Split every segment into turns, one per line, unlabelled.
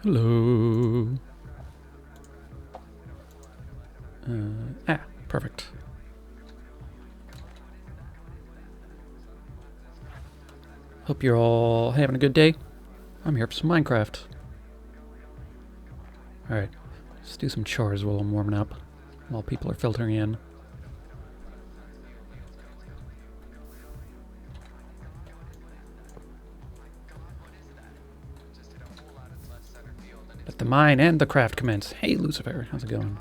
Hello. Perfect. Hope you're all having a good day. I'm here for some Minecraft. Alright, let's do some chores while I'm warming up, while people are filtering in. Let the mine and the craft commence. Hey, Lucifer, how's it going?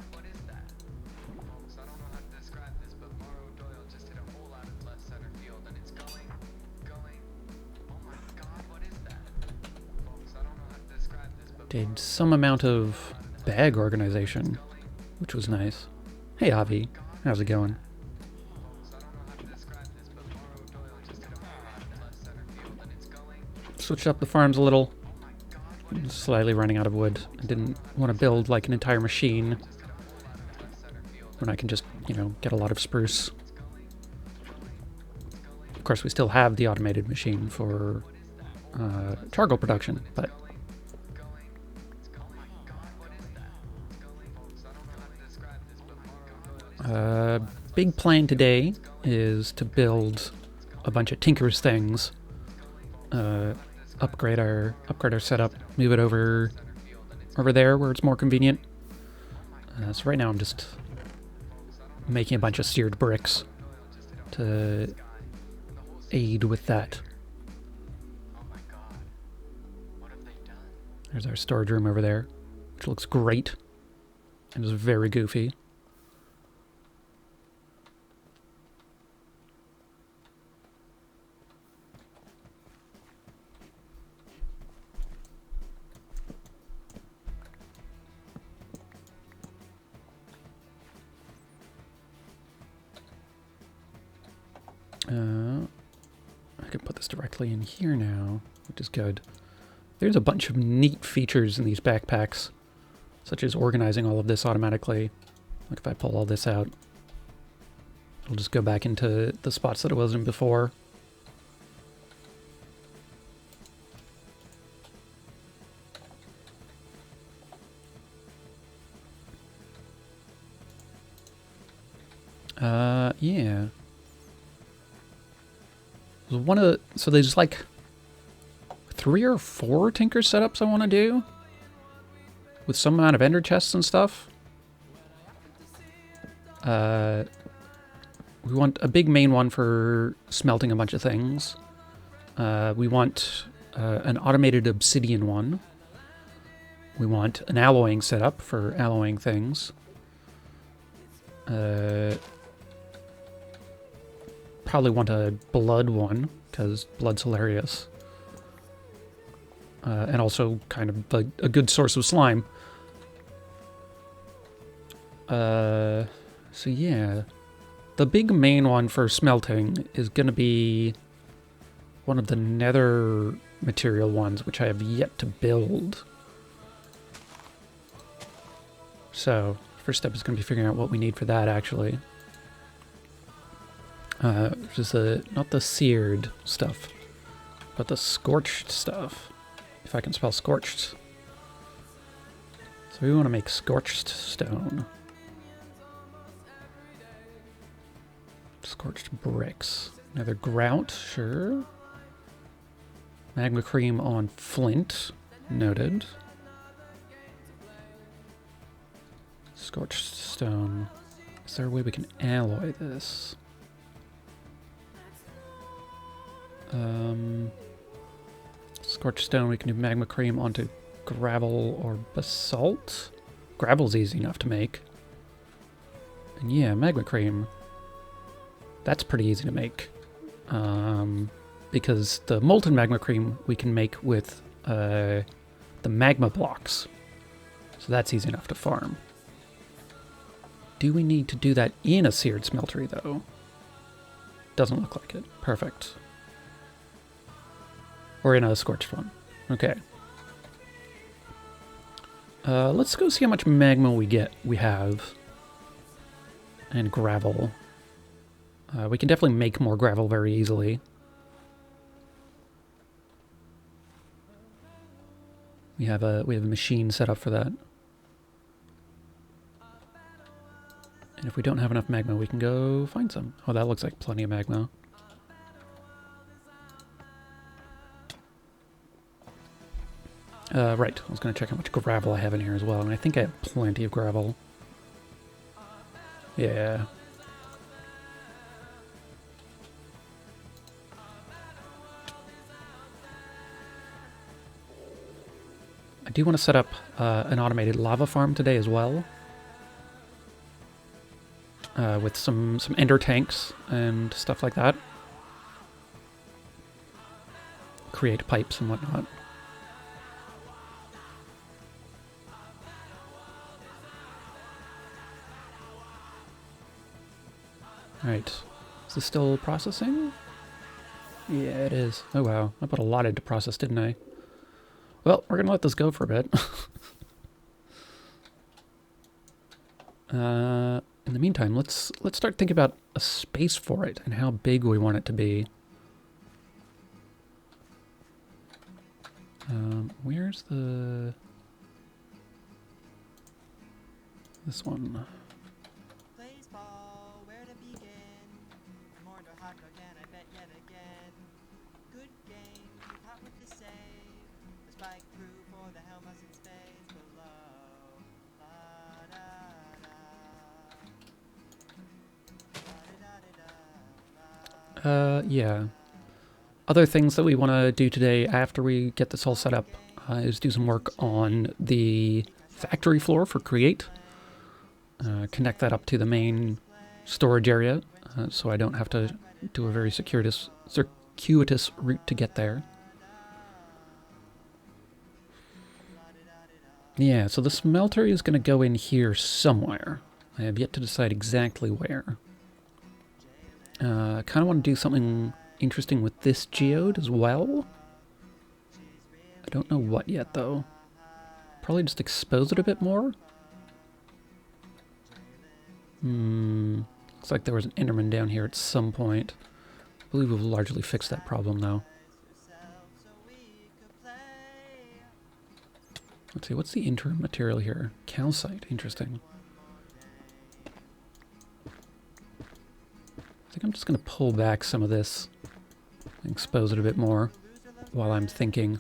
Did some amount of bag organization, which was nice. Hey, Avi, how's it going? Switched up the farms a little. I'm slightly running out of wood. I didn't want to build like an entire machine when I can just, get a lot of spruce. Of course, we still have the automated machine for charcoal production, but big plan today is to build a bunch of Tinker's things, upgrade our setup, move it over there where it's more convenient. So right now I'm just making a bunch of seared bricks to aid with that. There's our storage room over there, which looks great and is very goofy. I can put this directly in here now, which is good. There's a bunch of neat features in these backpacks, such as organizing all of this automatically. Like if I pull all this out, it'll just go back into the spots that it was in before. Yeah. So there's like 3 or 4 Tinker setups I want to do with some amount of ender chests and stuff. We want a big main one for smelting a bunch of things. We want an automated obsidian one. We want an alloying setup for alloying things. Probably want a blood one, because blood's hilarious. And also kind of a good source of slime. So yeah. The big main one for smelting is going to be one of the nether material ones, which I have yet to build. So, first step is going to be figuring out what we need for that, actually. Just not the seared stuff, but the scorched stuff. If I can spell scorched. So we want to make scorched stone. Scorched bricks. Another grout, sure. Magma cream on flint, noted. Scorched stone. Is there a way we can alloy this? Scorched stone, we can do magma cream onto gravel or basalt. Gravel's easy enough to make. And yeah, magma cream. That's pretty easy to make. Because the molten magma cream we can make with the magma blocks. So that's easy enough to farm. Do we need to do that in a seared smeltery, though? Doesn't look like it. Perfect. Or in a scorched one. Okay. Let's go see how much magma we have. And gravel. We can definitely make more gravel very easily. We have a machine set up for that. And if we don't have enough magma, we can go find some. Oh, that looks like plenty of magma. Right, I was going to check how much gravel I have in here as well, and I think I have plenty of gravel. Yeah. I do want to set up an automated lava farm today as well. With some ender tanks and stuff like that. Create pipes and whatnot. Alright. Is this still processing? Yeah, it is. Oh wow. I put a lot into process, didn't I? Well, we're gonna let this go for a bit. In the meantime, let's start thinking about a space for it and how big we want it to be. Where's this one? Yeah. Other things that we want to do today after we get this all set up is do some work on the factory floor for Create. Connect that up to the main storage area so I don't have to do a very circuitous route to get there. Yeah, so the smelter is going to go in here somewhere. I have yet to decide exactly where. I kind of want to do something interesting with this geode as well. I don't know what yet, though. Probably just expose it a bit more. Looks like there was an Enderman down here at some point. I believe we've largely fixed that problem, though. Let's see, what's the interim material here? Calcite, interesting. I think I'm just going to pull back some of this and expose it a bit more while I'm thinking.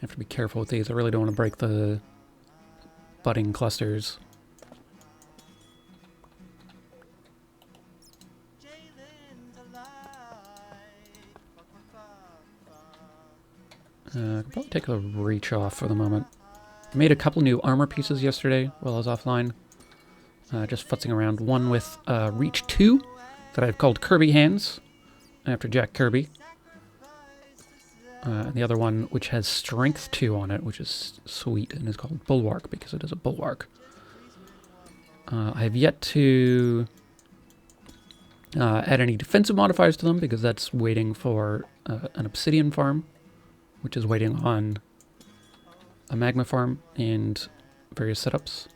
Have to be careful with these. I really don't want to break the budding clusters. I could probably take a reach off for the moment. I made a couple new armor pieces yesterday while I was offline. Just futzing around. One with Reach 2 that I've called Kirby Hands, after Jack Kirby. And the other one, which has Strength 2 on it, which is sweet, and is called Bulwark, because it is a bulwark. I have yet to add any defensive modifiers to them, because that's waiting for an obsidian farm, which is waiting on a magma farm and various setups.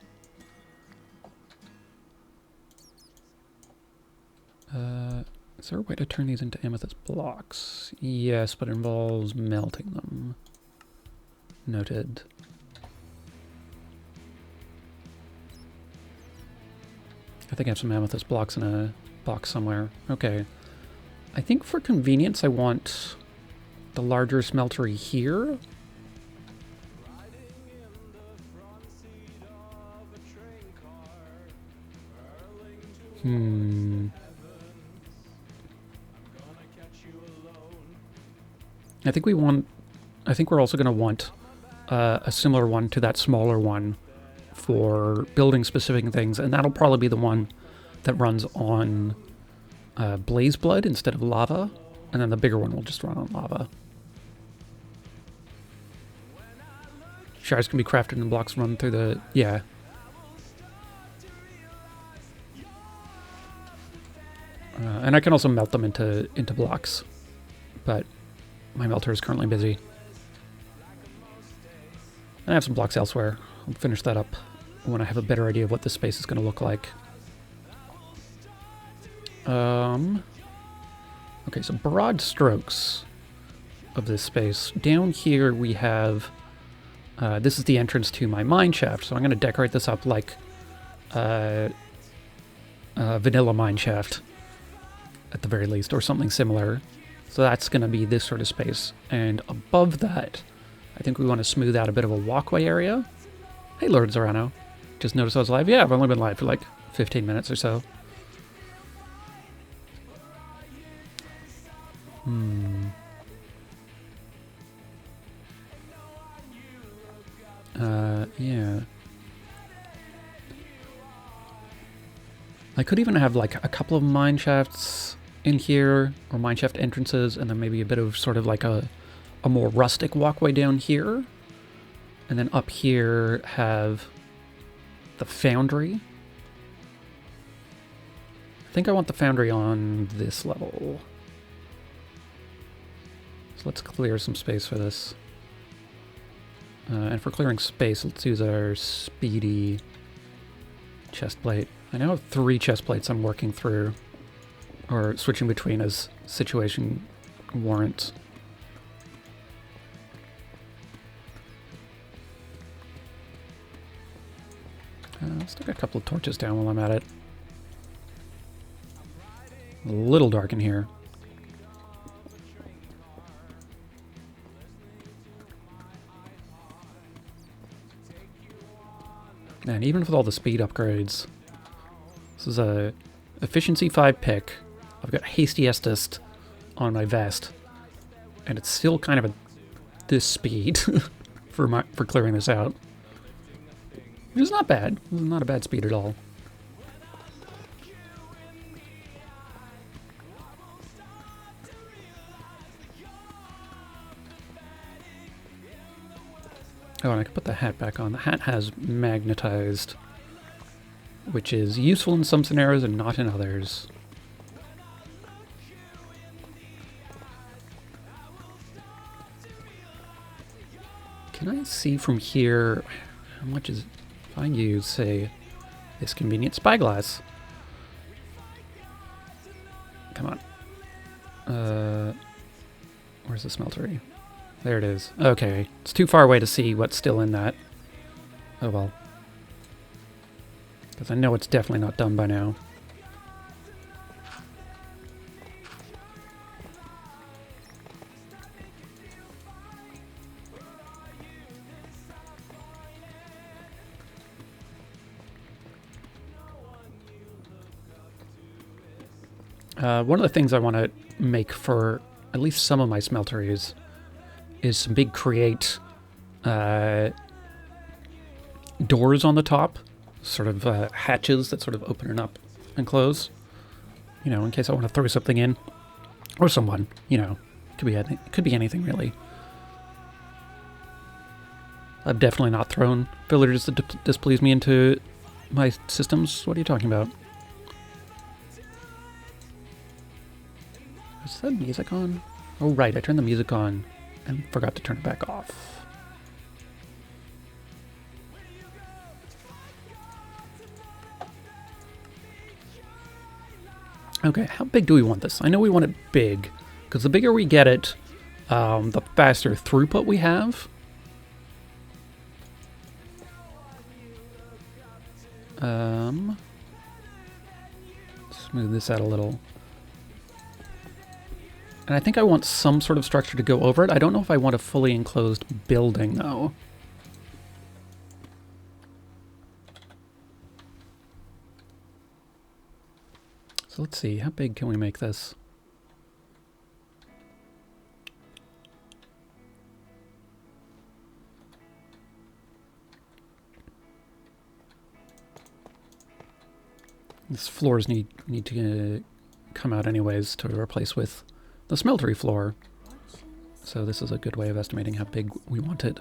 Is there a way to turn these into amethyst blocks? Yes, but it involves melting them. Noted. I think I have some amethyst blocks in a box somewhere. Okay. I think for convenience I want the larger smeltery here. I think we're also going to want a similar one to that smaller one for building specific things, and that'll probably be the one that runs on blaze blood instead of lava, and then the bigger one will just run on lava. Shards can be crafted and blocks run through the... yeah. And I can also melt them into blocks, but my melter is currently busy. I have some blocks elsewhere. I'll finish that up when I have a better idea of what this space is going to look like. Okay, so broad strokes of this space. Down here we have... this is the entrance to my mine shaft, so I'm going to decorate this up like vanilla mine shaft, at the very least, or something similar. So that's going to be this sort of space. And above that, I think we want to smooth out a bit of a walkway area. Hey, Lord Zorano. Just noticed I was live. Yeah, I've only been live for like 15 minutes or so. Yeah. I could even have like a couple of mine shafts in here, or mine shaft entrances, and then maybe a bit of sort of like a more rustic walkway down here. And then up here have the foundry. I think I want the foundry on this level. So let's clear some space for this. And for clearing space, let's use our speedy chest plate. I now have 3 chest plates I'm working through, or switching between as situation warrants. I'll stick a couple of torches down while I'm at it. A little dark in here. And even with all the speed upgrades, this is a efficiency 5 pick. I've got hastiestest on my vest, and it's still kind of this speed for clearing this out, which is not bad. It's not a bad speed at all. Oh, and I can put the hat back on. The hat has magnetized, which is useful in some scenarios and not in others. Can I see from here how much is... if I use, say, this convenient spyglass? Come on. Where's the smeltery? There it is. Okay, it's too far away to see what's still in that. Oh well. Because I know it's definitely not done by now. One of the things I want to make for at least some of my smelteries is some big create doors on the top, sort of hatches that sort of open and up and close, you know, in case I want to throw something in, or someone, you know, could be anything really. I've definitely not thrown villagers that displease me into my systems. What are you talking about? Is that music on? Oh right, I turned the music on and forgot to turn it back off. Okay, how big do we want this? I know we want it big, because the bigger we get it, the faster throughput we have. Smooth this out a little. And I think I want some sort of structure to go over it. I don't know if I want a fully enclosed building, though. So let's see, how big can we make this? These floors need to come out anyways to replace with the smeltery floor. So this is a good way of estimating how big we want it.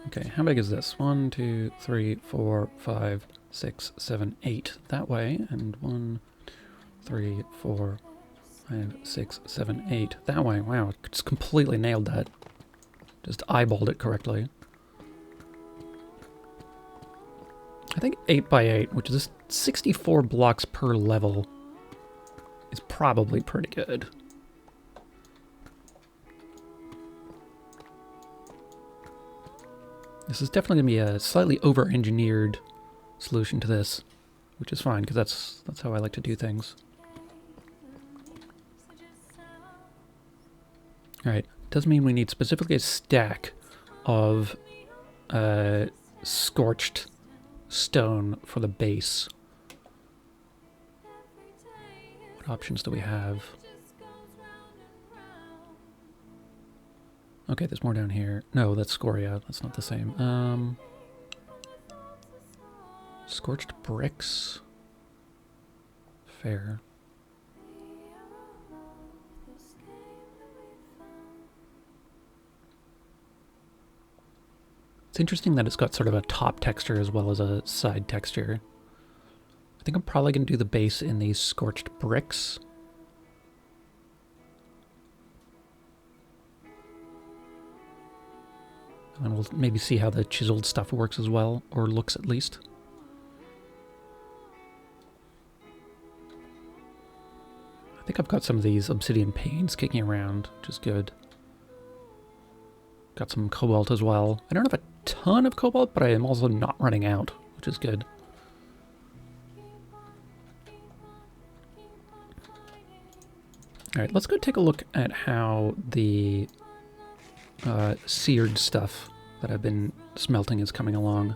Okay, how big is this? 1, 2, 3, 4, 5, 6, 7, 8 that way, and 1, 3, 4, 5, 6, 7, 8 that way. Wow, just completely nailed that. Just eyeballed it correctly. I think 8 by 8, which is 64 blocks per level, is probably pretty good. This is definitely going to be a slightly over-engineered solution to this, which is fine, because that's how I like to do things. Alright, does mean we need specifically a stack of scorched stone for the base. What options do we have? Okay, there's more down here. No, that's scoria. That's not the same. Scorched bricks. Fair. It's interesting that it's got sort of a top texture as well as a side texture. I think I'm probably going to do the base in these scorched bricks. And we'll maybe see how the chiseled stuff works as well, or looks at least. I think I've got some of these obsidian panes kicking around, which is good. Got some cobalt as well. I don't have a ton of cobalt, but I am also not running out, which is good. Alright, let's go take a look at how the seared stuff that I've been smelting is coming along.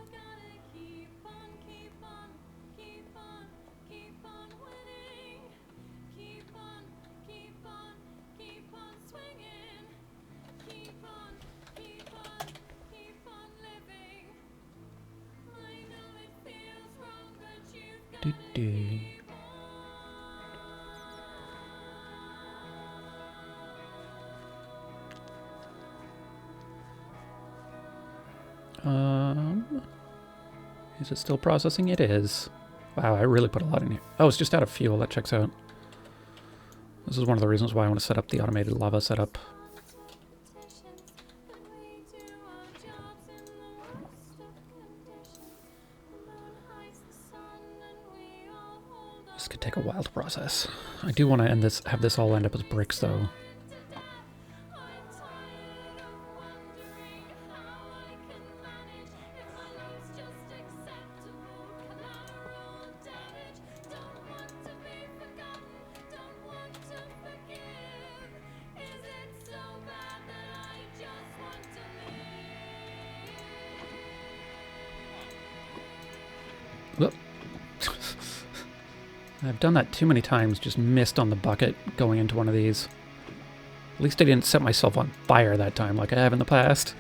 Doo-doo. Is it still processing? It is. Wow, I really put a lot in here. Oh, it's just out of fuel. That checks out. This is one of the reasons why I want to set up the automated lava setup. This could take a while to process. I do want to have this all end up as bricks, though. Whoop. I've done that too many times, just missed on the bucket going into one of these. At least I didn't set myself on fire that time like I have in the past.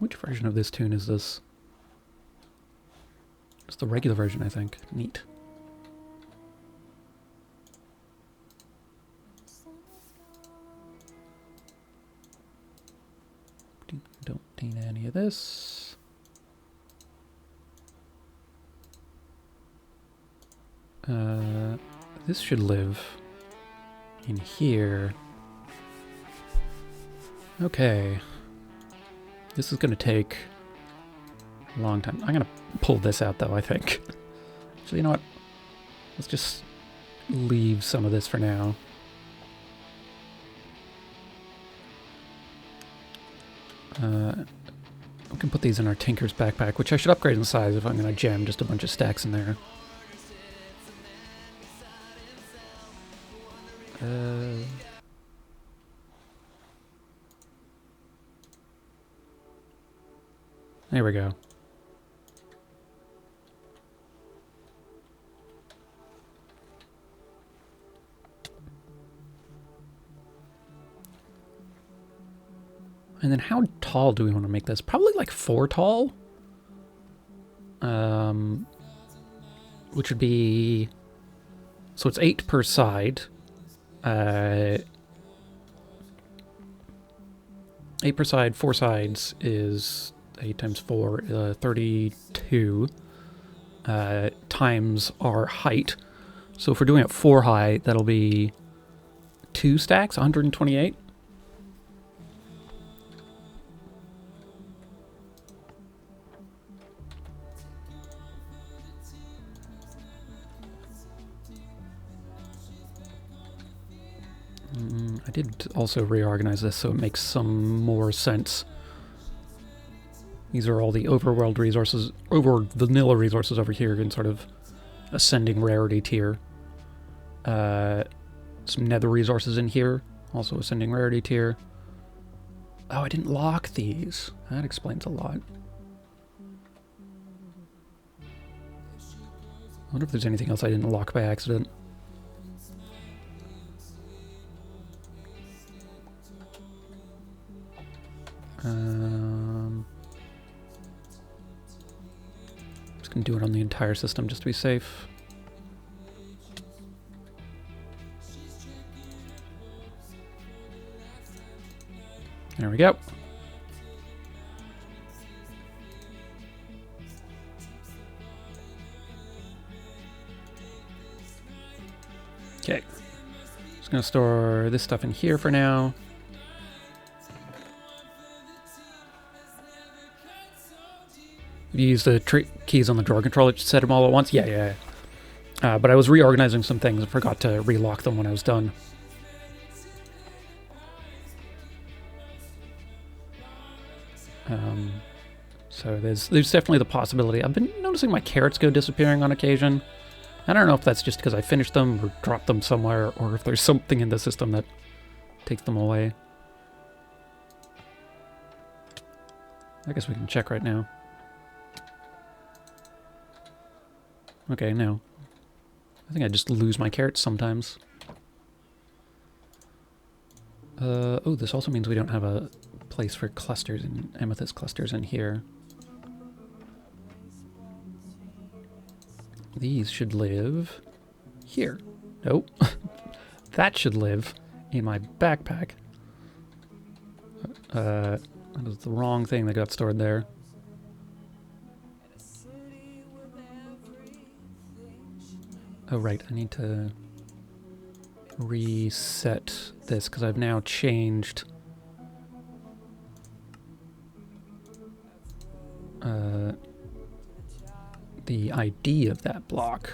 Which version of this tune is this? It's the regular version, I think. Neat. Don't need any of this. This should live in here. Okay. This is going to take a long time. I'm going to pull this out, though, I think. So, you know what? Let's just leave some of this for now. We can put these in our Tinker's backpack, which I should upgrade in size if I'm going to jam just a bunch of stacks in there. There we go. And then how tall do we want to make this? Probably like 4 tall. Which would be... So it's 8 per side. 8 per side, 4 sides is 8 times 4, 32 times our height. So if we're doing it 4 high, that'll be 2 stacks, 128. I did also reorganize this so it makes some more sense. These are all the overworld resources, over vanilla resources over here in sort of ascending rarity tier. Some nether resources in here, also ascending rarity tier. Oh, I didn't lock these. That explains a lot. I wonder if there's anything else I didn't lock by accident. Just gonna do it on the entire system just to be safe. There we go. Okay. Just gonna store this stuff in here for now. You use the keys on the drawer controller to set them all at once? Yeah. But I was reorganizing some things and forgot to relock them when I was done. So there's definitely the possibility. I've been noticing my carrots go disappearing on occasion. I don't know if that's just because I finished them or dropped them somewhere, or if there's something in the system that takes them away. I guess we can check right now. Okay, no. I think I just lose my carrots sometimes. Oh, this also means we don't have a place for clusters and amethyst clusters in here. These should live here. Nope. That should live in my backpack. That was the wrong thing that got stored there. Oh, right, I need to reset this because I've now changed the ID of that block.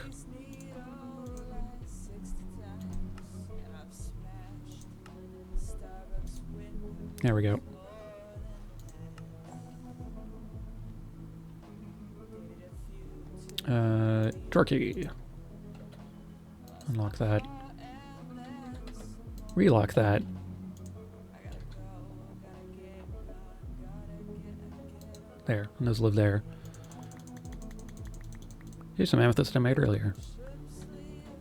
There we go. Drawer key. Unlock that. Relock that. There, and those live there. Here's some amethyst I made earlier.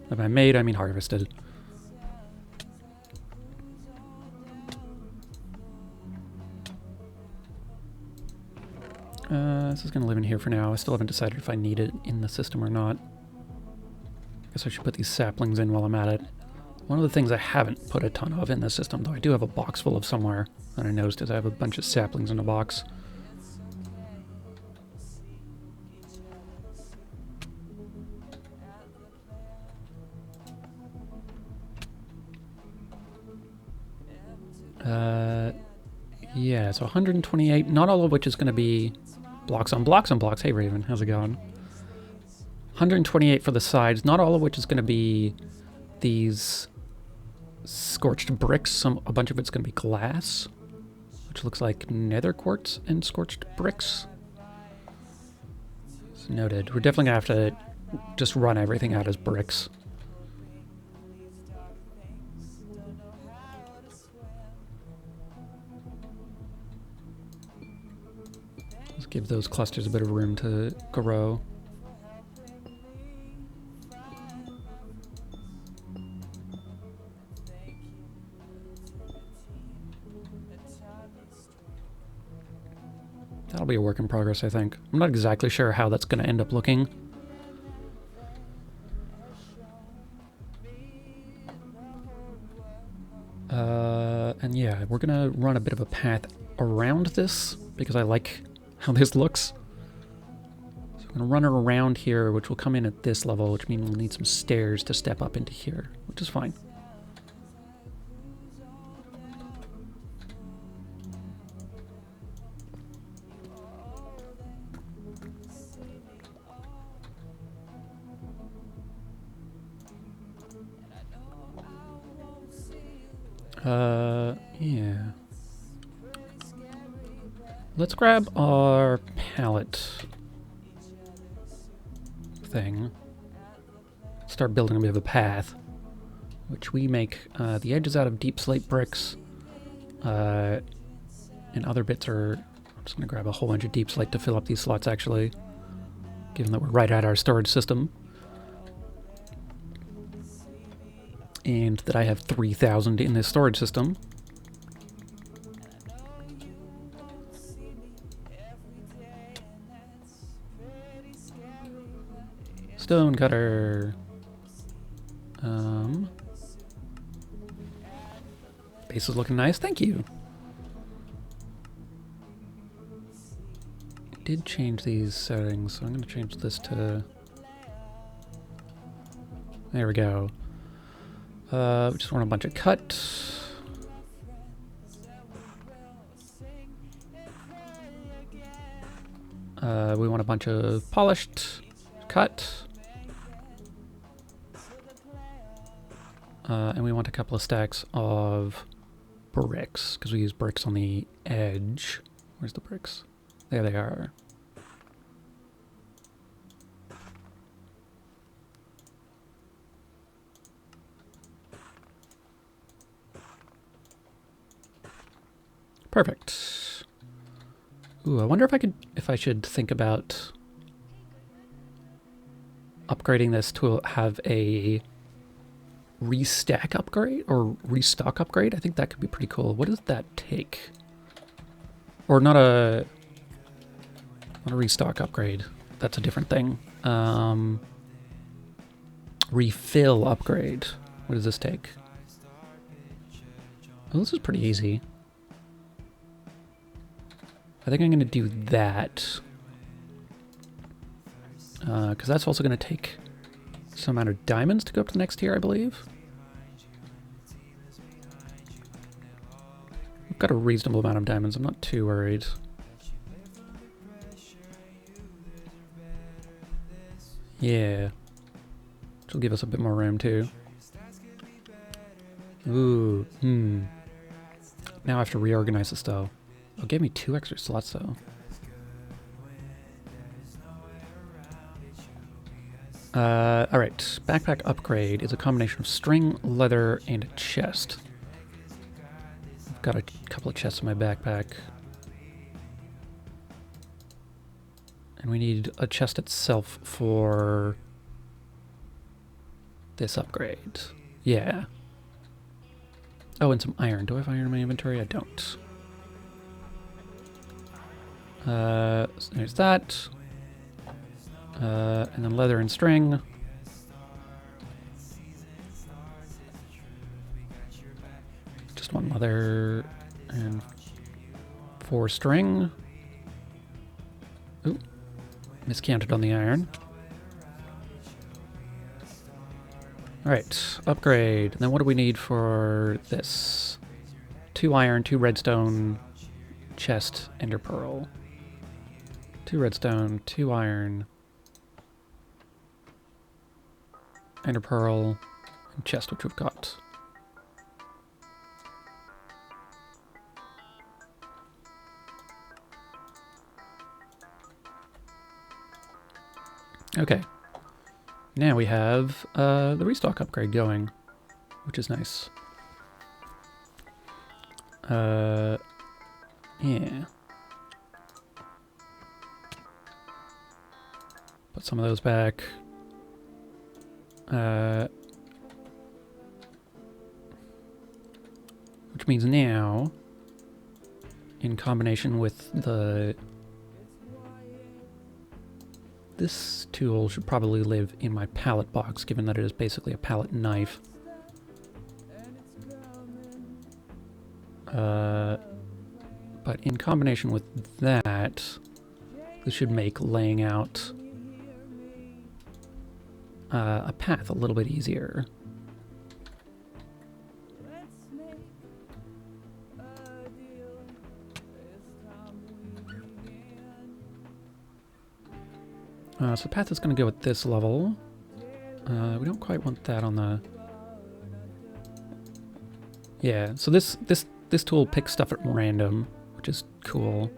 If I made, I mean harvested. This is going to live in here for now. I still haven't decided if I need it in the system or not. Guess I should put these saplings in while I'm at it. One of the things I haven't put a ton of in the system, though I do have a box full of somewhere that I noticed, is I have a bunch of saplings in a box. Yeah, so 128, not all of which is going to be blocks on blocks on blocks. Hey Raven, how's it going? 128 for the sides, not all of which is going to be these scorched bricks. A bunch of it's going to be glass. which looks like nether quartz and scorched bricks. It's noted. We're definitely going to have to just run everything out as bricks. Let's give those clusters a bit of room to grow. That'll be a work in progress, I think. I'm not exactly sure how that's going to end up looking. And yeah, we're going to run a bit of a path around this because I like how this looks. So I'm going to run it around here, which will come in at this level, which means we'll need some stairs to step up into here, which is fine. Yeah. Let's grab our pallet thing. Start building a bit of a path, which we make the edges out of deep slate bricks, and other bits are... I'm just going to grab a whole bunch of deep slate to fill up these slots, actually, given that we're right at our storage system. And that I have 3,000 in this storage system. Stone cutter. Base is looking nice, thank you. I did change these settings, so I'm going to change this to... There we go. We just want a bunch of cut. We want a bunch of polished cut. And we want a couple of stacks of bricks, because we use bricks on the edge. Where's the bricks? There they are. Perfect. Ooh, I wonder if I should think about upgrading this to have a restack upgrade or restock upgrade. I think that could be pretty cool. What does that take? Or not a restock upgrade. That's a different thing. Refill upgrade. What does this take? Oh, this is pretty easy. I think I'm going to do that. Because that's also going to take some amount of diamonds to go up to the next tier, I believe. We've got a reasonable amount of diamonds. I'm not too worried. Yeah. Which will give us a bit more room, too. Ooh, Now I have to reorganize this, though. Oh, it gave me 2 extra slots, though. Alright. Backpack upgrade is a combination of string, leather, and a chest. I've got a couple of chests in my backpack. And we need a chest itself for this upgrade. Yeah. Oh, and some iron. Do I have iron in my inventory? I don't. So there's that. And then leather and string. Just 1 leather and 4 string. Ooh, miscounted on the iron. Alright, upgrade. And then what do we need for this? 2 iron, 2 redstone, chest, ender pearl. 2 redstone, 2 iron, ender pearl, and chest, which we've got. Okay. Now we have the Restock Upgrade going, which is nice. Yeah. Put some of those back. Which means now, in combination with this tool should probably live in my palette box, given that it is basically a palette knife. But in combination with that, this should make laying out a path a little bit easier. So the path is going to go at this level. We don't quite want that on the... Yeah, so this tool picks stuff at random, which is cool.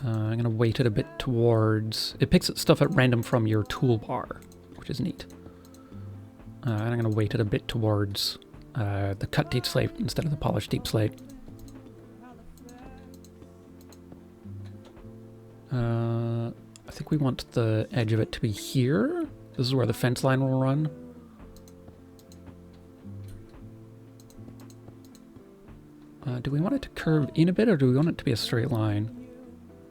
I'm going to weight it a bit towards... It picks stuff at random from your toolbar, which is neat. And I'm going to weight it a bit towards the cut deep slate instead of the polished deep slate. I think we want the edge of it to be here. This is where the fence line will run. Do we want it to curve in a bit, or do we want it to be a straight line?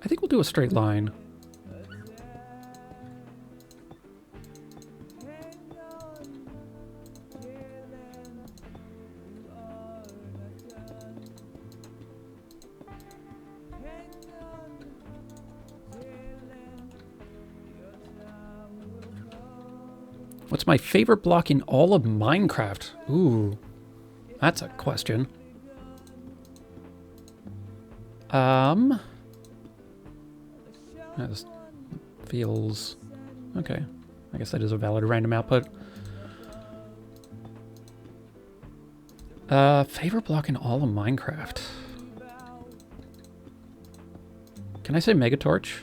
I think we'll do a straight line. What's my favorite block in all of Minecraft? Ooh, that's a question. That feels... Okay, I guess that is a valid random output. Favorite block in all of Minecraft? Can I say Megatorch?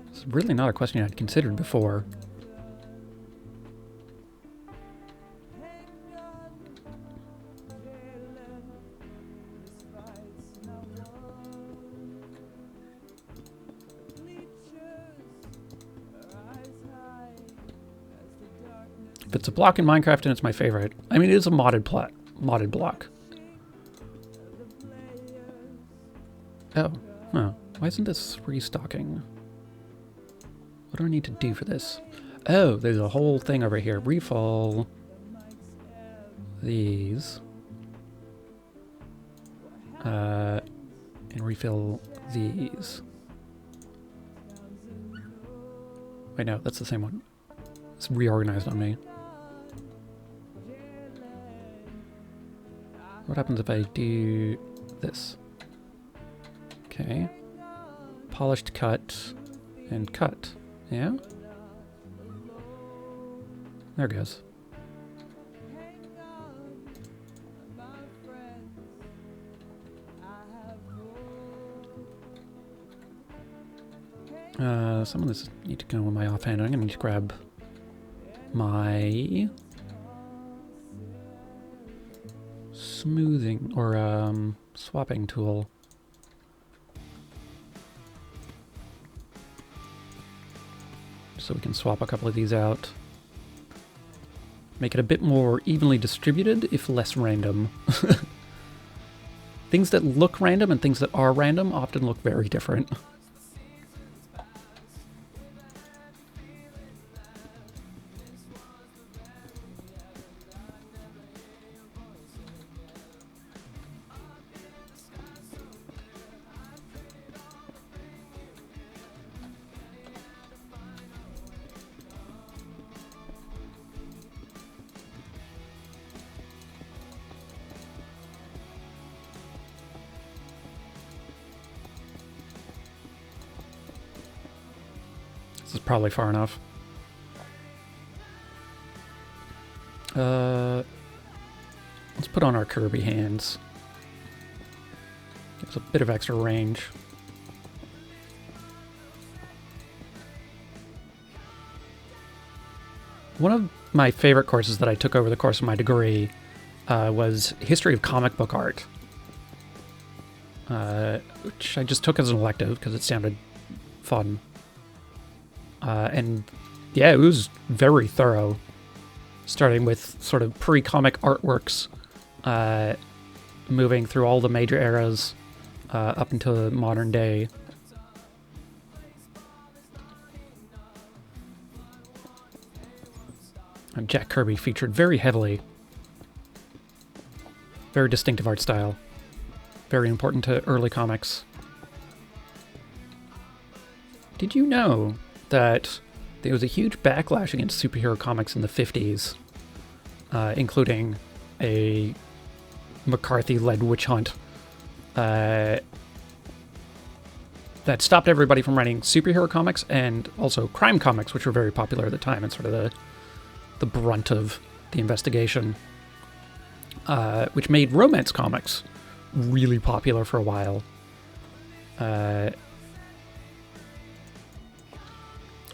It's really not a question I'd considered before. If it's a block in Minecraft, and it's my favorite. I mean, it is a modded block. Oh, huh. Why isn't this restocking? What do I need to do for this? Oh, there's a whole thing over here. Refall these. And refill these. Wait, no, that's the same one. It's reorganized on me. What happens if I do this? Okay. Polished cut and cut. Yeah? There it goes. Some of this need to go in my offhand. I'm gonna need to grab my smoothing or swapping tool. So we can swap a couple of these out. Make it a bit more evenly distributed, if less random. Things that look random and things that are random often look very different. This is probably far enough. Let's put on our Kirby hands. Gives a bit of extra range. One of my favorite courses that I took over the course of my degree was History of Comic Book Art, which I just took as an elective because it sounded fun. And yeah, it was very thorough, starting with sort of pre-comic artworks, moving through all the major eras up into modern day. And Jack Kirby featured very heavily. Very distinctive art style. Very important to early comics. Did you know that there was a huge backlash against superhero comics in the 50s, including a McCarthy-led witch hunt that stopped everybody from writing superhero comics and also crime comics, which were very popular at the time and sort of the brunt of the investigation, which made romance comics really popular for a while.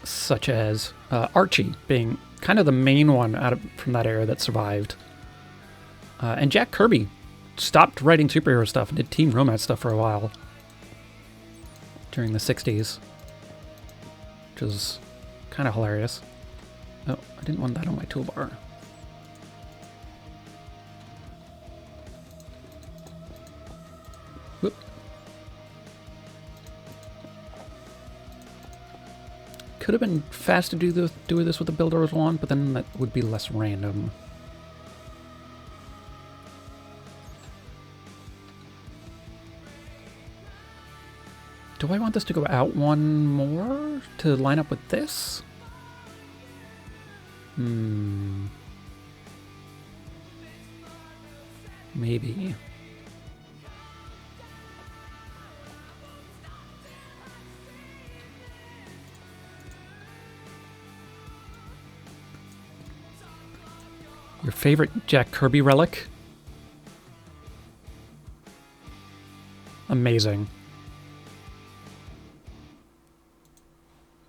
Such as Archie being kind of the main one from that era that survived. And Jack Kirby stopped writing superhero stuff and did teen romance stuff for a while during the 60s, which was kind of hilarious. Oh, I didn't want that on my toolbar. Whoop. Could have been fast to do this with the Builder's Wand, but then that would be less random. Do I want this to go out one more to line up with this? Maybe. Your favorite Jack Kirby relic? Amazing.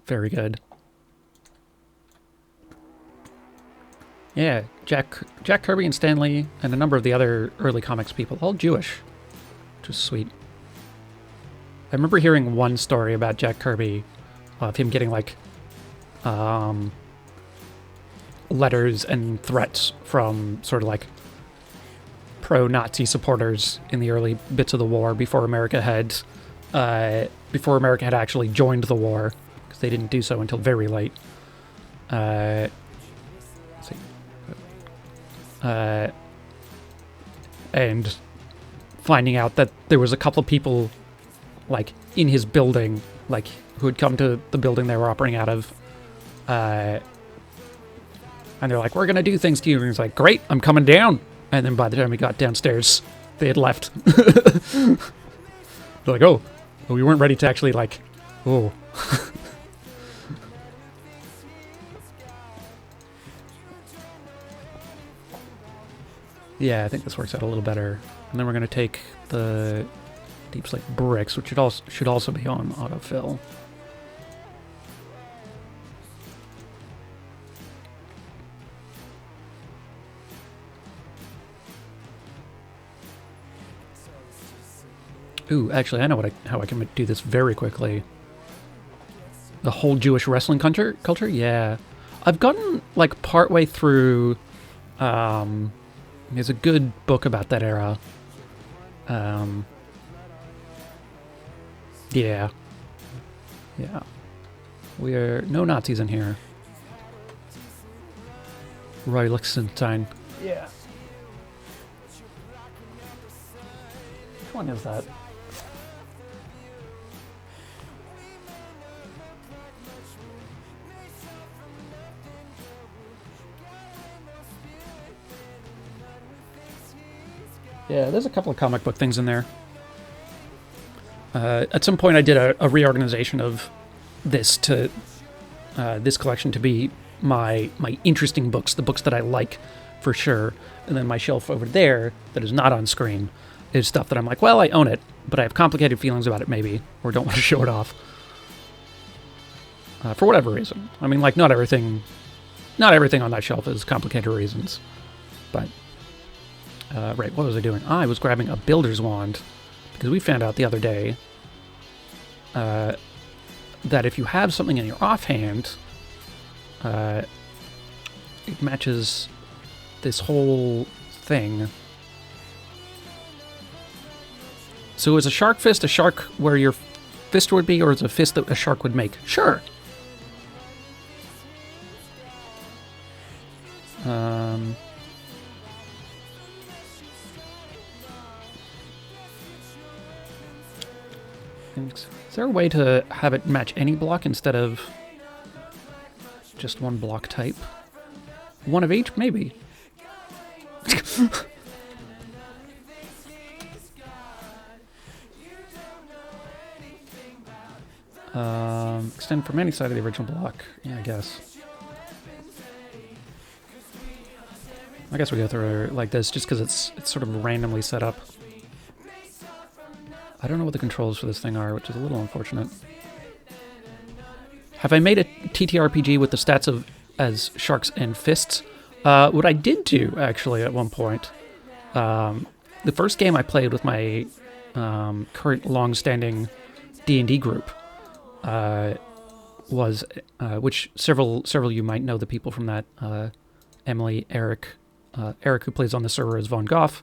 Very good. Yeah, Jack Kirby and Stan Lee and a number of the other early comics people, all Jewish, which was sweet. I remember hearing one story about Jack Kirby, of him getting like letters and threats from sort of like pro-Nazi supporters in the early bits of the war before America had actually joined the war, because they didn't do so until very late. Let's see. And finding out that there was a couple of people like in his building, like who had come to the building they were operating out of, and they're like, "We're gonna do things to you," and he's like, "Great, I'm coming down." And then by the time he got downstairs, they had left. They're like, "Oh, we weren't ready to actually like, oh." Yeah, I think this works out a little better. And then we're going to take the Deep Slate Bricks, which should also be on autofill. Ooh, actually, I know how I can do this very quickly. The whole Jewish wrestling culture? Yeah. I've gotten, like, partway through, there's a good book about that era. Yeah. Yeah. We're no Nazis in here. Roy Lichtenstein. Yeah. Which one is that? Yeah, there's a couple of comic book things in there. At some point I did a reorganization of this to this collection to be my interesting books, the books that I like for sure. And then my shelf over there that is not on screen is stuff that I'm like, well, I own it, but I have complicated feelings about it maybe, or don't want to show it off. For whatever reason. I mean, like, not everything on that shelf is complicated reasons. But, right, what was I doing? I was grabbing a builder's wand, because we found out the other day that if you have something in your offhand, it matches this whole thing. So is a shark fist a shark where your fist would be, or is a fist that a shark would make? Sure. Is there a way to have it match any block instead of just one block type? One of each? Maybe. Extend from any side of the original block. Yeah, I guess. I guess we go through it like this just because it's sort of randomly set up. I don't know what the controls for this thing are, which is a little unfortunate. Have I made a TTRPG with the stats of as sharks and fists? What I did do, actually, at one point, the first game I played with my current long-standing D&D group was, which several of you might know the people from that, Emily, Eric who plays on the server as Von Goff,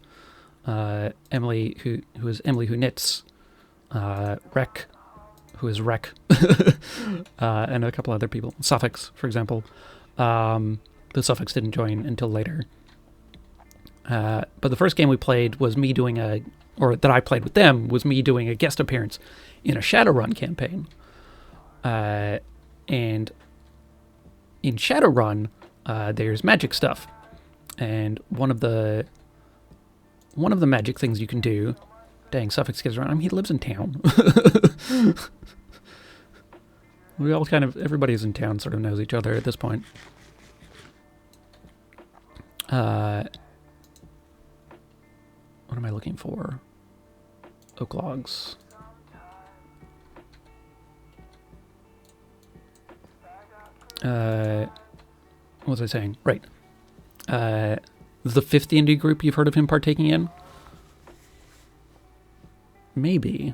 Emily who is Emily who knits, Rec who is Rec, and a couple other people, Suffix for example. The Suffix didn't join until later. But the first game we played was me doing that I played with them was me doing a guest appearance in a Shadowrun campaign. And in Shadowrun, there's magic stuff. And one of the magic things you can do, dang, Suffix gets around. I mean, he lives in town. We all everybody's in town sort of knows each other at this point. What am I looking for? Oak logs. What was I saying? Right. The fifth D&D group you've heard of him partaking in? Maybe.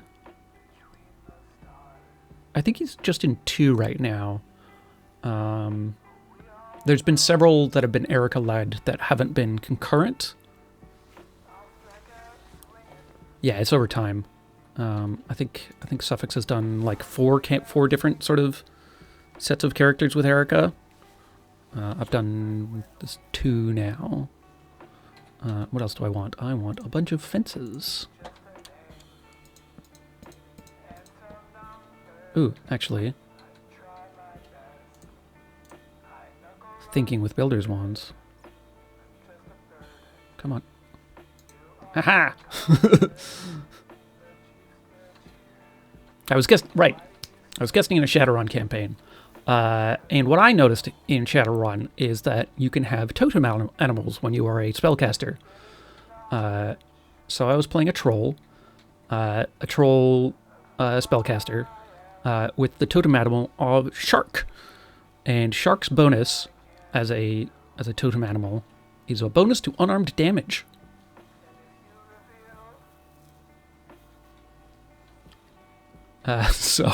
I think he's just in 2 right now. There's been several that have been Erica-led that haven't been concurrent. Yeah, it's over time. I think Suffix has done like 4 different sort of sets of characters with Erica. I've done this 2 now. What else do I want? I want a bunch of fences. Ooh, actually. Thinking with builder's wands. Come on. Haha! I was guessing in a Shadowrun campaign. And what I noticed in Shadowrun is that you can have totem animals when you are a spellcaster. So I was playing a troll spellcaster, with the totem animal of shark. And shark's bonus as a totem animal is a bonus to unarmed damage. So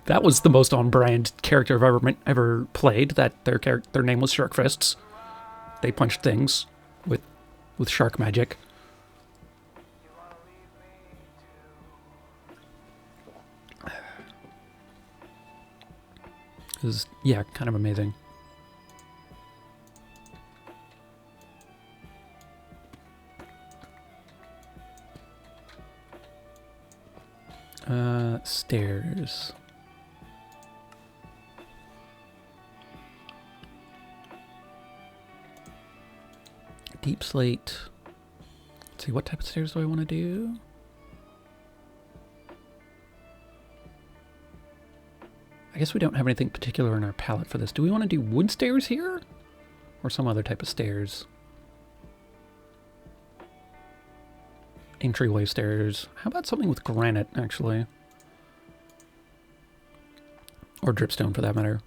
that was the most on-brand character I've ever played. That their name was Shark Fists. They punched things with shark magic. It was, yeah, kind of amazing. Stairs. Deep slate. Let's see, what type of stairs do I want to do? I guess we don't have anything particular in our palette for this. Do we want to do wood stairs here? Or some other type of stairs? Entryway stairs. How about something with granite, actually? Or dripstone, for that matter.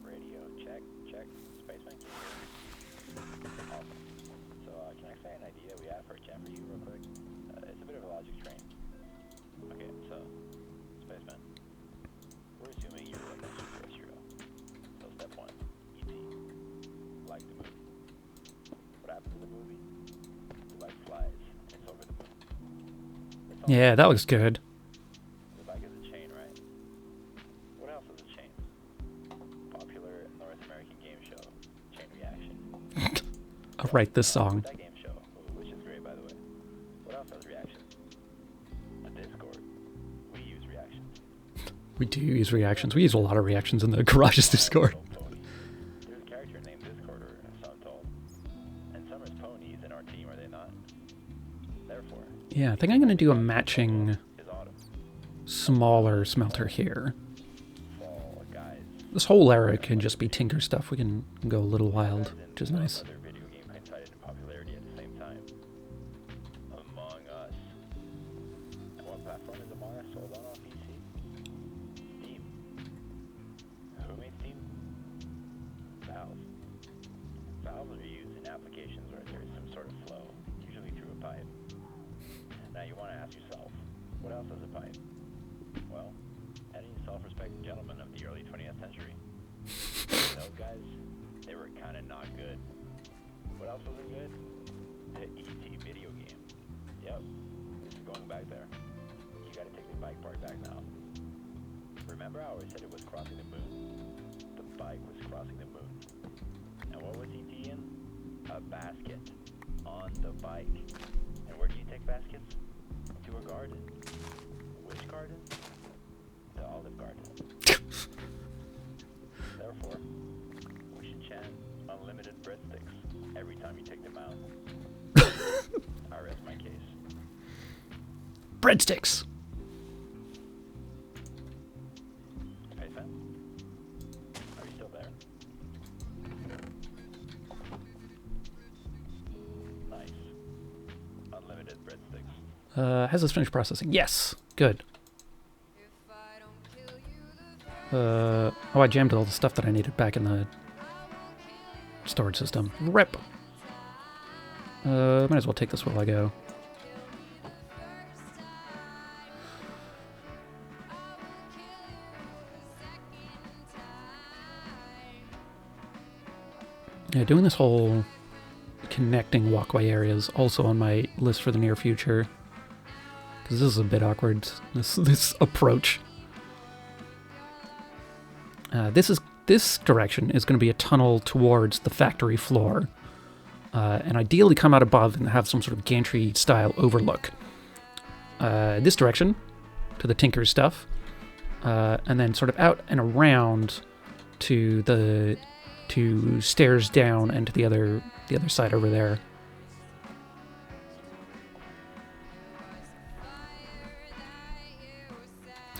Radio, check. Spaceman, awesome. So, can I say an idea we have for a gem for you real quick? It's a bit of a logic train. Okay, so, Spaceman, we're assuming you're like extraterrestrial. So, step one, E.T. Like the movie. What happens in the movie? The bike flies, and it's over the moon.
Yeah, that looks good.
The bike is a chain, right? What else is a chain? Popular North American game show, Chain Reaction.
I'll write this song.
That game show, which is great, by the way. What else has reactions? A Discord. We use reactions.
We do use reactions. We use a lot of reactions in the Garage's Discord.
There's a character named Discorder, so I'm told. And Summer's ponies in our team, are they not? Therefore,
Yeah, I think I'm going to do a matching
is autumn.
smaller smelter here.
Fall, guys.
This whole era can just be Tinker stuff. We can go a little wild, which is nice.
Other video game cited in popularity at the same time. Among Us. And what platform is Among Us sold on PC? Steam. Who made Steam? Valve. Valve are used in applications where there is some sort of flow, usually through a pipe. Now you want to ask yourself, what else is a pipe? Well, any self-respecting gentleman of the early 20th century. Those guys, they were kind of not good. What else wasn't good? The E.T. video game. Yep, this is going back there. You gotta take the bike part back now. Remember how I said it was crossing the moon? The bike was crossing the moon. And what was E.T. in? A basket. On the bike. And where do you take baskets? To a garden. Which garden? The Olive Garden. Therefore, we should chant unlimited breadsticks every time you take them out. I rest my case.
Breadsticks!
Spaceman? Are you still there? Nice. Unlimited breadsticks.
Has this finished processing? Yes! Good. Oh, I jammed all the stuff that I needed back in the storage system. RIP! Might as well take this while I go. Yeah, doing this whole connecting walkway area is also on my list for the near future. Because this is a bit awkward, this approach. This direction is going to be a tunnel towards the factory floor. And ideally come out above and have some sort of gantry-style overlook. This direction, to the Tinker stuff. And then sort of out and around to stairs down and to the other side over there.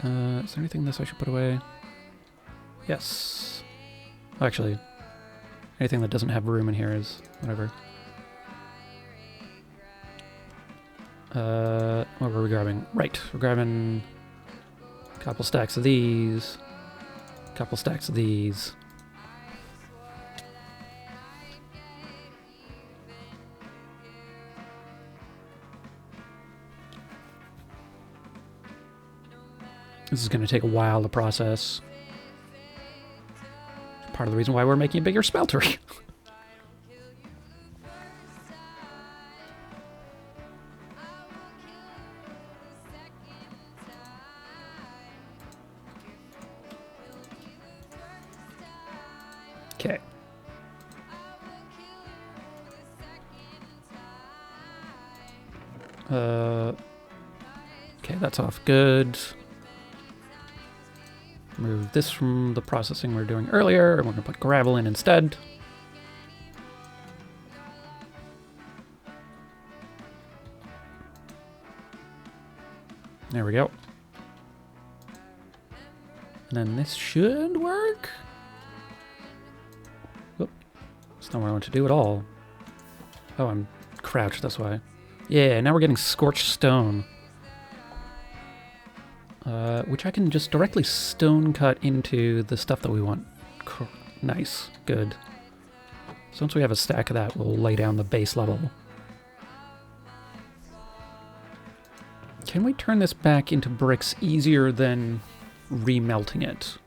Is there anything in this I should put away? Yes. Actually, anything that doesn't have room in here is whatever. What were we grabbing? Right, we're grabbing a couple stacks of these, a couple stacks of these. This is going to take a while to process. Part of the reason why we're making a bigger smelter. Okay. Okay, that's off good. Move this from the processing we were doing earlier, and we're going to put gravel in instead. There we go. And then this should work. Whoop. That's not what I want to do at all. Oh, I'm crouched this way. Yeah, now we're getting scorched stone. Which I can just directly stone cut into the stuff that we want. Nice. Good. So once we have a stack of that, we'll lay down the base level. Can we turn this back into bricks easier than remelting it?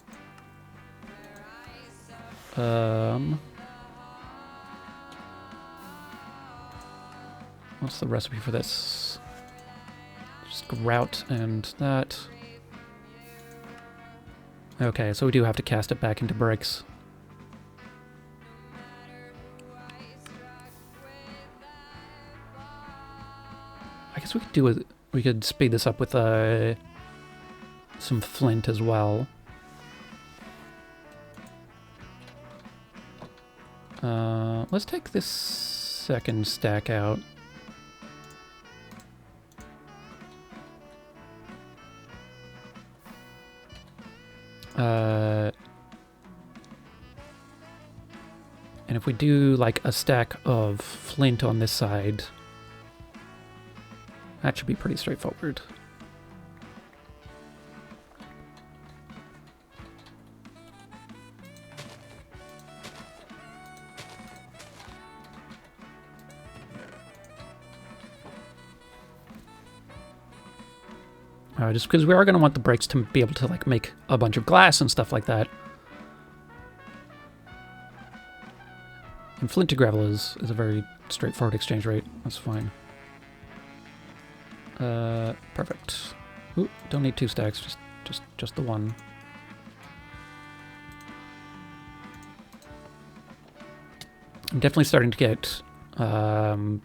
What's the recipe for this? Just grout and that. Okay, so we do have to cast it back into bricks. I guess we could do it. We could speed this up with some flint as well. Let's take this second stack out. And if we do like a stack of flint on this side, that should be pretty straightforward. Just because we are going to want the bricks to be able to like make a bunch of glass and stuff like that. And flint to gravel is a very straightforward exchange rate. That's fine. Perfect. Ooh, don't need 2 stacks, just the one. I'm definitely starting to get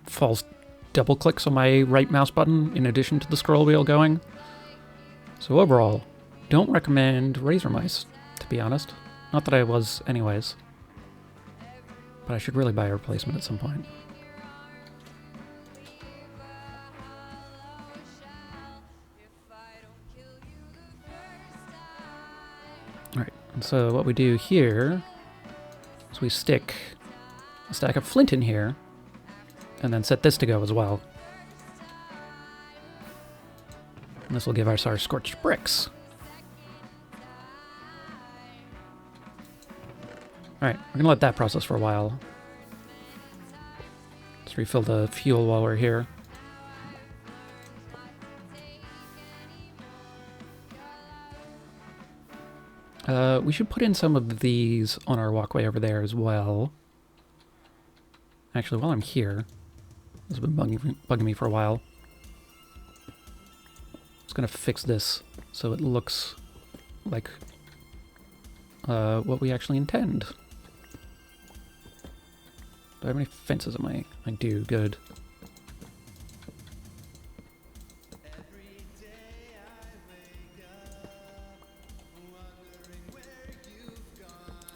false double clicks on my right mouse button in addition to the scroll wheel going. So overall, don't recommend razor mice, to be honest. Not that I was anyways. But I should really buy a replacement at some point. Alright, and so what we do here is we stick a stack of flint in here, and then set this to go as well. And this will give us our Scorched Bricks. Alright, we're going to let that process for a while. Let's refill the fuel while we're here. We should put in some of these on our walkway over there as well. Actually, while I'm here, this has been bugging me for a while. Just gonna fix this so it looks like what we actually intend. Do I have any fences on my... I do, good.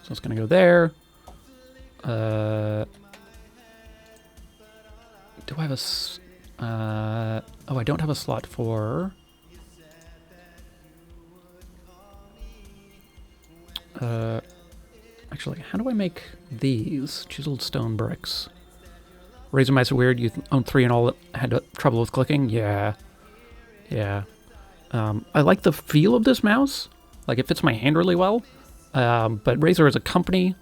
So it's gonna go there. Do I have a... oh, I don't have a slot for... actually, how do I make these chiseled stone bricks? Razor mice are weird. You own 3 and all had trouble with clicking? Yeah. Yeah. I like the feel of this mouse. Like, it fits my hand really well. But Razer as a company,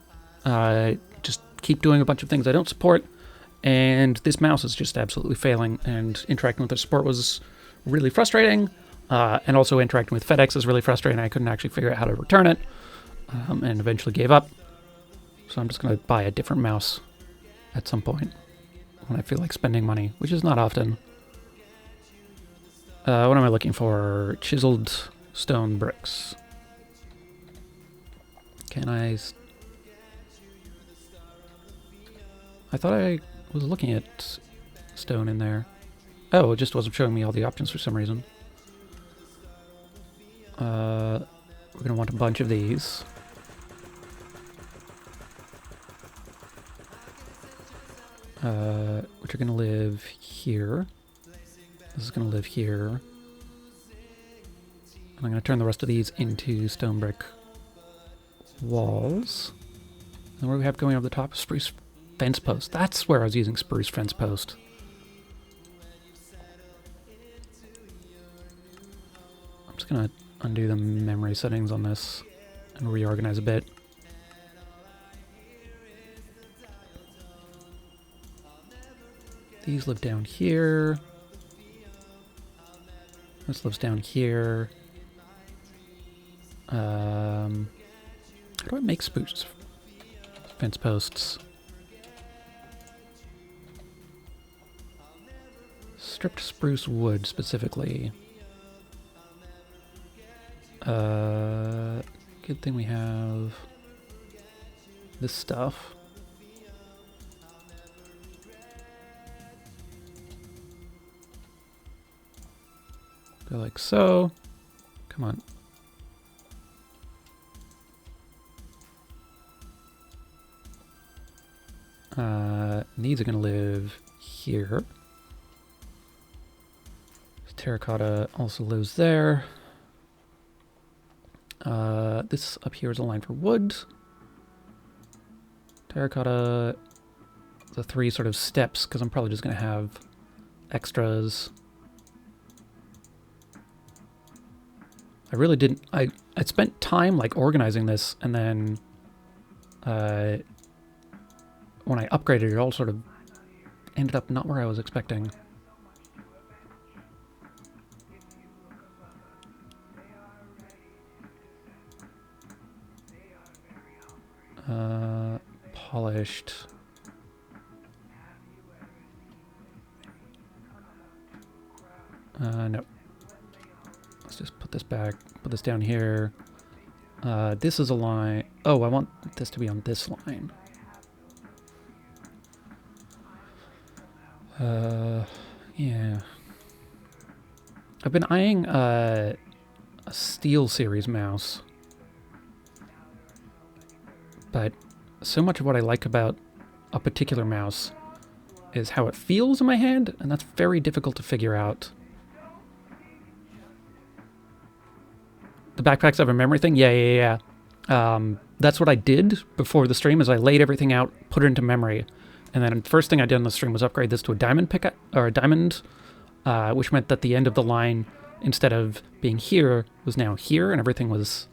just keep doing a bunch of things I don't support. And this mouse is just absolutely failing. And interacting with the support was really frustrating. And also interacting with FedEx is really frustrating. I couldn't actually figure out how to return it. And eventually gave up. So I'm just going to buy a different mouse at some point when I feel like spending money, which is not often. What am I looking for? Chiseled stone bricks. Can I thought I was looking at stone in there. Oh, it just wasn't showing me all the options for some reason. We're going to want a bunch of these. Which are going to live here. This is going to live here. I'm going to turn the rest of these into stone brick walls. And what do we have going over the top? Spruce fence post. That's where I was using spruce fence post. I'm just going to undo the memory settings on this and reorganize a bit. These live down here. This lives down here. How do I make spruce fence posts? Stripped spruce wood specifically. Good thing we have this stuff. Go like so. Come on. These are going to live here. Terracotta also lives there. This up here is a line for wood. Terracotta, the 3 sort of steps, because I'm probably just going to have extras. I really didn't... I spent time, like, organizing this, and then... when I upgraded it, all sort of ended up not where I was expecting. Polished. No. Let's just put this back, put this down here. This is a line. Oh, I want this to be on this line. Yeah. I've been eyeing a Steel Series mouse. But so much of what I like about a particular mouse is how it feels in my hand, and that's very difficult to figure out. The backpacks have a memory thing? Yeah. That's what I did before the stream, is I laid everything out, put it into memory. And then the first thing I did on the stream was upgrade this to a diamond pickup, or a diamond, which meant that the end of the line, instead of being here, was now here, and everything was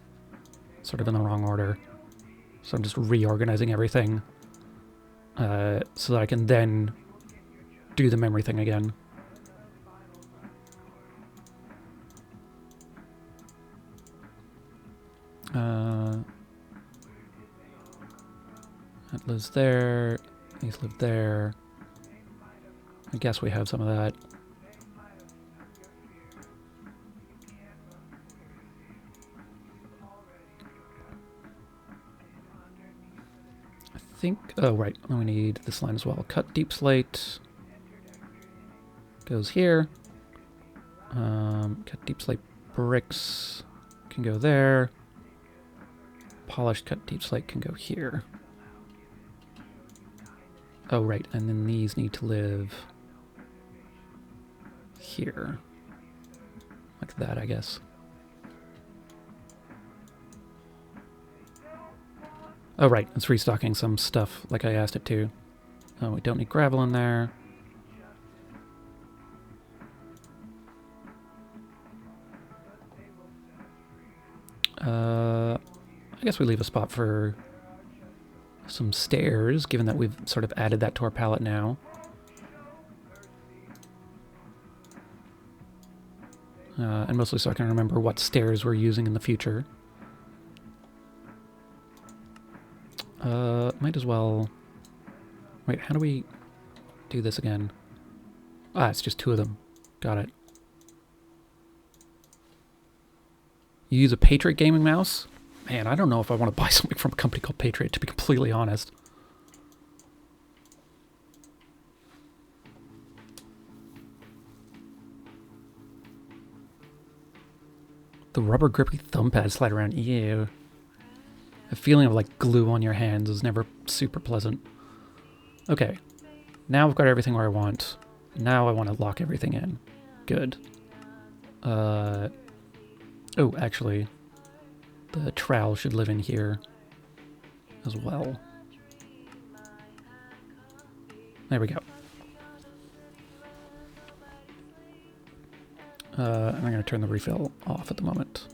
sort of in the wrong order. So I'm just reorganizing everything so that I can then do the memory thing again. That lives there. These live there. I guess we have some of that. I think... Oh, right. We need this line as well. Cut deep slate. Goes here. Cut deep slate bricks can go there. Polished cut deep slate can go here. Oh, right, and then these need to live here. Like that, I guess. Oh, right, it's restocking some stuff like I asked it to. Oh, we don't need gravel in there. I guess we leave a spot for some stairs, given that we've sort of added that to our palette now. And mostly so I can remember what stairs we're using in the future. Might as well... Wait, how do we do this again? Ah, it's just 2 of them. Got it. You use a Patriot gaming mouse? Man, I don't know if I want to buy something from a company called Patriot, to be completely honest. The rubber grippy thumb pad slide around. Ew. The feeling of like glue on your hands is never super pleasant. Okay. Now I've got everything where I want. Now I want to lock everything in. Good. Oh, actually, the trowel should live in here as well. There we go. And I'm going to turn the refill off at the moment.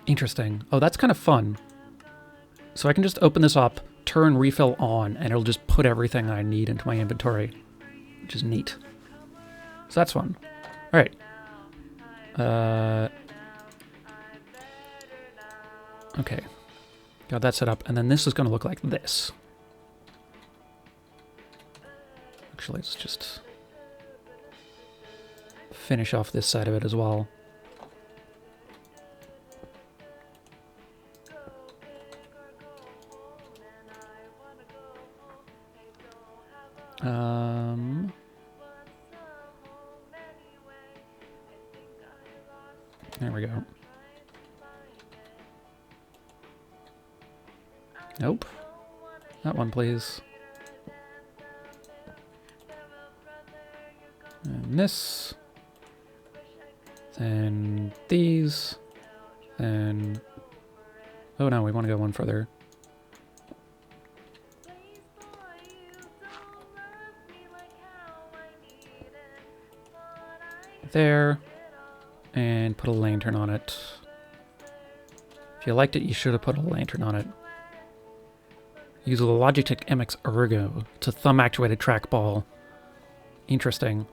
Interesting. Oh, that's kind of fun. So I can just open this up, turn refill on, and it'll just put everything I need into my inventory, which is neat. So that's fun. All right. Okay. Got that set up, and then this is going to look like this. Actually, let's just finish off this side of it as well. There we go. Nope. That one, please. And this. Then these. Then... Oh no, we want to go one further. There. And put a lantern on it. If you liked it, you should have put a lantern on it. Use a Logitech MX Ergo. It's a thumb-actuated trackball. Interesting.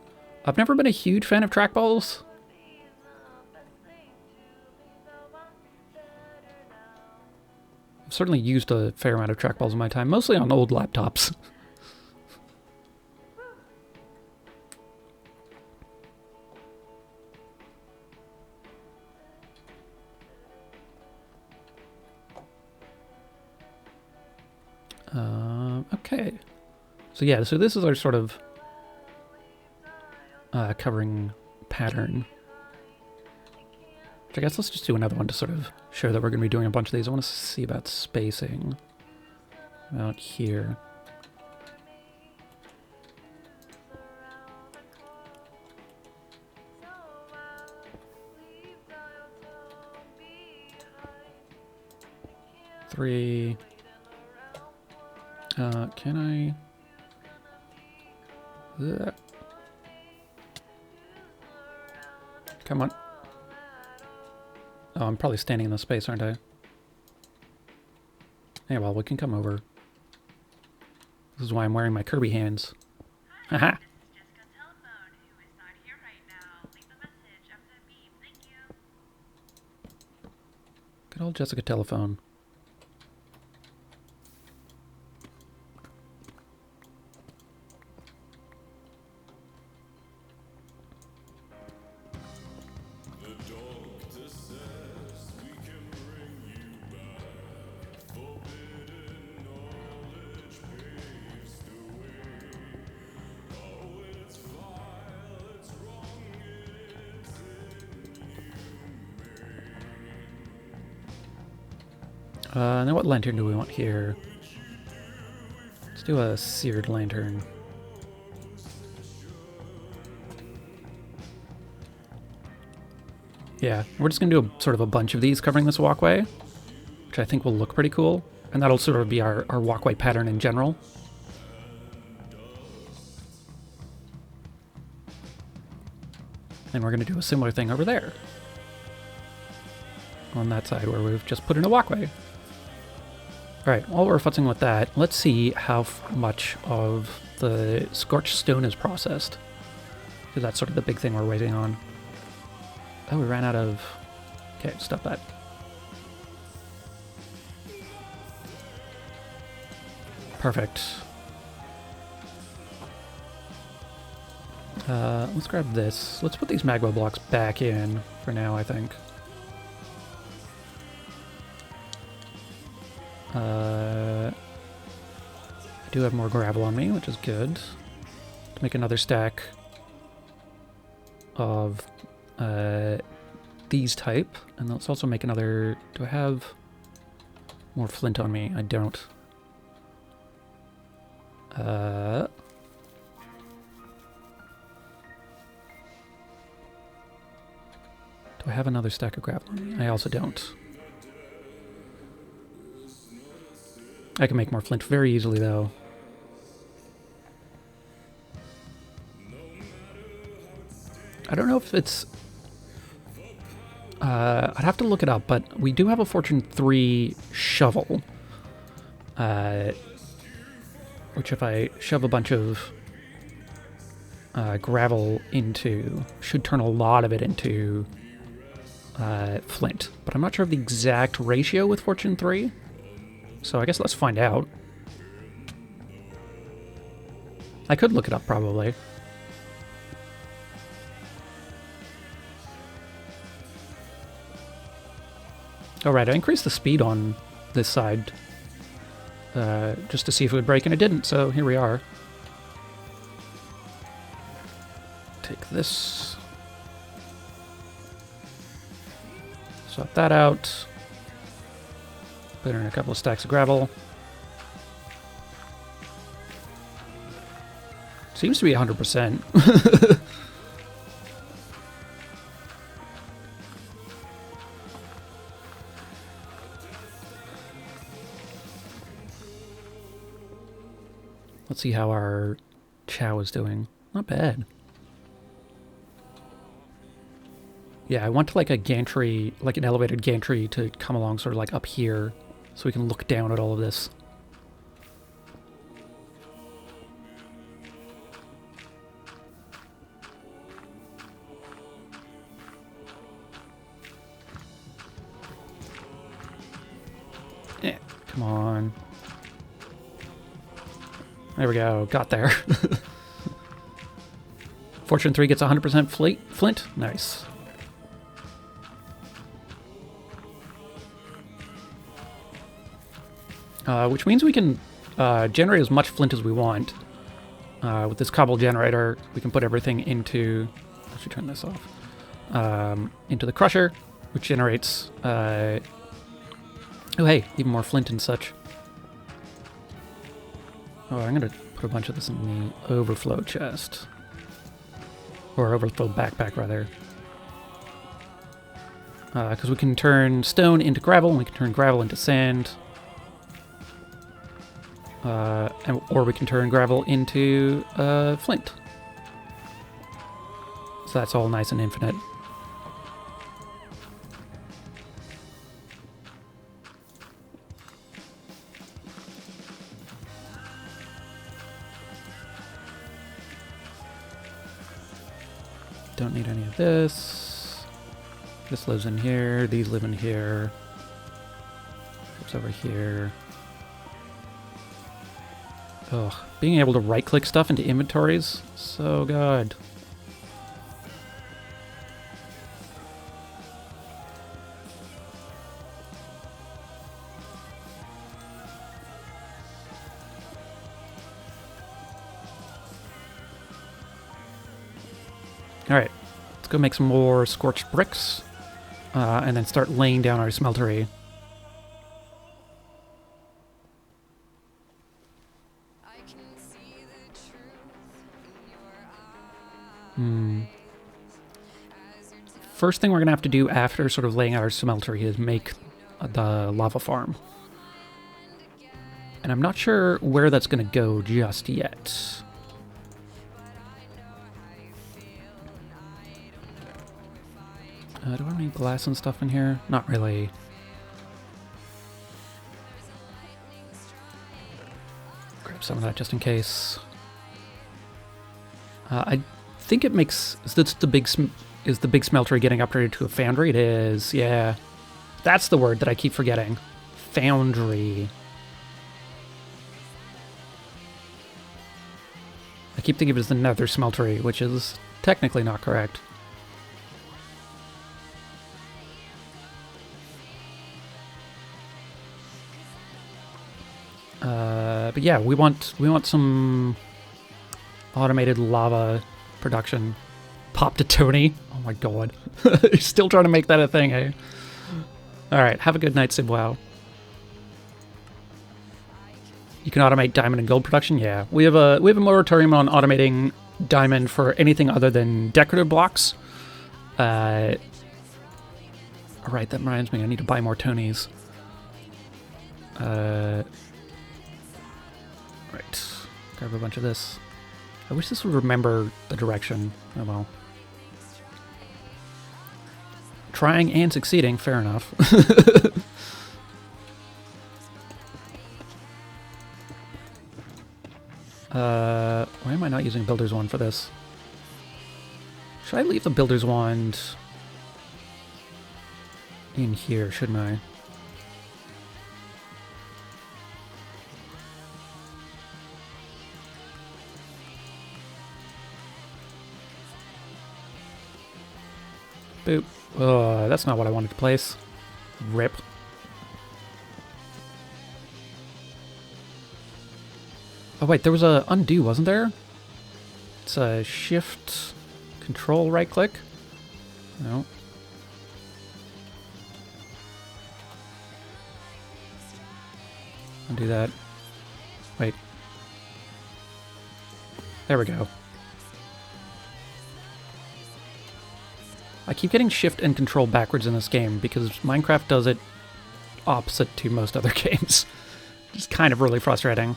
I've never been a huge fan of trackballs. I've certainly used a fair amount of trackballs in my time, mostly on old laptops. Okay. So yeah, so this is our sort of covering pattern. Which I guess let's just do another one to sort of show that we're going to be doing a bunch of these. I want to see about spacing out here. Three. Can I... Ugh. Come on. Oh, I'm probably standing in the space, aren't I? Yeah, well, we can come over. This is why I'm wearing my Kirby hands. Haha! Good old Jessica telephone. Now what lantern do we want here? Let's do a seared lantern. Yeah, we're just going to do sort of a bunch of these covering this walkway, which I think will look pretty cool. And that'll sort of be our walkway pattern in general. And we're going to do a similar thing over there. On that side where we've just put in a walkway. Alright, while we're futzing with that, let's see how much of the scorched stone is processed. Because that's sort of the big thing we're waiting on. Oh, we ran out of... Okay, stop that. Perfect. Let's grab this. Let's put these magma blocks back in for now, I think. I do have more gravel on me, which is good. To make another stack of these type. And let's also make another... Do I have more flint on me? I don't. Do I have another stack of gravel on me? I also don't. I can make more flint very easily, though. I don't know if it's... I'd have to look it up, but we do have a Fortune 3 shovel. Which if I shove a bunch of gravel into, should turn a lot of it into flint. But I'm not sure of the exact ratio with Fortune 3. So I guess let's find out. I could look it up, probably. Alright, I increased the speed on this side just to see if it would break, and it didn't, so here we are. Take this. Swap that out. Put in a couple of stacks of gravel. Seems to be 100%. Let's see how our chow is doing. Not bad. Yeah, I want like a gantry, like an elevated gantry to come along sort of like up here so we can look down at all of this. Yeah, come on. There we go, got there. Fortune 3 gets 100% flint. Nice. Which means we can generate as much flint as we want. With this cobble generator, we can put everything into... I should turn this off. Into the crusher, which generates... oh hey, even more flint and such. Oh, I'm going to put a bunch of this in the overflow chest. Or overflow backpack, rather. Because we can turn stone into gravel, and we can turn gravel into sand. Or we can turn gravel into flint. So that's all nice and infinite. Don't need any of this. This lives in here. These live in here. It's over here. Ugh. Being able to right-click stuff into inventories, so good. Alright, let's go make some more Scorched Bricks, and then start laying down our smeltery. First thing we're going to have to do after sort of laying out our smeltery is make the lava farm. And I'm not sure where that's going to go just yet. Do I have any glass and stuff in here? Not really. Grab some of that just in case. I think it makes... Is the big smeltery getting upgraded to a foundry? It is, yeah. That's the word that I keep forgetting. Foundry. I keep thinking of it as the nether smeltery, which is technically not correct. But yeah, we want some automated lava production. Pop to Tony. Oh my god. He's still trying to make that a thing, eh? Alright, have a good night, Sibwow. You can automate diamond and gold production? Yeah. We have a moratorium on automating diamond for anything other than decorative blocks. Alright, that reminds me, I need to buy more Tonys. Right. Grab a bunch of this. I wish this would remember the direction. Oh well. Trying and succeeding, fair enough. Why am I not using Builder's Wand for this? Should I leave the Builder's Wand in here, shouldn't I? Boop. Oh, that's not what I wanted to place. Rip. Oh wait, there was a undo, wasn't there? It's a shift, control, right click. No. Undo that. Wait. There we go. I keep getting shift and control backwards in this game because Minecraft does it opposite to most other games. It's kind of really frustrating.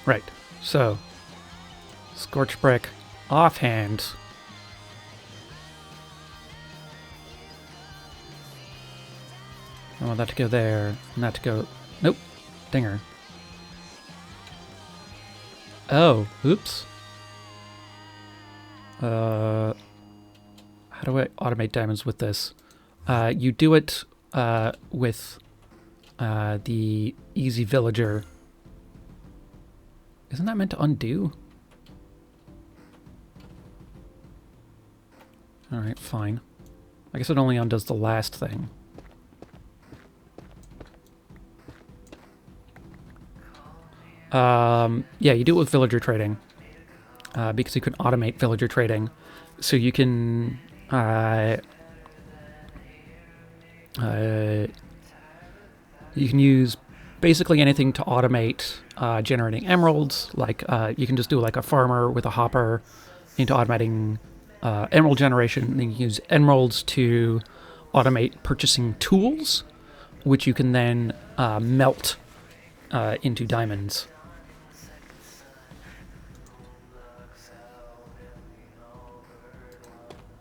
Right, so Scorched Brick offhand. I want that to go there, and that to go... Nope, dinger. Oh, oops. How do I automate diamonds with this? You do it with the Easy Villager. Isn't that meant to undo? Alright, fine. I guess it only undoes the last thing. Yeah, you do it with villager trading. Because you can automate villager trading. So you can... you can use basically anything to automate generating emeralds. Like, you can just do like a farmer with a hopper into automating emerald generation. And then you can use emeralds to automate purchasing tools, which you can then melt into diamonds.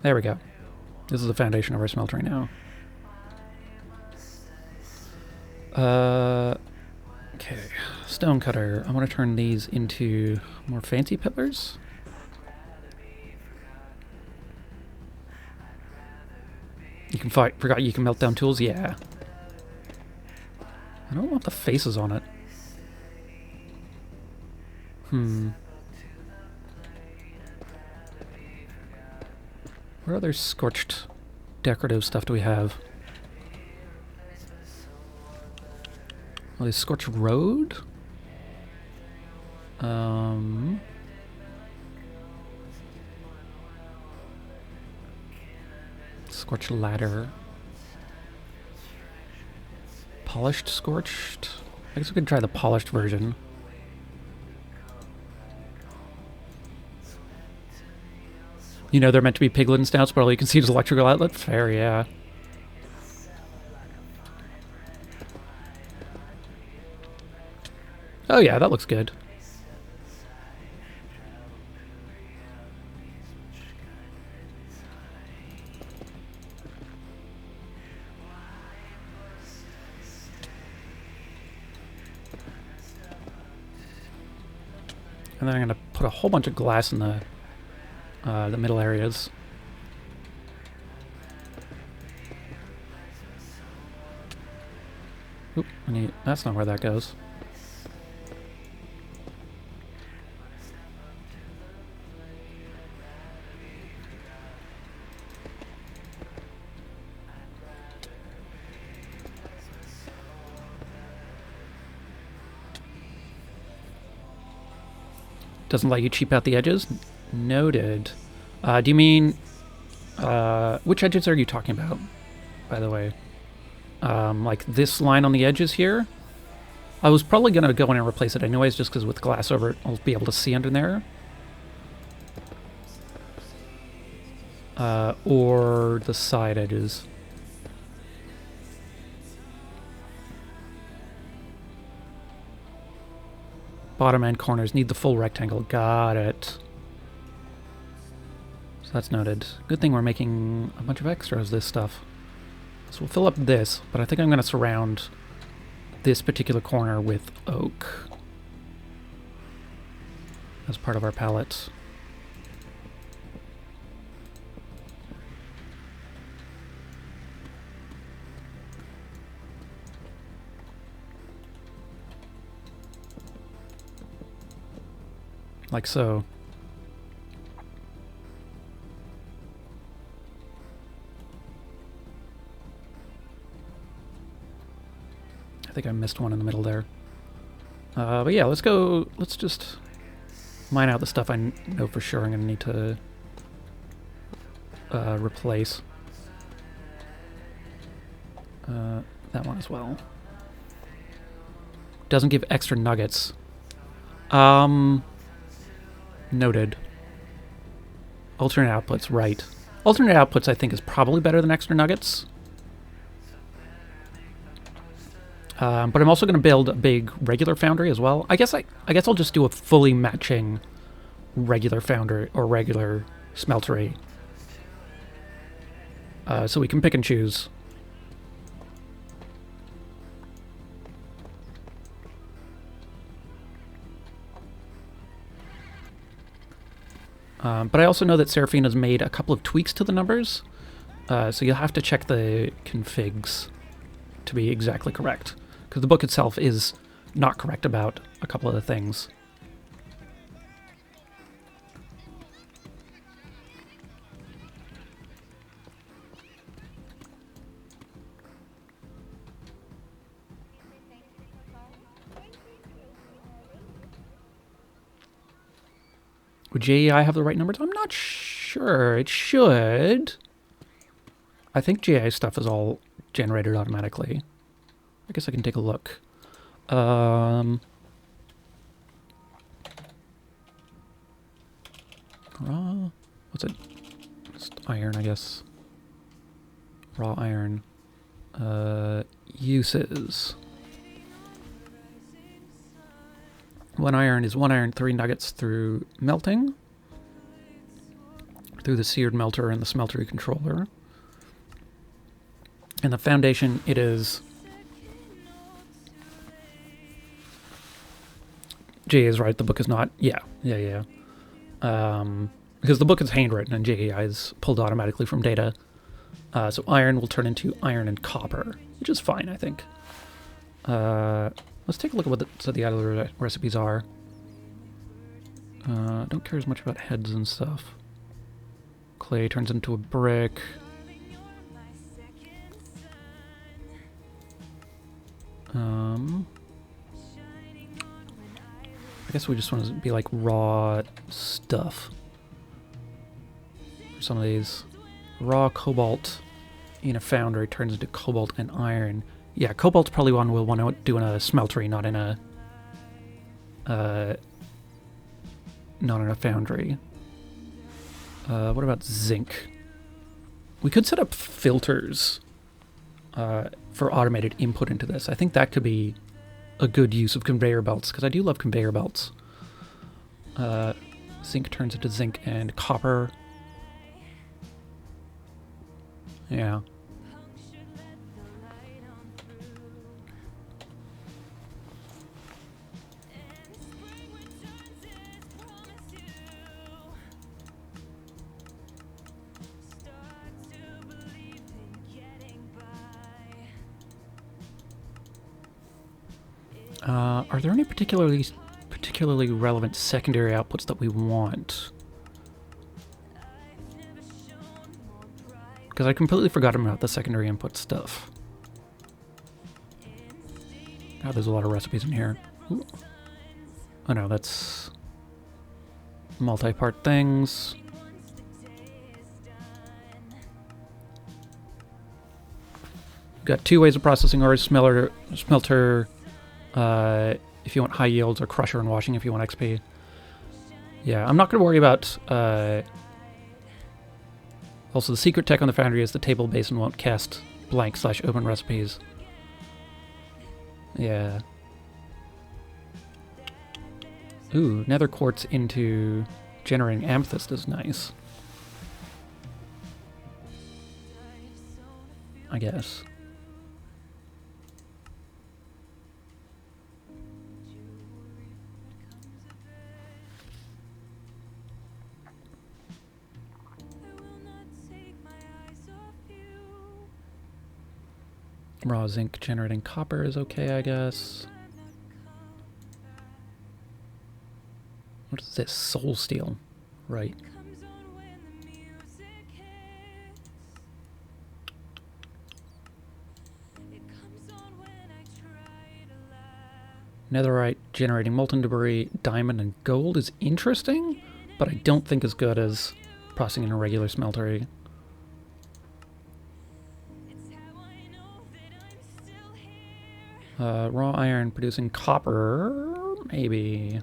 There we go. This is the foundation of our smeltery now. Okay, stone cutter. I want to turn these into more fancy pillars. You can fight. Forgot you can melt down tools. Yeah. I don't want the faces on it. What other scorched decorative stuff do we have? Well, there's Scorched Road. Scorched Ladder. Polished Scorched. I guess we could try the polished version. You know, they're meant to be piglet and snouts, but all you can see is electrical outlet. Fair, yeah. Oh yeah, that looks good. And then I'm gonna put a whole bunch of glass in the middle areas. Oop, that's not where that goes. Doesn't let you cheap out the edges? Noted. Do you mean... which edges are you talking about, by the way? Like this line on the edges here? I was probably going to go in and replace it anyways, just because with glass over it, I'll be able to see under there. or the side edges. Bottom and corners need the full rectangle. Got it. So that's noted. Good thing we're making a bunch of extras this stuff. So we'll fill up this, but I think I'm going to surround this particular corner with oak as part of our palette. Like so. I think I missed one in the middle there. But yeah, let's just mine out the stuff I know for sure I'm going to need to replace. That one as well. Doesn't give extra nuggets. Noted. Alternate outputs, right. Alternate outputs I think is probably better than extra nuggets. But I'm also going to build a big regular foundry as well. I guess I'll just do a fully matching regular foundry or regular smeltery. So we can pick and choose. But I also know that Seraphine has made a couple of tweaks to the numbers, so you'll have to check the configs to be exactly correct, because the book itself is not correct about a couple of the things. Would JEI have the right numbers? I'm not sure. It should. I think JEI stuff is all generated automatically. I guess I can take a look. Raw, what's it? It's iron, I guess. Raw iron. Uses. 1 iron is 1 iron, 3 nuggets through melting, through the seared melter and the smeltery controller. And the foundation, it is... Jay is right, the book is not... Yeah. Because the book is handwritten and JEI is pulled automatically from data. So iron will turn into iron and copper, which is fine, I think. Let's take a look at what the other recipes are. Don't care as much about heads and stuff. Clay turns into a brick. I guess we just want to be like raw stuff. For some of these. Raw cobalt in a foundry turns into cobalt and iron. Yeah, cobalt's probably one we'll want to do in a smeltery, not in a foundry. What about zinc? We could set up filters for automated input into this. I think that could be a good use of conveyor belts, because I do love conveyor belts. Zinc turns into zinc and copper. Yeah. Are there any particularly relevant secondary outputs that we want? Because I completely forgot about the secondary input stuff. God, there's a lot of recipes in here. Ooh. Oh no, that's multi-part things. Got 2 ways of processing ores: smelter, if you want high yields, or crusher and washing if you want XP. Yeah, I'm not going to worry about Also, the secret tech on the foundry is the table basin won't cast blank/open recipes. Yeah. Ooh, nether quartz into generating amethyst is nice. I guess. Raw zinc generating copper is okay, I guess. What is this? Soul steel. Right. Netherite generating molten debris, diamond, and gold is interesting, but I don't think as good as processing in a regular smeltery. Raw iron producing copper, maybe.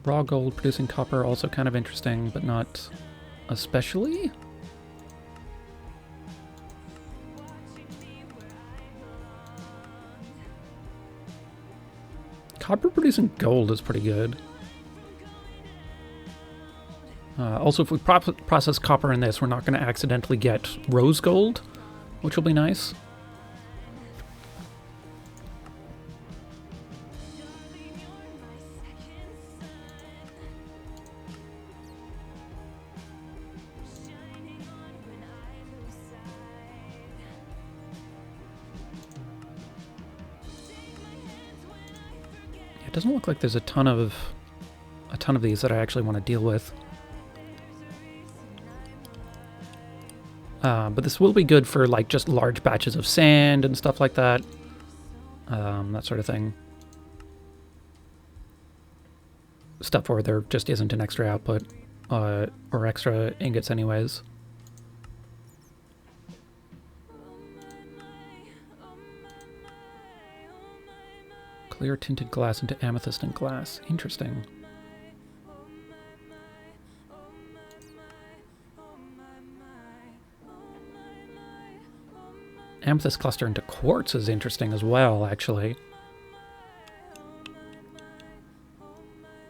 Raw gold producing copper, also kind of interesting, but not especially. Copper producing gold is pretty good. Also, if we process copper in this, we're not going to accidentally get rose gold, which will be nice. It doesn't look like there's a ton of these that I actually want to deal with. But this will be good for like just large batches of sand and stuff like that. That sort of thing. Stuff where there just isn't an extra output, or extra ingots anyways. Clear tinted glass into amethyst and glass. Interesting. Amethyst cluster into quartz is interesting as well, actually.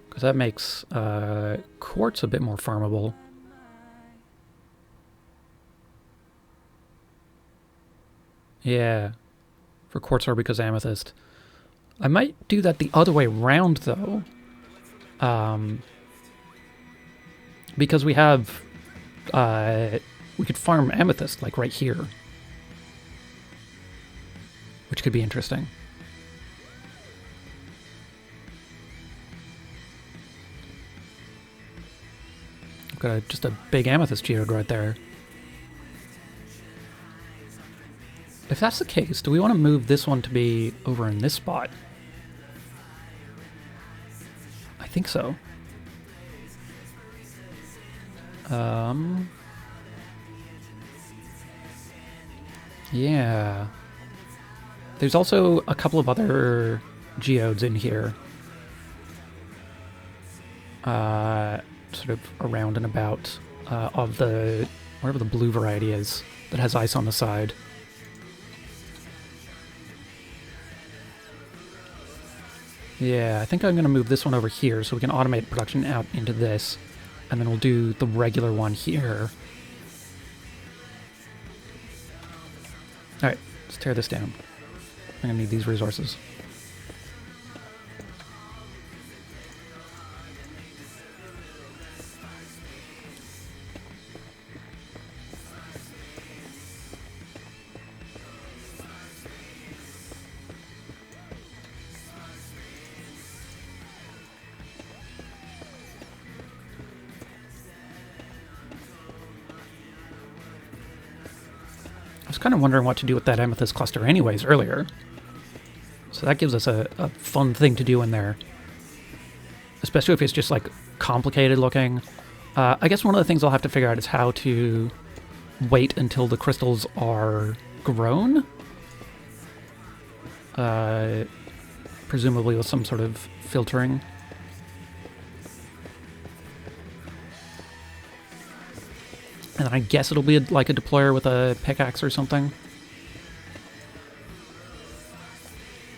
Because that makes quartz a bit more farmable. Yeah. For quartz ore because amethyst. I might do that the other way around, though. Because we have... we could farm amethyst, like, right here. Which could be interesting. I've got just a big amethyst geode right there. If that's the case, do we want to move this one to be over in this spot? I think so. Yeah. There's also a couple of other geodes in here. Sort of around and about of the, whatever the blue variety is, that has ice on the side. Yeah, I think I'm going to move this one over here so we can automate production out into this. And then we'll do the regular one here. Alright, let's tear this down. I'm going to need these resources. I was kind of wondering what to do with that amethyst cluster anyways earlier. So that gives us a fun thing to do in there. Especially if it's just like complicated looking. I guess one of the things I'll have to figure out is how to wait until the crystals are grown presumably with some sort of filtering. And I guess it'll be like a deployer with a pickaxe or something.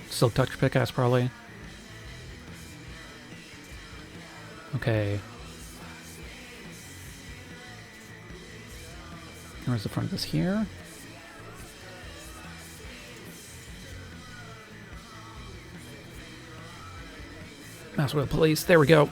Silk touch pickaxe, probably. Okay. Where's the front of this here? Mouse wheel police. There we go.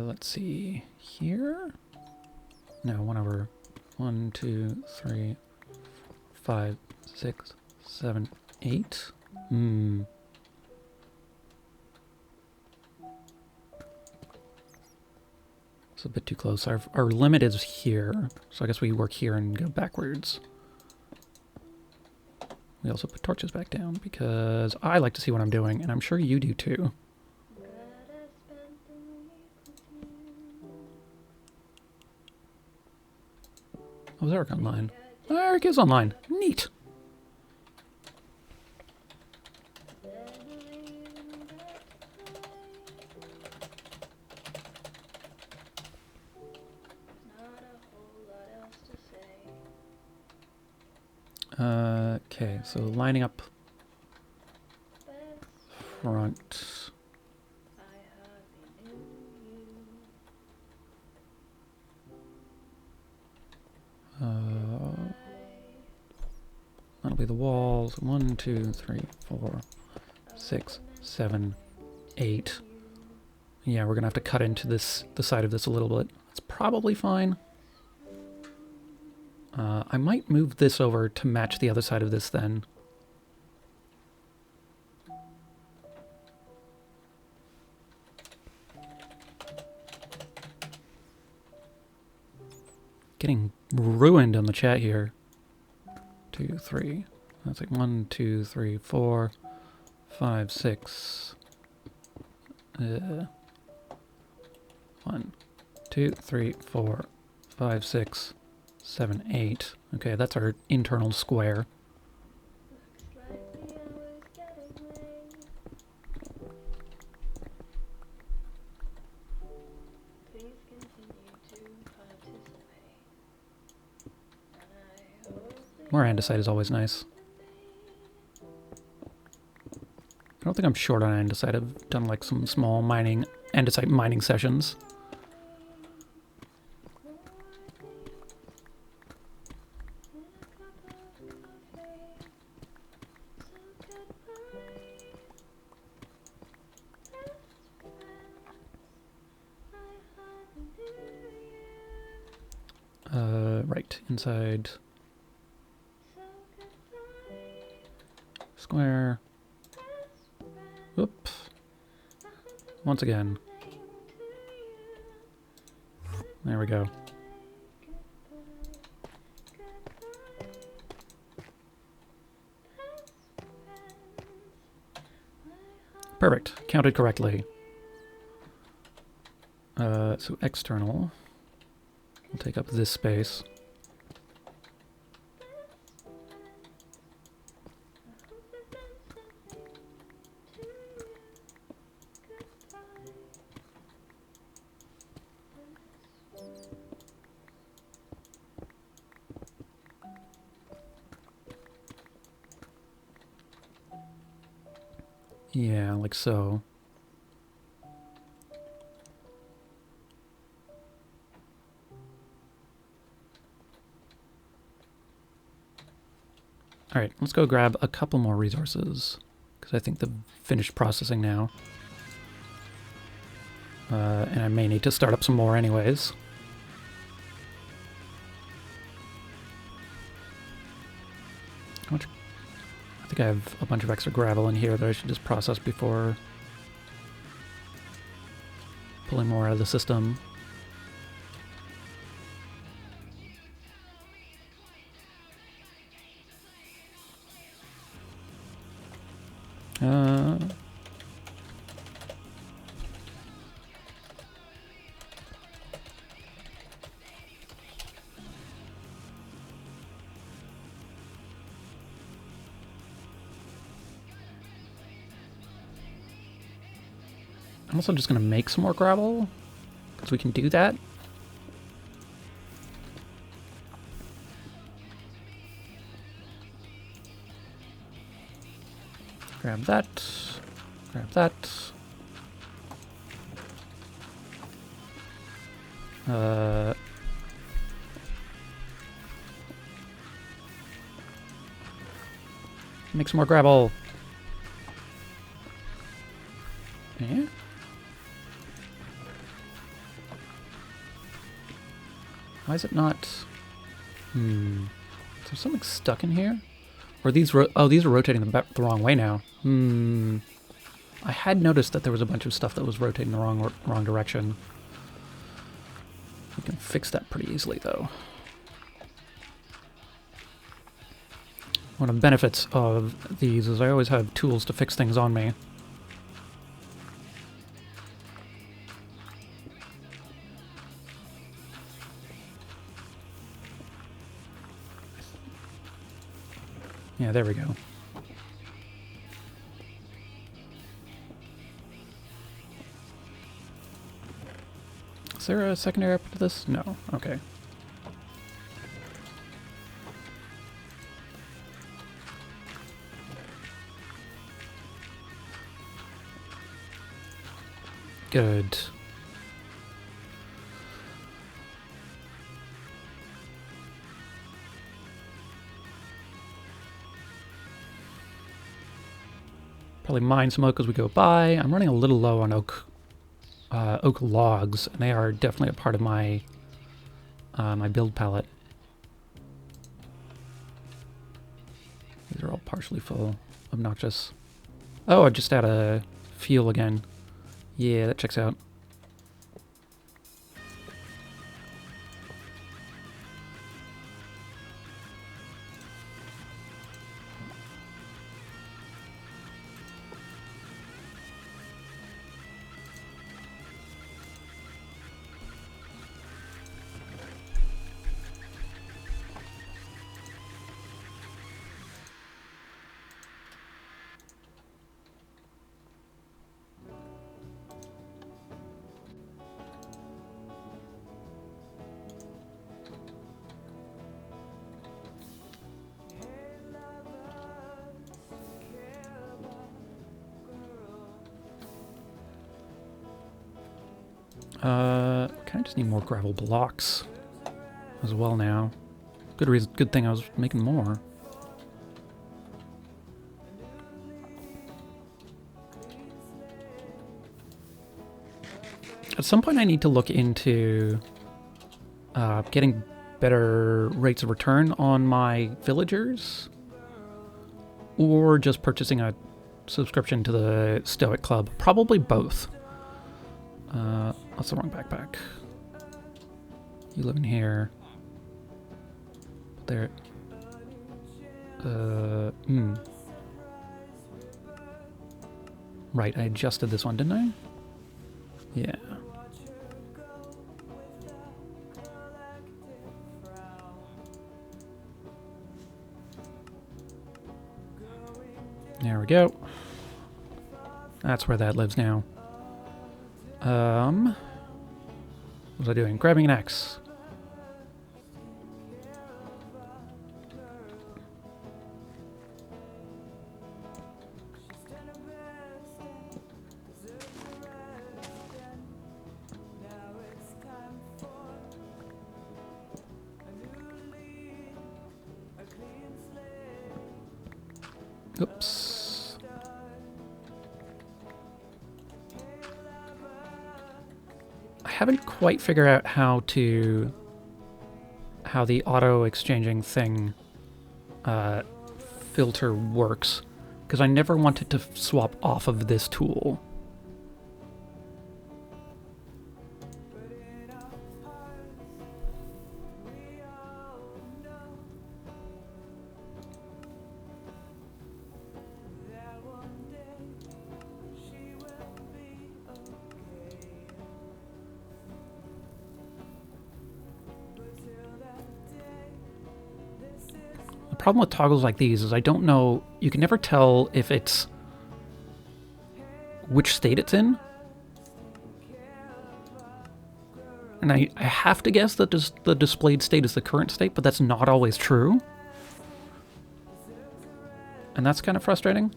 Let's see here. No, 1 over 1, 2, 3, 5, 6, 7, 8. It's a bit too close. Our limit is here, so I guess we work here and go backwards. We also put torches back down because I like to see what I'm doing, and I'm sure you do too. Oh, is Eric online? Oh, Eric is online. Neat. Okay, so lining up front. That'll be the walls. 1, 2, 3, 4, 6, 7, 8. Yeah, we're gonna have to cut into the side of this a little bit. That's probably fine. I might move this over to match the other side of this then. Getting ruined on the chat here. 2, 3. That's like 1, 2, 3, 4, 5, 6. 1, 2, 3, 4, 5, 6, 7, 8. Okay, that's our internal square. More andesite is always nice. I don't think I'm short on andesite. I've done like some small andesite mining sessions. Right, inside square. Whoop. Once again. There we go. Perfect. Counted correctly. So external. We'll take up this space. Yeah, like so. Alright, let's go grab a couple more resources, because I think they've finished processing now. And I may need to start up some more anyways. How think I have a bunch of extra gravel in here that I should just process before pulling more out of the system. I'm also just going to make some more gravel, because we can do that. Grab that. Grab that. Make some more gravel. Yeah. Why is it not? Is there something stuck in here? Or these? These are rotating the wrong way now. I had noticed that there was a bunch of stuff that was rotating the wrong direction. We can fix that pretty easily, though. One of the benefits of these is I always have tools to fix things on me. Yeah, there we go. Is there a secondary up to this? No. Okay. Good. Probably mine some oak as we go by. I'm running a little low on oak logs, and they are definitely a part of my my build palette. These are all partially full. Obnoxious. Oh, I just had a fuel again. Yeah, that checks out. Kind of just need more gravel blocks as well now. Good thing I was making more. At some point I need to look into getting better rates of return on my villagers, or just purchasing a subscription to the Stoic Club. Probably both. That's the wrong backpack. You live in here. There. Right, I adjusted this one, didn't I? Yeah. There we go. That's where that lives now. What was I doing? Grabbing an axe. Oops. I haven't quite figured out how the auto exchanging thing filter works, because I never wanted to swap off of this tool. The problem with toggles like these is I don't know, you can never tell if it's which state it's in. And I have to guess that the displayed state is the current state, but that's not always true. And that's kind of frustrating.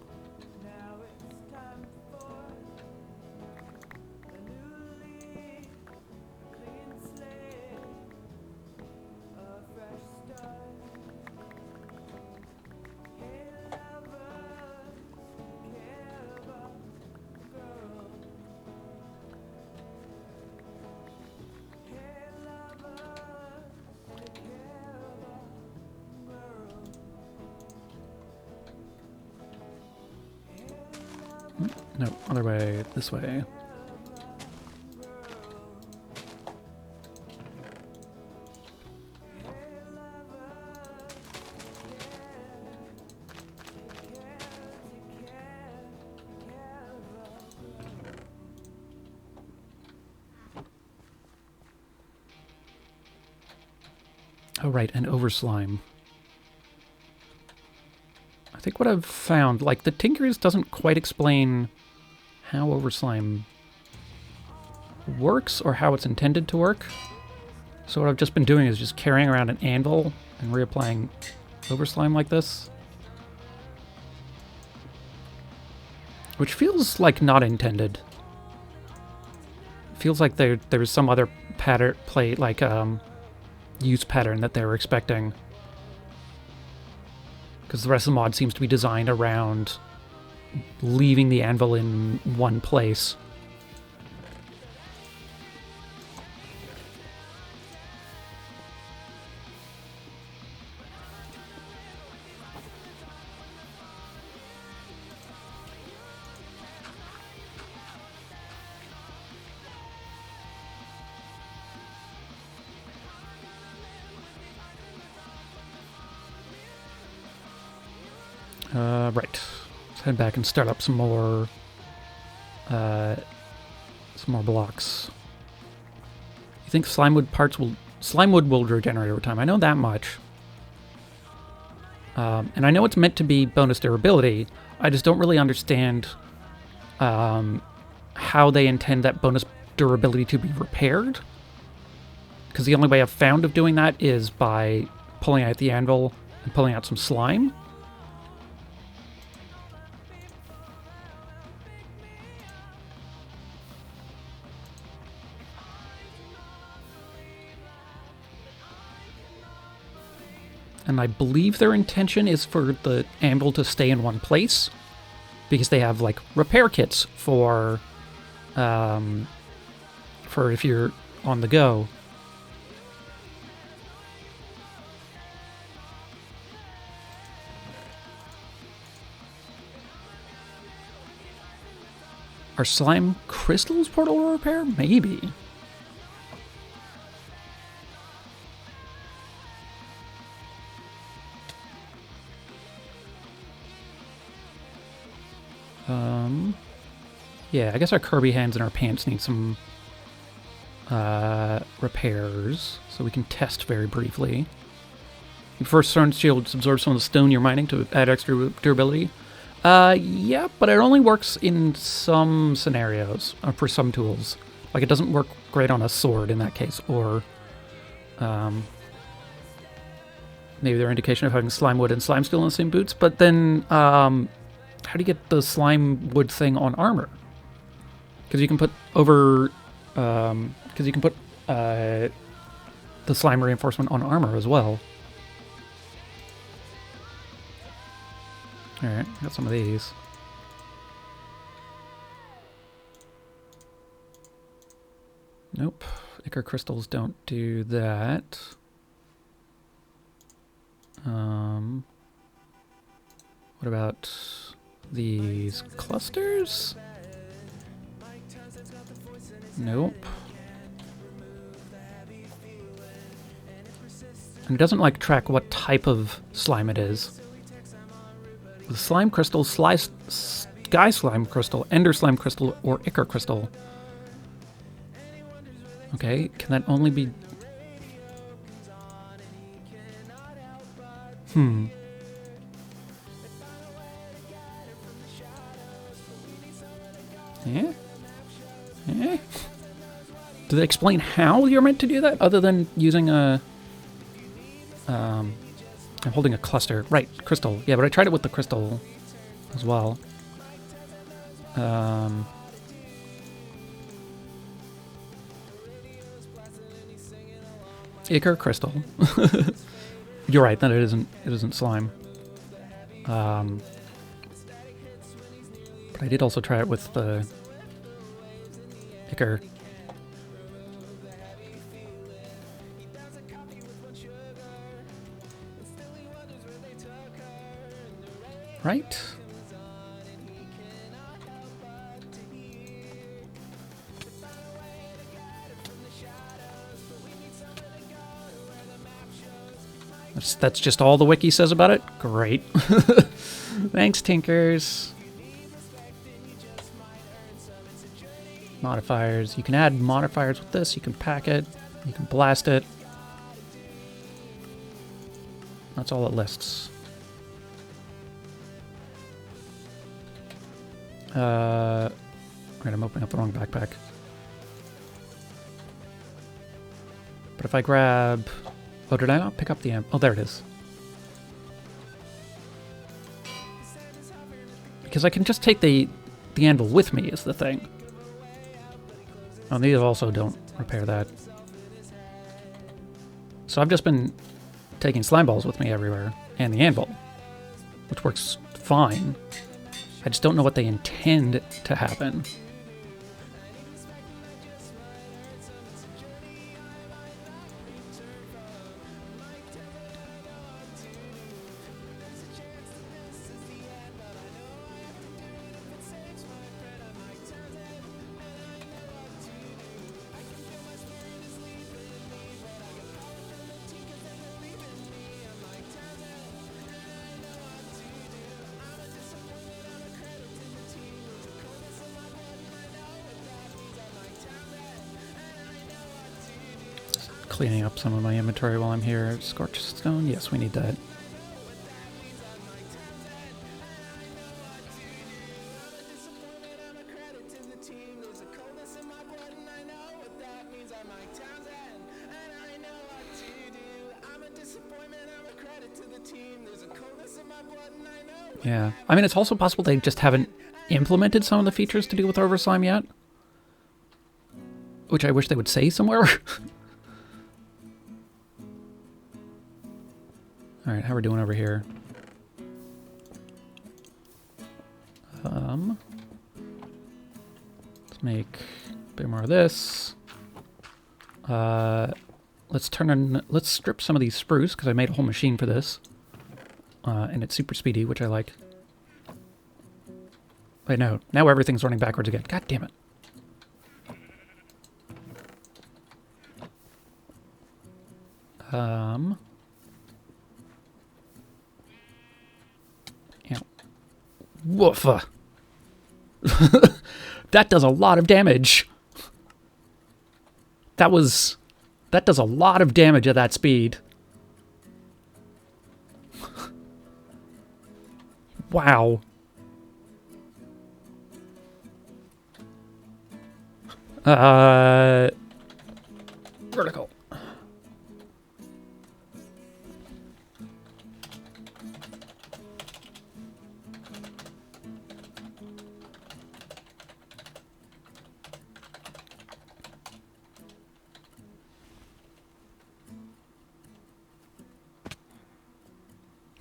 No, other way, this way. Oh, right, and over slime. I think what I've found, like, the Tinkers doesn't quite explain how over slime works or how it's intended to work. So what I've just been doing is just carrying around an anvil and reapplying over slime like this. Which feels like not intended. Feels like there's some other pattern, use pattern that they were expecting. Because the rest of the mod seems to be designed around leaving the anvil in one place. Right. Let's head back and start up some more blocks. You think Slimewood will regenerate over time? I know that much. And I know it's meant to be bonus durability. I just don't really understand how they intend that bonus durability to be repaired. Because the only way I've found of doing that is by pulling out the anvil and pulling out some slime. And I believe their intention is for the anvil to stay in one place, because they have like repair kits for if you're on the go. Are slime crystals portal to repair? Maybe. Yeah, I guess our Kirby hands and our pants need some repairs, so we can test very briefly. First, Stone Shields absorb some of the stone you're mining to add extra durability. Yeah, but it only works in some scenarios, for some tools. Like, it doesn't work great on a sword in that case, or maybe their indication of having slime wood and slime steel in the same boots, but then how do you get the slime wood thing on armor? Because you can put the slime reinforcement on armor as well. Alright, got some of these. Nope, Ichor crystals don't do that. What about these clusters? Nope. And it doesn't like track what type of slime it is. The slime crystal, sky slime crystal, ender slime crystal, or ichor crystal. Okay, can that only be... Yeah? Yeah? Do they explain how you're meant to do that, other than using a... I'm holding a cluster. Right, crystal. Yeah, but I tried it with the crystal as well. Ichor crystal. You're right, that it isn't slime. But I did also try it with the ichor. Right? That's just all the wiki says about it? Great. Thanks, Tinkers. Modifiers. You can add modifiers with this. You can pack it. You can blast it. That's all it lists. Right, I'm opening up the wrong backpack. But if I grab... Oh, did I not pick up the amp? Oh, there it is. Because I can just take the anvil with me is the thing. Oh, these also don't repair that. So I've just been taking slime balls with me everywhere. And the anvil. Which works fine. I just don't know what they intend to happen. Cleaning up some of my inventory while I'm here. Scorched stone? Yes, we need that. Yeah. I mean, it's also possible they just haven't implemented some of the features to do with Over Slime yet. Which I wish they would say somewhere. Alright, how are we doing over here? Let's make a bit more of this. Let's strip some of these spruce, because I made a whole machine for this. And it's super speedy, which I like. Wait, no. Now everything's running backwards again. God damn it. Yeah. Woofa. That does a lot of damage. That does a lot of damage at that speed. Wow. Vertical.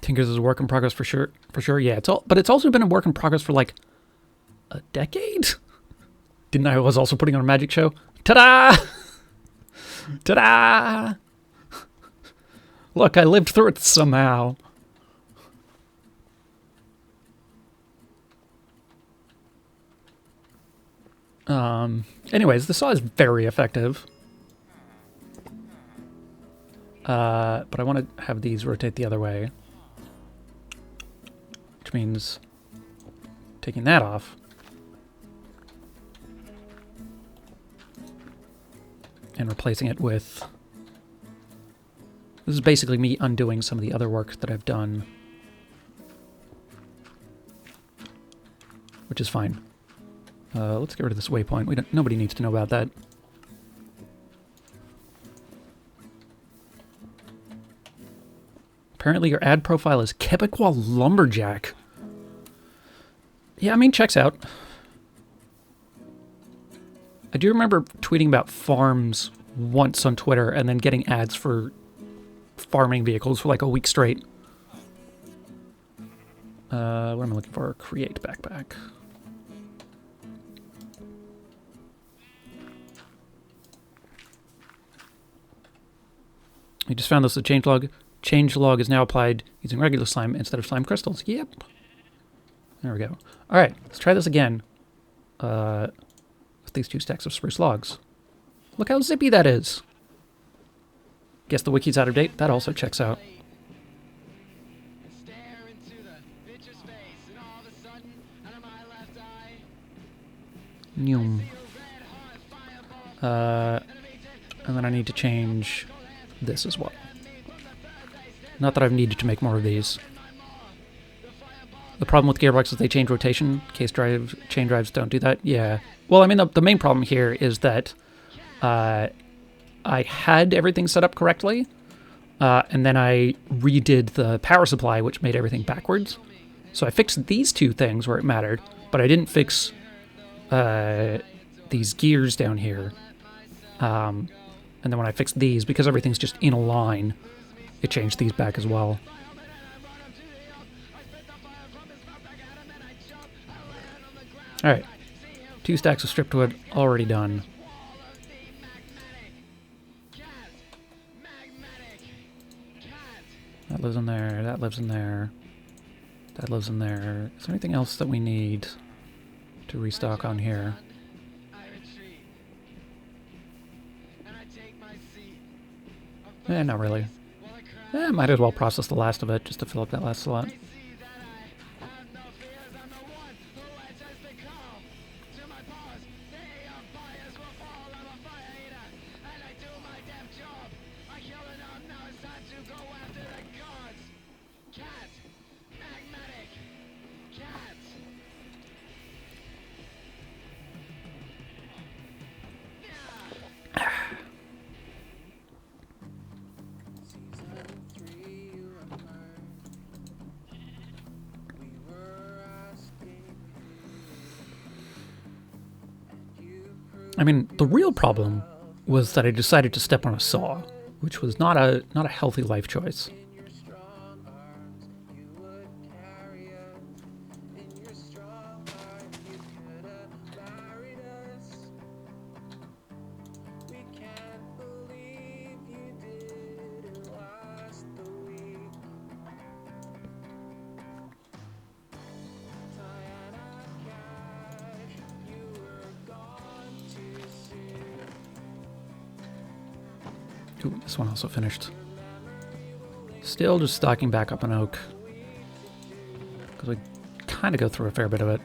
Tinkers is a work in progress for sure. For sure, yeah. But it's also been a work in progress for like a decade. Didn't I was also putting on a magic show? Ta-da! Ta-da! Look, I lived through it somehow. Anyways, the saw is very effective. But I want to have these rotate the other way. Which means taking that off. And replacing it with... This is basically me undoing some of the other work that I've done. Which is fine. Let's get rid of this waypoint. Nobody needs to know about that. Apparently your ad profile is Quebecois Lumberjack. Yeah, I mean, checks out. I do remember tweeting about farms once on Twitter and then getting ads for farming vehicles for like a week straight. What am I looking for? Create backpack. We just found this a changelog. Changelog is now applied using regular slime instead of slime crystals. Yep. There we go. All right, let's try this again with these 2 stacks of spruce logs. Look how zippy that is. Guess the wiki's out of date. That also checks out. And then I need to change this as well. Not that I've needed to make more of these. The problem with gearboxes is they change rotation. Chain drives don't do that. Yeah. Well, I mean, the main problem here is that I had everything set up correctly, and then I redid the power supply, which made everything backwards. So I fixed these 2 things where it mattered, but I didn't fix these gears down here. And then when I fixed these, because everything's just in a line, it changed these back as well. Alright. 2 stacks of stripped wood already done. That lives in there, that lives in there, that lives in there. Is there anything else that we need to restock on here? Eh, not really. Might as well process the last of it just to fill up that last slot. I mean, the real problem was that I decided to step on a saw, which was not a healthy life choice. Ooh, this one also finished. Still just stocking back up on oak, because we kind of go through a fair bit of it.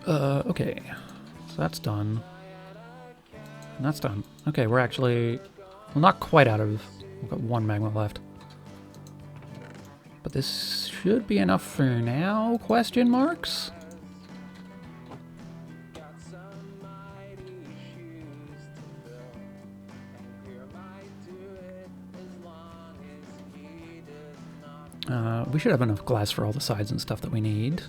Okay, so that's done. And that's done. Okay, we're actually, well, not quite out of, we've got 1 magma left. But this should be enough for now, question marks? We should have enough glass for all the sides and stuff that we need.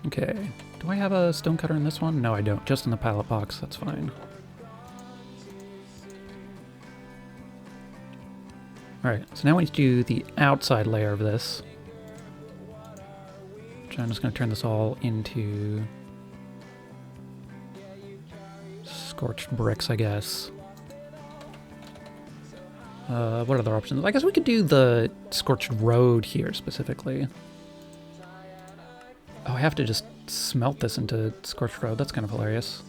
Okay, do I have a stonecutter in this one? No, I don't. Just in the pallet box, that's fine. Alright, so now we need to do the outside layer of this. Which I'm just going to turn this all into Scorched Bricks, I guess. What other options? I guess we could do the Scorched Road here, specifically. Oh, I have to just smelt this into Scorched Road. That's kind of hilarious.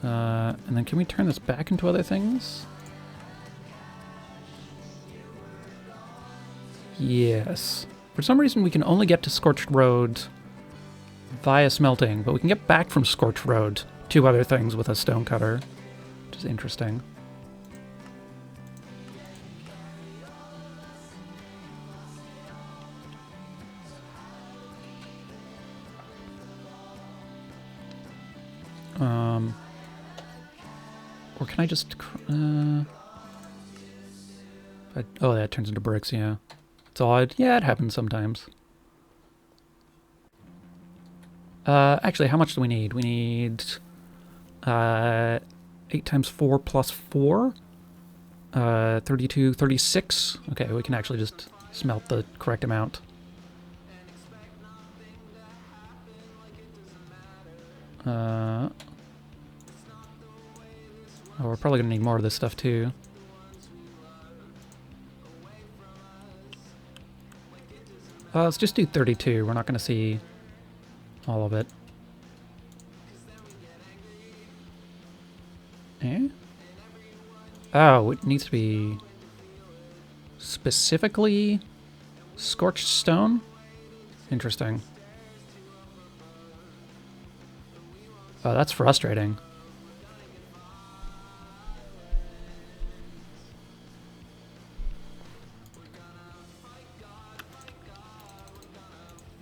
And then can we turn this back into other things? Yes. For some reason, we can only get to Scorched Road via smelting, but we can get back from Scorched Road to other things with a stone cutter, which is interesting. Or can I just... oh, that turns into bricks, yeah. It's odd. Yeah, it happens sometimes. Actually, how much do we need? We need 8 times 4 plus 4. 32, 36. Okay, we can actually just smelt the correct amount. Oh, we're probably going to need more of this stuff, too. Let's just do 32. We're not going to see all of it. Eh? Oh, it needs to be specifically scorched stone? Interesting. Oh, that's frustrating.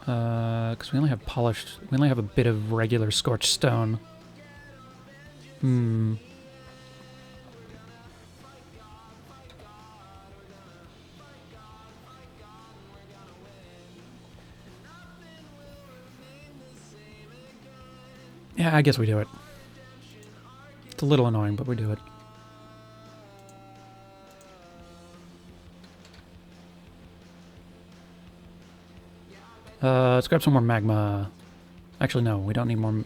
Because we only have polished... We only have a bit of regular scorched stone. Hmm. Yeah, I guess we do it. It's a little annoying, but we do it. Let's grab some more magma. Actually, no, we don't need more...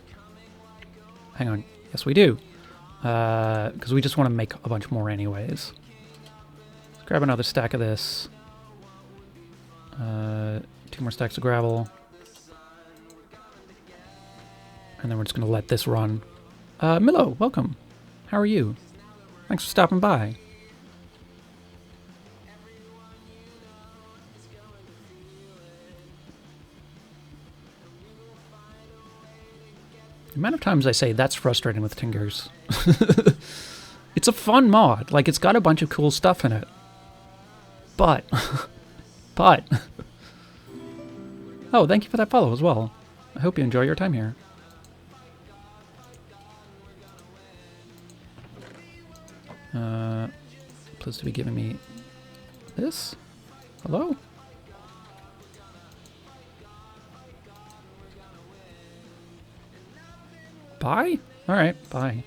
Hang on. Yes, we do. Because we just want to make a bunch more anyways. Let's grab another stack of this. 2 more stacks of gravel. And then we're just going to let this run. Milo, welcome. How are you? Thanks for stopping by. The amount of times I say that's frustrating with Tingers. It's a fun mod. Like, it's got a bunch of cool stuff in it. But... but... Oh, thank you for that follow as well. I hope you enjoy your time here. Supposed to be giving me this? Hello? Bye? Alright, bye.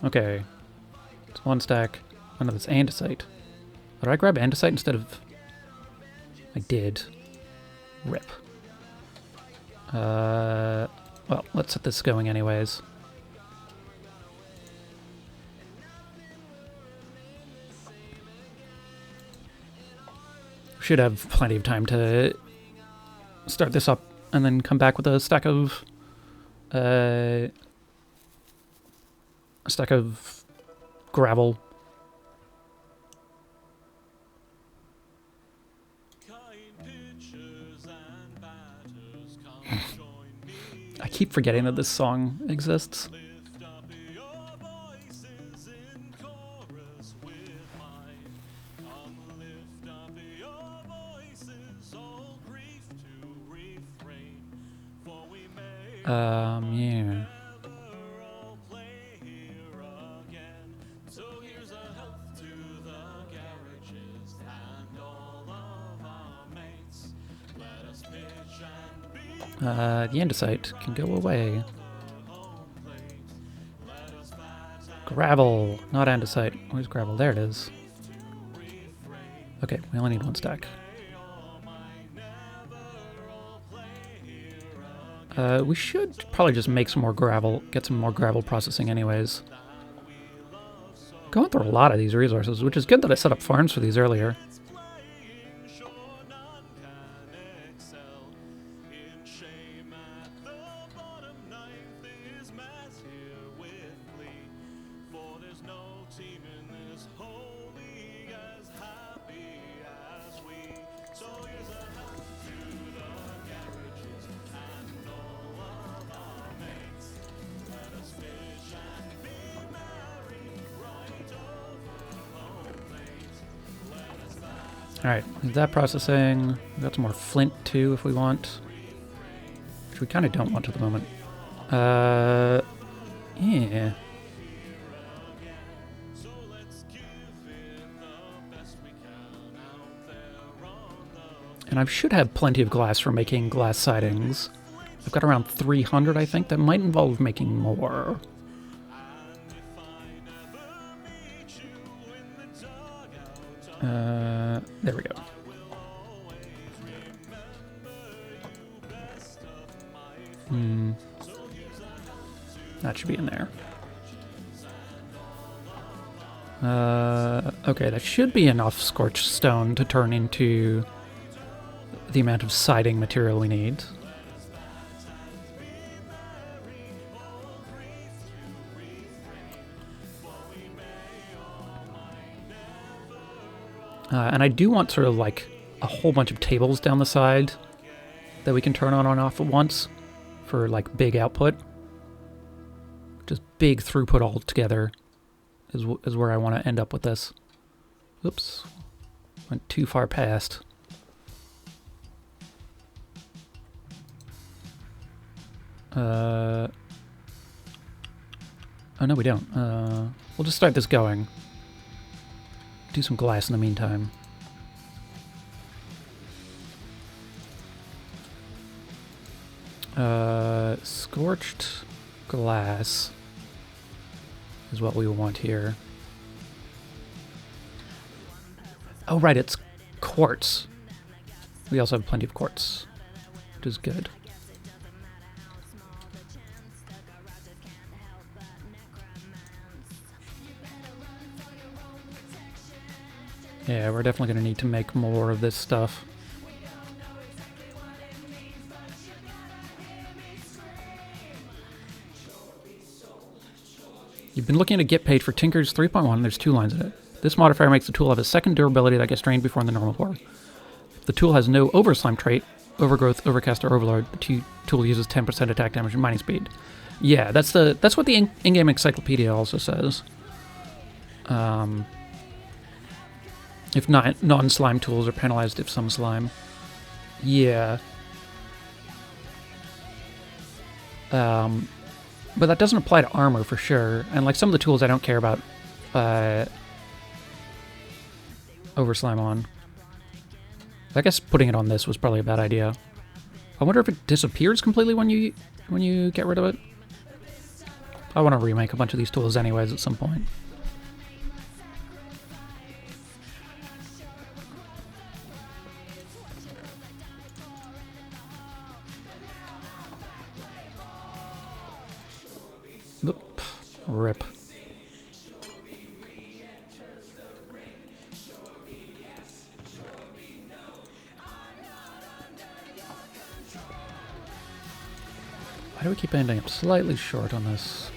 Okay. It's 1 stack. Oh no, that's andesite. Did I grab andesite instead of... I did. Rip. Well, let's set this going anyways. Should have plenty of time to start this up and then come back with a stack of gravel. I keep forgetting that this song exists. Yeah. The andesite can go away. Gravel, not andesite. Where's gravel? There it is. Okay, we only need 1 stack. We should probably just make some more gravel, get some more gravel processing anyways. Going through a lot of these resources, which is good that I set up farms for these earlier. Alright, that processing. We've got some more flint too if we want. Which we kind of don't want at the moment. Yeah. And I should have plenty of glass for making glass sidings. I've got around 300, I think. That might involve making more. There we go. That should be in there. Okay, that should be enough scorched stone to turn into the amount of siding material we need. And I do want sort of like a whole bunch of tables down the side that we can turn on and off at once for like big output. Just big throughput all together is where I want to end up with this. Oops. Went too far past. Oh no, we don't. We'll just start this going. Do some glass in the meantime. Scorched glass is what we want here. Oh right, it's quartz. We also have plenty of quartz, which is good. Yeah, we're definitely going to need to make more of this stuff. You've been looking at a Git page for Tinker's 3.1. There's 2 lines in it. This modifier makes the tool have a second durability that gets drained before in the normal pour. If the tool has no overslime trait, overgrowth, overcast, or overload, the tool uses 10% attack damage and mining speed. Yeah, that's what the in-game encyclopedia also says. If not, non-slime tools are penalized if some slime. Yeah. But that doesn't apply to armor for sure. And like some of the tools I don't care about over slime on. I guess putting it on this was probably a bad idea. I wonder if it disappears completely when you get rid of it. I want to remake a bunch of these tools anyways at some point. Oop, rip. Why do we keep ending up slightly short on this?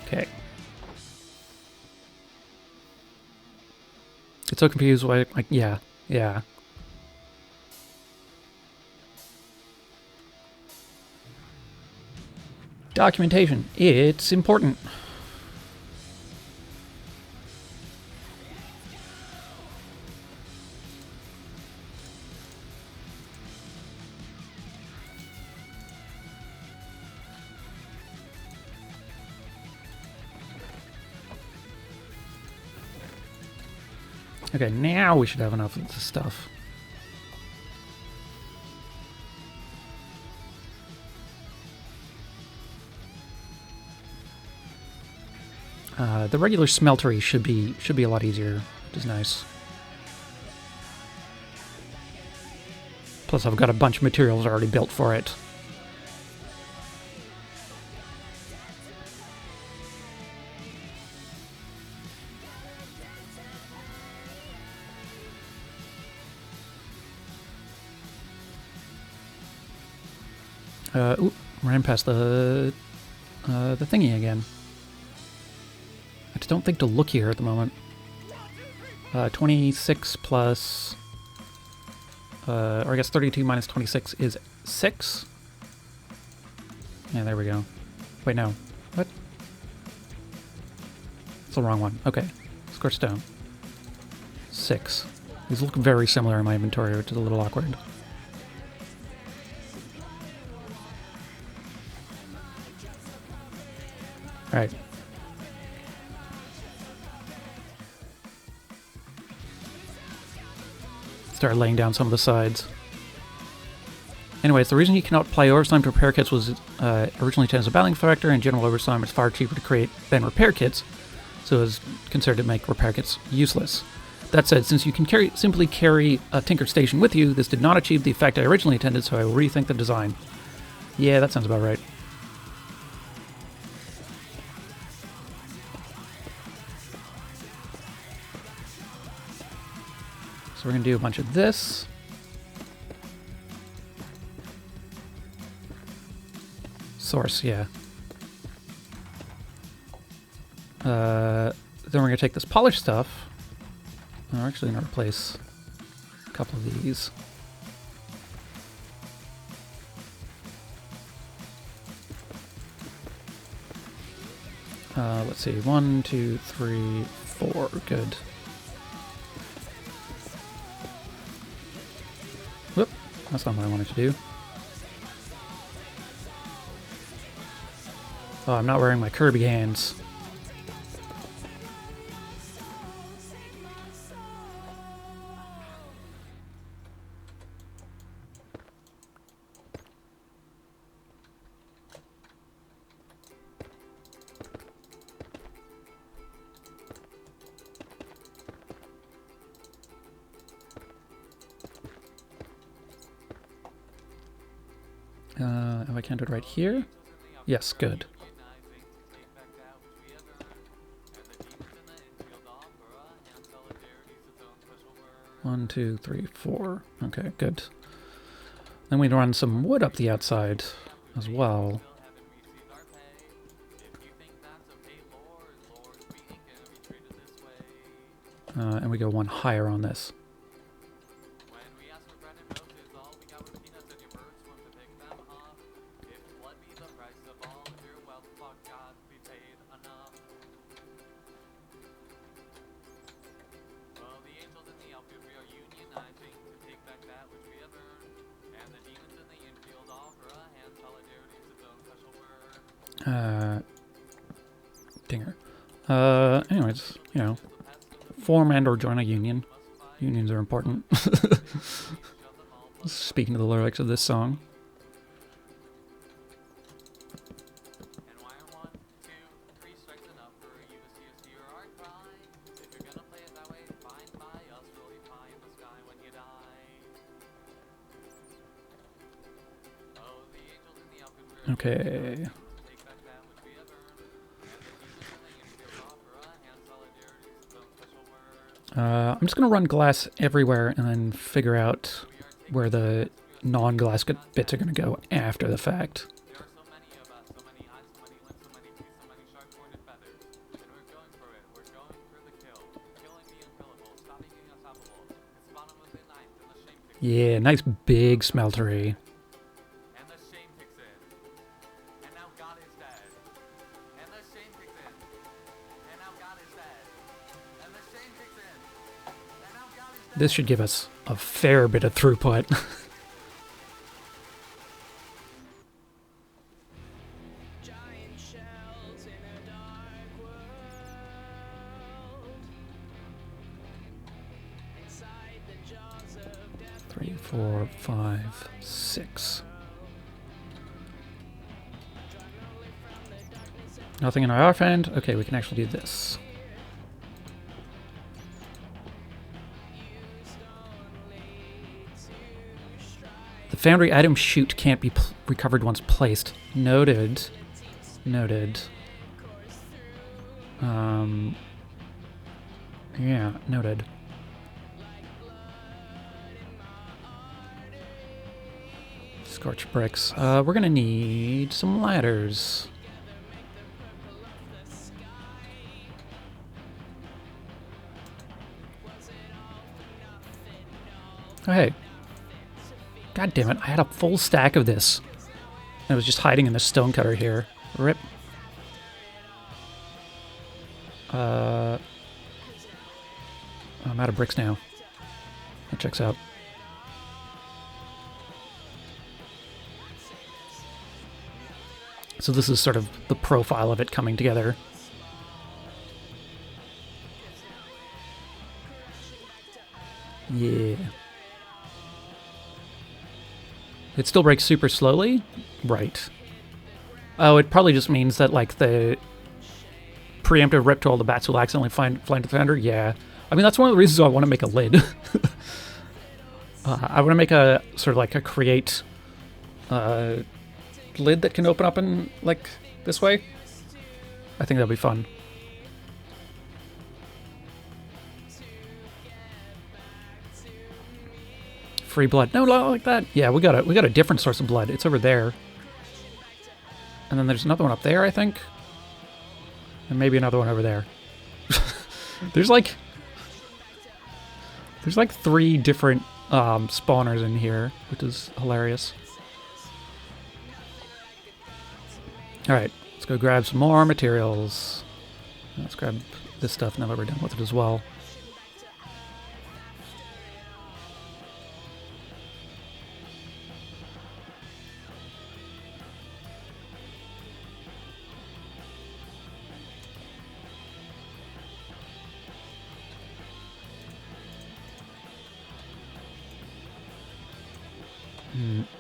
Okay. Get so confused why, like, yeah. Documentation. It's important. Okay, now we should have enough of this stuff. The regular smeltery should be a lot easier, which is nice. Plus, I've got a bunch of materials already built for it. Oop, ran past the thingy again. I just don't think to look here at the moment. 26 plus... or I guess 32 minus 26 is 6? Yeah, there we go. Wait, no. What? It's the wrong one. Okay. Scorched stone. 6. These look very similar in my inventory, which is a little awkward. Alright. Start laying down some of the sides. Anyways, the reason you cannot apply overtime to repair kits was originally intended as a balancing factor, and general overtime is far cheaper to create than repair kits, so it was considered to make repair kits useless. That said, since you can simply carry a Tinker Station with you, this did not achieve the effect I originally intended, so I will rethink the design. Yeah, that sounds about right. So we're going to do a bunch of this. Source, yeah. Then we're going to take this polished stuff. And we're actually going to replace a couple of these. Let's see. 1, 2, 3, 4. Good. Whoop. That's not what I wanted to do. Oh, I'm not wearing my Kirby hands. If I can do it right here? Yes, good. 1, 2, 3, 4. Okay, good. Then we run some wood up the outside as well. And we go one higher on this. Dinger. Anyways, you know, form and or join a union. Unions are important. Speaking of the lyrics of this song. Okay. I'm just going to run glass everywhere and then figure out where the non-glass bits are going to go after the fact. Yeah, nice big smeltery. This should give us a fair bit of throughput. 4, 5, 6. Nothing in our offhand. Okay, we can actually do this. The foundry item chute can't be recovered once placed. Noted. Noted. Yeah, noted. Scorched Bricks. We're gonna need some ladders. Oh, hey. God damn it, I had a full stack of this. I was just hiding in the stonecutter here. Rip. I'm out of bricks now. That checks out. So this is sort of the profile of it coming together. Yeah. It still breaks super slowly? Right. Oh, it probably just means that, like, the preemptive rip to all the bats will accidentally fly into the founder? Yeah. I mean, that's one of the reasons I want to make a lid. I want to make a, sort of like a create lid that can open up in, like, this way. I think that'll be fun. Free blood. No, not like that. Yeah, we got a different source of blood. It's over there. And then there's another one up there, I think. And maybe another one over there. There's like 3 different spawners in here, which is hilarious. Alright, let's go grab some more materials. Let's grab this stuff now that we're done with it as well.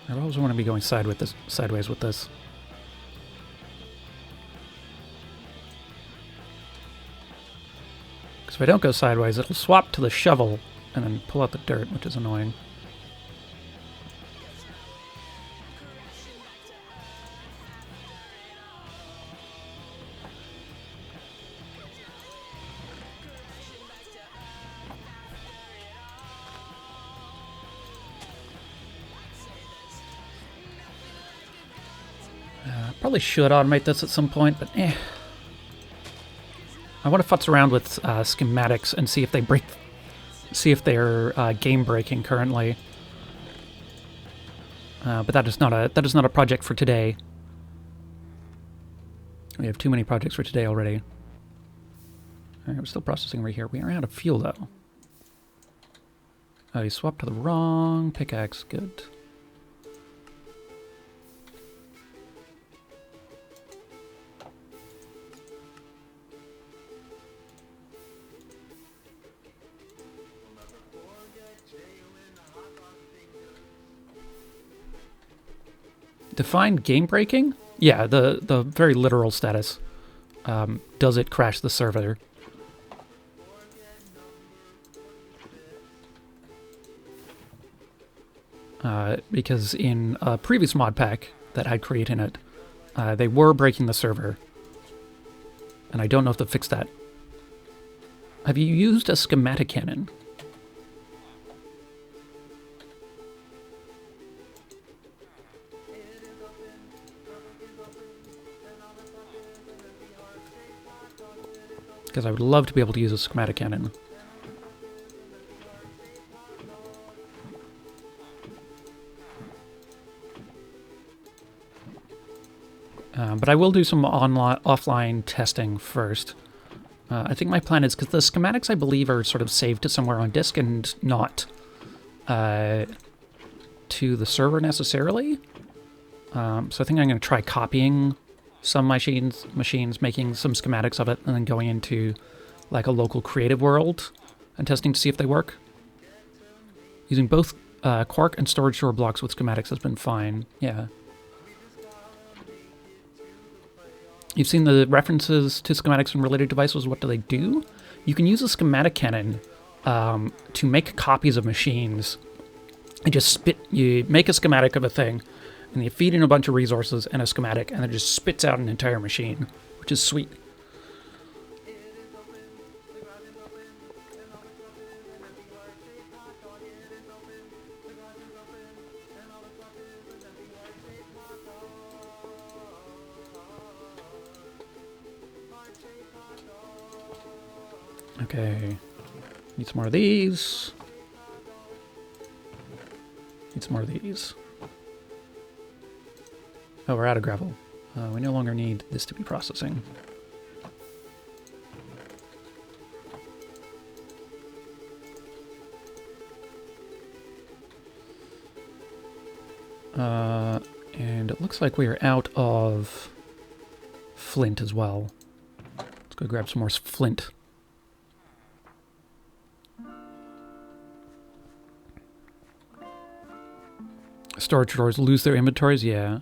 I always want to be going sideways with this. Because if I don't go sideways, it'll swap to the shovel and then pull out the dirt, which is annoying. Probably should automate this at some point, but eh. I want to futz around with schematics and see if they break, see if they're game breaking currently. But that is not a project for today. We have too many projects for today already. Alright, we're still processing right here. We are out of fuel though. Oh, you swapped to the wrong pickaxe. Good. Define game breaking? Yeah, the very literal status. Does it crash the server? Because in a previous mod pack that had Create in it, they were breaking the server. And I don't know if they've fixed that. Have you used a schematic cannon? Because I would love to be able to use a schematic cannon. But I will do some offline testing first. I think my plan is, because the schematics I believe are sort of saved to somewhere on disk and not to the server necessarily. So I think I'm going to try copying some machines, making some schematics of it, and then going into like a local creative world and testing to see if they work. Using both Quark and storage door blocks with schematics has been fine. Yeah. You've seen the references to schematics and related devices. What do they do? You can use a schematic cannon to make copies of machines. You make a schematic of a thing, and you feed in a bunch of resources and a schematic, and it just spits out an entire machine, which is sweet. Okay, need some more of these. Need some more of these. Oh, we're out of gravel. We no longer need this to be processing. And it looks like we are out of flint as well. Let's go grab some more flint. Storage drawers lose their inventories, yeah.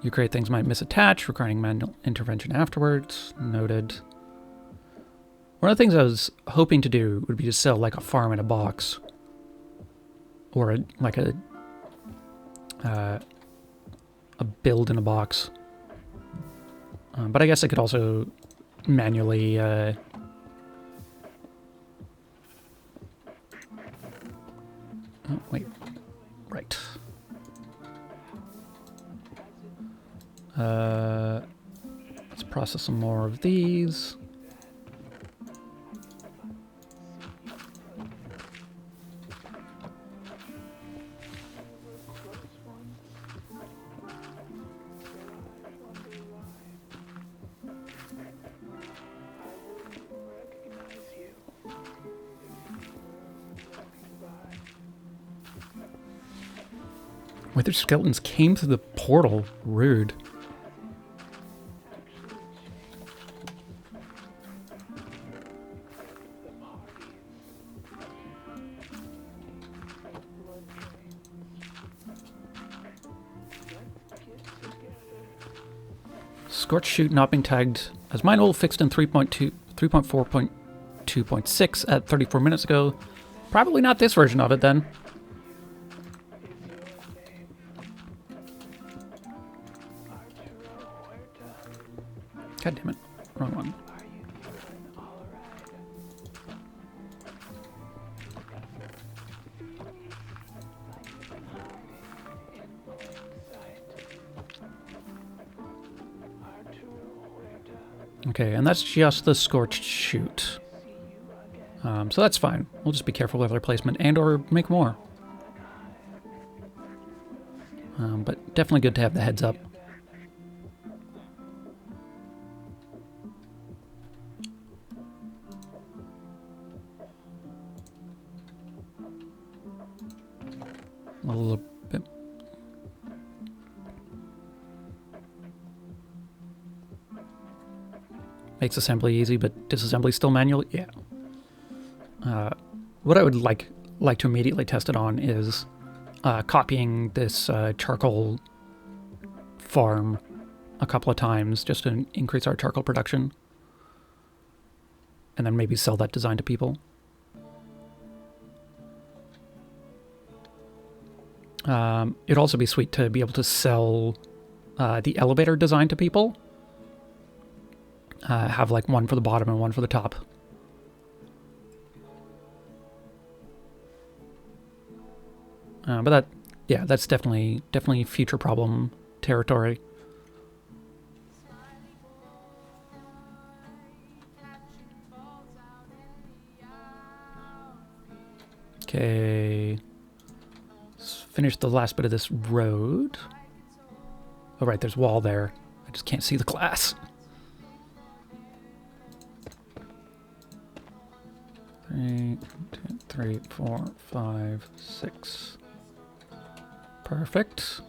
You create things might misattach, requiring manual intervention afterwards. Noted. One of the things I was hoping to do would be to sell like a farm in a box. Or like a build in a box. But I guess I could also manually oh, wait. Right. Let's process some more of these. Wither skeletons came through the portal. Rude. Scorched chute not being tagged as mineable, fixed in 3.4.2.6 at 34 minutes ago. Probably not this version of it then. God damn it. Wrong one. Okay, and that's just the Scorched chute. So that's fine. We'll just be careful with our placement and or make more. But definitely good to have the heads up. A little bit. Makes assembly easy, but disassembly still manual? Yeah. What I would like to immediately test it on is copying this charcoal farm a couple of times just to increase our charcoal production. And then maybe sell that design to people. It'd also be sweet to be able to sell the elevator design to people. Have like one for the bottom and one for the top. But that, yeah, that's definitely future problem territory. Okay. Let's finish the last bit of this road. Oh, right, there's a wall there. I just can't see the glass. 3, 2, 3, 4, 5, 6. Perfect.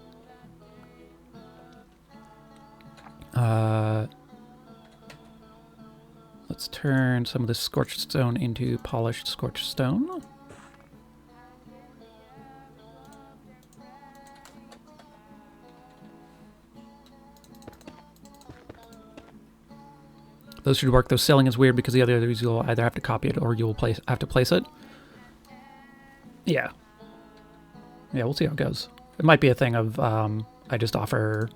Let's turn some of this scorched stone into polished scorched stone. those should work. Though selling is weird because the other others you'll either have to copy it or you'll have to place it. Yeah. Yeah, we'll see how it goes. It might be a thing of I just offer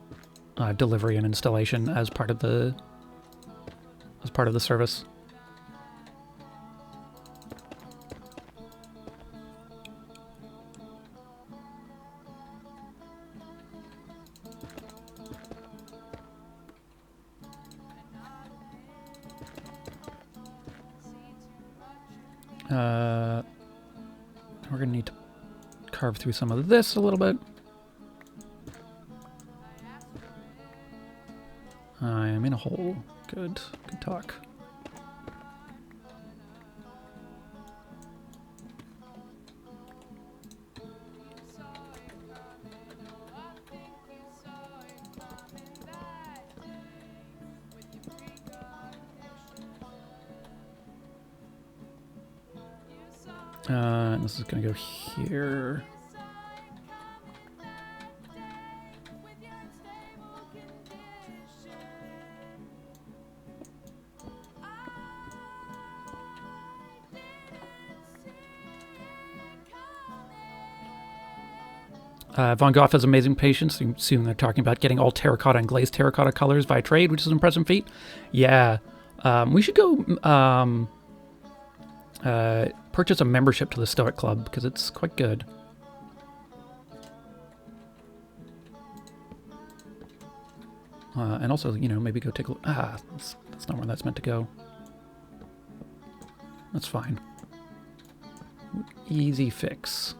delivery and installation as part of the service. We're gonna need to carve through some of this a little bit. I am in a hole. Good talk. This is gonna go here. Von Gogh has amazing patience. You assume they're talking about getting all terracotta and glazed terracotta colors by trade, which is an impressive feat. Yeah. We should go purchase a membership to the Stoic Club, because it's quite good. And also, you know, maybe go take a look. That's not where that's meant to go. That's fine. Easy fix.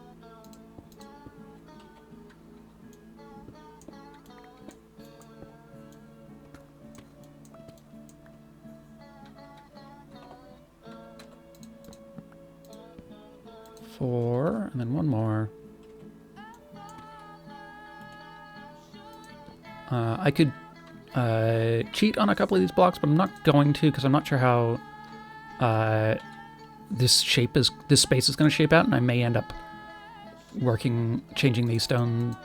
Four, and then one more. I could cheat on a couple of these blocks, but I'm not going to because I'm not sure how this space is going to shape out, and I may end up changing these stones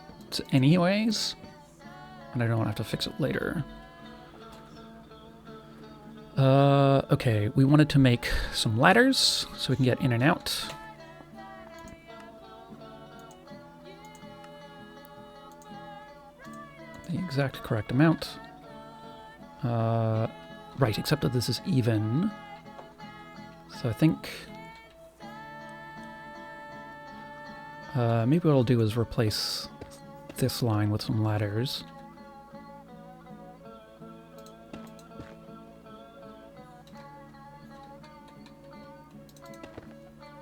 anyways, and I don't want to have to fix it later. Okay, we wanted to make some ladders so we can get in and out. The exact correct amount. Right, except that this is even. So I think maybe what I'll do is replace this line with some ladders.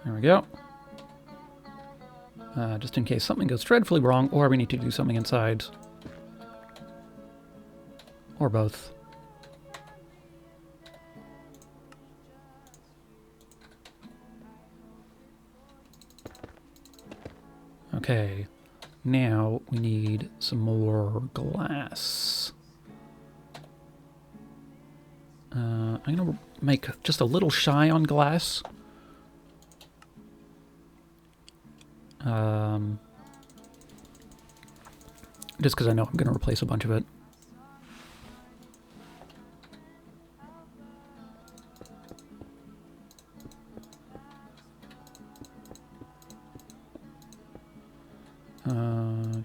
There we go. Just in case something goes dreadfully wrong, or we need to do something inside. Or both. Okay, now we need some more glass. I'm gonna make just a little shy on glass. Just because I know I'm gonna replace a bunch of it.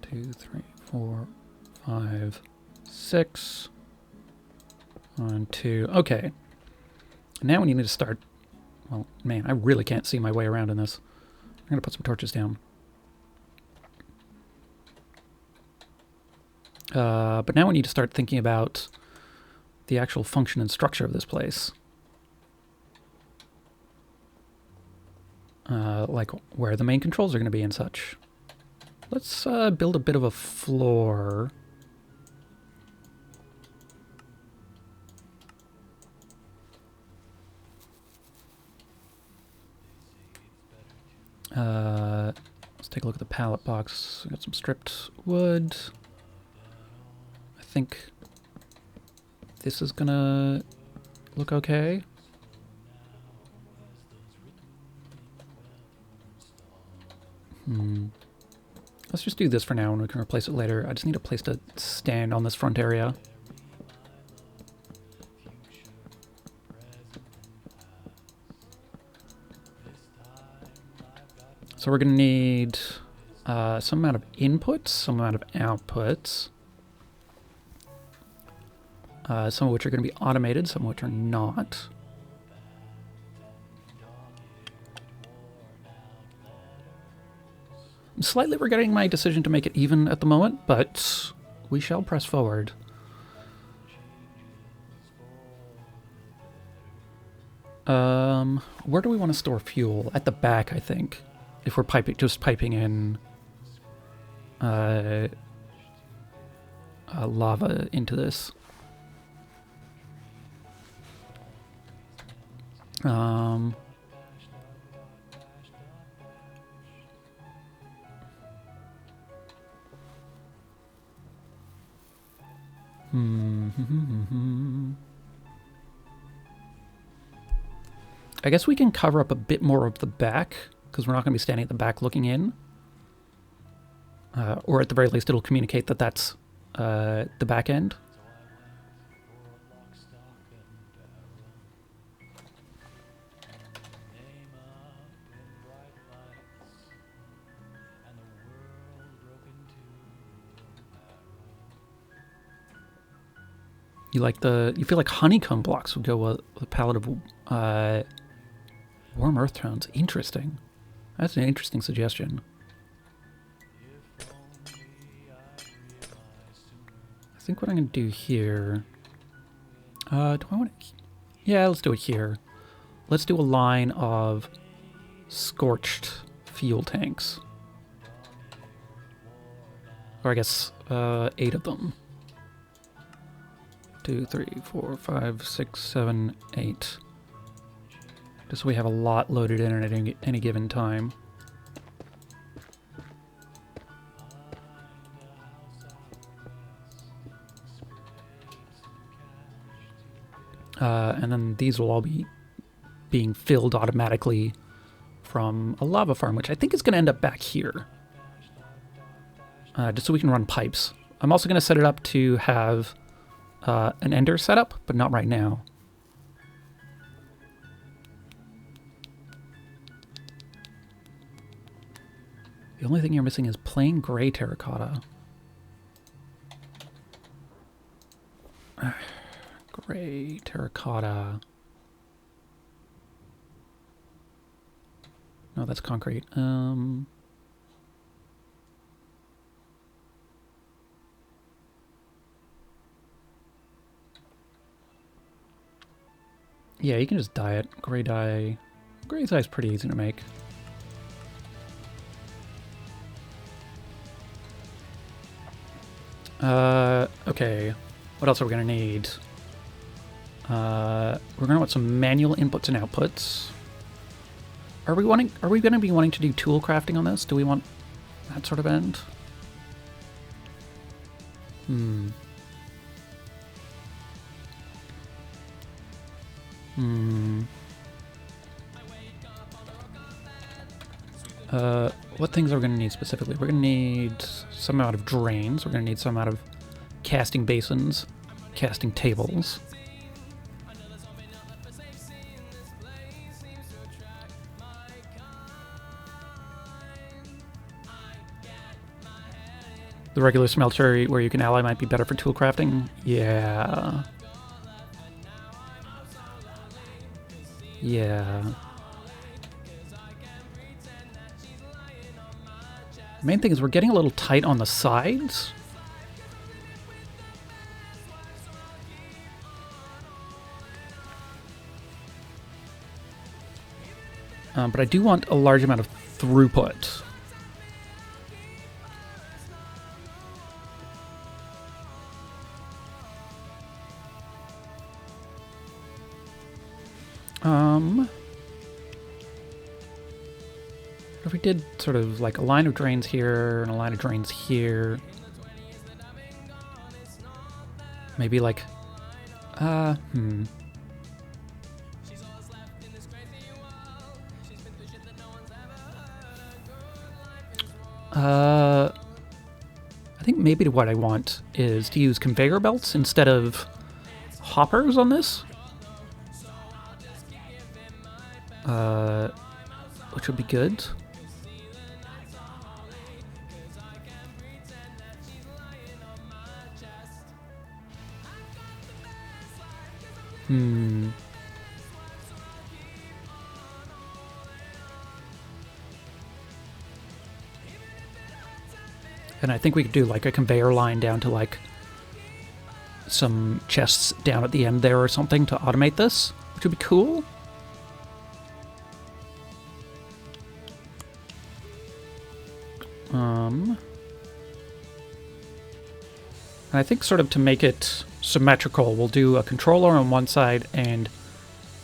Two, three, four, five, six. 1, 2. Okay. Now we need to start. Well, man, I really can't see my way around in this. I'm going to put some torches down. But now we need to start thinking about the actual function and structure of this place. Like where the main controls are going to be and such. Let's build a bit of a floor. Let's take a look at the pallet box. We got some stripped wood. I think this is gonna look okay. Let's just do this for now and we can replace it later. I just need a place to stand on this front area. So we're going to need some amount of inputs, some amount of outputs. Some of which are going to be automated, some of which are not. I'm slightly regretting my decision to make it even at the moment, but we shall press forward. Where do we want to store fuel? At the back, I think. If we're just piping in lava into this. I guess we can cover up a bit more of the back, because we're not going to be standing at the back looking in. Or at the very least, it'll communicate that that's the back end. You feel like honeycomb blocks would go with a palette of warm earth tones. Interesting. That's an interesting suggestion. I think what I'm going to do here... do I want to... Yeah, let's do it here. Let's do a line of scorched fuel tanks. Or I guess 8 of them. 2, 3, 4, 5, 6, 7, 8. Just so we have a lot loaded in at any given time. And then these will all be being filled automatically from a lava farm, which I think is going to end up back here. Just so we can run pipes. I'm also going to set it up to have an ender setup, but not right now. The only thing you're missing is plain gray terracotta. Gray terracotta. No, that's concrete. Yeah, you can just dye it. Gray dye. Gray dye is pretty easy to make. Okay. What else are we gonna need? We're gonna want some manual inputs and outputs. Are we gonna be wanting to do tool crafting on this? Do we want that sort of end? What things are we going to need specifically? We're going to need some amount of drains. We're going to need some amount of casting basins, casting tables. The regular smelter where you can ally might be better for tool crafting. Yeah. Yeah. The main thing is we're getting a little tight on the sides. But I do want a large amount of throughput. If we did sort of like a line of drains here and a line of drains here, maybe like, I think maybe what I want is to use conveyor belts instead of hoppers on this. Which would be good. Hmm. And I think we could do like a conveyor line down to like some chests down at the end there or something to automate this, which would be cool. And I think sort of to make it symmetrical, we'll do a controller on one side and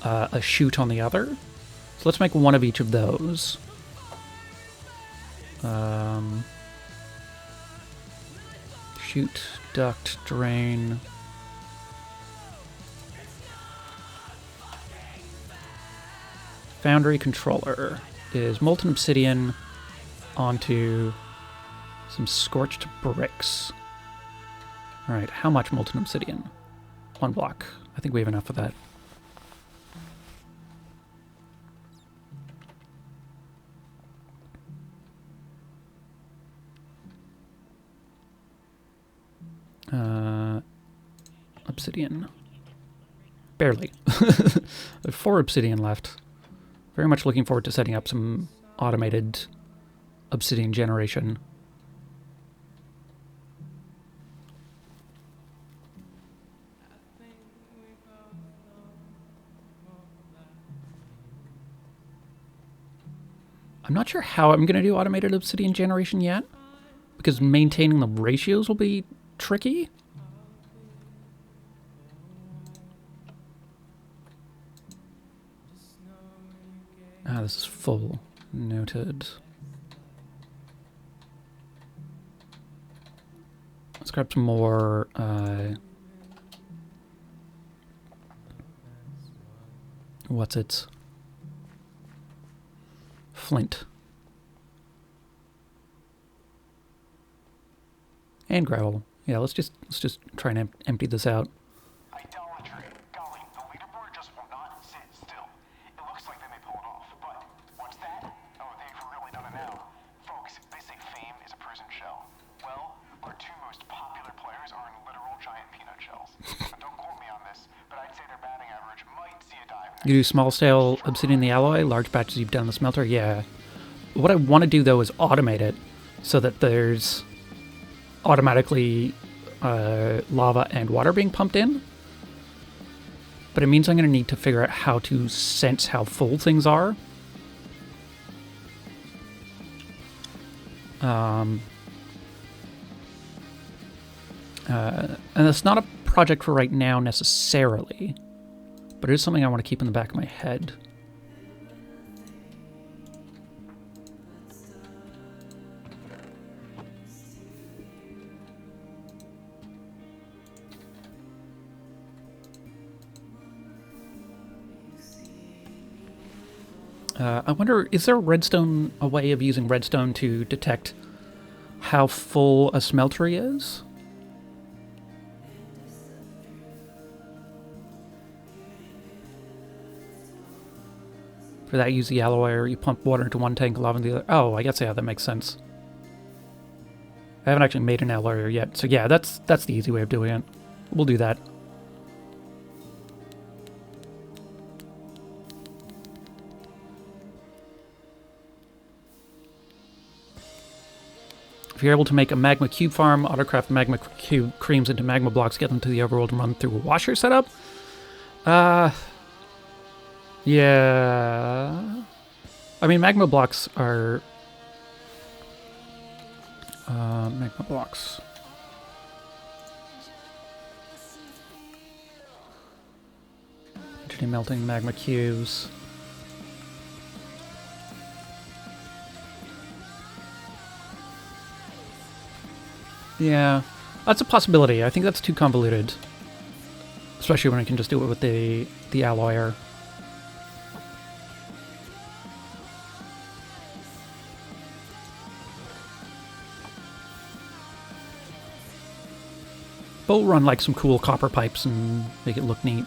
a chute on the other. So let's make one of each of those. Chute, duct, drain. Foundry controller is molten obsidian onto some scorched bricks. Alright, how much molten obsidian? 1 block. I think we have enough of that. Obsidian. Barely. There's 4 obsidian left. Very much looking forward to setting up some automated obsidian generation. I'm not sure how I'm going to do automated obsidian generation yet, because maintaining the ratios will be tricky. Ah, this is full. Noted. Let's grab some more, what's it? Flint. And gravel. Yeah, let's just try and empty this out.
Idolatry. Golly, the leaderboard just will not sit still. It looks like they may pull it off, but what's that? Oh, they've really done it now. Folks, they say fame is a prison shell. Well, our 2 most popular players are in literal giant peanut shells. Now, don't quote me on this, but I'd say their batting average might see a dive.
You do small scale obsidian in the alloy, large batches you've done in the smelter? Yeah. What I want to do though is automate it so that there's automatically lava and water being pumped in. But it means I'm going to need to figure out how to sense how full things are. And it's not a project for right now necessarily, but it is something I want to keep in the back of my head. I wonder, is there a way of using redstone to detect how full a smeltery is? For that, use the alloy, or you pump water into one tank, lava into the other. Oh, I guess, yeah, that makes sense. I haven't actually made an alloy yet, so yeah, that's the easy way of doing it. We'll do that. If you're able to make a magma cube farm, autocraft magma cube creams into magma blocks, get them to the overworld and run through a washer setup. Yeah. I mean, magma blocks are... magma blocks. Entity melting magma cubes. Yeah, that's a possibility. I think that's too convoluted. Especially when I can just do it with the alloyer. But we'll run like some cool copper pipes and make it look neat.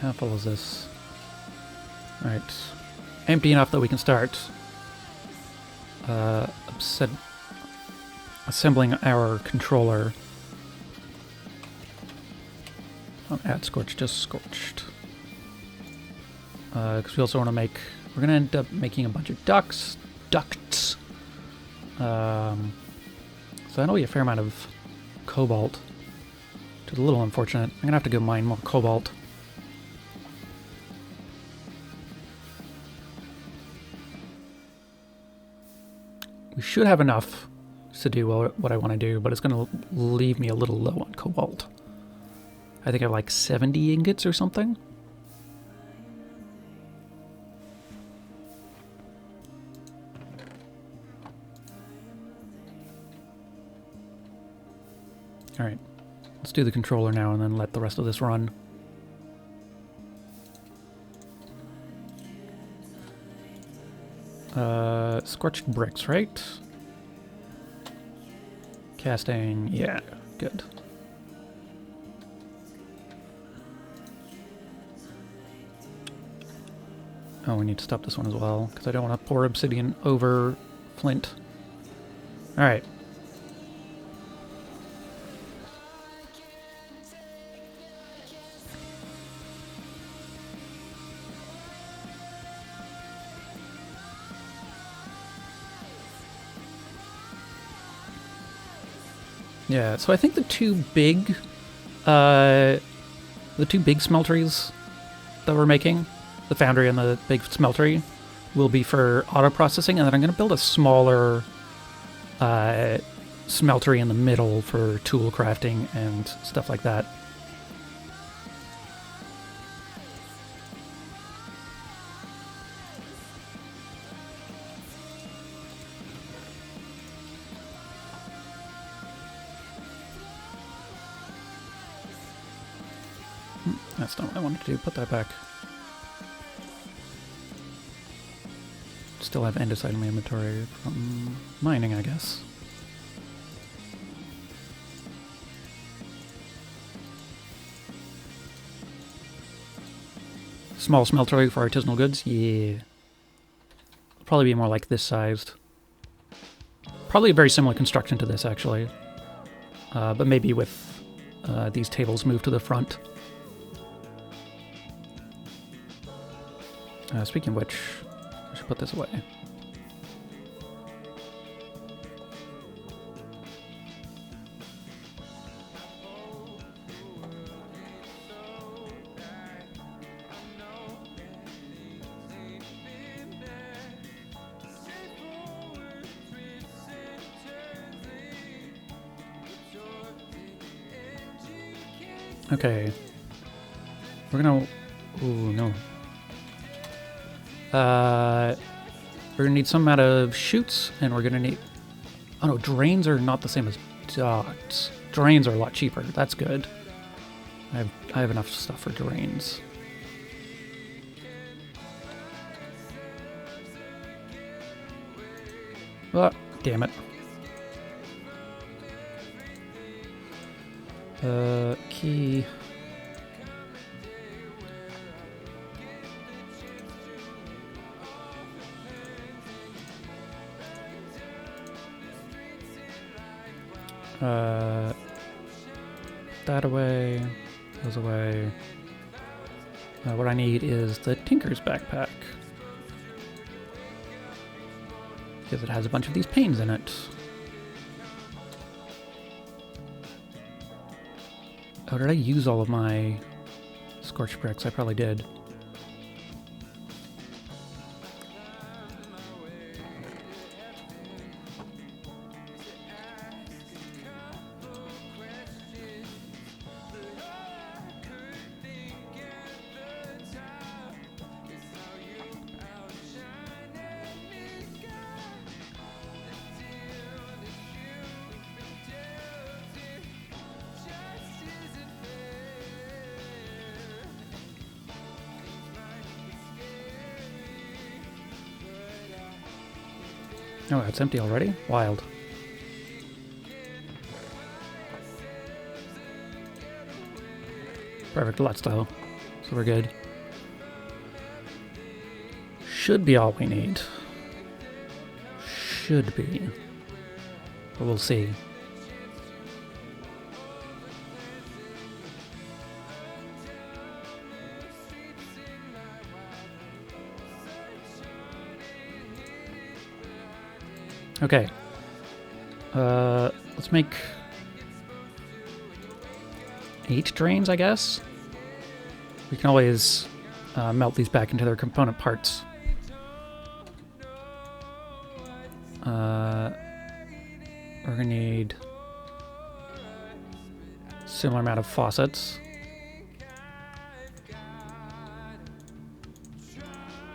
How full is this? Alright. Empty enough that we can start. assembling our controller. Not add scorched, just scorched. Because we also want to make... We're going to end up making a bunch of ducts. So that'll be a fair amount of cobalt. Which is a little unfortunate. I'm going to have to go mine more cobalt. We should have enough to do what I want to do, but it's going to leave me a little low on cobalt. I think I have like 70 ingots or something. Alright, let's do the controller now and then let the rest of this run. Scorched Bricks, right? Casting, yeah, good. Oh, we need to stop this one as well, because I don't want to pour obsidian over flint. Alright. Yeah, so I think the two big smelteries that we're making, the foundry and the big smeltery, will be for auto processing, and then I'm going to build a smaller smeltery in the middle for tool crafting and stuff like that. That's not what I wanted to do. Put that back. Still have andesite in my inventory from mining, I guess. Small smeltery for artisanal goods? Yeah. Probably be more like this sized. Probably a very similar construction to this, actually. But maybe with these tables moved to the front. Speaking of which, I should put this away. Okay. We're gonna... Ooh, no. We're gonna need some amount of chutes, and we're gonna need... Oh no, drains are not the same as ducts. Drains are a lot cheaper. That's good. I have enough stuff for drains. Oh, damn it. Key... that away, those away. What I need is the Tinker's backpack. Because it has a bunch of these panes in it. Oh, did I use all of my Scorched Bricks? I probably did. Oh, it's empty already? Wild. Perfect, let's go. So we're good. Should be all we need. should be. But we'll see. Okay. Let's make 8 drains, I guess. We can always melt these back into their component parts. We're gonna need similar amount of faucets.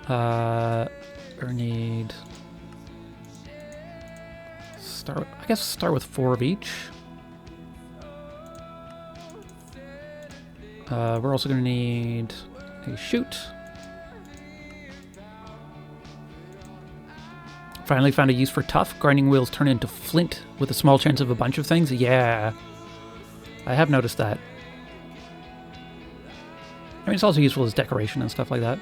We're gonna need start with 4 of each. We're also gonna need a chute. Finally found a use for tough. Grinding wheels turn into flint with a small chance of a bunch of things. Yeah, I have noticed that. I mean, it's also useful as decoration and stuff like that.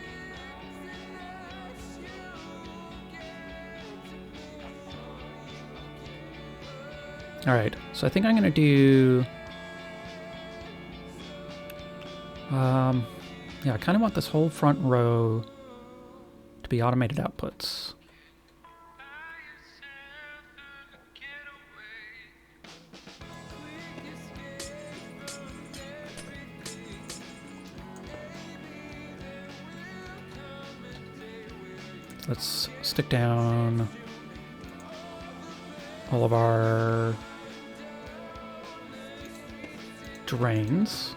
Alright, so I think I'm gonna do... yeah, I kind of want this whole front row to be automated outputs. Let's stick down all of our drains.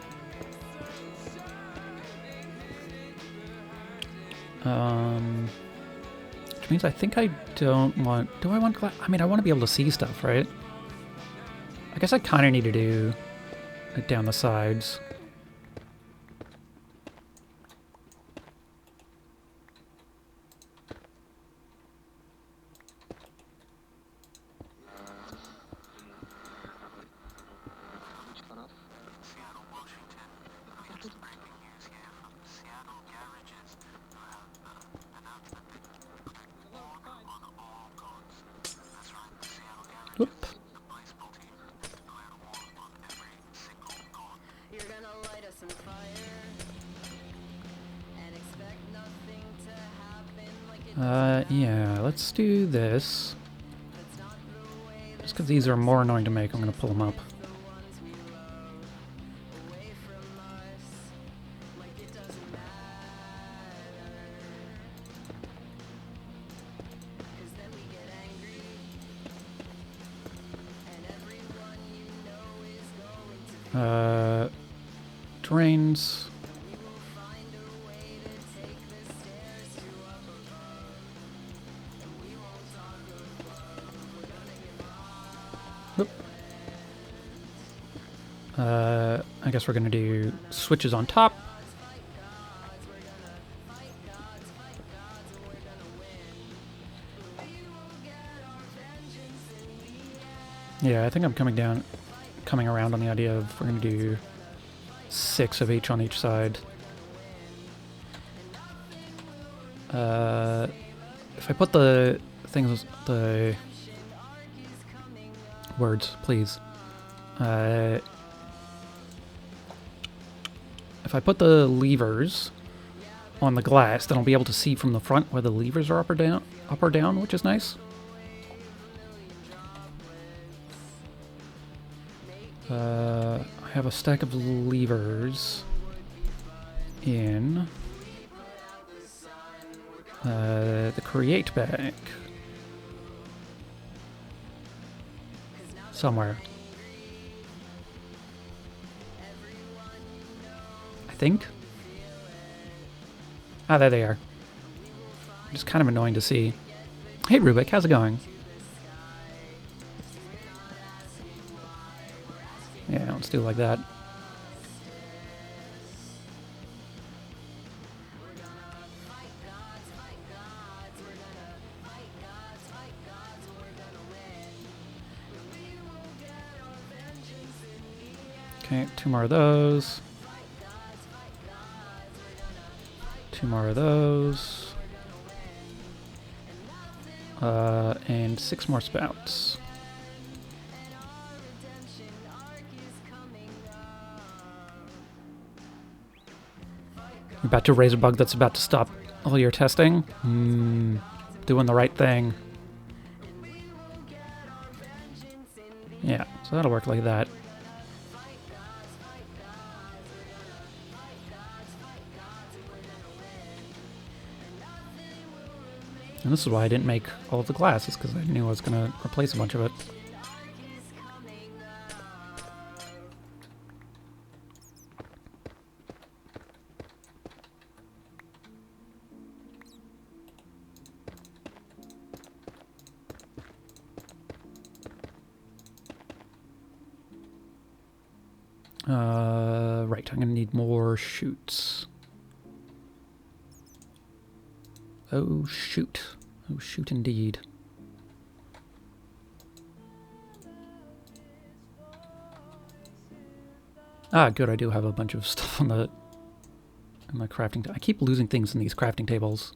Which means I think I don't want... Do I want glass? I mean, I want to be able to see stuff, right? I guess I kind of need to do it down the sides. Whoop. Yeah, let's do this. Just because these are more annoying to make, I'm going to pull them up. Drains. Whoop. I guess we're gonna do switches on top. Yeah, I think I'm coming around on the idea of we're gonna do 6 of each on each side. If I put the things, the words, please. If I put the levers on the glass, then I'll be able to see from the front where the levers are up or down, which is nice. I have a stack of levers in the create bag somewhere. I think. Ah, there they are. Just kind of annoying to see. Hey Rubik, how's it going? Yeah, let's do it like that. Okay, 2 more of those. 2 more of those. And 6 more spouts. You're about to raise a bug that's about to stop all your testing? Doing the right thing. Yeah, so that'll work like that. And this is why I didn't make all of the glass, is because I knew I was going to replace a bunch of it. Right, I'm going to need more chutes. Oh, shoot. Oh, shoot indeed. Ah, good, I do have a bunch of stuff on the crafting I keep losing things in these crafting tables.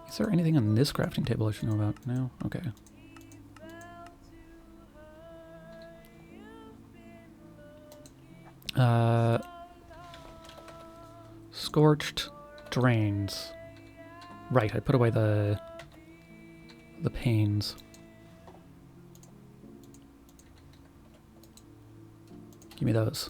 Is there anything on this crafting table I should know about? No? Okay. Scorched drains. Right, I put away the panes. Give me those.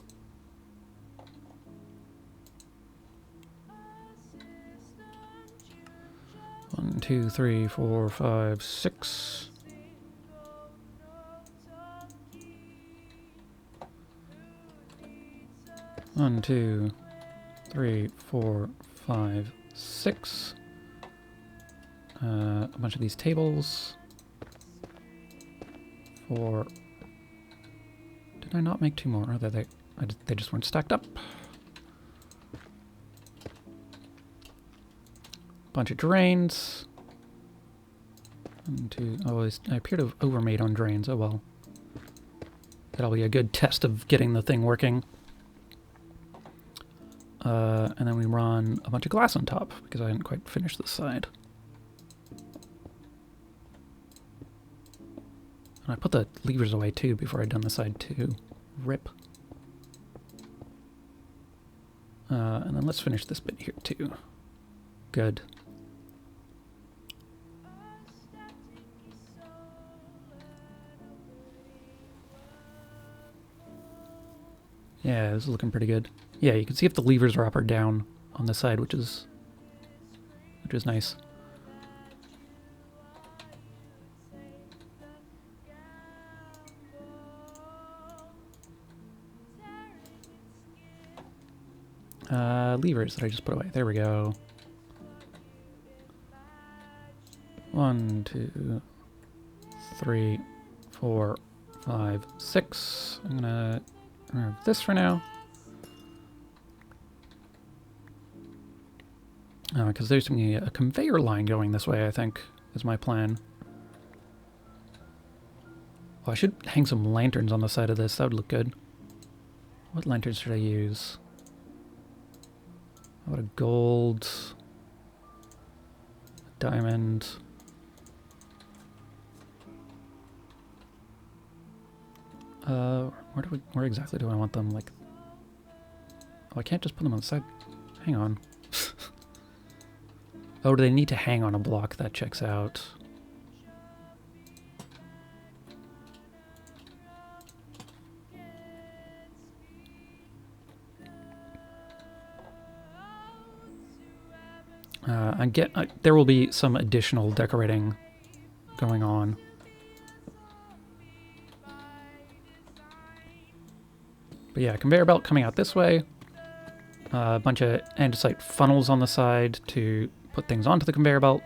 One, two, three, four, five, six. One, two, three, four, five, six. A bunch of these tables. Four. Did I not make 2 more? Or they just weren't stacked up. Bunch of drains. 1, 2. Oh, I appear to have overmade on drains. Oh well. That'll be a good test of getting the thing working. And then we run a bunch of glass on top, because I didn't quite finish this side. And I put the levers away too before I'd done the side too. Rip. And then let's finish this bit here too. Good. Yeah, this is looking pretty good. Yeah, you can see if the levers are up or down on this side, which is nice. Levers that I just put away. There we go. 1, 2, 3, 4, 5, 6. I'm gonna remove this for now. Because there's going to be a conveyor line going this way, I think, is my plan. Oh, I should hang some lanterns on the side of this. That would look good. What lanterns should I use? How about a gold, a diamond. Where exactly do I want them? Like, oh, I can't just put them on the side. Hang on. Oh, do they need to hang on a block? That checks out. There will be some additional decorating going on. But yeah, conveyor belt coming out this way. A bunch of andesite funnels on the side to put things onto the conveyor belt.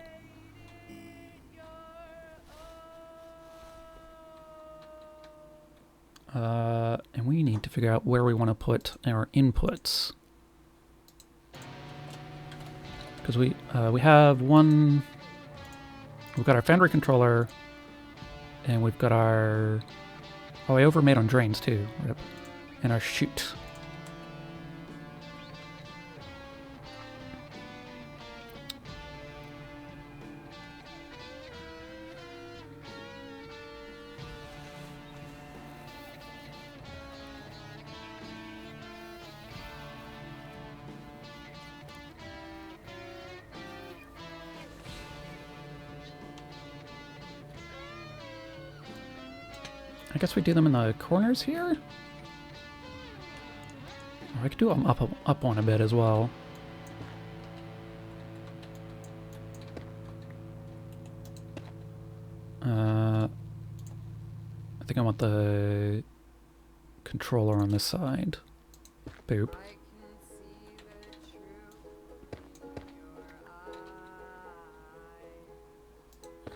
And we need to figure out where we want to put our inputs. Because we have one... We've got our foundry controller, and we've got our... Oh, I overmade on drains too. And our chute. I guess we do them in the corners here? Or I could do them up one a bit as well. I think I want the controller on this side. Boop.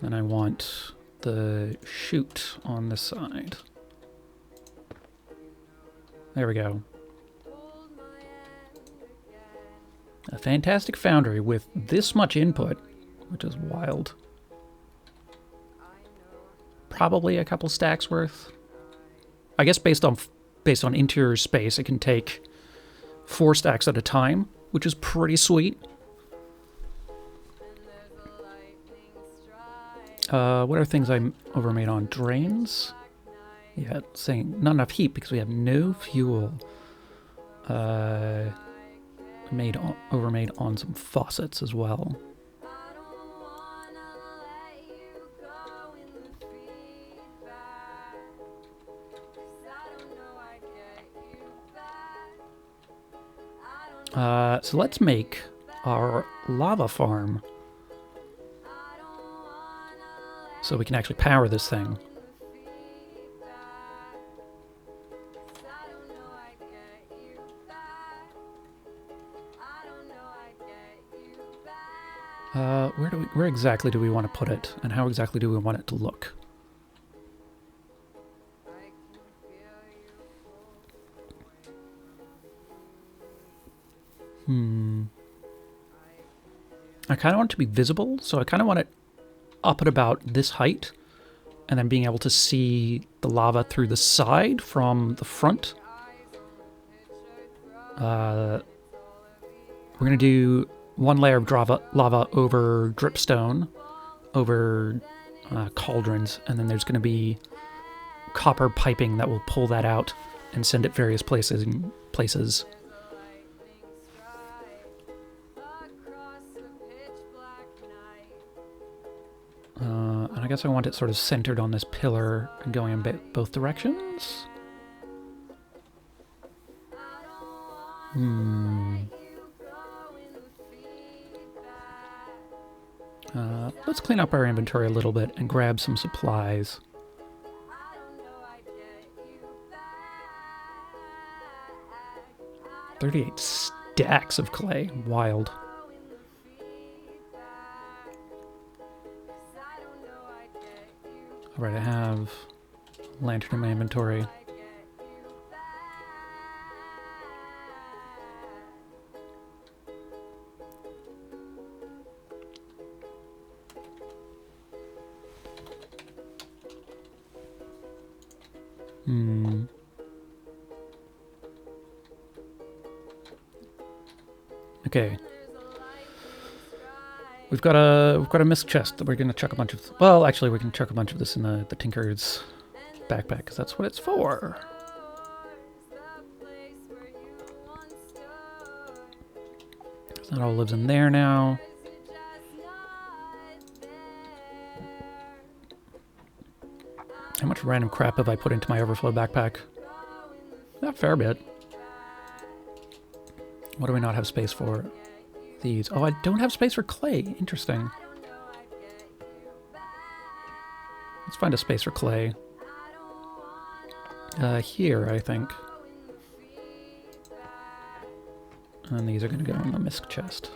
Then I want the chute on this side. There we go. A fantastic foundry with this much input, which is wild. Probably a couple stacks worth. I guess based on interior space, it can take 4 stacks at a time, which is pretty sweet. What are things I overmade on? Drains? Yeah, saying not enough heat because we have no fuel. Overmade on some faucets as well. So let's make our lava farm so we can actually power this thing. Where exactly do we want to put it, and how exactly do we want it to look? I kind of want it to be visible, so I kind of want it up at about this height, and then being able to see the lava through the side from the front. We're going to do 1 layer of lava over dripstone, over cauldrons, and then there's going to be copper piping that will pull that out and send it various places. And I guess I want it sort of centered on this pillar and going in both directions. Let's clean up our inventory a little bit and grab some supplies. $38 stacks of clay. Wild. Alright, I have a lantern in my inventory. Okay. We've got a mist chest that we're gonna chuck a bunch of. Well, actually, we can chuck a bunch of this in the Tinker's backpack because that's what it's for. That all lives in there now. How much random crap have I put into my overflow backpack? A fair bit. What do we not have space for? These. Oh, I don't have space for clay. Interesting. Let's find a space for clay. Here, I think. And these are going to go in the misc chest.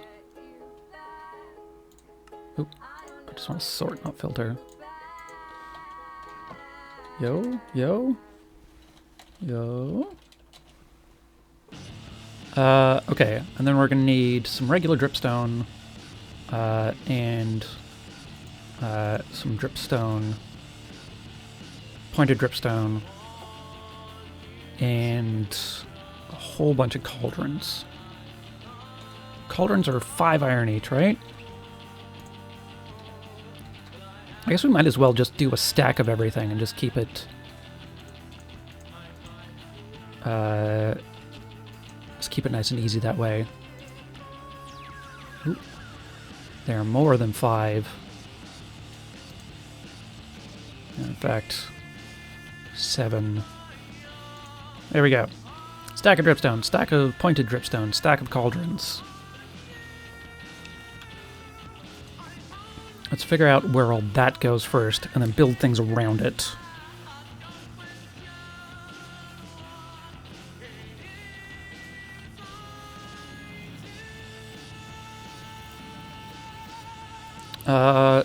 Oop. I just want to sort, not filter. Yo, yo. Yo. Okay, and then we're going to need some regular dripstone, and some dripstone, pointed dripstone, and a whole bunch of cauldrons. Cauldrons are 5 iron each, right? I guess we might as well just do a stack of everything and just keep it... Just keep it nice and easy that way. Oop. There are more than 5. In fact, 7. There we go. Stack of dripstone, stack of pointed dripstone, stack of cauldrons. Let's figure out where all that goes first, and then build things around it.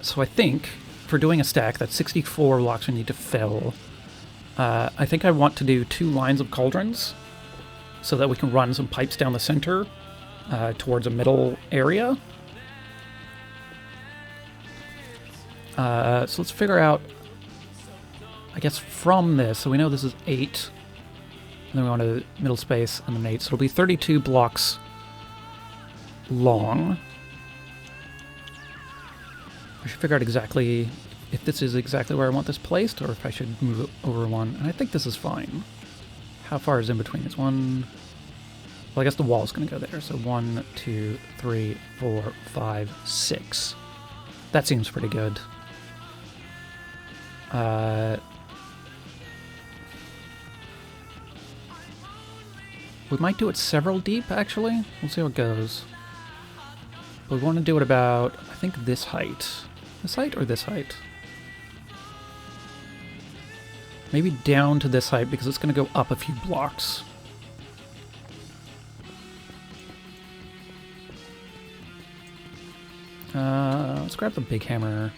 So I think, for doing a stack, that's 64 blocks we need to fill. I think I want to do 2 lines of cauldrons, so that we can run some pipes down the center, towards a middle area. So let's figure out, I guess from this, so we know this is 8, and then we want a middle space, and then 8, so it'll be 32 blocks long. I should figure out exactly if this is exactly where I want this placed, or if I should move it over 1, and I think this is fine. How far is in between? It's 1... Well, I guess the wall is going to go there, so 1, 2, 3, 4, 5, 6. That seems pretty good. We might do it several deep, actually. We'll see how it goes. But we want to do it about, I think, this height. This height or this height? Maybe down to this height, because it's going to go up a few blocks. Let's grab the big hammer.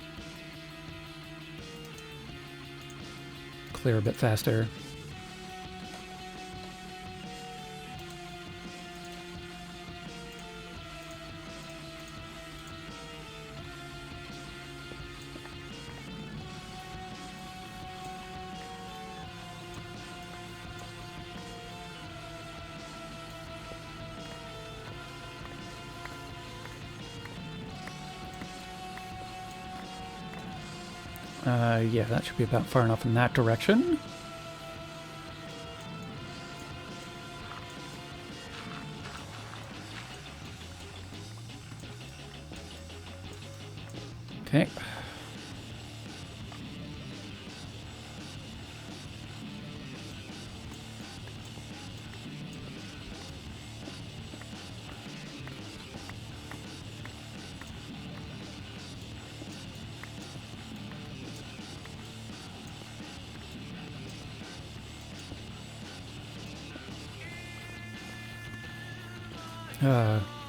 Clear a bit faster. Yeah, that should be about far enough in that direction. Okay.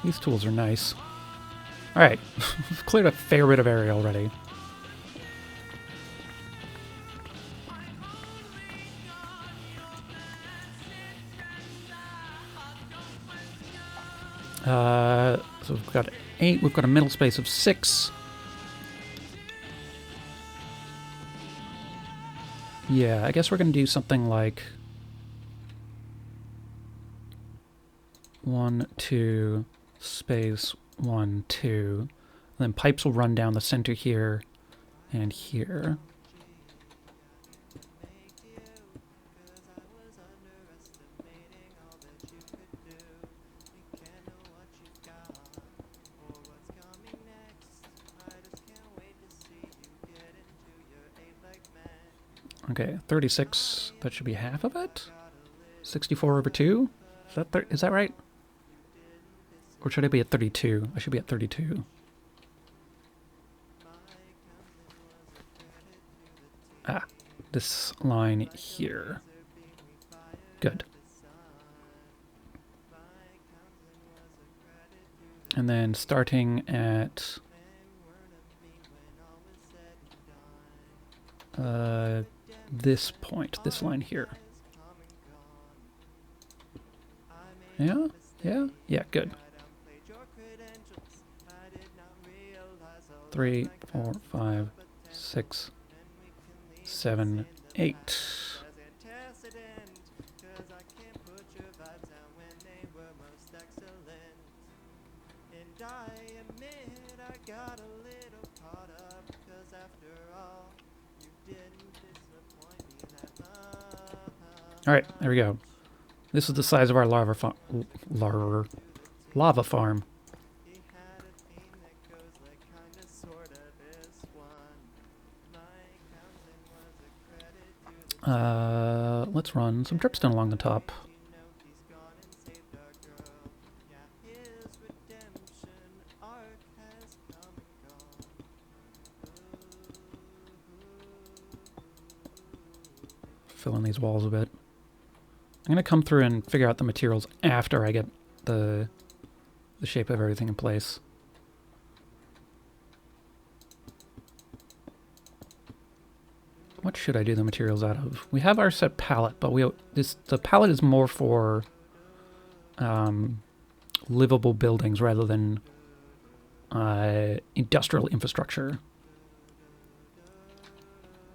These tools are nice. Alright, we've cleared a fair bit of area already. So we've got 8, we've got a middle space of 6. Yeah, I guess we're going to do something like 1, 2, space 1, 2. And then pipes will run down the center here and here. Okay, 36, that should be half of it? 64 over 2? Is that right? Or should I be at 32? I should be at 32. Ah, this line here. Good. And then starting at this point, this line here. Yeah? Yeah? Yeah, good. 3, 4, 5, 6, 7, 8. Alright, there we go. This is the size of our lava farm. Let's run some dripstone along the top. Fill in these walls a bit. I'm going to come through and figure out the materials after I get the shape of everything in place. What should I do the materials out of? We have our set palette, but the palette is more for livable buildings rather than industrial infrastructure.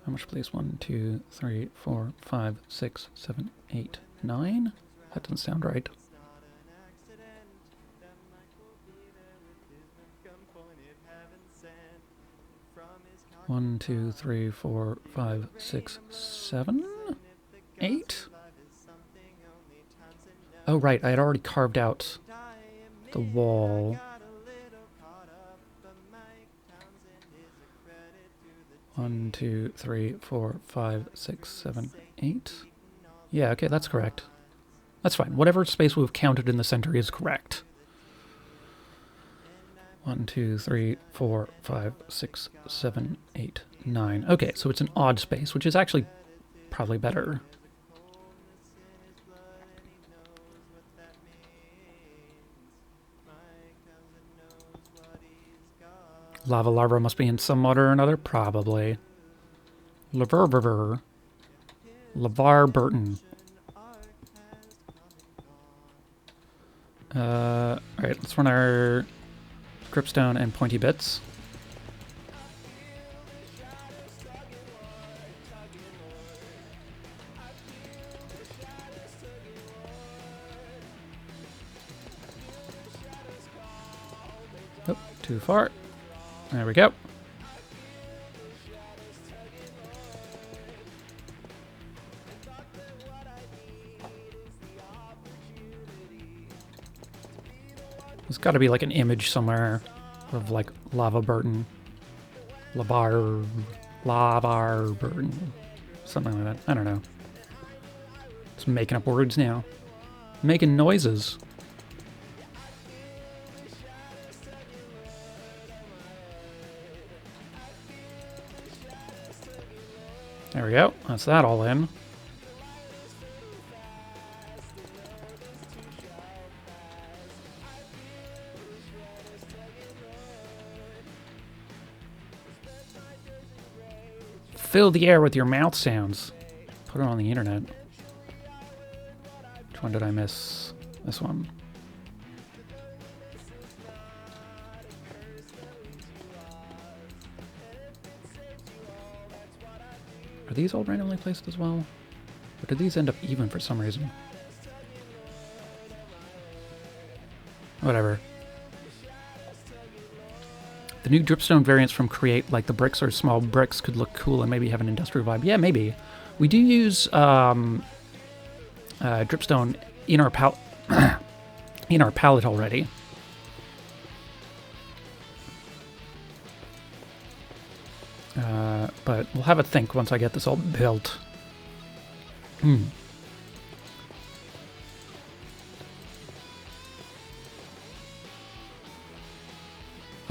How much please? 1, 2, 3, 4, 5, 6, 7, 8, 9? That doesn't sound right. One, 2, 3, 4, 5, 6, 7, 8? Oh, right, I had already carved out the wall. 1, 2, 3, 4, 5, 6, 7, 8. Yeah, okay, that's correct. That's fine. Whatever space we've counted in the center is correct. 1, 2, 3, 4, 5, 6, 7, 8, 9. Okay, so it's an odd space, which is actually probably better. Lava larva must be in some water or another? Probably. Lavar Burton. Alright, let's run our dripstone and pointy bits. Oh, too far. There we go. There's got to be like an image somewhere of like Lava Burton. Lavar Burton. Something like that. I don't know. Just making up words now. Making noises. There we go. That's that all in. Fill the air with your mouth sounds. Put it on the internet. Which one did I miss? This one. Are these all randomly placed as well? Or did these end up even for some reason? Whatever. The new dripstone variants from Create, like the bricks or small bricks, could look cool and maybe have an industrial vibe. Yeah, maybe. We do use dripstone in our palette already. But we'll have a think once I get this all built.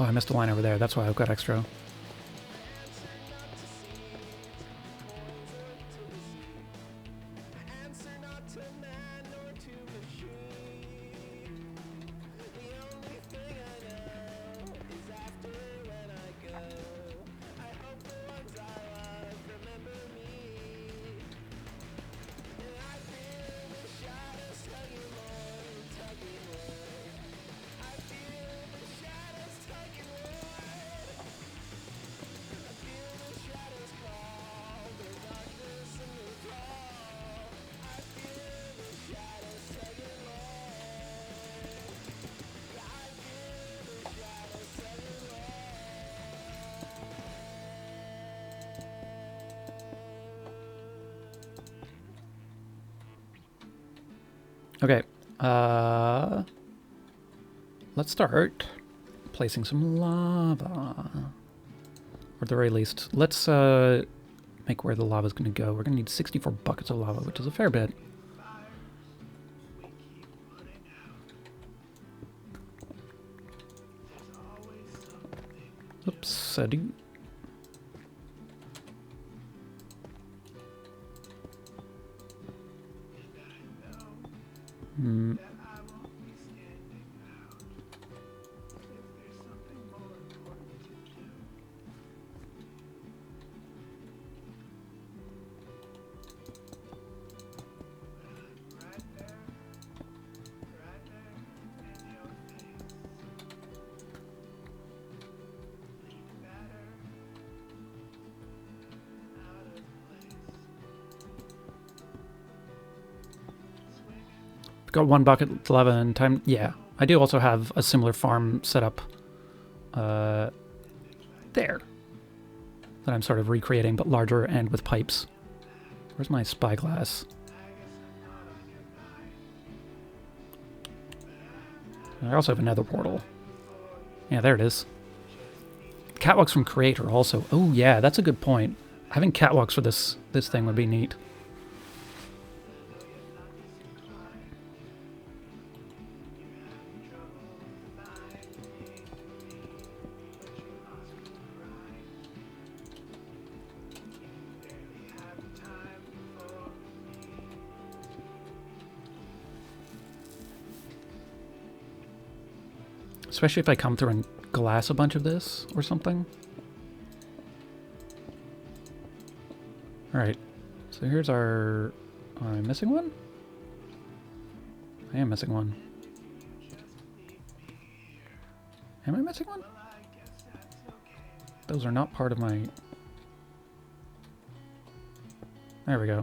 Oh, I missed a line over there. That's why I've got extra. Okay, let's start placing some lava. Or at the very least, let's make where the lava's going to go. We're going to need 64 buckets of lava, which is a fair bit. Oops, I do. Got 1 bucket of lava in time. Yeah, I do also have a similar farm set up there that I'm sort of recreating, but larger and with pipes. Where's my spyglass? I also have another portal. Yeah, there it is. Catwalks from Creator also. Oh yeah, that's a good point. Having catwalks for this thing would be neat. Especially if I come through and glass a bunch of this or something. Alright, so here's our... Am I missing one? I am missing one. Am I missing one? Those are not part of my... There we go.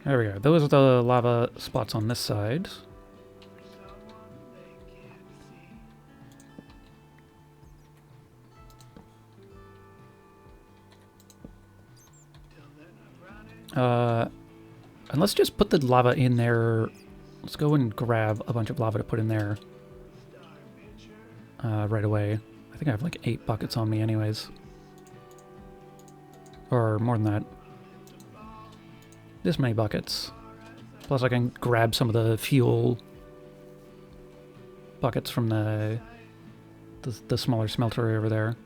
There we go. Those are the lava spots on this side. And let's just put the lava in there. Let's go and grab a bunch of lava to put in there right away. I think I have like 8 buckets on me anyways. Or more than that. This many buckets. Plus I can grab some of the fuel buckets from the smaller smelter over there.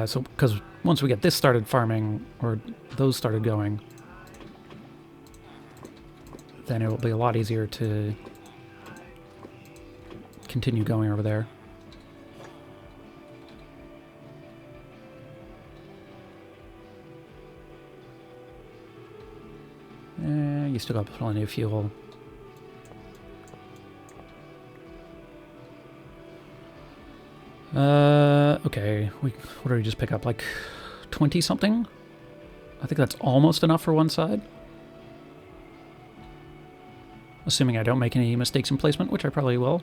So, because once we get this started farming, or those started going, then it will be a lot easier to continue going over there. You still got plenty of fuel. Okay, what did we just pick up? Like 20 something? I think that's almost enough for one side. Assuming I don't make any mistakes in placement, which I probably will.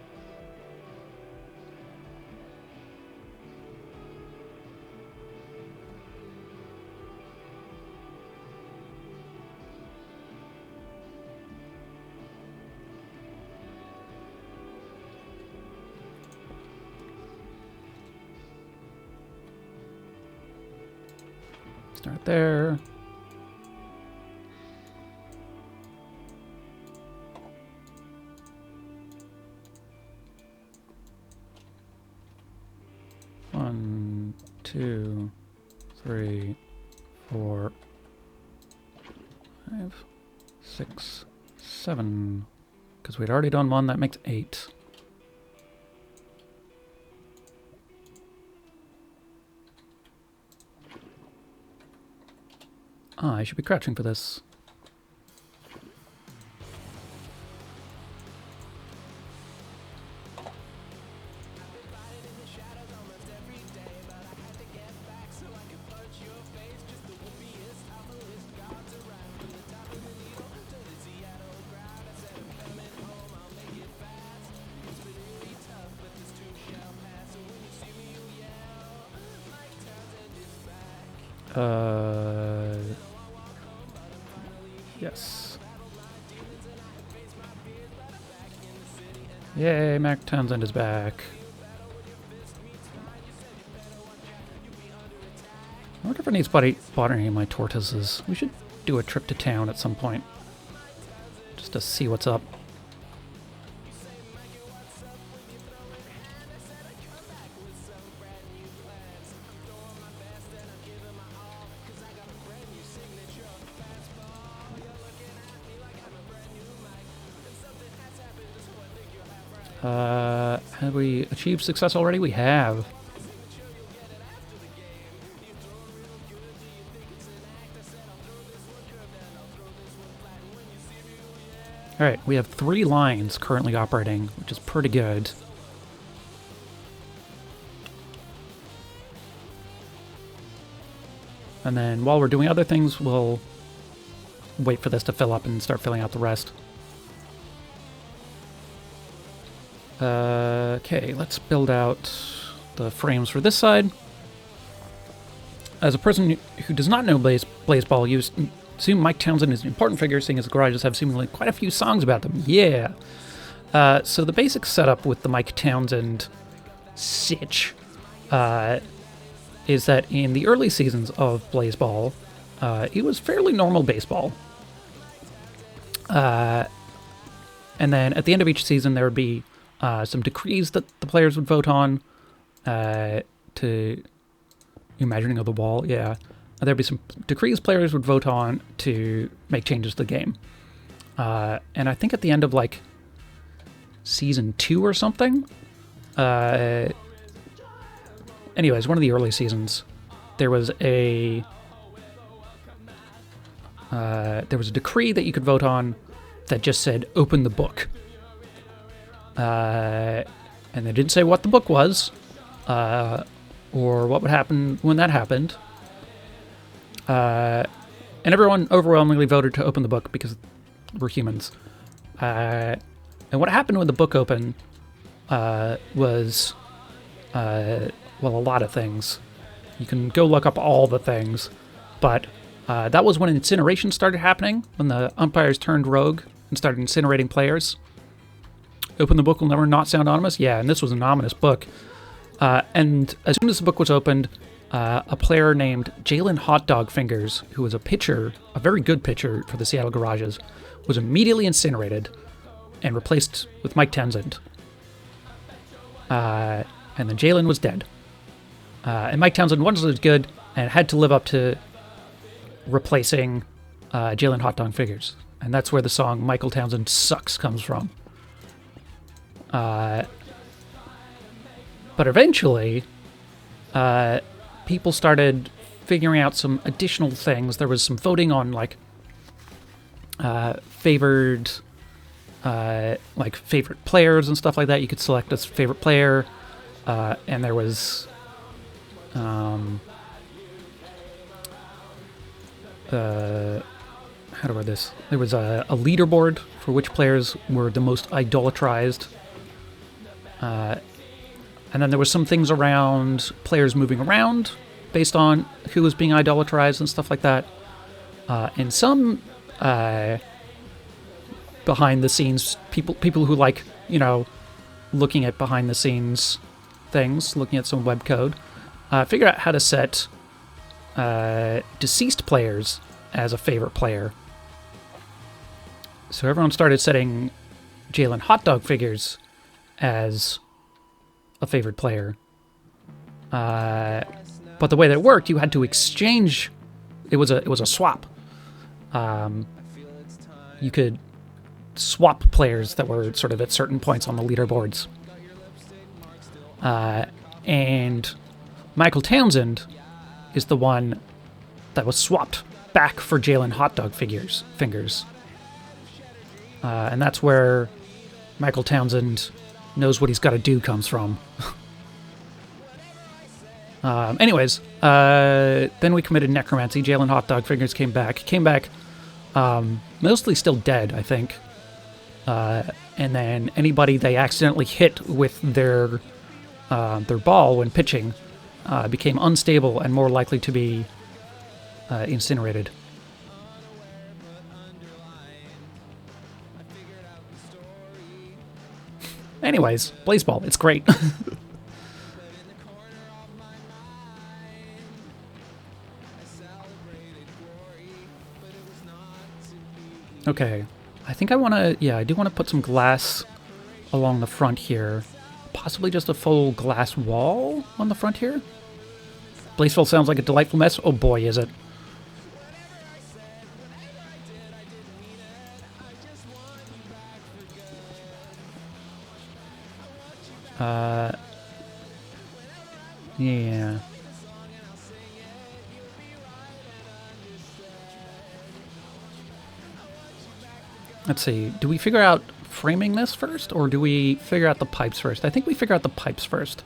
Start there. One, 2, 3, 4, 5, 6, 7. Because we'd already done one, that makes 8. Ah, I should be crouching for this. Yes. Yay, Mac Townsend is back. I wonder if I need to bought any of my tortoises. We should do a trip to town at some point. Just to see what's up. Have we achieved success already? We have. Alright, we have 3 lines currently operating, which is pretty good. And then while we're doing other things, we'll wait for this to fill up and start filling out the rest. Okay, let's build out the frames for this side. As a person who does not know Blazeball, you assume Mike Townsend is an important figure, seeing as the garages have seemingly quite a few songs about them. Yeah! So the basic setup with the Mike Townsend sitch is that in the early seasons of Blazeball, it was fairly normal baseball. And then at the end of each season, there would be some decrees that the players would vote on to... Imagining of the wall, yeah. There'd be some decrees players would vote on to make changes to the game. And I think at the end of, like, Season 2 or something... anyways, one of the early seasons, there was a decree that you could vote on that just said, open the book. And they didn't say what the book was, or what would happen when that happened. And everyone overwhelmingly voted to open the book because we're humans. And what happened when the book opened was, well, a lot of things. You can go look up all the things, but that was when incineration started happening, when the umpires turned rogue and started incinerating players. Open the book will never not sound ominous? Yeah, and this was an ominous book. And as soon as the book was opened, a player named Jalen Hot Dog Fingers, who was a pitcher, a very good pitcher for the Seattle Garages, was immediately incinerated and replaced with Mike Townsend. And then Jalen was dead. And Mike Townsend wasn't as good and had to live up to replacing Jalen Hot Dog Fingers. And that's where the song Michael Townsend Sucks comes from. But eventually, people started figuring out some additional things. There was some voting on, like, favorite players and stuff like that. You could select a favorite player, and there was, how do I word this? There was a leaderboard for which players were the most idolatrized. And then there was some things around players moving around based on who was being idolatrized and stuff like that. And some behind the scenes people who like, you know, looking at behind the scenes things, looking at some web code, figure out how to set deceased players as a favorite player. So everyone started setting Jalen Hot Dog Figures as a favorite player. But the way that it worked, you had to exchange. It was a swap. You could swap players that were sort of at certain points on the leaderboards. And Michael Townsend is the one that was swapped back for Jalen Hot Dog Fingers. And that's where Michael Townsend knows what he's got to do comes from. Anyways, then we committed necromancy. Jalen Hot Dog Fingers came back, mostly still dead, I think. And then anybody they accidentally hit with their ball when pitching became unstable and more likely to be incinerated. Anyways, blaze ball, it's great. Okay, I think I want to, yeah, I do want to put some glass along the front here. Possibly just a full glass wall on the front here. Blazeville sounds like a delightful mess. Oh boy, is it. Yeah. Let's see, do we figure out framing this first, or do we figure out the pipes first? I think we figure out the pipes first.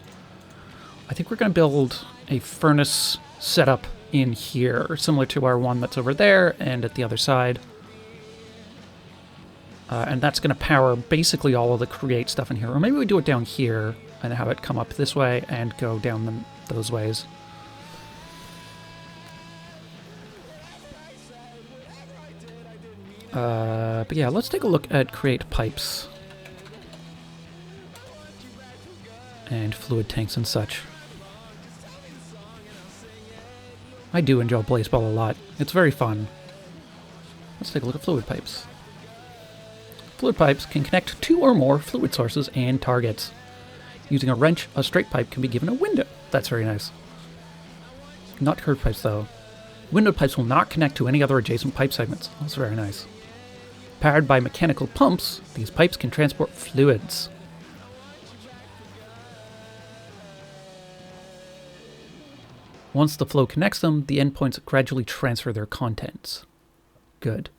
I think we're going to build a furnace setup in here, similar to our one that's over there and at the other side. And that's going to power basically all of the create stuff in here. Or maybe we do it down here and have it come up this way and go down those ways. But yeah, let's take a look at create pipes. And fluid tanks and such. I do enjoy Blazeball a lot. It's very fun. Let's take a look at fluid pipes. Fluid pipes can connect 2 or more fluid sources and targets. Using a wrench, a straight pipe can be given a window. That's very nice. Not curved pipes, though. Windowed pipes will not connect to any other adjacent pipe segments. That's very nice. Powered by mechanical pumps, these pipes can transport fluids. Once the flow connects them, the endpoints gradually transfer their contents. Good.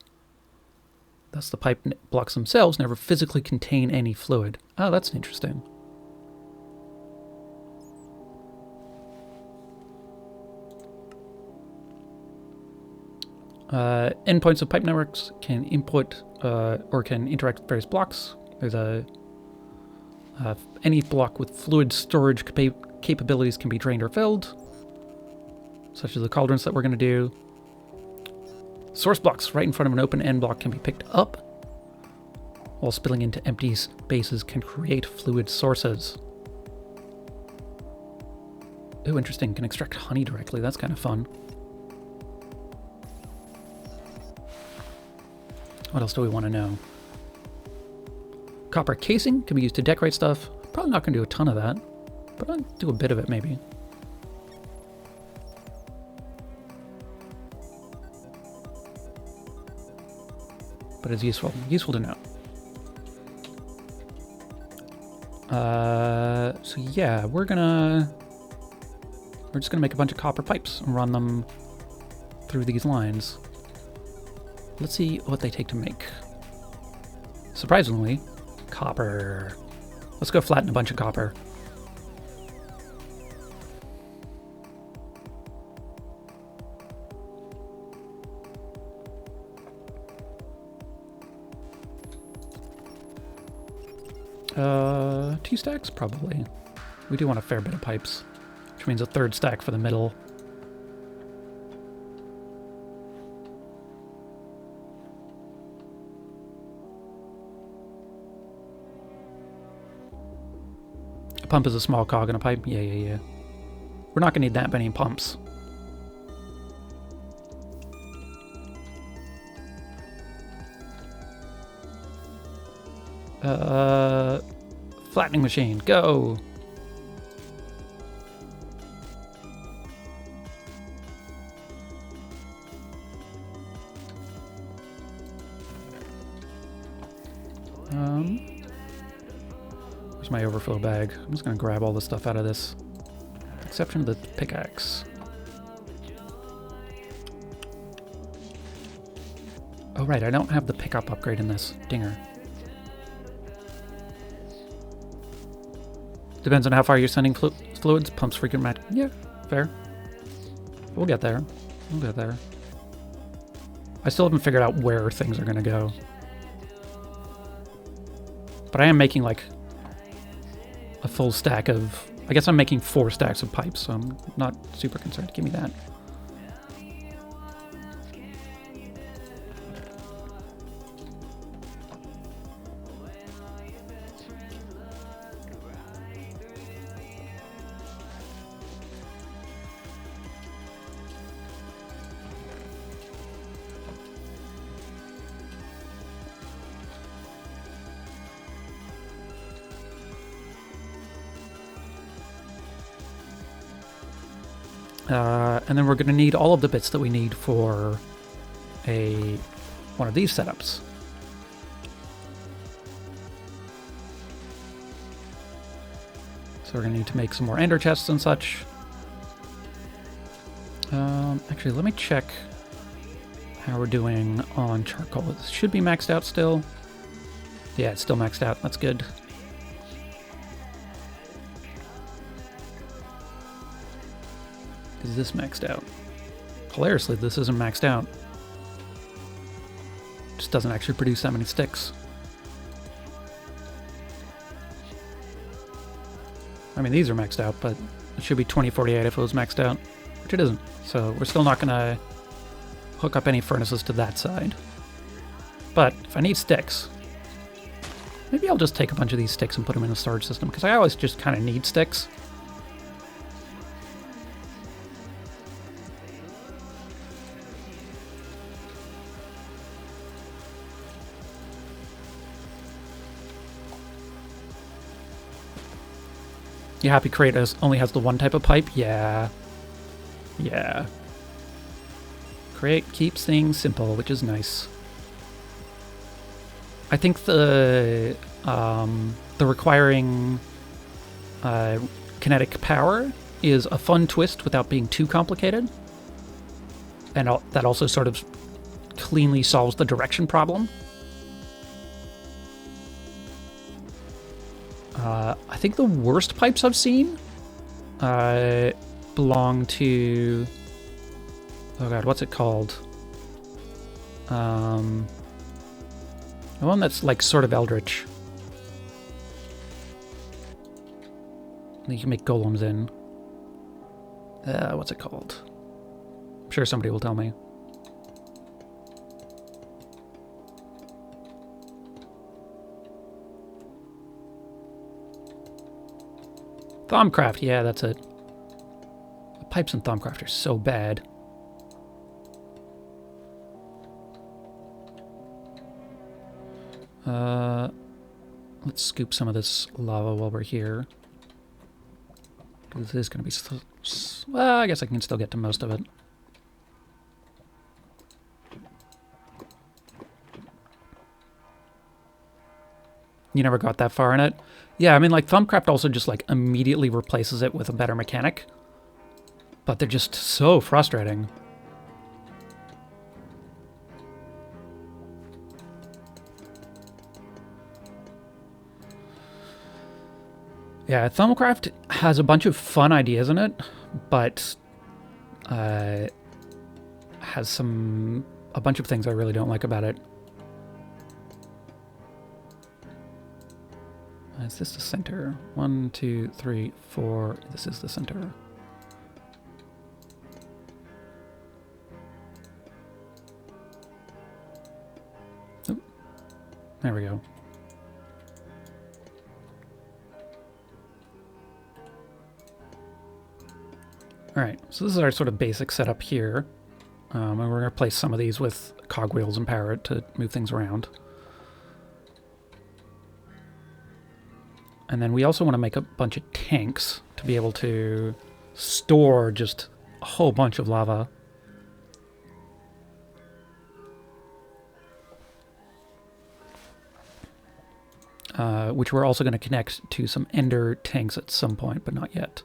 Thus, the pipe blocks themselves never physically contain any fluid. Oh, that's interesting. Endpoints of pipe networks can input or can interact with various blocks. There's any block with fluid storage capabilities can be drained or filled, such as the cauldrons that we're going to do. Source blocks right in front of an open end block can be picked up, while spilling into empty spaces can create fluid sources. Ooh, interesting. Can extract honey directly. That's kind of fun. What else do we want to know? Copper casing can be used to decorate stuff. Probably not going to do a ton of that, but I'll do a bit of it maybe. But it's useful to know. So yeah, we're just gonna make a bunch of copper pipes and run them through these lines. Let's see what they take to make. Surprisingly, copper. Let's go flatten a bunch of copper. Two stacks, probably. We do want a fair bit of pipes, which means a third stack for the middle. A pump is a small cog in a pipe? Yeah. We're not going to need that many pumps. Flattening machine, go! Where's my overflow bag? I'm just gonna grab all the stuff out of this. Exception of the pickaxe. Oh right, I don't have the pickup upgrade in this. Dinger. Depends on how far you're sending fluids. Pumps frequent match. Yeah, fair. We'll get there. We'll get there. I still haven't figured out where things are going to go. But I am making like a full stack of... I guess I'm making 4 stacks of pipes, so I'm not super concerned. Give me that. And then we're going to need all of the bits that we need for one of these setups. So we're going to need to make some more ender chests and such. Actually, let me check how we're doing on charcoal. This should be maxed out still. Yeah, it's still maxed out. That's good. Is this maxed out? Hilariously, this isn't maxed out. Just doesn't actually produce that many sticks. I mean, these are maxed out, but it should be 2048 if it was maxed out, which it isn't. So we're still not going to hook up any furnaces to that side. But if I need sticks, maybe I'll just take a bunch of these sticks and put them in a storage system, because I always just kind of need sticks. You happy Crate only has the one type of pipe? Yeah. Yeah. Crate keeps things simple, which is nice. I think the requiring kinetic power is a fun twist without being too complicated. And that also sort of cleanly solves the direction problem. I think the worst pipes I've seen belong to... Oh god, what's it called? The one that's like sort of eldritch. That you can make golems in. What's it called? I'm sure somebody will tell me. Thaumcraft, yeah, that's it. The pipes in Thaumcraft are so bad. Let's scoop some of this lava while we're here. This is going to be... Well, I guess I can still get to most of it. You never got that far in it? Yeah, I mean, like, Thaumcraft also just, like, immediately replaces it with a better mechanic. But they're just so frustrating. Yeah, Thaumcraft has a bunch of fun ideas in it, but has a bunch of things I really don't like about it. Is this the center? 1, 2, 3, 4. This is the center. Oop. There we go. Alright, so this is our sort of basic setup here. And we're going to replace some of these with cogwheels and power to move things around. And then we also want to make a bunch of tanks to be able to store just a whole bunch of lava. Which we're also going to connect to some ender tanks at some point, but not yet.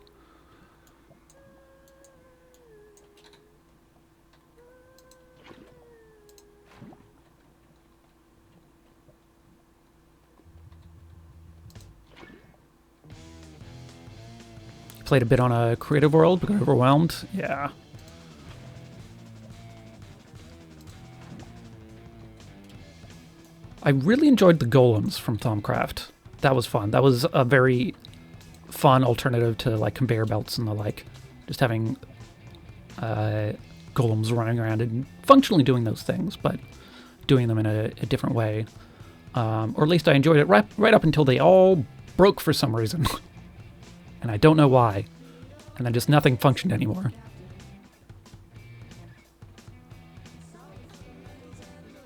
Played a bit on a creative world, but got overwhelmed. Yeah. I really enjoyed the golems from Thaumcraft. That was fun. That was a very fun alternative to like conveyor belts and the like. Just having golems running around and functionally doing those things, but doing them in a different way. Or at least I enjoyed it right up until they all broke for some reason. And I don't know why. And then just nothing functioned anymore.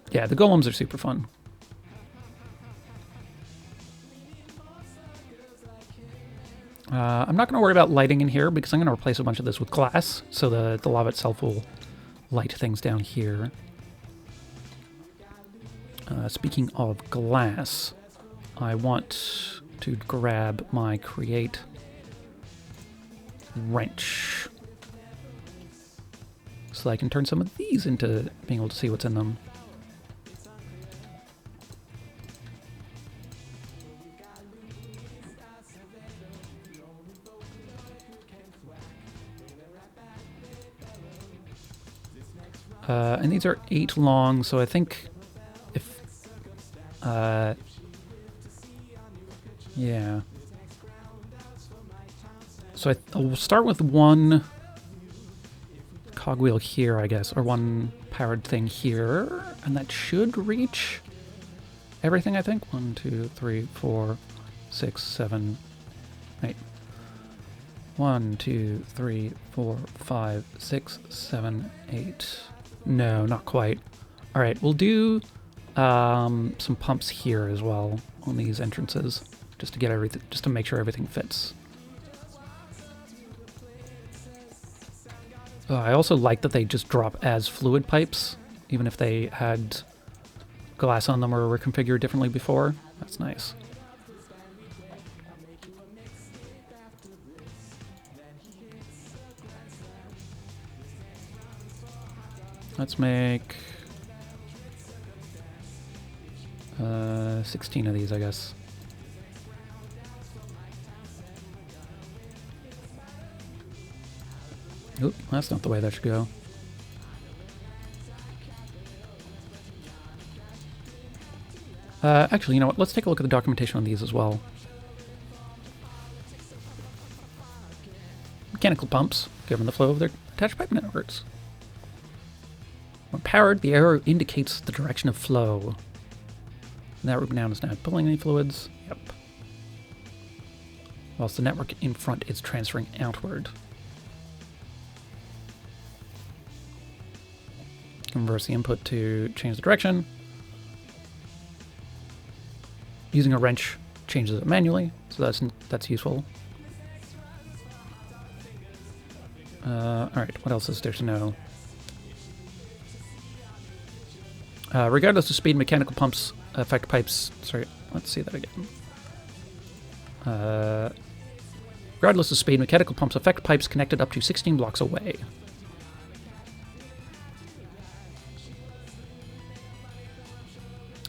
Yeah, the golems are super fun. I'm not going to worry about lighting in here because I'm going to replace a bunch of this with glass, so the lava itself will light things down here. Speaking of glass, I want to grab my create wrench so I can turn some of these into being able to see what's in them. And these are 8 long, so I think if... yeah. So I'll start with one cogwheel here, I guess, or one powered thing here, and that should reach everything, I think. 1, 2, 3, 4, 6, 7, 8. 1, 2, 3, 4, 5, 6, 7, 8. No, not quite. All right, we'll do some pumps here as well on these entrances, just to get everything, just to make sure everything fits. I also like that they just drop as fluid pipes, even if they had glass on them or were configured differently before. That's nice. Let's make 16 of these, I guess. Oop, that's not the way that should go. Actually, you know what? Let's take a look at the documentation on these as well. Mechanical pumps govern the flow of their attached pipe networks. When powered, the arrow indicates the direction of flow. That root now is not pulling any fluids. Yep. Whilst the network in front is transferring outward. Converse the input to change the direction. Using a wrench changes it manually, so that's useful. Alright, what else is there to know? Regardless of speed, mechanical pumps affect pipes... Sorry, let's see that again. Regardless of speed, mechanical pumps affect pipes connected up to 16 blocks away.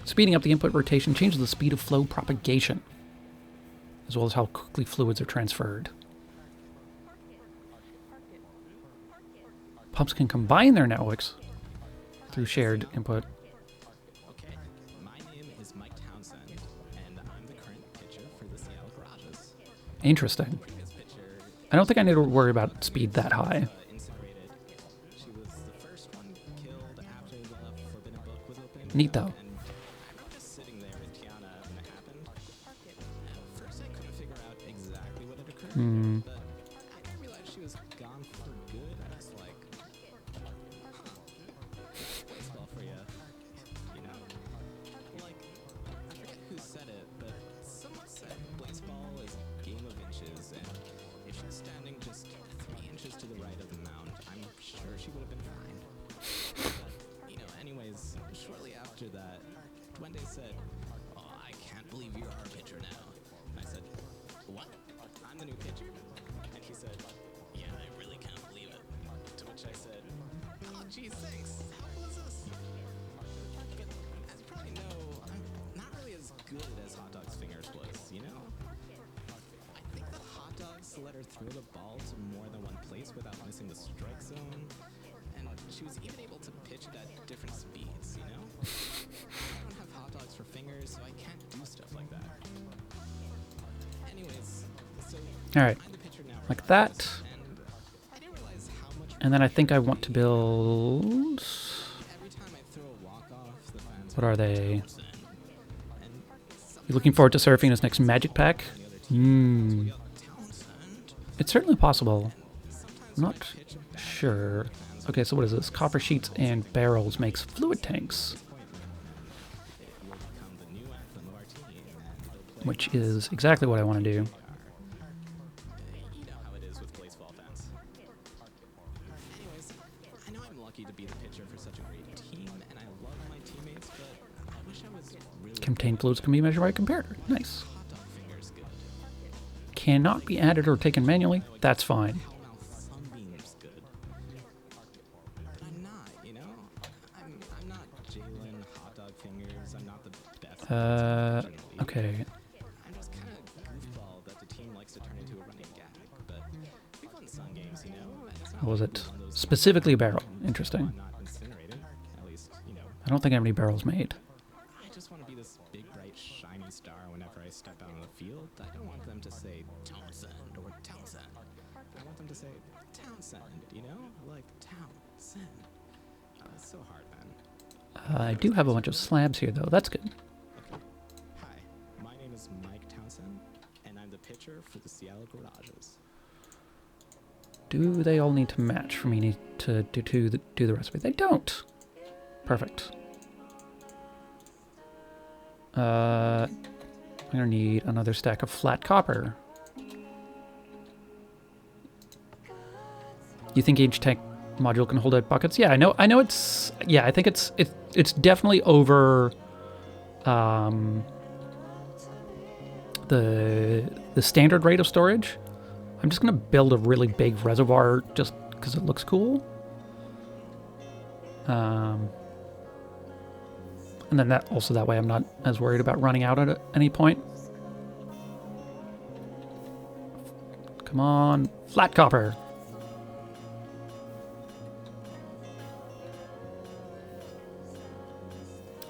Speeding up the input rotation changes the speed of flow propagation, as well as how quickly fluids are transferred. Pumps can combine their networks through shared input.
Okay, my name is Mike Townsend, and I'm the current pitcher for the Seattle Garages.
Interesting. I don't think I need to worry about speed that high.
She was the first one killed after the Forbidden Book was opened.
Neat though.
I remember just sitting there with Tiana when it happened. At first I couldn't figure out exactly what had occurred, but I realized she was gone for good. I was like, baseball for you. You know, like, I forget who said it, but someone said baseball is a game of inches, and if she was standing just 3 inches to the right of the mound, I'm sure she would have been fine. But, you know, anyways, shortly after that, Wendy said, "Oh, I can't believe you're our pitcher now." I said, "What? I'm the new pitcher?" And he said, "Yeah, I really can't believe it." To which I said, "Oh, geez, thanks. How cool is this?" But as you probably know, I'm not really as good as Hot Dog's fingers was, you know? I think that Hot Dogs let her throw the ball to more than one place without missing the strike zone, and she was even able to pitch it at different speeds, you know? I don't have Hot Dogs for fingers, so I can't do stuff like that. Anyways, so
Alright,
I'm the pitcher now.
like that.
And I didn't realize how much
And then I think I want to build...
every time I throw a walk-off, the fans
What are they?
and
You looking forward to surfing his next magic pack?
Townsend.
It's certainly possible. I'm not sure. Okay, so what is this? Copper sheets and barrels makes fluid tanks,
Become the new anthem of our team, and they'll play
which is exactly what I want to do.
the pitcher for such a great team, and I love my teammates, but I wish I was really
Contained fluids can be measured by a comparator. Nice.
hot dog fingers good.
Cannot be added or taken manually. That's fine.
Hellmouth sunbeams good. But I'm not, you know? I'm not Jalen hot dog fingers. I'm not the best. unfortunately.
Okay.
I'm just kind of goofball that the team likes to turn into a running gag. But we won Sun games, you know? It's not
What was
like
it?
we won those
Specifically a barrel.
games.
Interesting.
I'm not incinerated. At least, you know.
I don't think I have any barrels made.
I just want to be this big, bright, shiny star whenever I step out on the field. I don't want them to say Townsend or Townsend. I want them to say Townsend, you know? Like Townsend. It's so hard, man.
I do have a bunch of slabs here, though. That's good.
Okay. Hi, my name is Mike Townsend, and I'm the pitcher for the Seattle Garages.
Do they all need to match for me to do the recipe? They don't. Perfect. I'm gonna need another stack of flat copper. You think each tank module can hold out buckets? Yeah, I know it's, yeah, I think it's definitely over the standard rate of storage. I'm just gonna build a really big reservoir just because it looks cool. And then that way I'm not as worried about running out at any point. Come on, flat copper.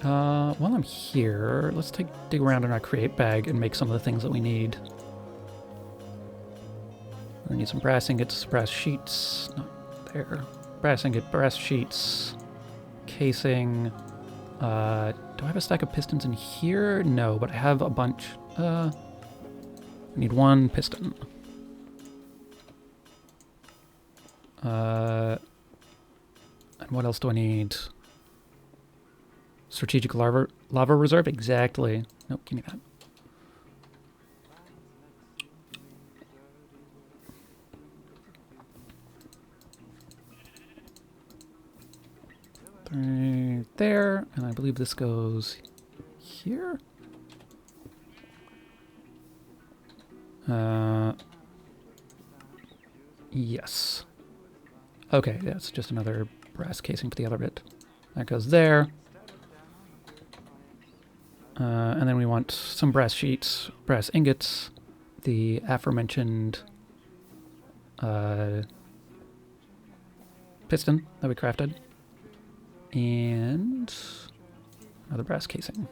While I'm here, let's dig around in our create bag and make some of the things that we need. We're gonna need some brass ingots, brass sheets, not there. Brass ingot, brass sheets, casing. Do I have a stack of pistons in here? No, but I have a bunch. I need one piston. And what else do I need? Strategic lava reserve? Exactly. Nope, give me that. Right there, and I believe this goes here. Yes. Okay, yeah, it's just another brass casing for the other bit. That goes there. And then we want some brass sheets, brass ingots, the aforementioned piston that we crafted, and another brass casing.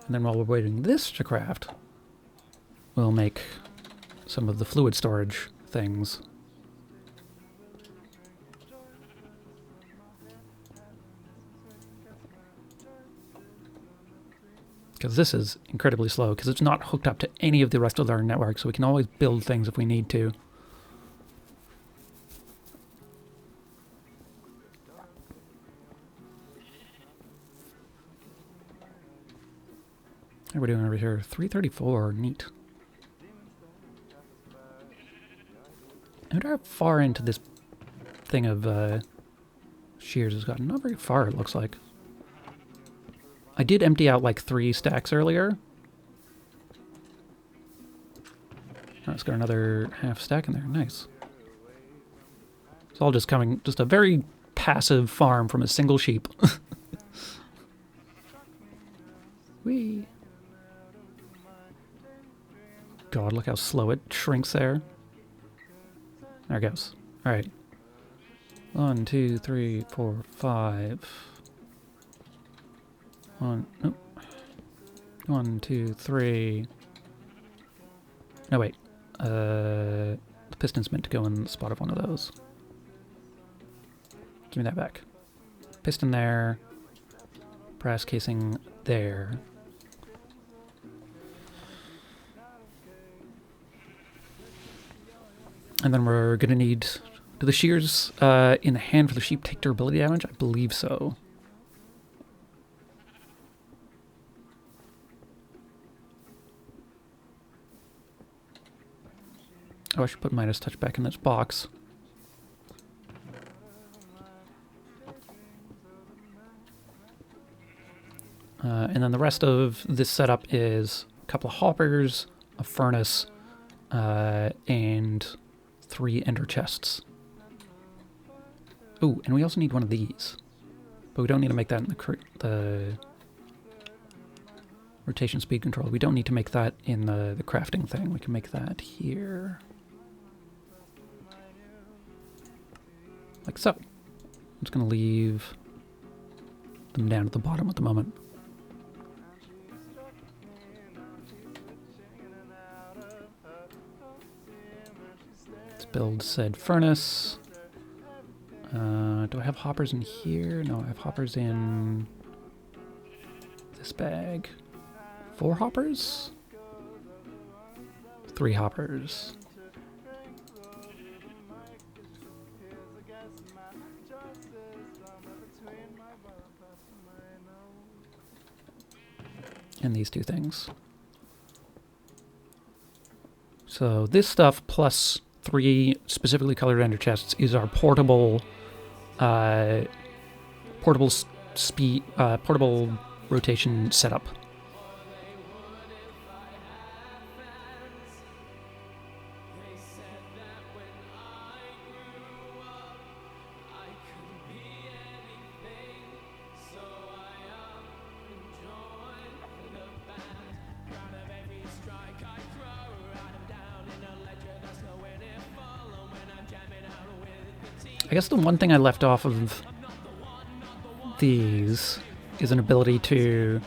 And then while we're waiting this to craft, we'll make some of the fluid storage things. Because this is incredibly slow, because it's not hooked up to any of the rest of our network, so we can always build things if we need to. What are we doing over here? 334, neat. I wonder how far into this thing of shears has gotten. Not very far, it looks like. I did empty out like 3 stacks earlier. Oh, it's got another half stack in there. Nice. It's all just a very passive farm from a single sheep. Whee! God, look how slow it shrinks there. There it goes. Alright. 1, 2, 3, 4, 5. 1, 2, 3. No, wait. The piston's meant to go in the spot of one of those. Give me that back. Piston there. Brass casing there. And then we're going to need... Do the shears in the hand for the sheep take durability damage? I believe so. Oh, I should put Midas Touch back in this box. And then the rest of this setup is a couple of hoppers, a furnace, and 3 ender chests. Ooh, and we also need one of these. But we don't need to make that in the rotation speed control. We don't need to make that in the crafting thing. We can make that here. Like so. I'm just going to leave them down at the bottom at the moment. Let's build said furnace. Do I have hoppers in here? No, I have hoppers in this bag. 4 hoppers? 3 hoppers. And these 2 things. So this stuff plus 3 specifically colored ender chests is our portable portable rotation setup. I guess the one thing I left off of these is an ability to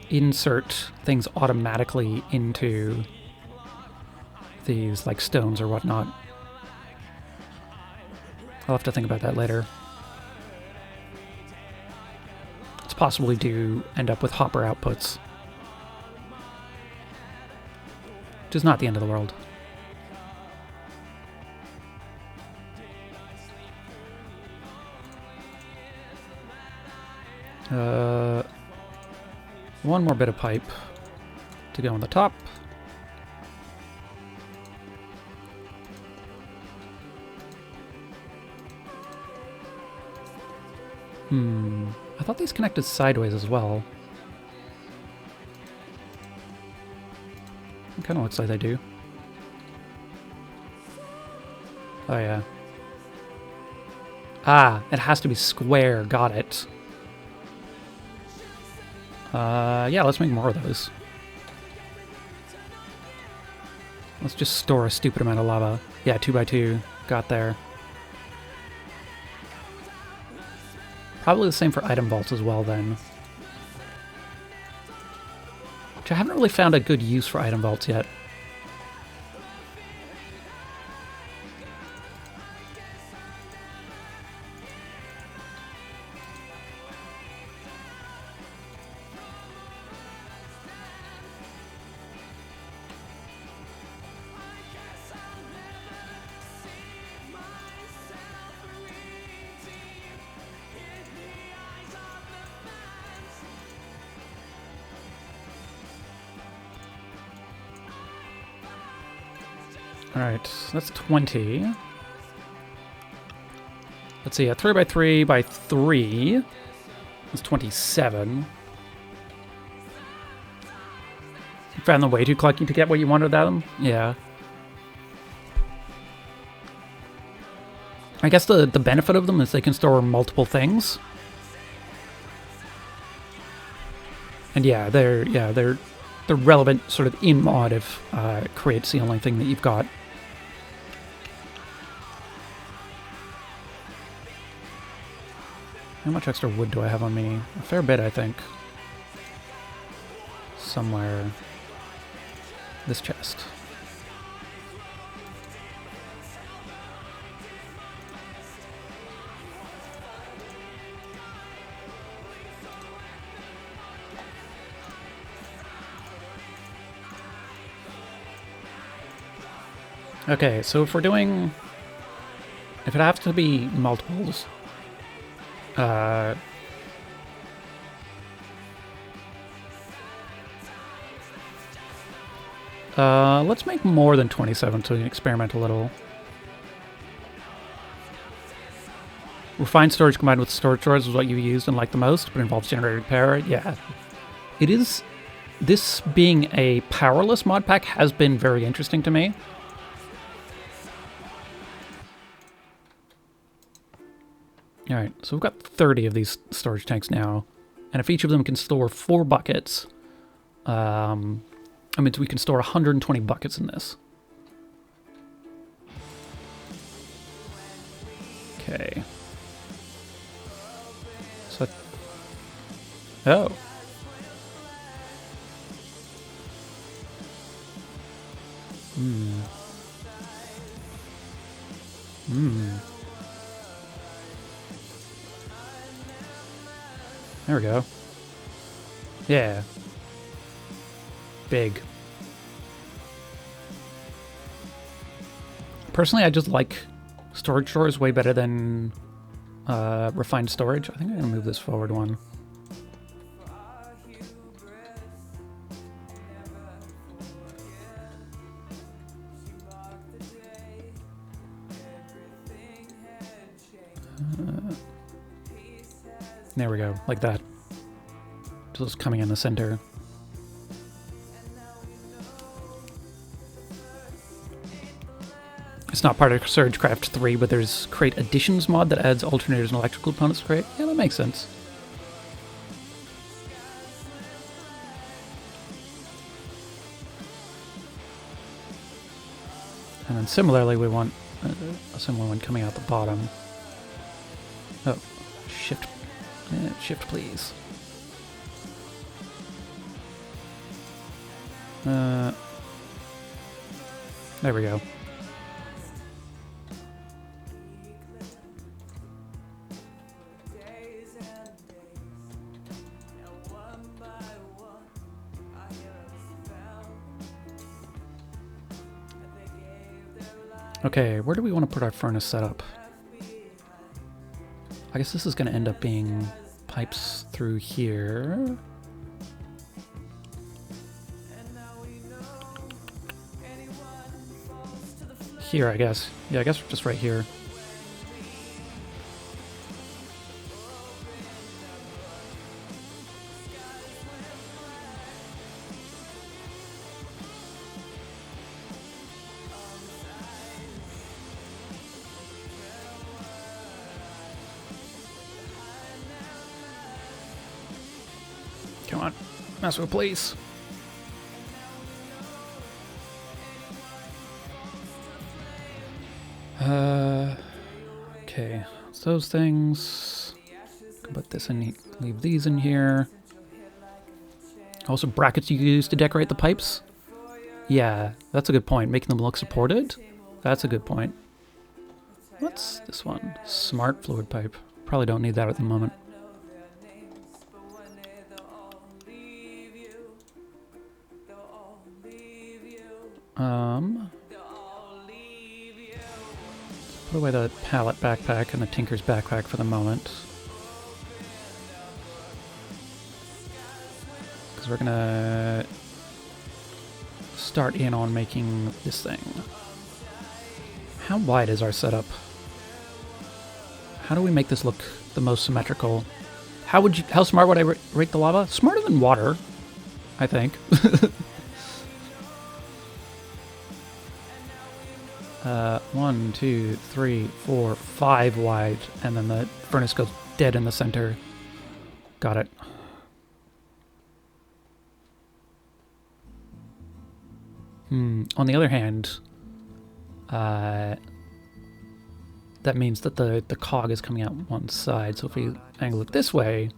insert things automatically into these, like stones or whatnot. I'll have to think about that later. It's possible we do end up with hopper outputs. Which is not the end of the world. One more bit of pipe to go on the top. I thought these connected sideways as well. It kind of looks like they do. Oh yeah. Ah, it has to be square. Got it. Yeah, let's make more of those. Let's just store a stupid amount of lava. Yeah, 2x2. Got there. Probably the same for item vaults as well, then. Which I haven't really found a good use for item vaults yet. Alright, that's 20. Let's see, a 3x3 by 3 is 27. You found them way too clunky to get what you wanted out of them? Yeah. I guess the benefit of them is they can store multiple things. And yeah, they're relevant sort of in mod if create's the only thing that you've got. How much extra wood do I have on me? A fair bit, I think. Somewhere. This chest. Okay, so if we're doing... If it has to be multiples... let's make more than 27 so we can experiment a little. Refined storage combined with storage drawers is what you used and like the most, but involves generated power. Yeah, it is... This being a powerless mod pack has been very interesting to me. Alright, so we've got 30 of these storage tanks now. And if each of them can store 4 buckets, I mean, we can store 120 buckets in this. Okay. So... Oh. There we go. Yeah. Big. Personally, I just like storage drawers way better than refined storage. I think I'm going to move this forward one. There we go, like that. Just coming in the center. It's not part of Surgecraft 3, but there's Crate Additions mod that adds alternators and electrical components to Crate. Yeah, that makes sense. And then similarly, we want a similar one coming out the bottom. Oh, shift. Shift, please. There we go. Okay, where do we want to put our furnace setup? I guess this is going to end up being pipes through here. Here, I guess. Yeah, I guess just right here. Come on, Master, please. Okay, so those things. Put this in, leave these in here. Also, brackets you can use to decorate the pipes. Yeah, that's a good point. Making them look supported. That's a good point. What's this one? Smart fluid pipe. Probably don't need that at the moment. Put away the pallet backpack and the Tinker's backpack for the moment. Because we're gonna start in on making this thing. How wide is our setup? How do we make this look the most symmetrical? How smart would I rate the lava? Smarter than water, I think. 1, 2, 3, 4, 5 wide, and then the furnace goes dead in the center. Got it. On the other hand, that means that the cog is coming out one side, so if we angle it this way,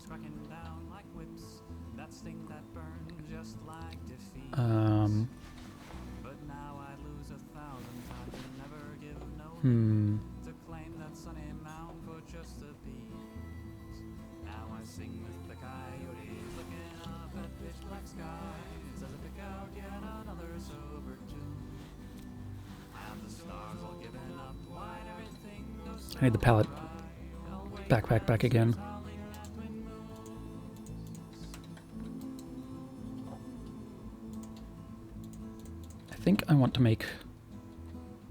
I need the pallet backpack back again. I think I want to make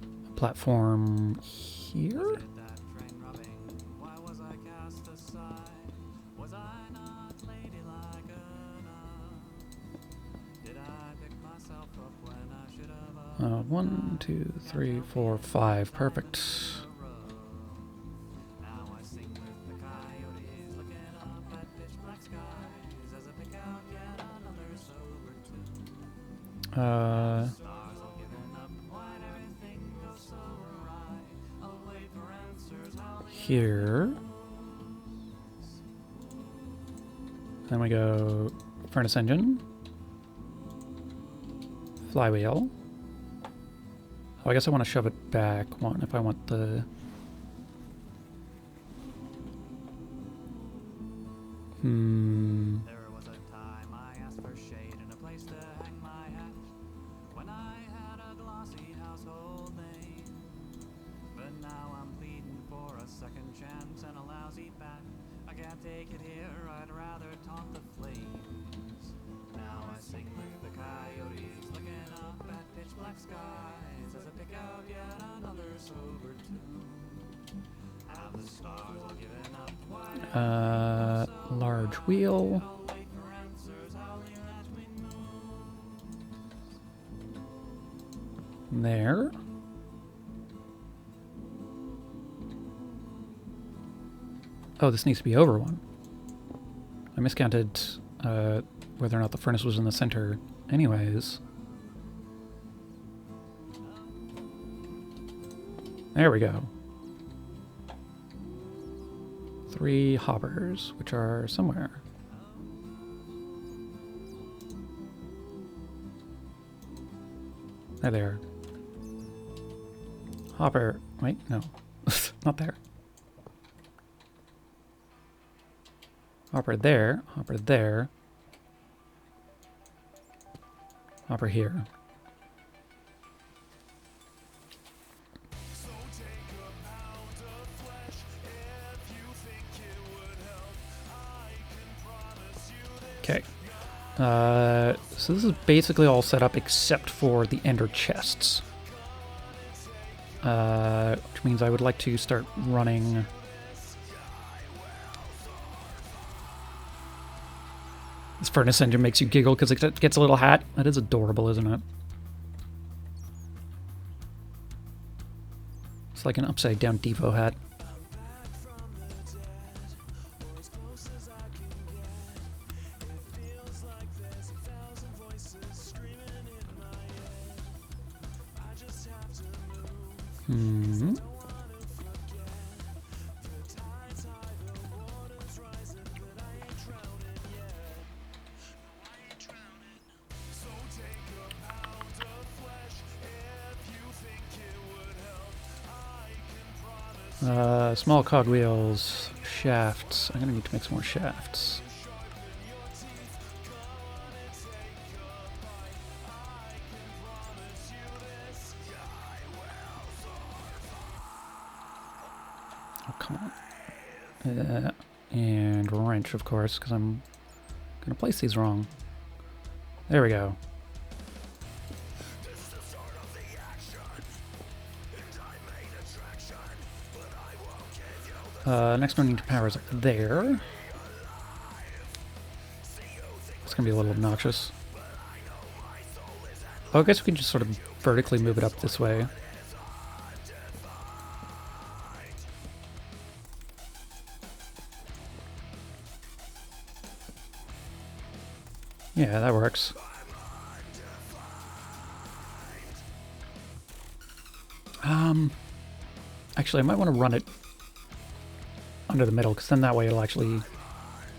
a platform here? 1, 2, 3, 4, 5. Perfect. Here. Then we go furnace engine. Flywheel. Oh, I guess I want to shove it back one if I want the...
There was a time I asked for shade and a place to hang my hat when I had a glossy household name. But now I'm pleading for a second chance and a lousy bat. I can't take it here, I'd rather taunt the flames. Now I sing with the coyotes, looking up at pitch black skies as I pick out yet another sober tune. Have the stars all given up?
Large wheel. There. Oh, this needs to be over one. I miscounted whether or not the furnace was in the center anyways. There we go. 3 hoppers, which are somewhere. There they are. Hopper. Wait, no. Not there. Hopper there. Hopper there. Hopper here. Okay. So this is basically all set up except for the ender chests. Which means I would like to start running... This furnace engine makes you giggle because it gets a little hat. That is adorable, isn't it? It's like an upside-down Devo hat. Hmm. Small cogwheels, shafts. I'm gonna need to make some more shafts. Oh, come on. And wrench, of course, because I'm gonna place these wrong. There we go. Next one I need to power is up there. It's gonna be a little obnoxious. Oh, I guess we can just sort of vertically move it up this way. Yeah, that works. Actually, I might want to run it under the middle, because then that way it'll actually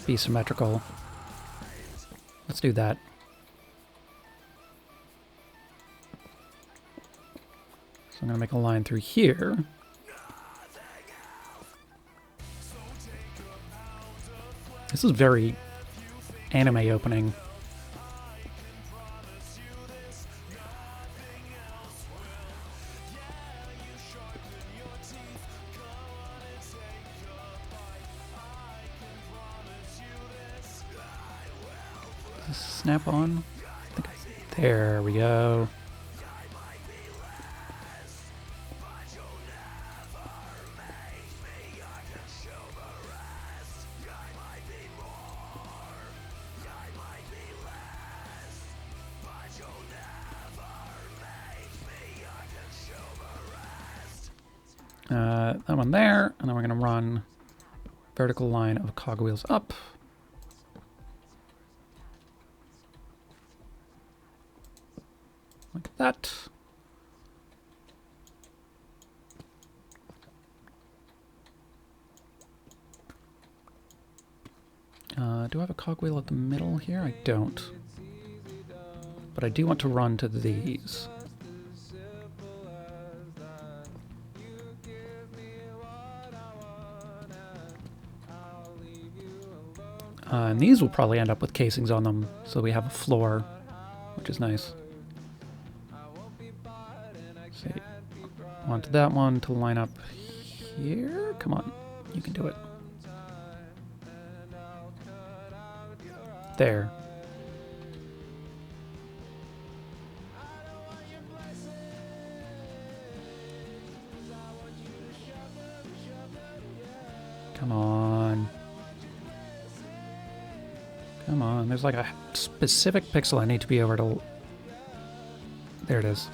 be symmetrical. Let's do that. So I'm going to make a line through here. This is very anime opening. Snap on. There we go. That one there, and then we're going to run vertical line of cogwheels up. Like that. Do I have a cogwheel at the middle here? I don't. But I do want to run to these. And these will probably end up with casings on them, so we have a floor, which is nice. See, want that one to line up here? Come on, you can do it. There. Come on. Come on, there's like a specific pixel I need to be over to... There it is.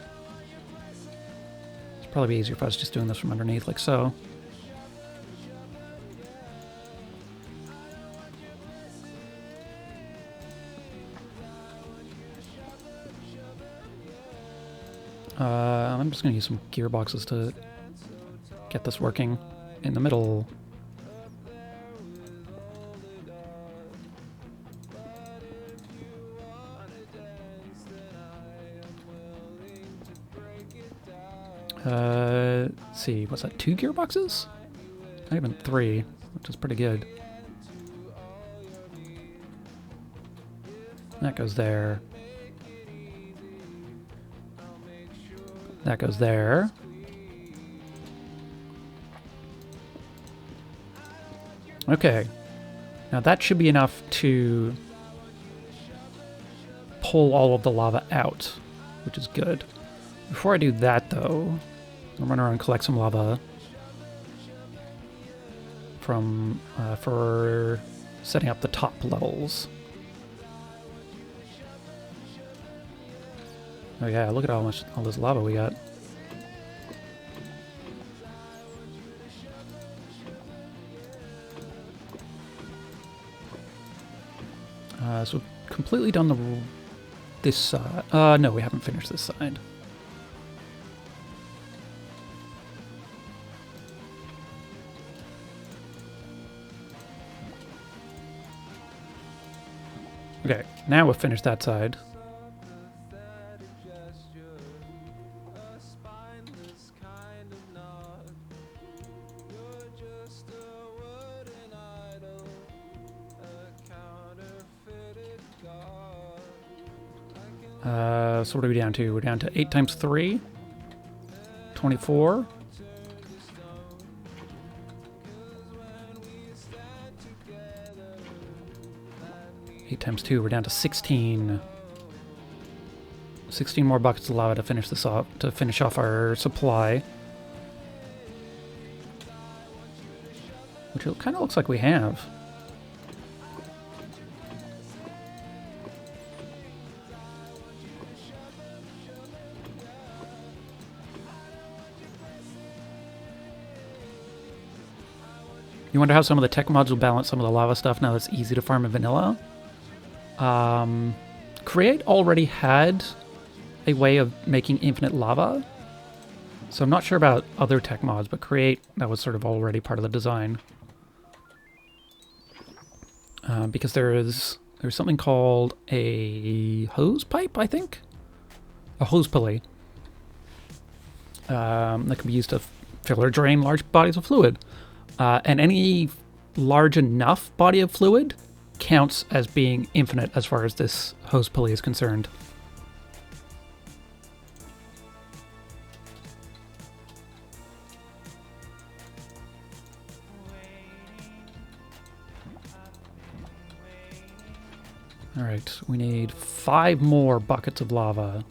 It's probably easier if I was just doing this from underneath, like so. I'm just going to use some gearboxes to get this working in the middle. Let's see, what's that, 2 gearboxes? Not even 3, which is pretty good. That goes there. That goes there. Okay. Now that should be enough to pull all of the lava out, which is good. Before I do that, though, I'll run around and collect some lava from for setting up the top levels. Oh yeah, look at all this lava we got. So we've completely done this side. No, we haven't finished this side. Okay, now we've finished that side. So what are we down to? We're down to 8 times 3. 24. Eight times 2, we're down to 16. 16 more buckets of lava to finish this off, to finish off our supply. Which it kind of looks like we have. You wonder how some of the tech mods will balance some of the lava stuff now that's easy to farm in vanilla? Create already had a way of making infinite lava. So I'm not sure about other tech mods, but Create, that was sort of already part of the design. Because there's something called a hose pipe, I think? A hose pulley. That can be used to fill or drain large bodies of fluid. And any large enough body of fluid counts as being infinite as far as this hose pulley is concerned. Alright, we need 5 more buckets of lava.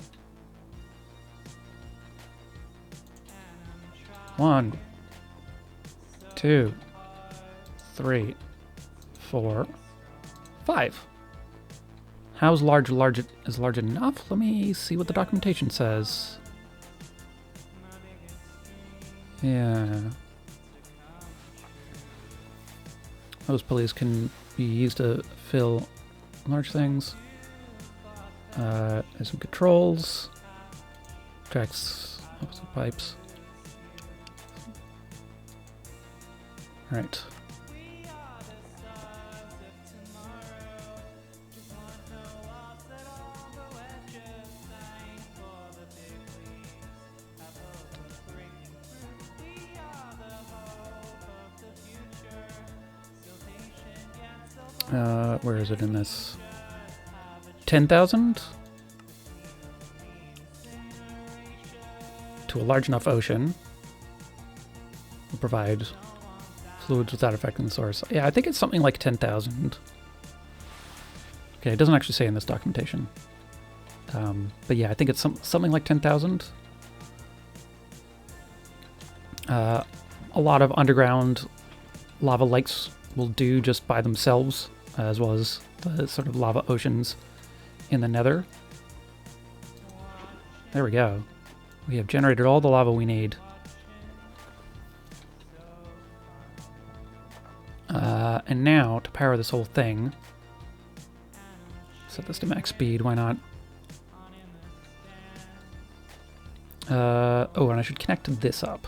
1, 2, 3, 4, 5. How's large is large enough? Let me see what the documentation says. Yeah. Those pulleys can be used to fill large things. There's some controls. Tracks opposite pipes. Alright. Where is it in this? 10,000? To a large enough ocean will provide fluids without affecting the source. Yeah, I think it's something like 10,000. Okay, it doesn't actually say in this documentation. But yeah, I think it's something like 10,000. A lot of underground lava lakes will do just by themselves, as well as the sort of lava oceans in the nether. There we go. We have generated all the lava we need. And now, to power this whole thing, set this to max speed, why not? Oh, and I should connect this up.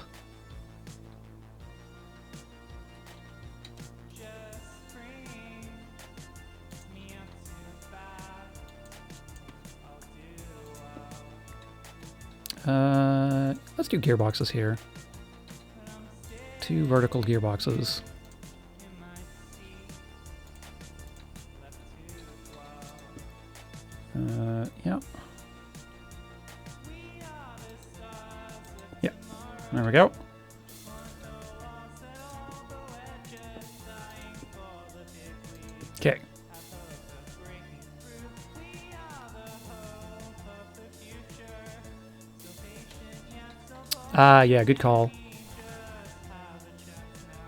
Let's do gearboxes here. 2 vertical gearboxes. Yeah. Yeah. There we go. Okay. Yeah, good call.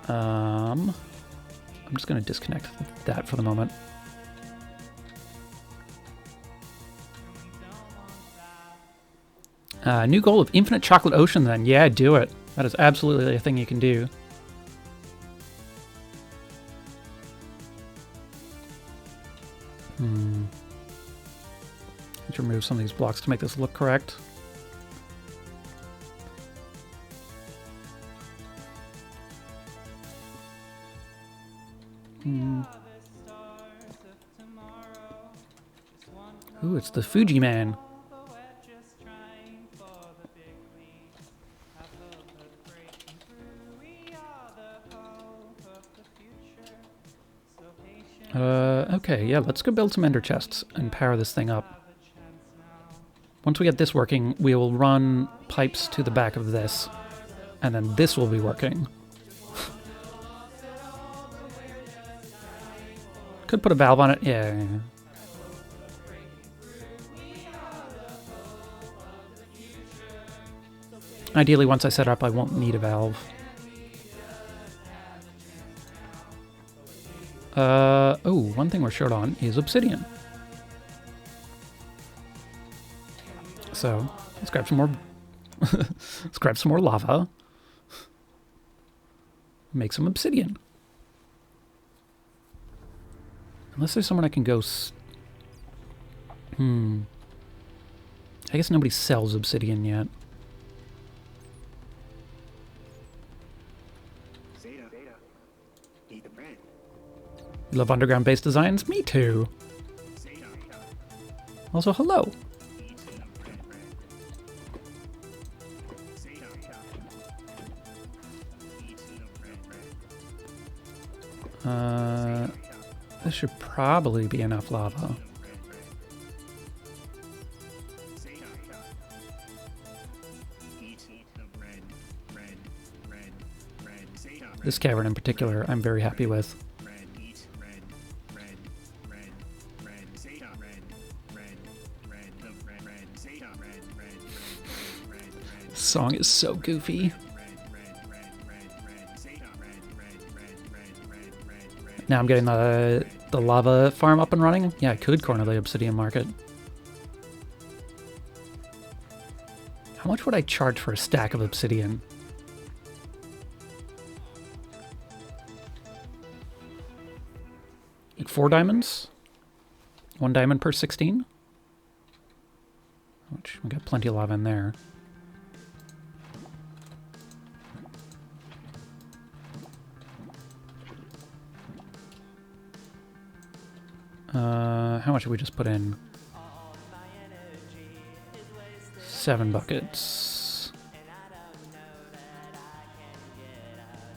I'm just going to disconnect that for the moment. New goal of infinite chocolate ocean then. Yeah, do it. That is absolutely a thing you can do. Let's remove some of these blocks to make this look correct. Ooh, it's the Fuji Man. Okay, yeah, let's go build some ender chests and power this thing up. Once we get this working, we will run pipes to the back of this, and then this will be working. Could put a valve on it, yeah. Ideally, once I set it up, I won't need a valve. Oh, one thing we're short on is obsidian. So, let's grab some more. Let's grab some more lava. Make some obsidian. Unless there's someone I can go. I guess nobody sells obsidian yet. You love underground-based designs? Me too. Also, hello. This should probably be enough lava. This cavern in particular, I'm very happy with. This song is so goofy. Now I'm getting the lava farm up and running. Yeah, I could corner the obsidian market. How much would I charge for a stack of obsidian? like 4 diamonds. 1 diamond per 16. Which we got plenty of lava in there. How much did we just put in? 7 buckets.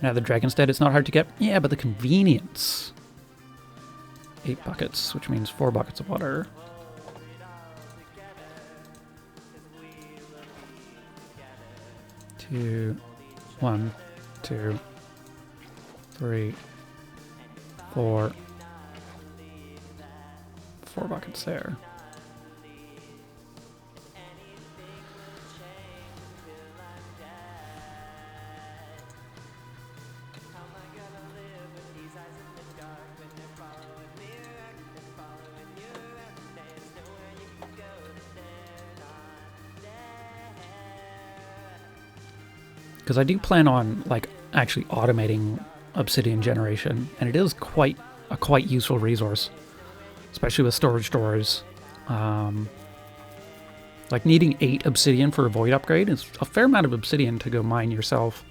Now the dragon's dead. It's not hard to get. Yeah, but the convenience. 8 buckets, which means 4 buckets of water. Two, 1, 2, 3, 4. 4 buckets there. Because I do plan on, like, actually automating obsidian generation, and it is quite a quite useful resource, especially with storage doors. Like, needing 8 obsidian for a void upgrade is a fair amount of obsidian to go mine yourself.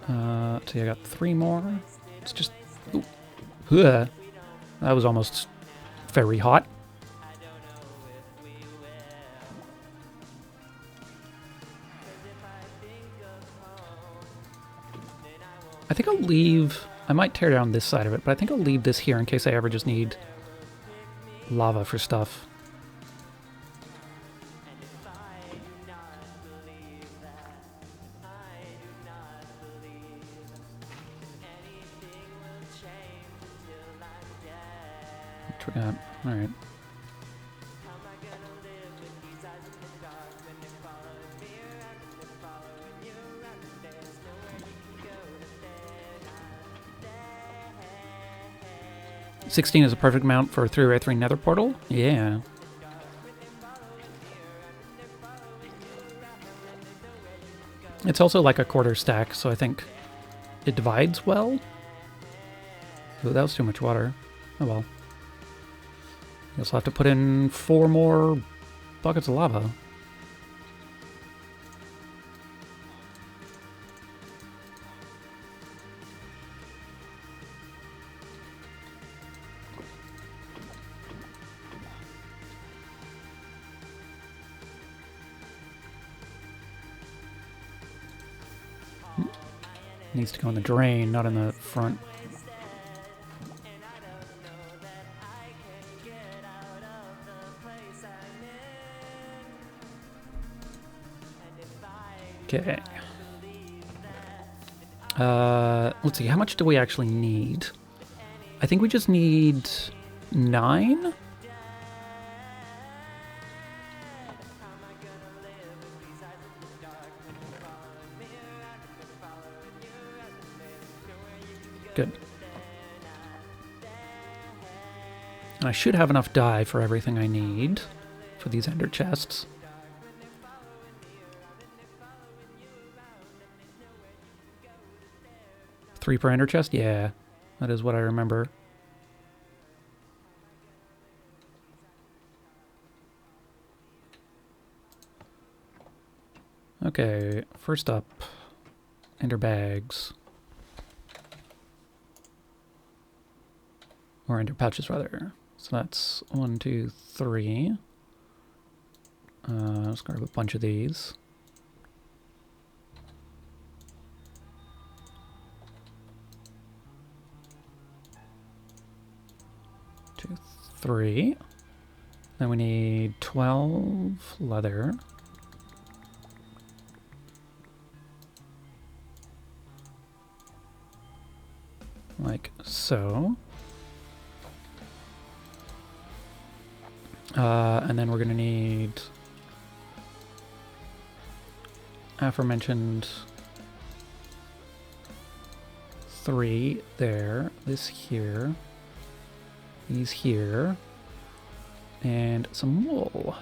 So I got 3 more. It's just... Ooh, that was almost very hot. I think I'll leave... I might tear down this side of it, but I think I'll leave this here in case I ever just need lava for stuff. What we got? Alright. $16 is a perfect amount for a 3x3 nether portal? Yeah. It's also like a quarter stack, so I think it divides well. Ooh, that was too much water. Oh well. I guess I'll have to put in 4 more buckets of lava. Needs to go in the drain, not in the front. Okay. Let's see, how much do we actually need? I think we just need 9? Good. And I should have enough dye for everything I need for these ender chests. Three per ender chest? Yeah, that is what I remember. Okay, first up, ender bags. Or ender pouches, rather. So that's 1, 2, 3. Let's grab a bunch of these. Two, 3. Then we need 12 leather. Like so. And then we're going to need aforementioned 3 there, this here, these here, and some wool.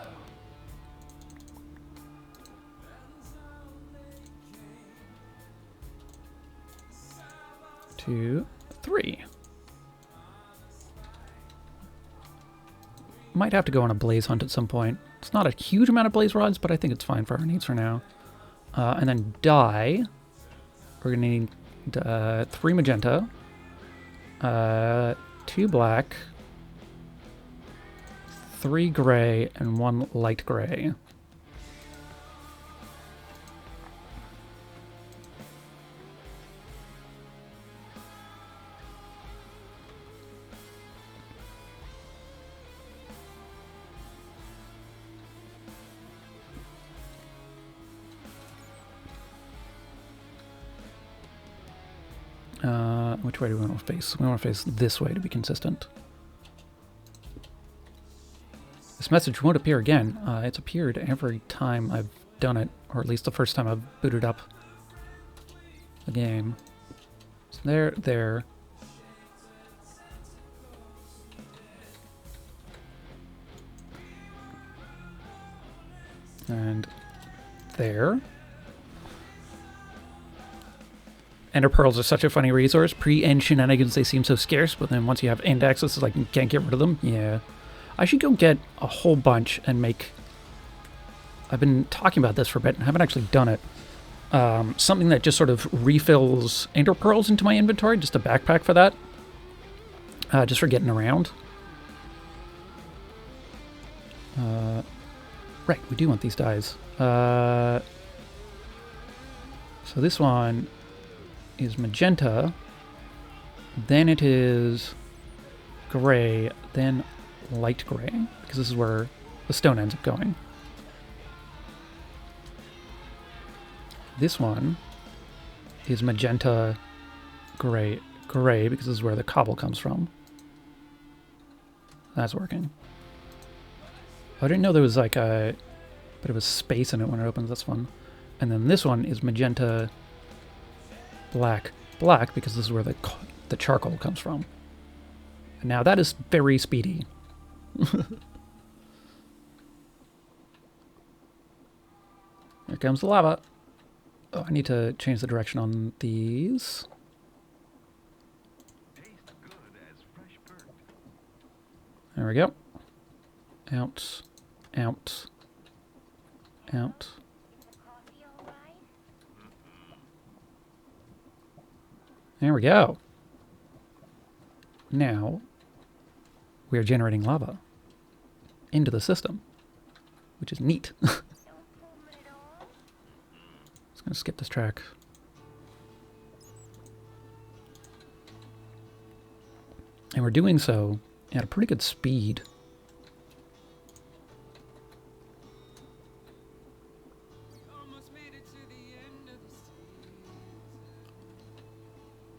2, 3. Might have to go on a blaze hunt at some point. It's not a huge amount of blaze rods, but I think it's fine for our needs for now. And then dye. We're going to need 3 magenta, 2 black, 3 gray, and 1 light gray. Which way do we want to face? We want to face this way to be consistent. This message won't appear again. It's appeared every time I've done it, or at least the first time I've booted up the game. So there. And there. Ender pearls are such a funny resource. Pre-end shenanigans, they seem so scarce, but then once you have end access, it's like you can't get rid of them. Yeah. I should go get a whole bunch and make... I've been talking about this for a bit and haven't actually done it. Something that just sort of refills ender pearls into my inventory, just a backpack for that. Just for getting around. Right, we do want these dyes. So this one is magenta, then it is gray, then light gray, because this is where the stone ends up going. This one is magenta, gray, because this is where the cobble comes from. That's working. I didn't know there was like a bit of a space in it when it opens. That's fun. And then this one is magenta, black, because this is where the charcoal comes from. And now that is very speedy. Here comes the lava. Oh, I need to change the direction on these. There we go. Out, out, out. There we go. Now, we are generating lava into the system, which is neat. Just gonna skip this track. And we're doing so at a pretty good speed.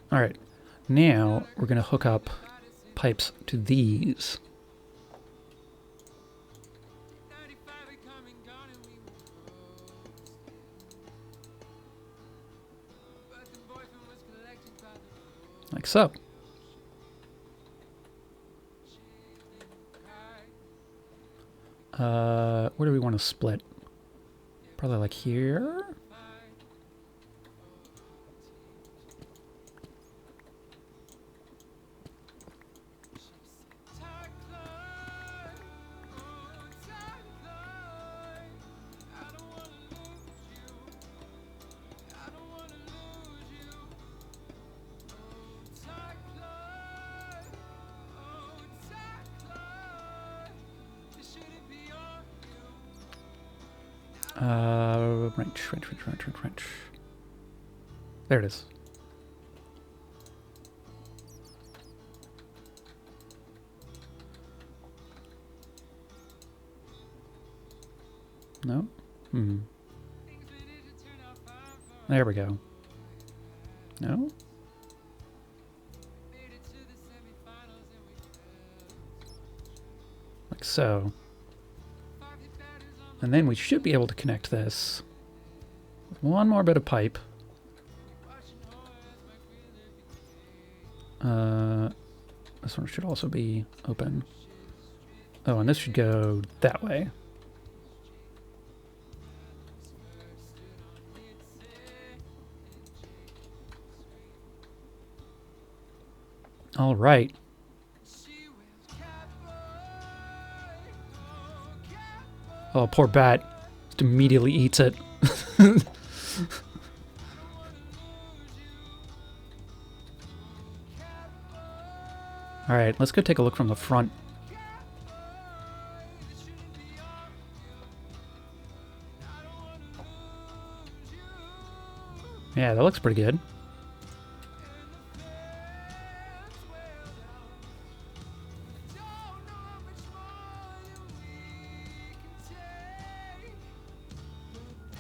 All right, now we're going to hook up pipes to these. Like so. Where do we want to split? Probably like here? Wrench. There it is. No? There we go. No? Like so. And then we should be able to connect this with one more bit of pipe. This one should also be open. Oh, and this should go that way. All right. Oh, poor bat. Just immediately eats it. All right, let's go take a look from the front. Yeah, that looks pretty good.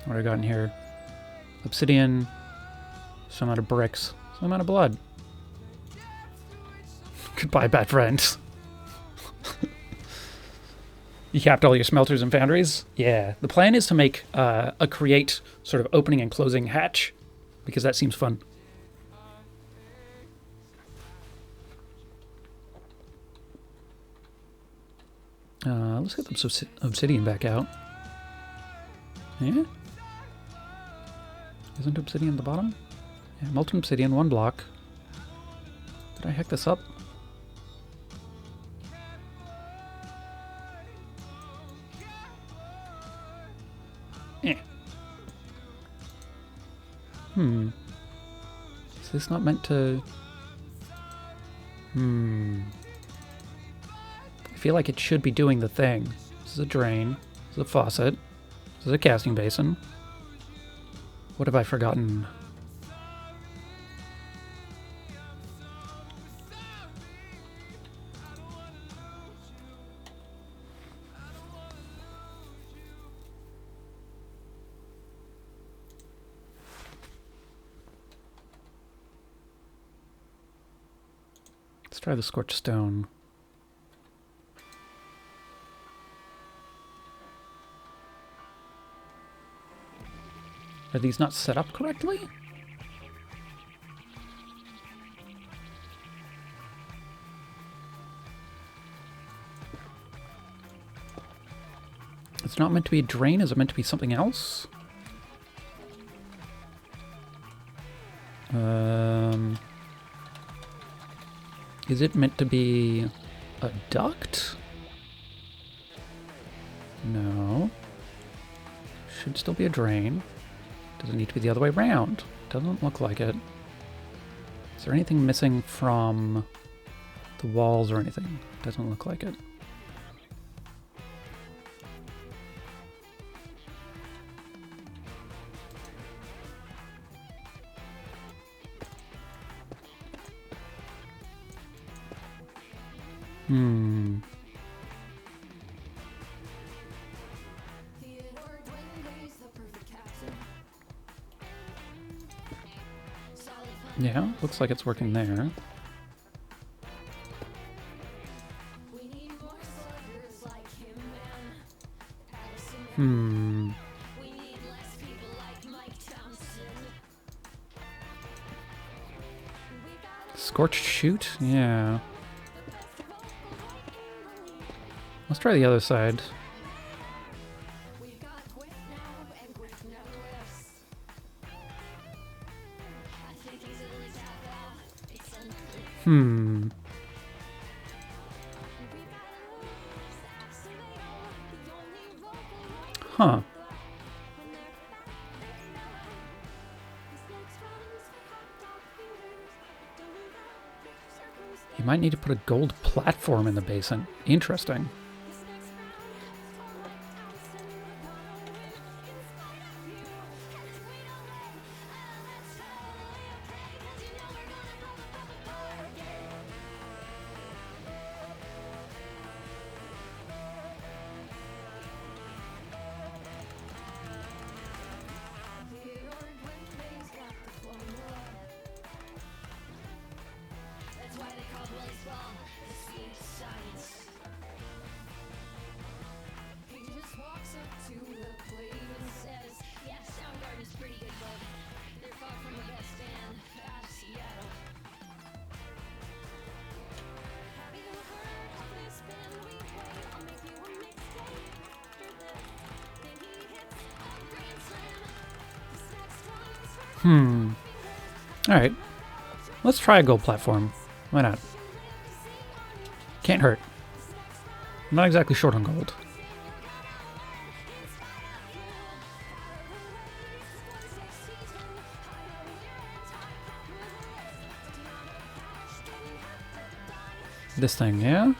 What do I got in here? Obsidian, some amount of bricks, some amount of blood. Goodbye, bad friends. You capped all your smelters and foundries? Yeah. The plan is to make a create sort of opening and closing hatch, because that seems fun. Let's get the obsidian back out. Yeah? Isn't obsidian at the bottom? Yeah, molten obsidian, 1 block. Did I hack this up? Eh. Is this not meant to... I feel like it should be doing the thing. This is a drain. This is a faucet. This is a casting basin. What have I forgotten? Let's try the scorched stone. Are these not set up correctly? It's not meant to be a drain, is it meant to be something else? Is it meant to be a duct? No. Should still be a drain. Does it need to be the other way around? Doesn't look like it. Is there anything missing from the walls or anything? Doesn't look like it. Yeah, looks like it's working there. Scorched shoot? Yeah. Let's try the other side. Huh. You might need to put a gold platform in the basin. Interesting. Alright. Let's try a gold platform. Why not? Can't hurt. I'm not exactly short on gold. This thing, yeah?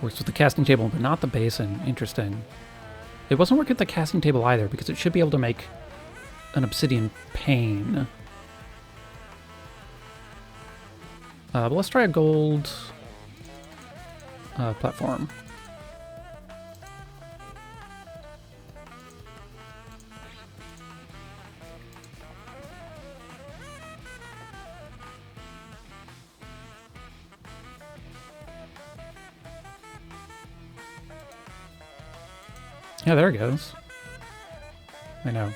Works with the casting table, but not the basin. Interesting. It wasn't working with the casting table either, because it should be able to make an obsidian pane. But let's try a gold platform. Yeah, there it goes. I know.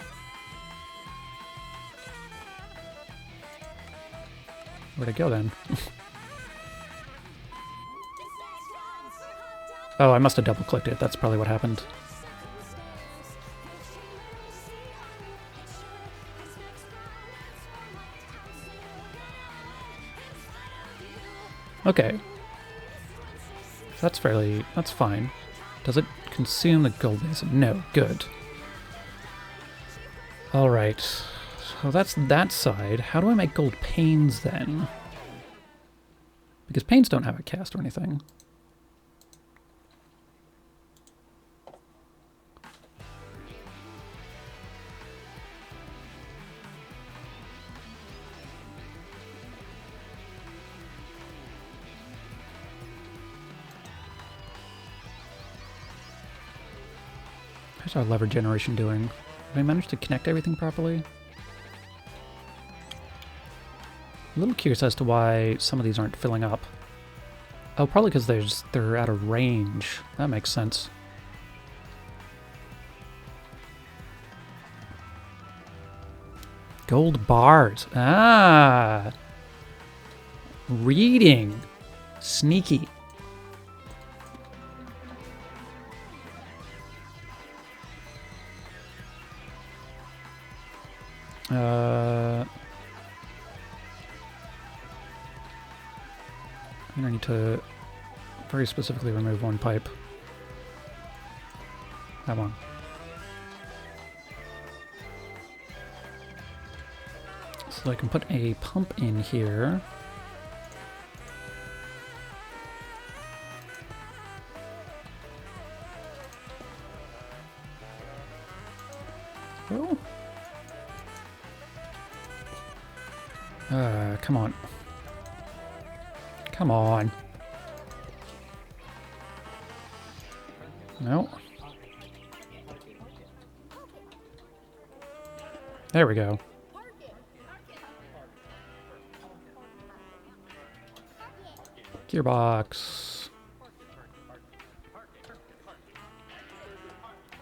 Where'd it go then? Oh, I must have double clicked it. That's probably what happened. Okay. That's fine. Does it consume the gold basin? No. Good. Alright. So that's that side. How do I make gold panes then? Because panes don't have a cast or anything. How's our lever generation doing? Have I managed to connect everything properly? A little curious as to why some of these aren't filling up. Oh, probably because they're out of range. That makes sense. Gold bars. Ah! Reading. Sneaky. I need to very specifically remove one pipe. That one. So I can put a pump in here. Oh. Come on. Come on. No. There we go. Gearbox.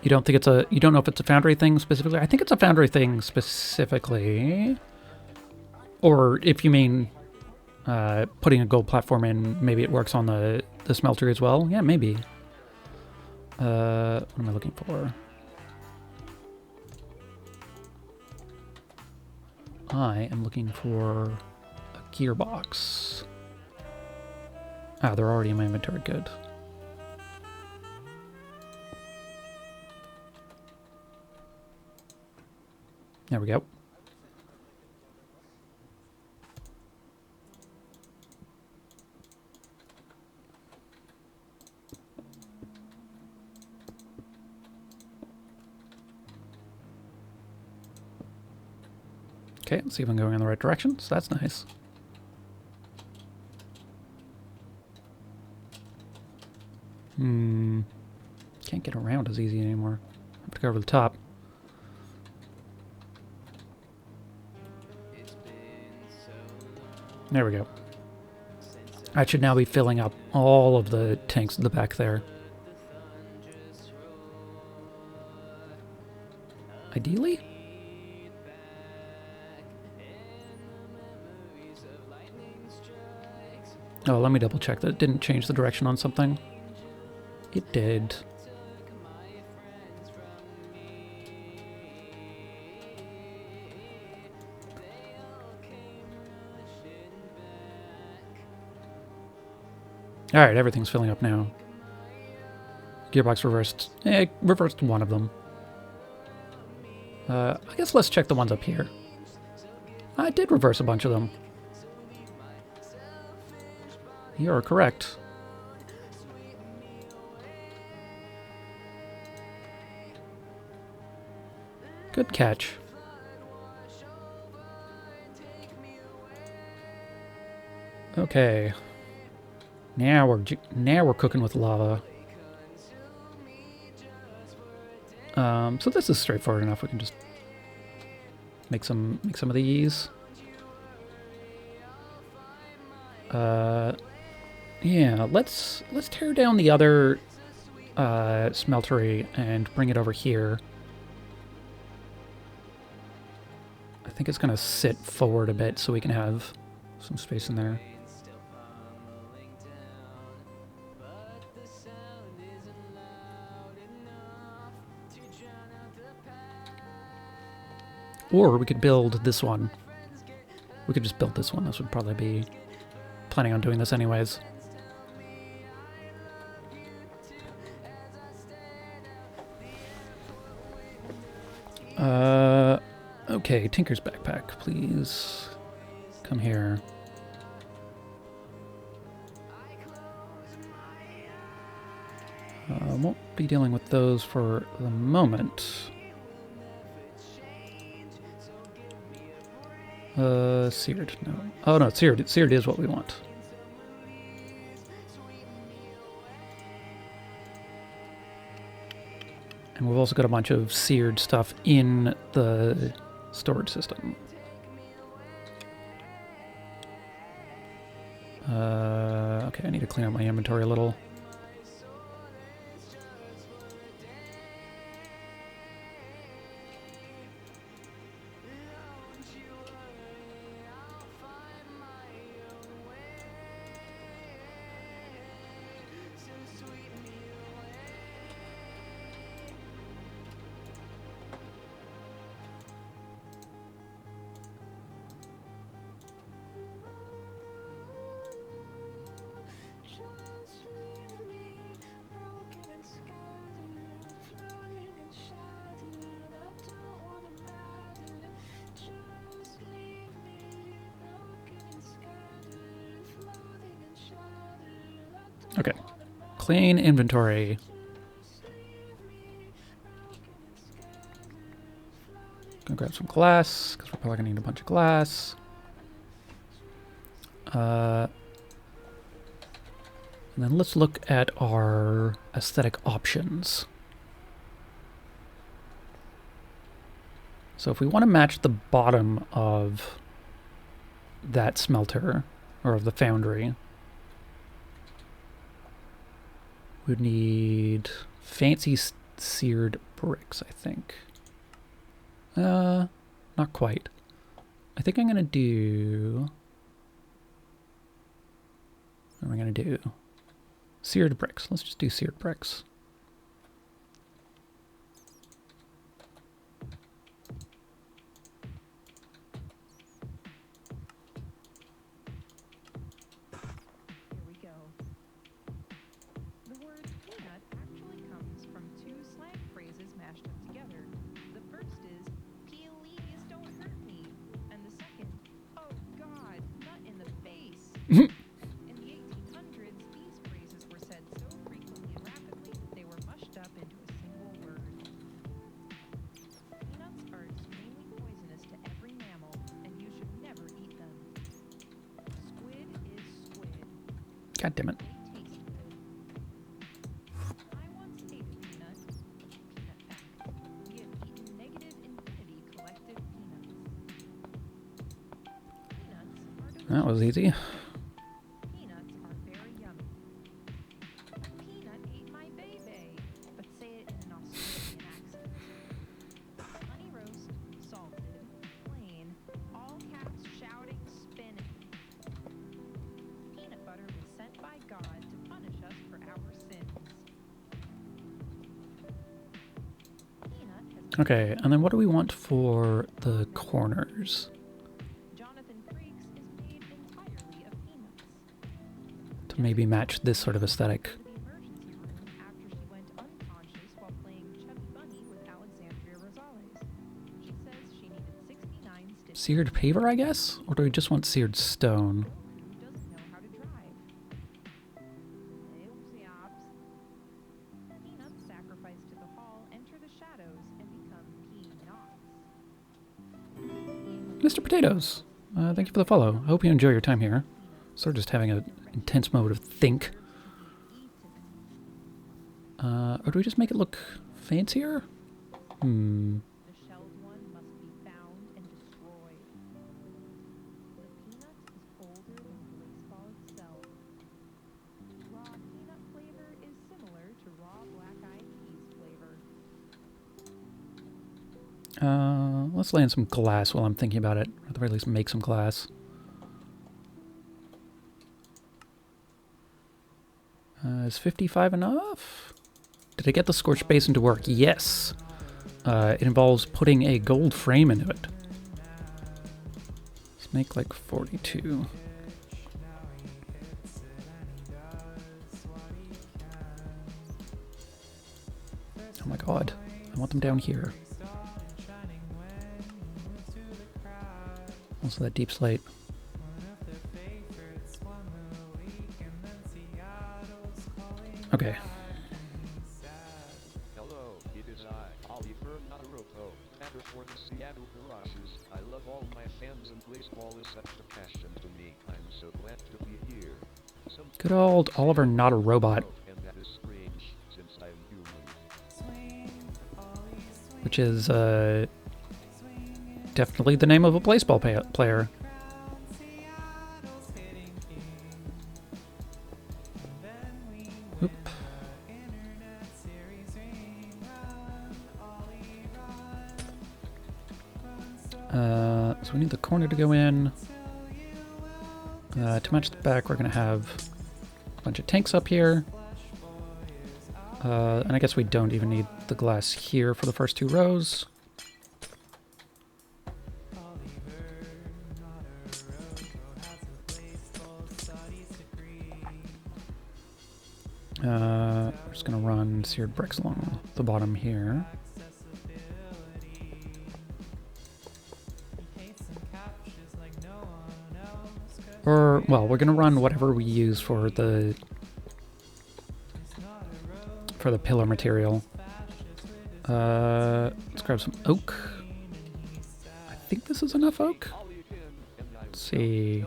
You don't think it's a... You don't know if it's a foundry thing specifically? I think it's a foundry thing specifically. Or if you mean putting a gold platform in, maybe it works on the smelter as well. Yeah, maybe. What am I looking for? I am looking for a gearbox. Ah, they're already in my inventory. Good. There we go. Okay, let's see if I'm going in the right direction. So that's nice. Can't get around as easy anymore. I have to go over the top. There we go. I should now be filling up all of the tanks at the back there. Ideally? Oh, let me double check that it didn't change the direction on something. It did. Alright, everything's filling up now. Gearbox reversed. Reversed one of them. I guess let's check the ones up here. I did reverse a bunch of them. You're correct. Good catch. Okay. Now we're cooking with lava. So this is straightforward enough. We can just make some of these. Yeah, let's tear down the other smeltery and bring it over here. I think it's gonna sit forward a bit so we can have some space in there. Or we could build this one. We could just build this one. This would probably be... planning on doing this anyways. Okay, Tinker's backpack, please. Come here. Won't be dealing with those for the moment. Seared, no. Oh no, seared is what we want. And we've also got a bunch of seared stuff in the storage system. Okay, I need to clean up my inventory a little. Okay, clean inventory. Gonna grab some glass, because we're probably gonna need a bunch of glass. And then let's look at our aesthetic options. So if we want to match the bottom of that smelter, or of the foundry, we'd need fancy seared bricks, I think. Not quite. I think I'm going to do... What am I going to do? Seared bricks. Let's just do seared bricks.
Here we go. The word peanut actually comes from two slang phrases mashed up together. The first is, "Please don't hurt me," and the second, "Oh God, nut in the face." In the 1800s, these phrases were said so frequently and rapidly, they were mushed up into a single word. Peanuts are extremely poisonous to every mammal, and you should never eat them. Squid is squid.
God damn it.
They taste good. I once ate a peanut. Peanut fact. We have eaten negative infinity collective peanuts. Peanuts are delicious.
That was easy.
Peanuts are very yummy. Peanut ate my baby, but say it in an Australian accent. Honey roast, salted, plain, all caps shouting, spinning. Peanut butter was sent by God to punish us for our sins. Peanut has
Okay, and then what do we want for the corners?
Jonathan Freaks is made entirely of peanuts.
To to maybe match this sort of aesthetic.
the emergency room after she went unconscious while playing Chubby Bunny with Alexandria Rosales. She says she needed 69 stitches.
Seared paver, I guess? Or do we just want seared stone?
Who doesn't know how to drive? Oopsie-ops. Peanuts sacrificed to the hall enter the shadows and become Pea-Knots.
Mr. Potatoes, thank you for the follow. I hope you enjoy your time here. Sort of just having an intense moment of think. Or do we just make it look fancier?
The shelled one must be found and destroyed. The peanut is older than baseball itself. Raw peanut flavor is similar to raw black-eyed peas flavor.
Let's lay in some glass while I'm thinking about it. Or at the very least make some glass. Is 55 enough? Did I get the Scorched Basin to work? Yes. It involves putting a gold frame into it. Let's make like 42. Oh my god. I want them down here. Also that deep slate. Okay.
Hello, it is I, Oliver Naruto, editor for the Seattle Garages. I love all my fans and baseball is such a passion to me. I'm so glad to be here.
Good old Oliver Not a Robot,
And that is strange, since I'm human.
which is definitely the name of a baseball player. Oop. So we need the corner to go in. To match the back, we're going to have a bunch of tanks up here. And I guess we don't even need the glass here for the first two rows. We're just going to run seared bricks along the bottom here. Or, well, we're going to run whatever we use for the pillar material. Let's grab some oak. I think this is enough oak. Let's see.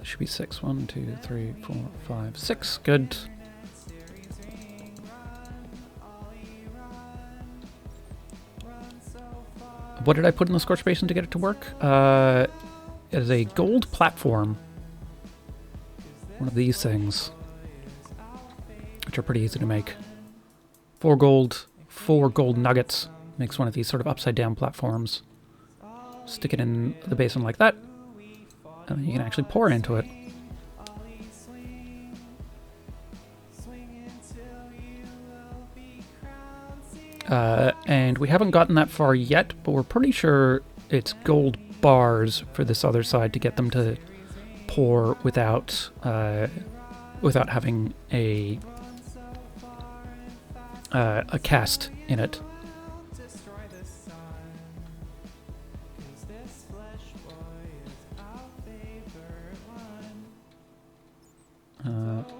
Should be 6. 1, 2, 3, 4, 5, 6. Good. What did I put in the Scorched Basin to get it to work? It is a gold platform. One of these things, which are pretty easy to make. 4 gold nuggets makes one of these sort of upside down platforms. Stick it in the basin like that, and you can actually pour into it. And we haven't gotten that far yet, but we're pretty sure it's gold bars for this other side to get them to pour without having a cast in it.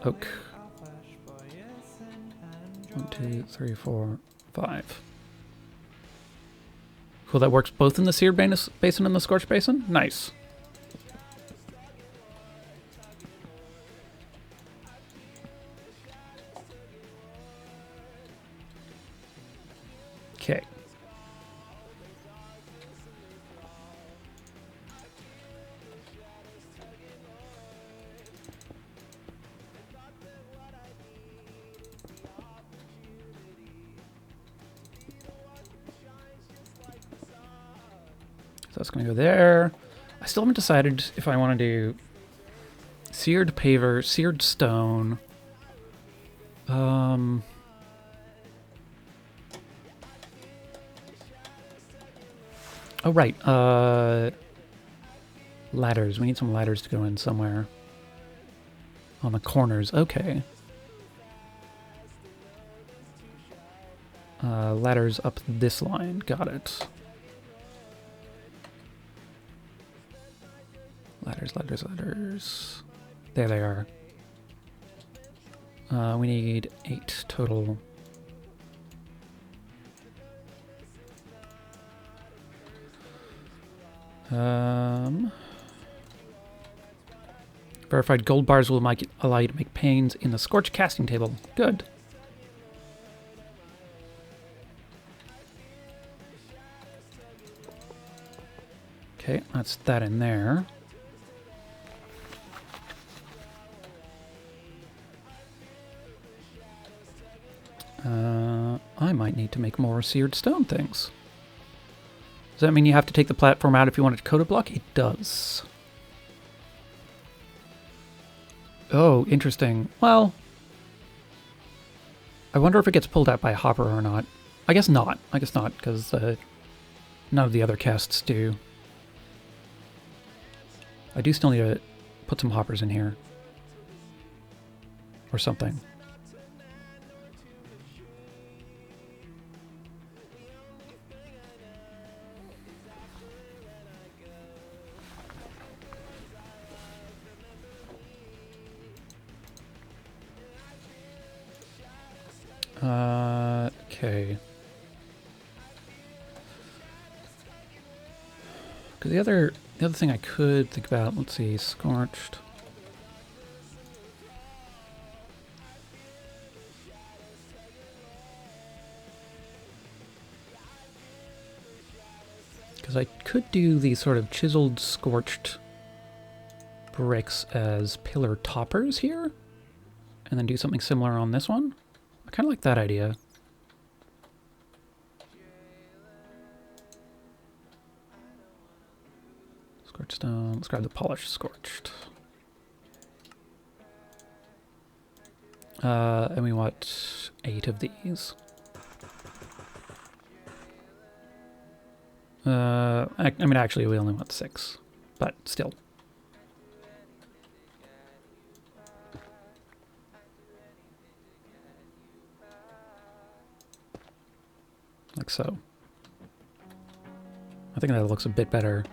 Oak. 1, 2, 3, 4, 5. Cool, that works both in the seared basin and the scorched basin? Nice. Okay. that's going to go there. I still haven't decided if I want to do seared paver, seared stone. Oh, right. Ladders. We need some ladders to go in somewhere. On the corners. Okay. Ladders up this line. Got it. Ladders, ladders, ladders. There they are. We need 8 total. Verified gold bars will allow you to make panes in the Scorched casting table. Good. Okay, that's that in there. I might need to make more seared stone things. Does that mean you have to take the platform out if you want it to coat a block? It does. Oh, interesting. Well, I wonder if it gets pulled out by a hopper or not. I guess not. I guess not, because none of the other casts do. I do still need to put some hoppers in here. Or something. Okay. Because the other thing I could think about, let's see, Scorched. Because I could do these sort of chiseled, scorched bricks as pillar toppers here, and then do something similar on this one. I kind of like that idea. Scorched stone. Let's grab the polished scorched. And we want 8 of these. I mean, actually, we only want 6, but still. Like so. I think that looks a bit better.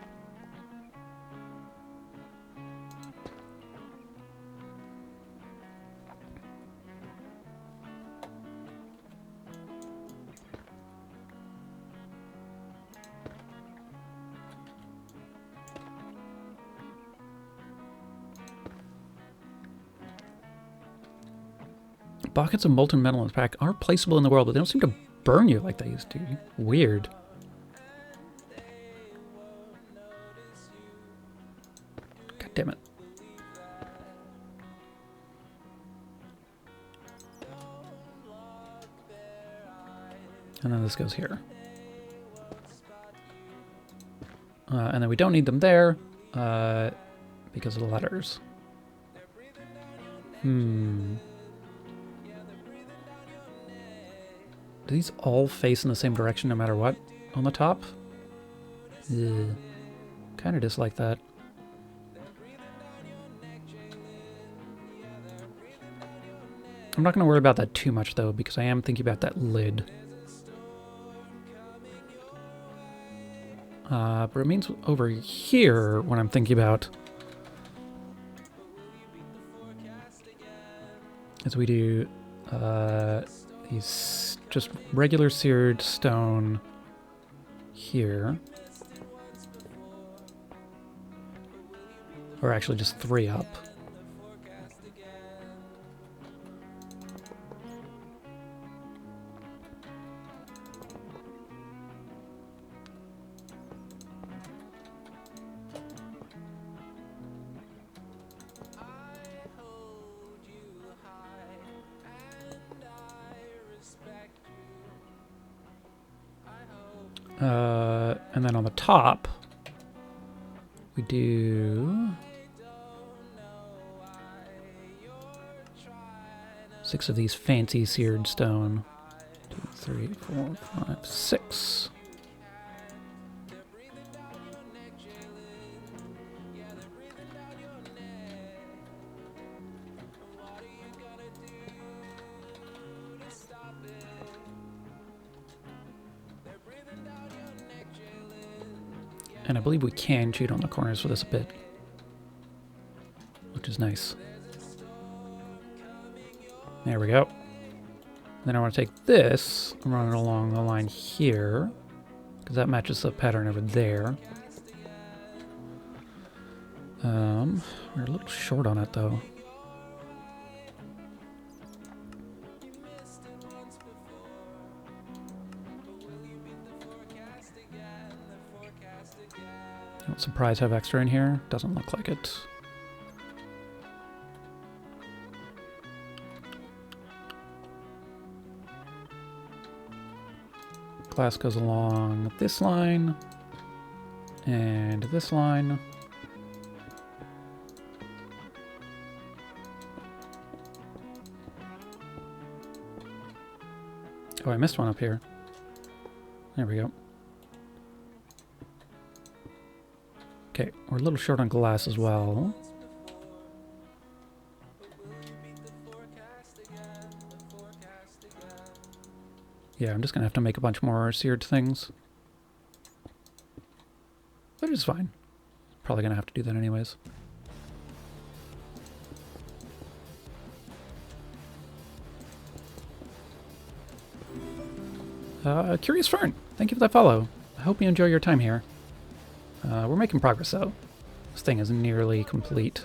Buckets of molten metal in this pack are placeable in the world, but they don't seem to burn you like they used to. Weird. God damn it. And then this goes here. And then we don't need them there because of the letters. Do these all face in the same direction no matter what on the top? Yeah. Kind of dislike that. I'm not going to worry about that too much though, because I am thinking about that lid. But it means over here, when I'm thinking about, as we do these just regular seared stone here. Or actually just 3 up. And then on the top, We do 6 of these fancy seared stone. 2, 3, 4, 5, 6. And I believe we can cheat on the corners for this a bit, which is nice. There we go. Then I want to take this and run it along the line here, because that matches the pattern over there. We're a little short on it though. Don't surprise have extra in here. Doesn't look like it. Glass goes along this line and this line. Oh, I missed one up here. There we go. Okay, we're a little short on glass as well. Yeah, I'm just gonna have to make a bunch more seared things. But it's fine. Probably gonna have to do that anyways. Curious Fern, thank you for that follow. I hope you enjoy your time here. We're making progress though. This thing is nearly complete.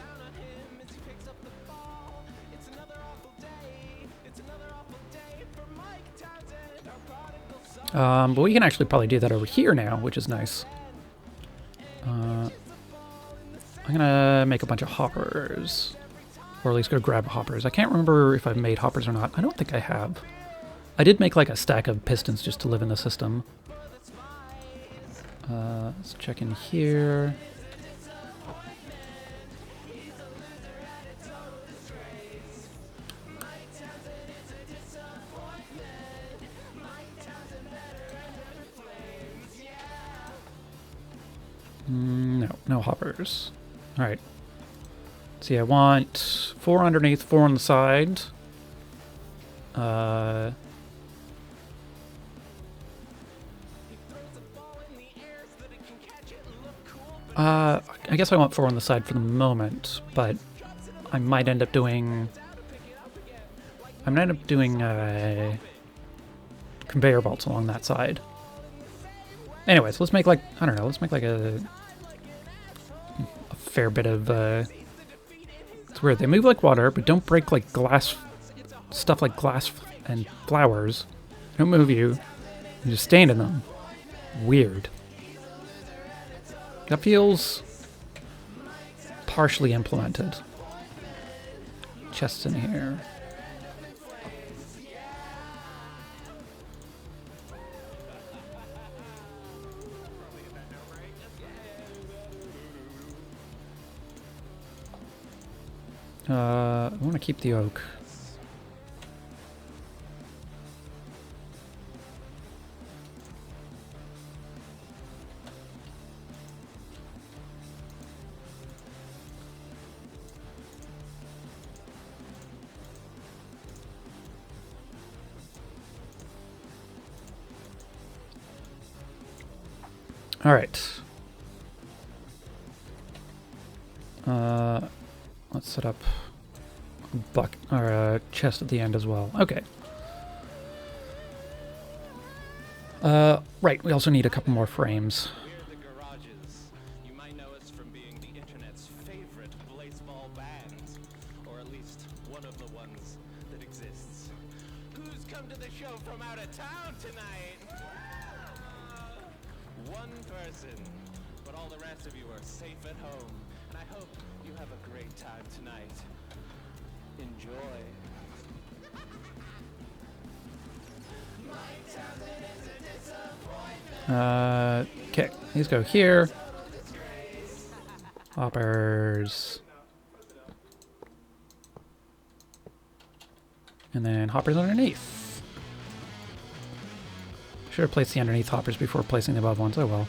But we can actually probably do that over here now, which is nice. I'm gonna make a bunch of hoppers. Or at least go grab hoppers. I can't remember if I've made hoppers or not. I don't think I have. I did make like a stack of pistons just to live in the system. Let's check in here. No hoppers. Alright. See, I want 4 underneath, 4 on the side. I guess I want 4 on the side for the moment, but I might end up doing... conveyor belts along that side. Anyways, let's make like, I don't know, let's make like a fair bit of, it's weird, they move like water, but don't break like glass, stuff like glass and flowers. Don't move you, you just stand in them. Weird. That feels partially implemented. Chests in here. I want to keep the oak. All right. Let's set up a chest at the end as well. Okay. Right, we also need a couple more frames.
We're the Garages. You might know us from being the internet's favorite blazeball band, or at least one of the ones that exists. Who's come to the show from out of town tonight? One person, but all the rest of you are safe at home, and I hope you have a great time tonight. Enjoy.
Okay, these go here. Hoppers. And then hoppers underneath. Should have placed the underneath hoppers before placing the above ones. Oh well.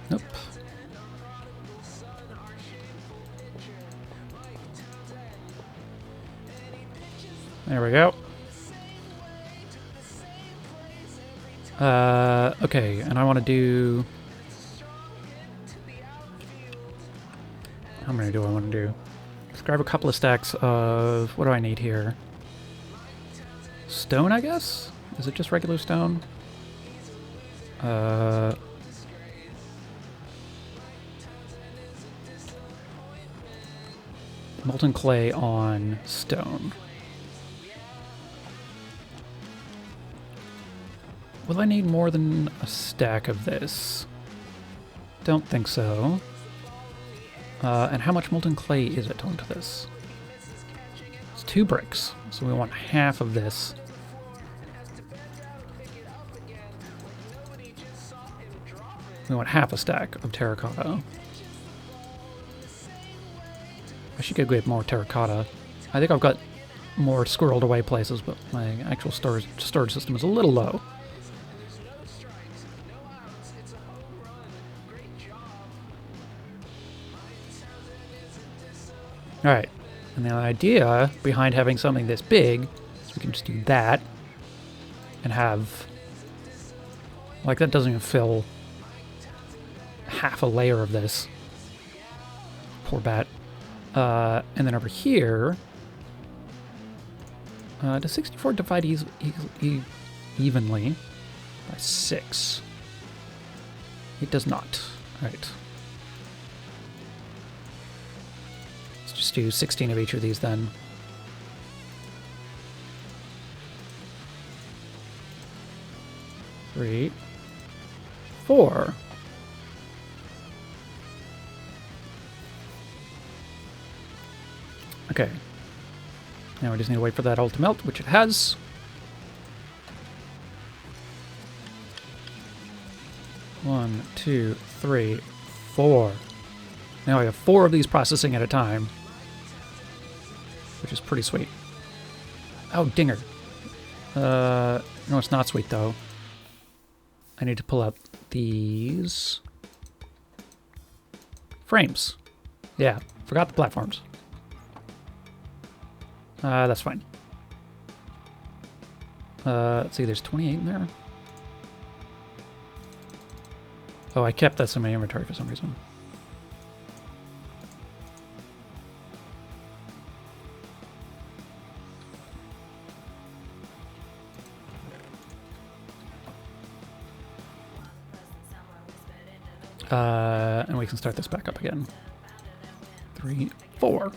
Nope. There we go. Okay, and I want to do... How many do I want to do? Let's grab a couple of stacks of... What do I need here? Stone, I guess? Is it just regular stone? Molten clay on stone. Will I need more than a stack of this? Don't think so. And how much molten clay is it onto this? It's 2 bricks, so we want half of this. We want half a stack of terracotta. I should go get more terracotta. I think I've got more squirreled away places, but my actual storage system is a little low. Alright, and the idea behind having something this big is we can just do that and have... Like, that doesn't even fill half a layer of this. Poor bat. And then over here... does 64 divide evenly by 6? It does not. Alright. Let's just do 16 of each of these then. Three, 4. Okay. Now we just need to wait for that all to melt, which it has. One, 2, 3, 4. Now we have 4 of these processing at a time, which is pretty sweet. Oh, dinger. No, it's not sweet, though. I need to pull up these frames. Yeah, forgot the platforms. That's fine. Let's see, there's 28 in there. Oh, I kept this in my inventory for some reason. And we can start this back up again. 3, 4.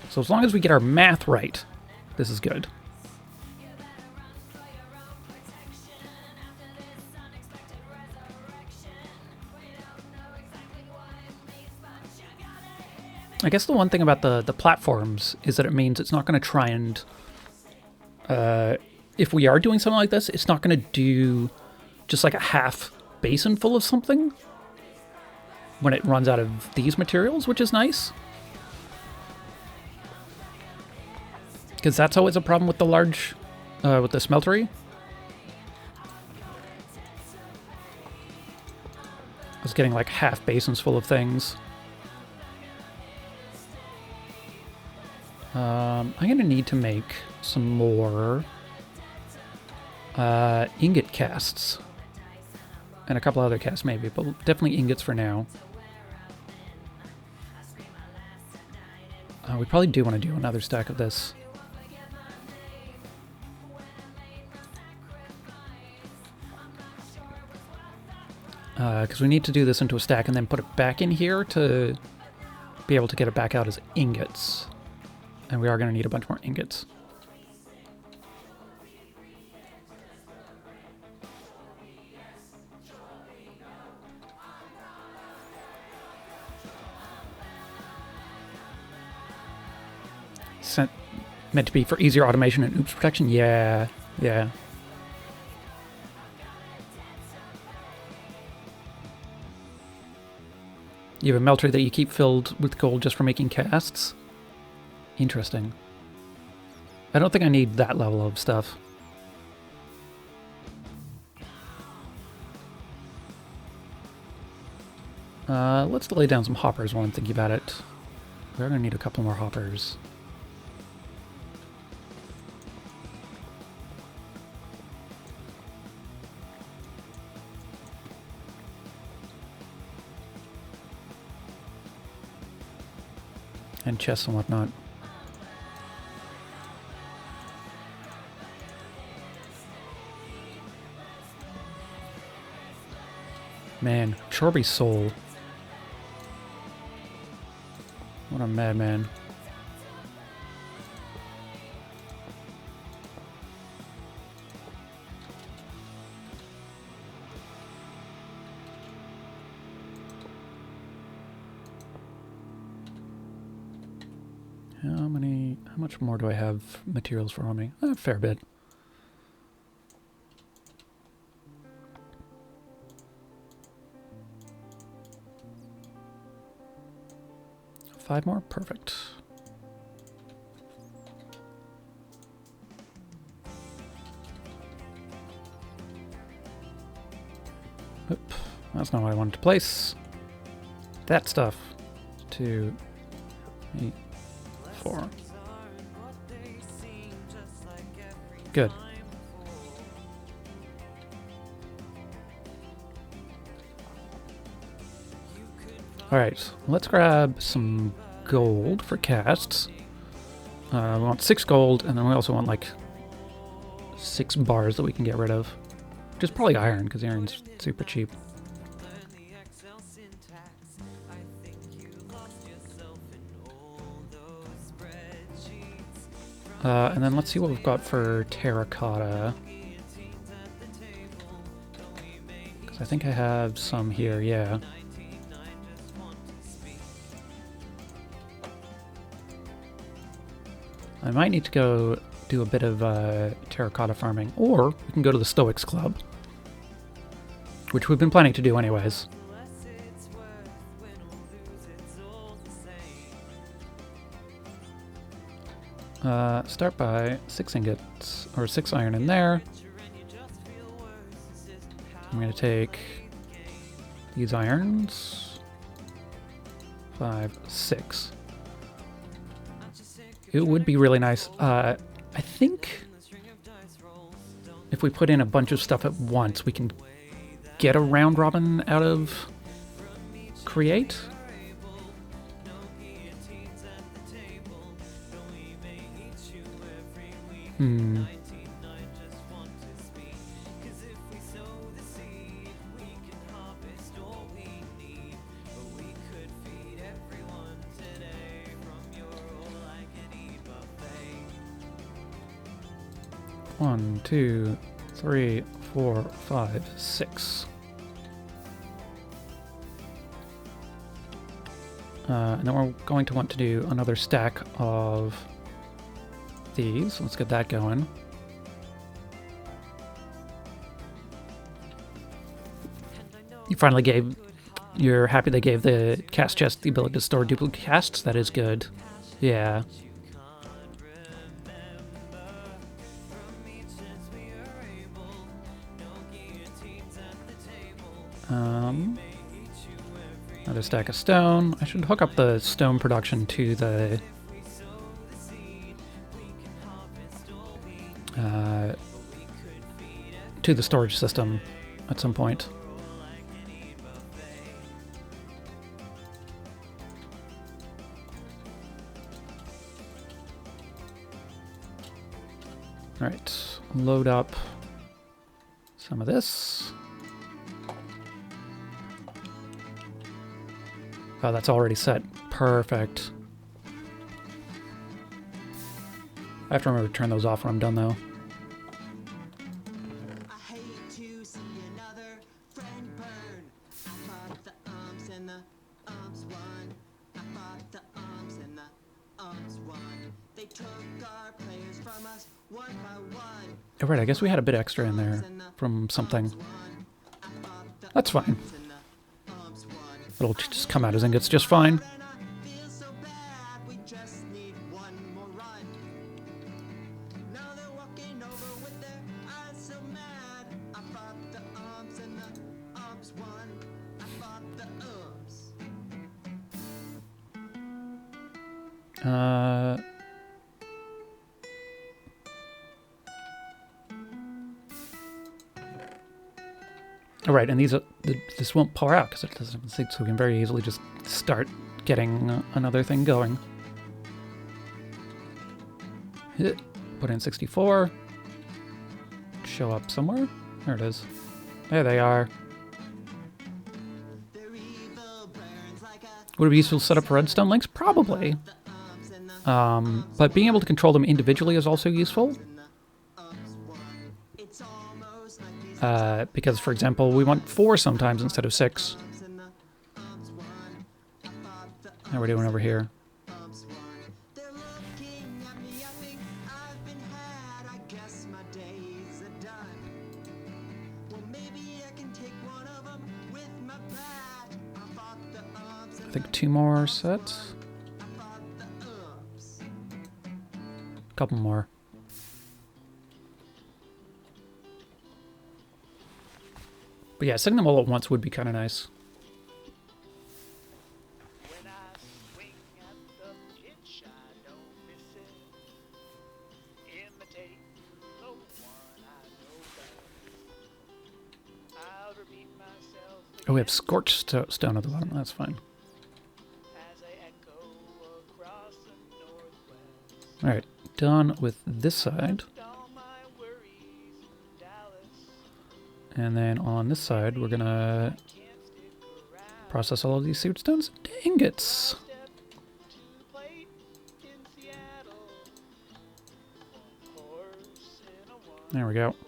So as long as we get our math right, this is good. I guess the one thing about the platforms is that it means it's not going to try and... if we are doing something like this, it's not going to do just like a half basin full of something when it runs out of these materials, which is nice. Because that's always a problem with the large, with the smeltery. I was getting like half basins full of things. I'm gonna need to make some more ingot casts. And a couple other casts maybe, but definitely ingots for now. We probably do want to do another stack of this. Because we need to do this into a stack and then put it back in here to be able to get it back out as ingots. And we are going to need a bunch more ingots. meant to be for easier automation and oops protection? Yeah, yeah. You have a melter that you keep filled with gold just for making casts? Interesting. I don't think I need that level of stuff. Let's lay down some hoppers while I'm thinking about it. We're gonna need a couple more hoppers. And chests and whatnot. Man, Shorby's soul. What a madman. How much more do I have materials for me? A fair bit. Five more? Perfect. Oop, that's not what I wanted to place. That stuff. 2, 8, 4. Good. Alright, let's grab some gold for casts. We want 6 gold, and then we also want like 6 bars that we can get rid of. Which is probably iron, because iron's super cheap. And then let's see what we've got for terracotta. Because I think I have some here, yeah. I might need to go do a bit of terracotta farming, or we can go to the Stoics Club, which we've been planning to do anyways. Start by 6 ingots, or 6 iron in there. I'm going to take these irons. 5, 6. It would be really nice. I think if we put in a bunch of stuff at once, we can get a round robin out of create. One, 2, 3, 4, 5, 6. And then we're going to want to do another stack of these. Let's get that going. You're happy they gave the cast chest the ability to store duplicate casts? That is good. Yeah. Another stack of stone. I should hook up the stone production to the storage system at some point. All right, load up some of this. Oh, that's already set. Perfect. I have to remember to turn those off when I'm done, though.
I hate to see another friend burn. I fought the umps and the umps won. I fought the umps and the umps won. They took our players from us one by one.
Oh, right, I guess we had a bit extra in there from something. That's fine. It'll just come out as ingots just fine.
Feel so bad, we just need one more run. Now they're walking over with their eyes so mad. I fought the umps and the umps won. I fought the umps.
All right, and these are, this won't pour out because it doesn't have a seed, so we can very easily just start getting another thing going. Put in 64. Show up somewhere. There it is. There they are. Would it be useful to set up redstone links? Probably. But being able to control them individually is also useful. Because, for example, we want 4 sometimes instead of 6. How are we doing over here? I think 2 more sets. A couple more. But yeah, setting them all at once would be kind of nice.
When I swing at the pitch, I don't miss it. Imitate the one I know best. I'll repeat myself
Oh, we have Scorched Stone at the bottom. That's fine.
as I echo across the northwest.
Alright, done with this side.
All my worries in Dallas.
And then on this side, we're gonna process all of these seared stones into ingots.
Step to the plate in Seattle. One horse in a one
There we go.
horse town.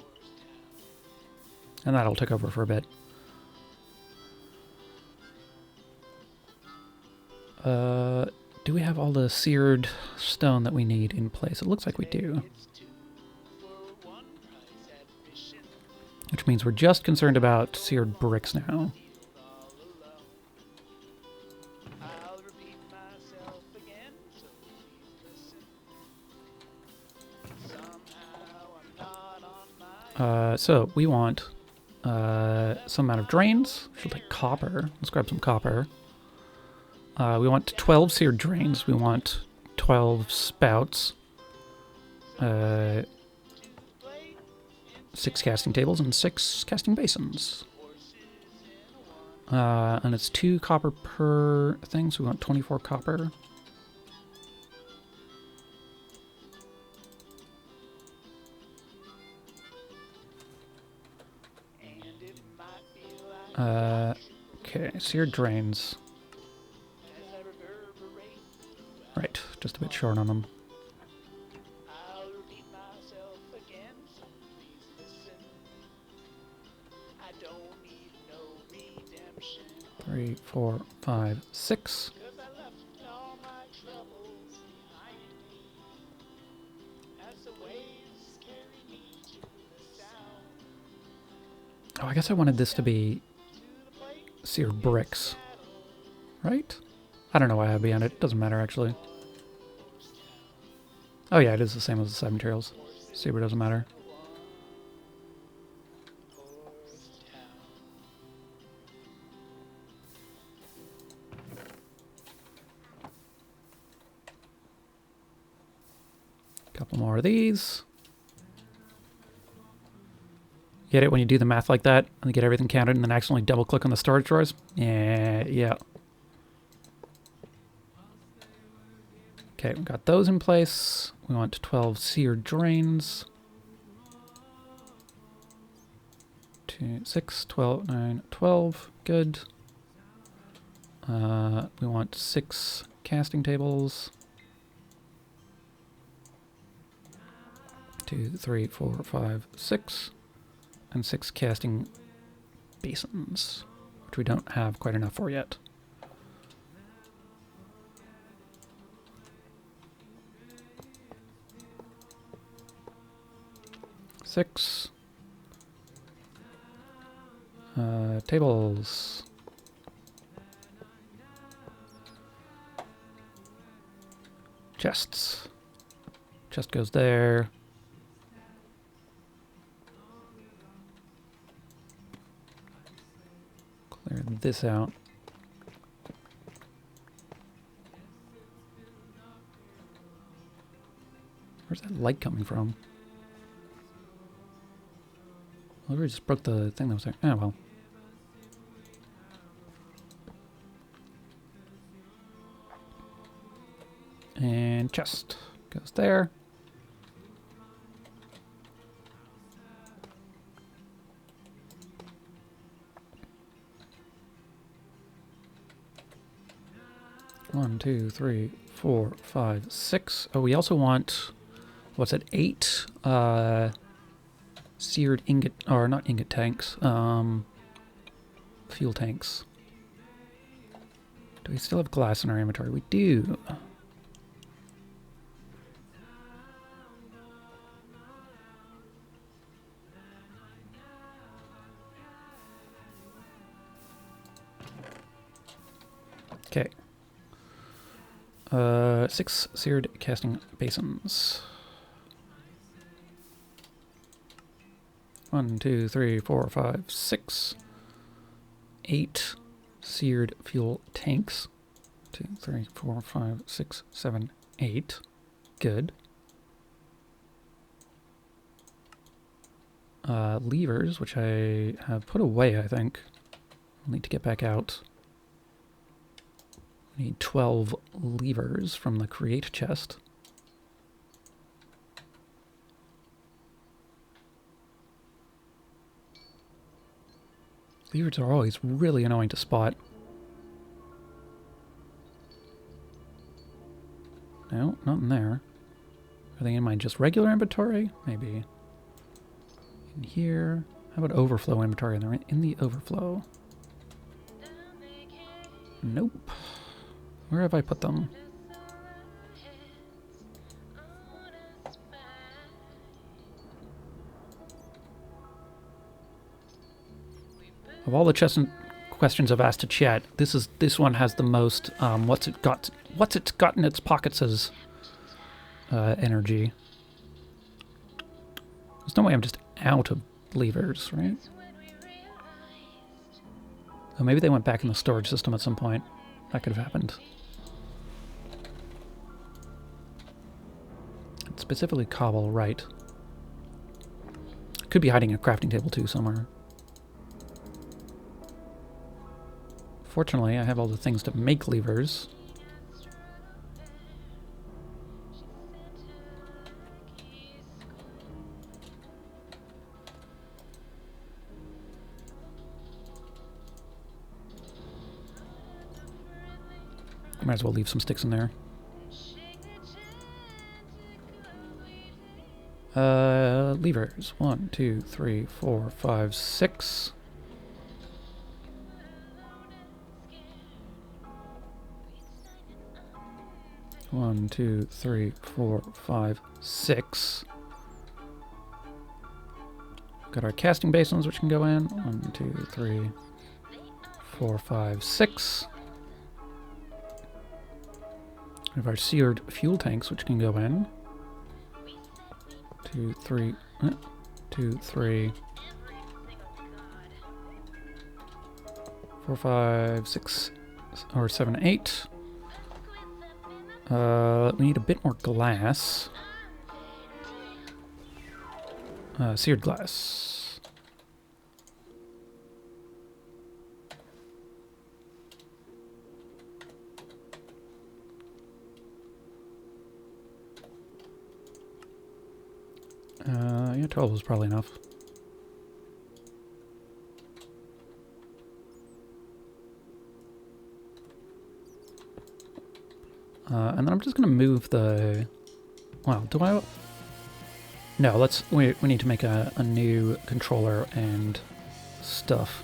And that'll take over for a bit. Do we have all the seared stone that we need in place? It looks like we do.
It's 2 for 1 price admission.
Which means we're just concerned about seared bricks now.
All alone. I'll repeat myself again, so please listen. Somehow I'm not on my
So we want some amount of drains. She'll take copper. Let's grab some copper. We want 12 seared drains. We want 12 spouts. 6 casting tables and 6 casting basins. And it's 2 copper per thing, so we want 24 copper.
and it might be like
Okay, seared drains.
as I reverberate.
Right, just a bit short on them.
I'll repeat myself again, so please listen. I don't need no redemption,
3, 4, 5, 6.
'cause I left all my troubles behind me. As the waves carry me to the sound,
Oh, I guess I wanted this to be
to the plate
seared bricks. Right? I don't know why I have behind it. Doesn't matter, actually. Oh yeah, it is the same as the 7 materials. Saber doesn't matter. Couple more of these. Get it when you do the math like that and get everything counted and then accidentally double click on the storage drawers? Yeah. Okay, we've got those in place. We want 12 seared drains. 2, 6, 12, 9, 12. Good. We want 6 casting tables. 2, 3, 4, 5, 6. And 6 casting basins, which we don't have quite enough for yet. 6. Tables. Chests. Chest goes there. Clear this out. Where's that light coming from? Well, we just broke the thing that was there. Oh, well. And chest goes there. One, 2, 3, 4, 5, 6. Oh, we also want, what's it, 8 seared ingot, or not ingot tanks, fuel tanks. Do we still have glass in our inventory? We do. Okay. 6 seared casting basins. 1, 2, 3, 4, 5, 6. 8 seared fuel tanks. 2, 3, 4, 5, 6, 7, 8. Good. Levers, which I have put away, I think. I'll need to get back out. We need 12 levers from the create chest. Levers are always really annoying to spot. No, not in there. Are they in my just regular inventory? Maybe. In here. How about overflow inventory? They're in the overflow. Nope. Where have I put them? Of all the questions I've asked to chat, this one has the most what's it got in its pockets as energy. There's no way I'm just out of levers, right? Oh, maybe they went back in the storage system at some point. That could have happened. It's specifically cobble, right? Could be hiding a crafting table too somewhere. Fortunately, I have all the things to make levers. Might as well leave some sticks in there. Levers. 1, 2, 3, 4, 5, 6. One, 2, 3, 4, 5, 6. Got our casting basins, which can go in. 1, 2, 3, 4, 5, 6. We have our seared fuel tanks, which can go in. 2, 3, 2, 3, 4, 5, 6, or 7, 8. We need a bit more glass. Seared glass. Yeah, 12 was probably enough. And then I'm just going to move the... Well, do I... No, we need to make a new controller and stuff.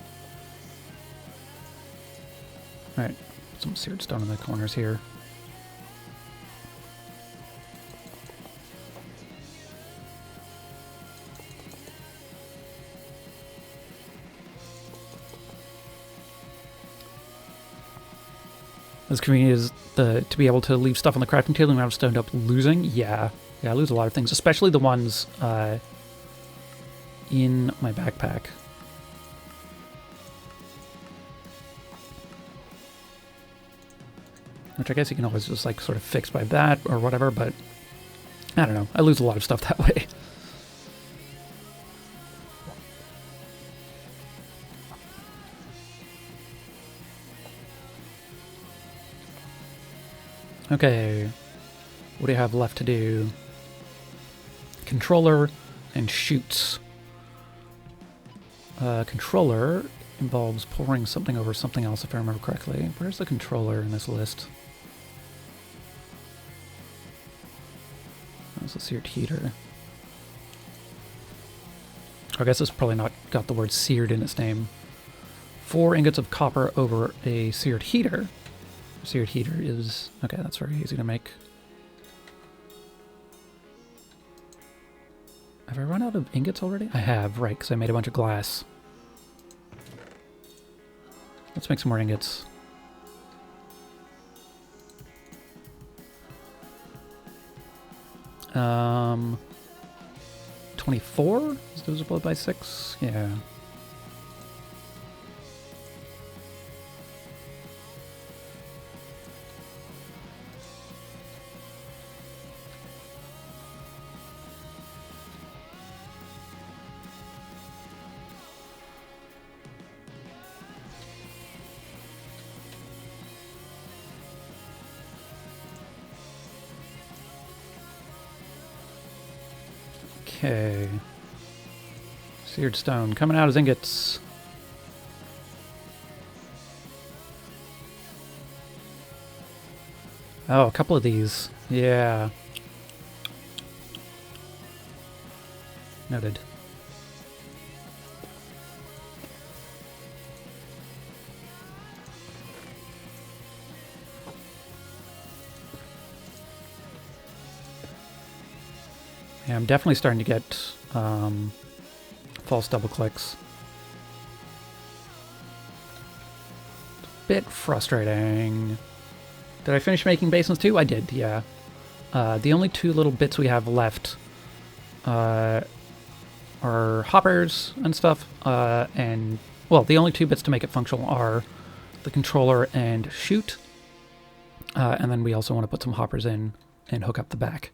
Alright, some seared stone in the corners here. As convenient as to be able to leave stuff on the crafting table and I still end up losing. Yeah, I lose a lot of things, especially the ones in my backpack. Which I guess you can always just like sort of fix by that or whatever, but I don't know. I lose a lot of stuff that way. Okay, what do you have left to do? Controller and shoots. Controller involves pouring something over something else, if I remember correctly. Where's the controller in this list? That's a seared heater. I guess it's probably not got the word seared in its name. 4 ingots of copper over a seared heater. Seared heater is... okay, that's very easy to make. Have I run out of ingots already? I have, right, because I made a bunch of glass. Let's make some more ingots. Um, 24? Is divisible by 6? Yeah. Okay. Seared stone coming out as ingots. Oh, a couple of these. Yeah. Noted. Yeah, I'm definitely starting to get false double clicks. Bit frustrating. Did I finish making basins too? I did, yeah. The only 2 little bits we have left are hoppers and stuff, and, well, the only 2 bits to make it functional are the controller and chute, and then we also want to put some hoppers in and hook up the back.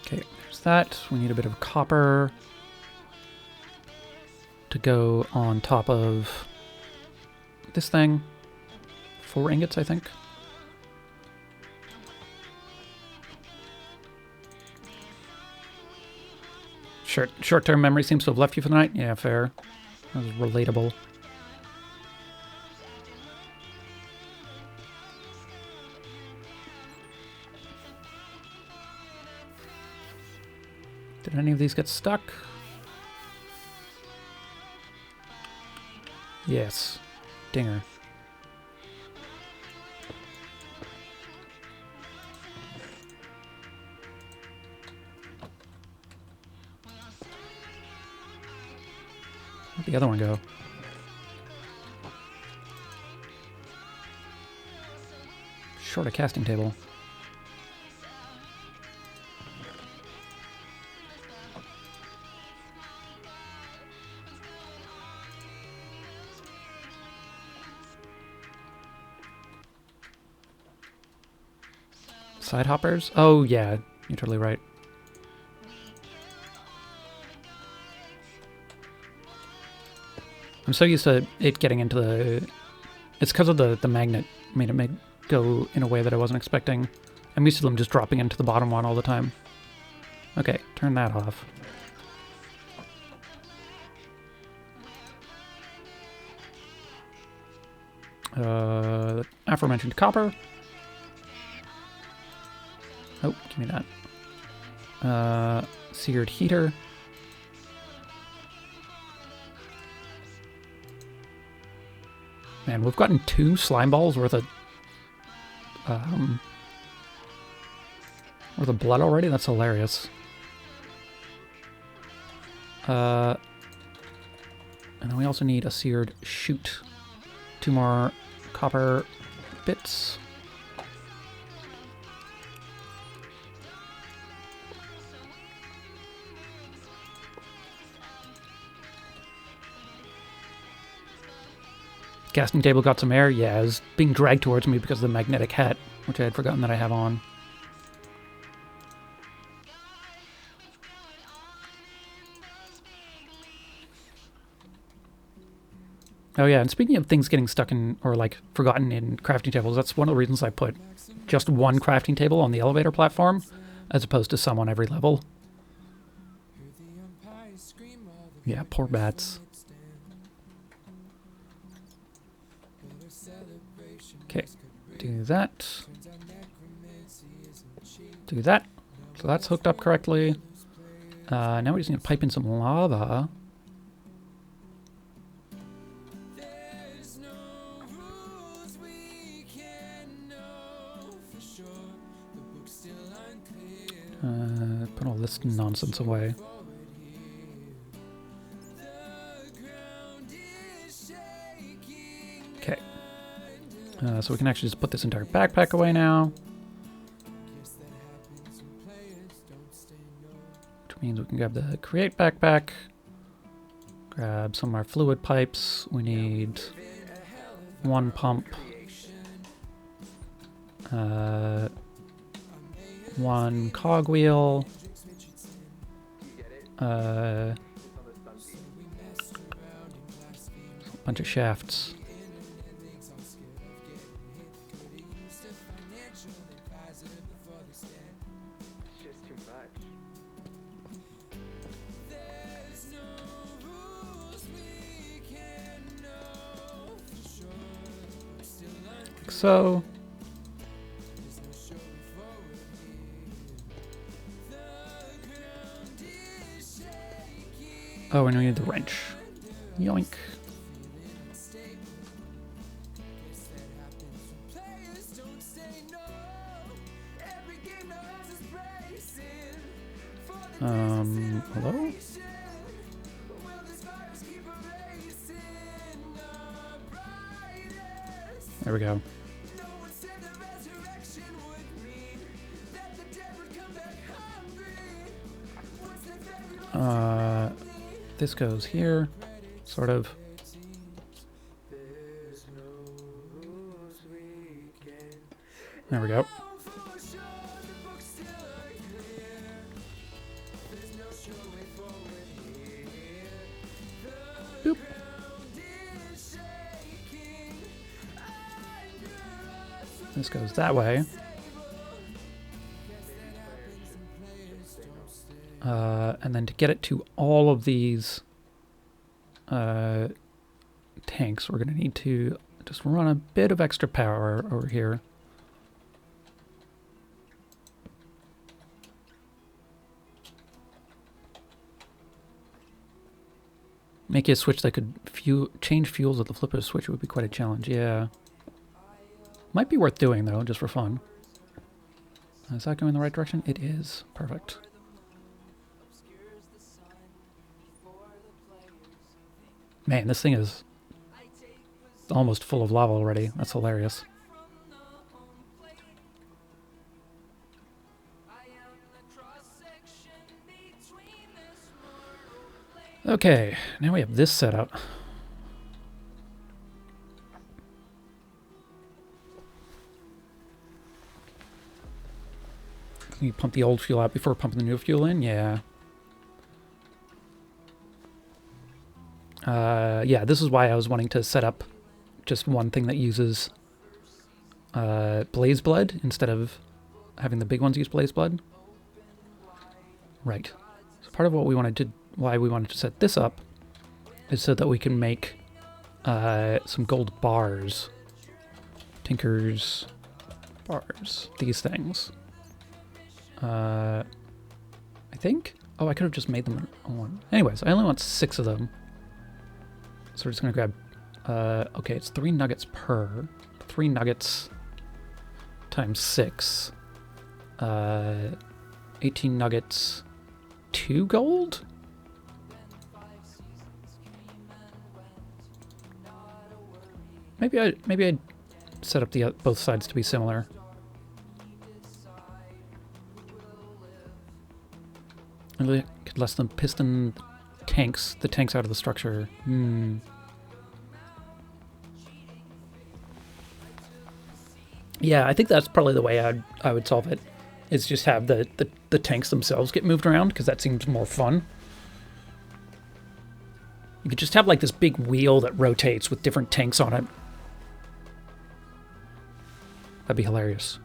Okay, there's that. We need a bit of copper to go on top of this thing. 4 ingots, I think. Short-term memory seems to have left you for the night. Yeah, fair. That was relatable. Did any of these get stuck? Yes. Dinger. Where'd the other one go? Short a casting table. Side hoppers? Oh, yeah. You're totally right. I'm so used to it getting into the... It's because of the magnet made it go in a way that I wasn't expecting. I'm used to them just dropping into the bottom one all the time. Okay, turn that off. Aforementioned copper. Oh, give me that. Seared heater. Man, we've gotten 2 slime balls worth of Or the blood already? That's hilarious. And then we also need a seared shoot. 2 more copper bits. Casting table got some air. Yeah, it was being dragged towards me because of the magnetic hat, which I had forgotten that I have on. Oh yeah, and speaking of things getting stuck in, or like forgotten in crafting tables, that's one of the reasons I put just one crafting table on the elevator platform, as opposed to some on every level. Yeah, poor bats. Okay, do that. Do that. So that's hooked up correctly. Now we just need to pipe in some lava. Put all this nonsense away. Okay. So we can actually just put this entire backpack away now. Which means we can grab the create backpack. Grab some of our fluid pipes. We need 1 pump. 1 cogwheel. A bunch of shafts. Like so. Oh, and we need the wrench. Yoink. Hello? There we go. This goes here, sort of. There we go. Boop. This goes that way. And then to get it to all of these tanks, we're going to need to just run a bit of extra power over here. Make a switch that could change fuels at the flip of a switch. It would be quite a challenge, yeah. Might be worth doing, though, just for fun. Is that going in the right direction? It is. Perfect. Man, this thing is almost full of lava already. That's hilarious. Okay, now we have this set up. Can you pump the old fuel out before pumping the new fuel in? Yeah. Yeah, this is why I was wanting to set up just one thing that uses blaze blood instead of having the big ones use blaze blood. Right. So part of what we wanted to, why we wanted to set this up is so that we can make some gold bars. Tinker's bars. These things. I think? Oh, I could have just made them on one. Anyways, I only want 6 of them. So we're just going to grab, okay, it's 3 nuggets per. 3 nuggets times 6. 18 nuggets, 2 gold? Maybe I'd set up the both sides to be similar. I could less than piston the tanks out of the structure. Yeah, I think that's probably the way I would solve it. Is just have the tanks themselves get moved around, because that seems more fun. You could just have like this big wheel that rotates with different tanks on it. That'd be hilarious.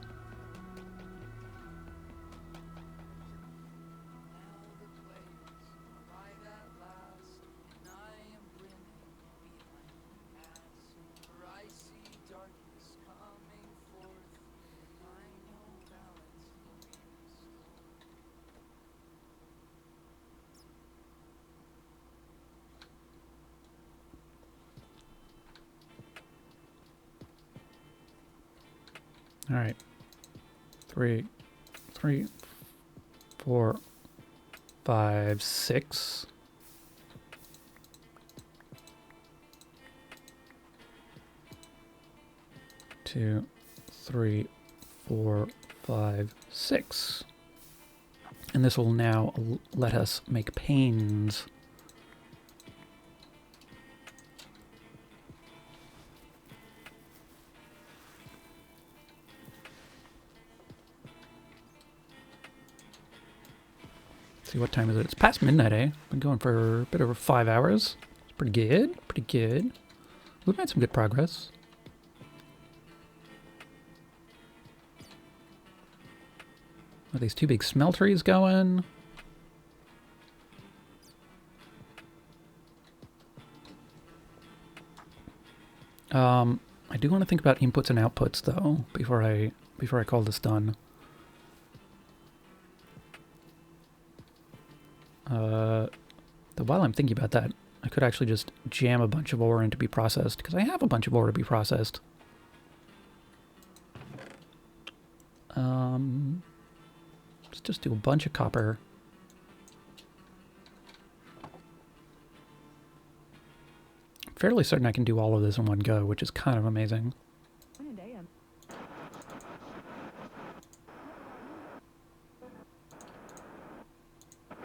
All right. 3, 4, 5, 6. Two, 3, 4, 5, 6. And this will now let us make panes. See, what time is it? It's past midnight, eh? Been going for a bit over 5 hours. It's pretty good. Pretty good. We've made some good progress. Are these 2 big smelteries going? I do want to think about inputs and outputs though before I call this done. While I'm thinking about that, I could actually just jam a bunch of ore in to be processed, because I have a bunch of ore to be processed. Let's just do a bunch of copper. I'm fairly certain I can do all of this in one go, which is kind of amazing.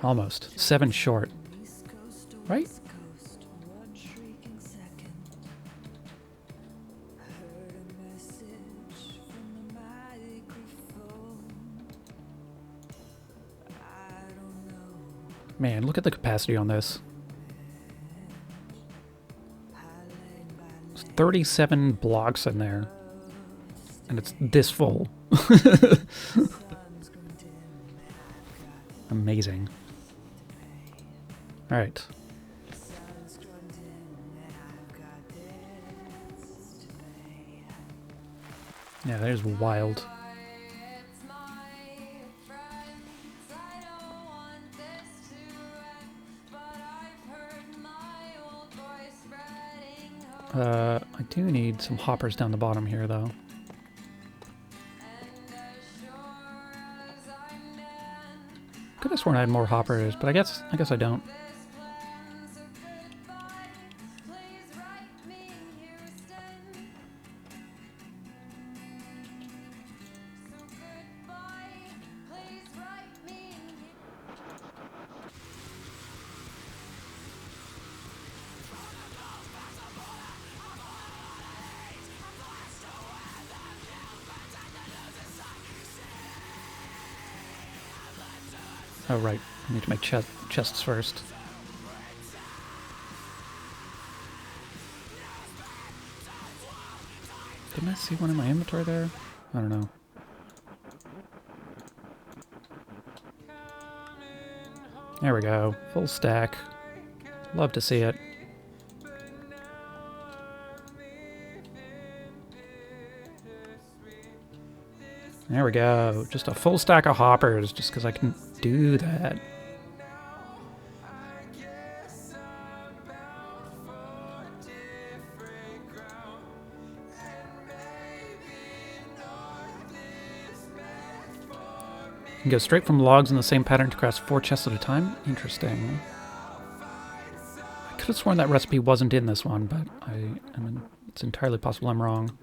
Almost. 7 short. Right? Man, look at the capacity on this. There's 37 blocks in there. And it's this full. Amazing. All right. Yeah, there's wild. I do need some hoppers down the bottom here, though. Could have sworn I had more hoppers, but I guess I don't. Oh, right. I need to make chests first. Didn't I see one in my inventory there? I don't know. There we go. Full stack. Love to see it. There we go. Just a full stack of hoppers, just because I can do that. can go straight from logs in the same pattern to craft 4 chests at a time. Interesting. I could have sworn that recipe wasn't in this one, but I mean, it's entirely possible I'm wrong.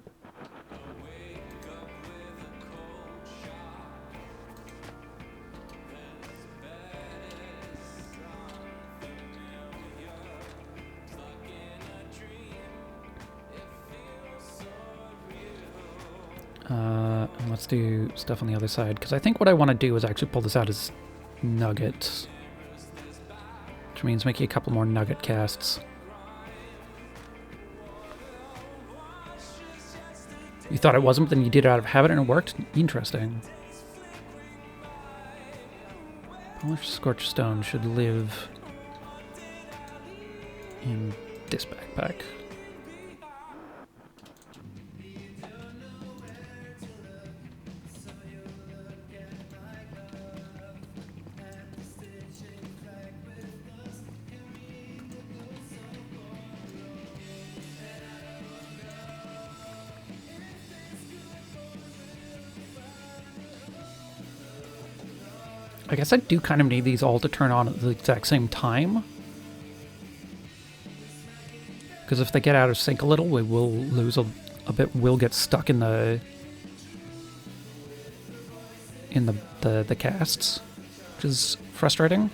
Let's do stuff on the other side, because I think what I want to do is actually pull this out as nuggets, which means making a couple more nugget casts. You thought it wasn't, but then you did it out of habit and it worked? Interesting. Polished scorched stone should live in this backpack. I guess I do kind of need these all to turn on at the exact same time. Because if they get out of sync a little, we will lose a bit. We'll get stuck in the casts, which is frustrating.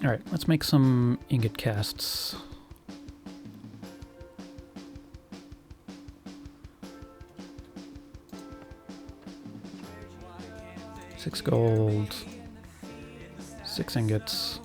Alright, let's make some ingot casts. Six gold, 6 ingots.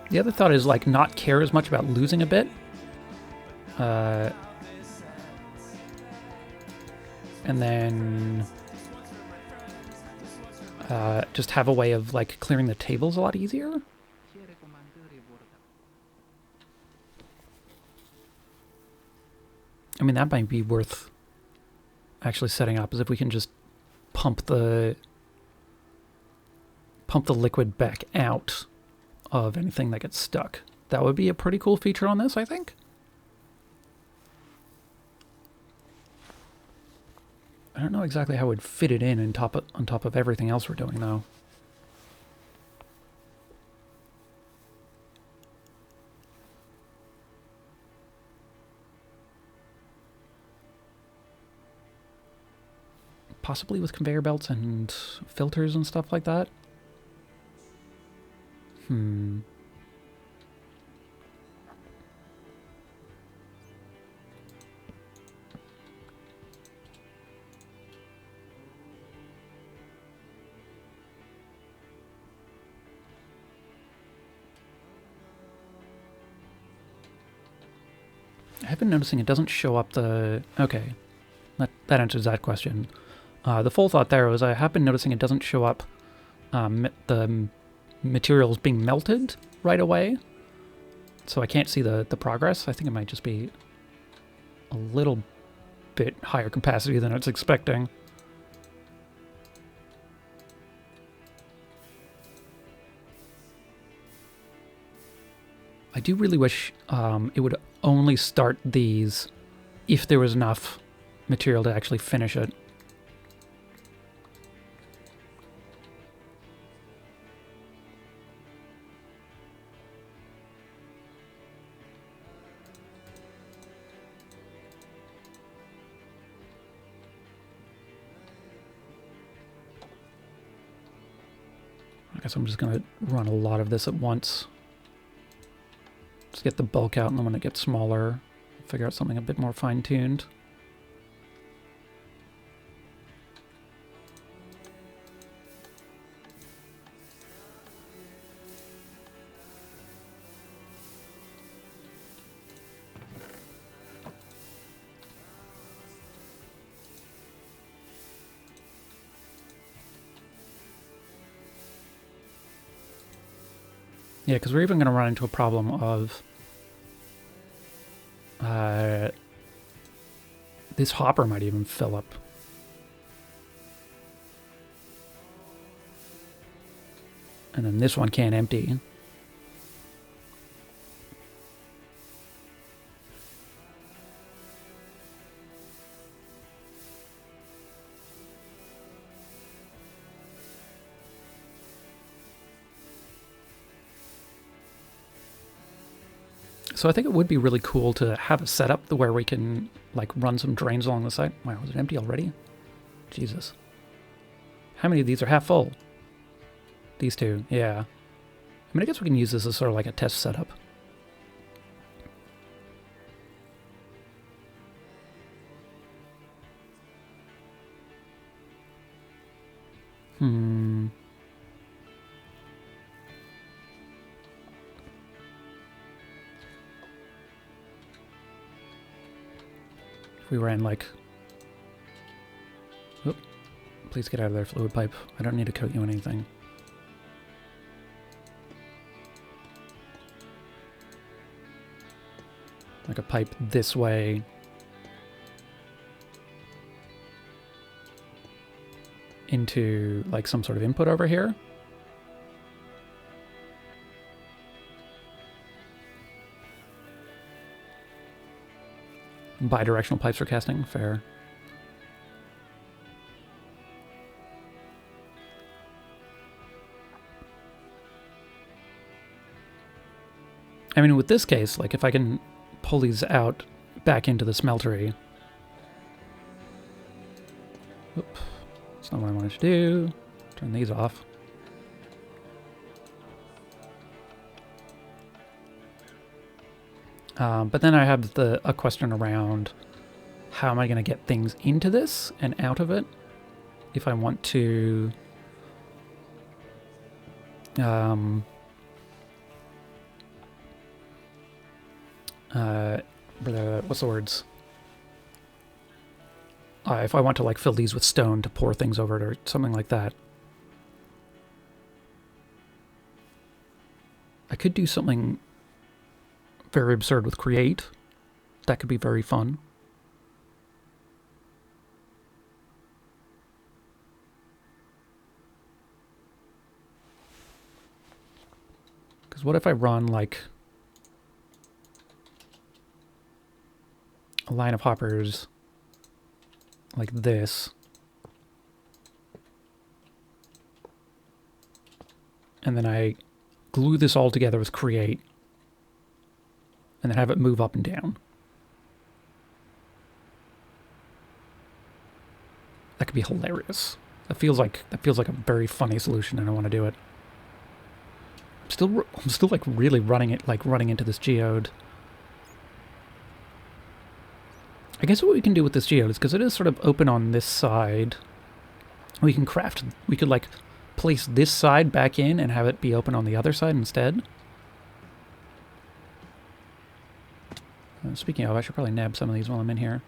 The other thought is, like, not care as much about losing a bit. And then just have a way of, like, clearing the tables a lot easier. I mean, that might be worth actually setting up, is if we can just pump the liquid back out of anything that gets stuck. That would be a pretty cool feature on this, I think. I don't know exactly how it would fit it in on top of everything else we're doing, though. Possibly with conveyor belts and filters and stuff like that. I've been noticing it doesn't show up the... Okay, that answers that question. The full thought there was I have been noticing it doesn't show up the materials being melted right away, so I can't see the progress. I think it might just be a little bit higher capacity than it's expecting. I do really wish it would only start these if there was enough material to actually finish it. guess I'm just gonna run a lot of this at once. Just get the bulk out, and then when it gets smaller, figure out something a bit more fine-tuned. Yeah, because we're even going to run into a problem of this hopper might even fill up. And then this one can't empty. So I think it would be really cool to have a setup where we can like run some drains along the side. Wow, was it empty already? Jesus. How many of these are half full? These two, yeah. I mean, I guess we can use this as sort of like a test setup. If we ran like... Oop. Please get out of there, fluid pipe. I don't need to coat you on anything. Like a pipe this way. Into like some sort of input over here. Bidirectional pipes for casting, fair. I mean, with this case, like if I can pull these out back into the smeltery. Oop, that's not what I wanted to do. Turn these off. But then I have a question around how am I going to get things into this and out of it if I want to what's the words? If I want to like fill these with stone to pour things over it or something like that. I could do something very absurd with create. That could be very fun. Because what if I run like a line of hoppers like this, and then I glue this all together with create, and then have it move up and down. That could be hilarious. That feels like a very funny solution, and I want to do it. I'm still like really running into this geode. I guess what we can do with this geode is, because it is sort of open on this side, we could like place this side back in and have it be open on the other side instead. Speaking of, I should probably nab some of these while I'm in here.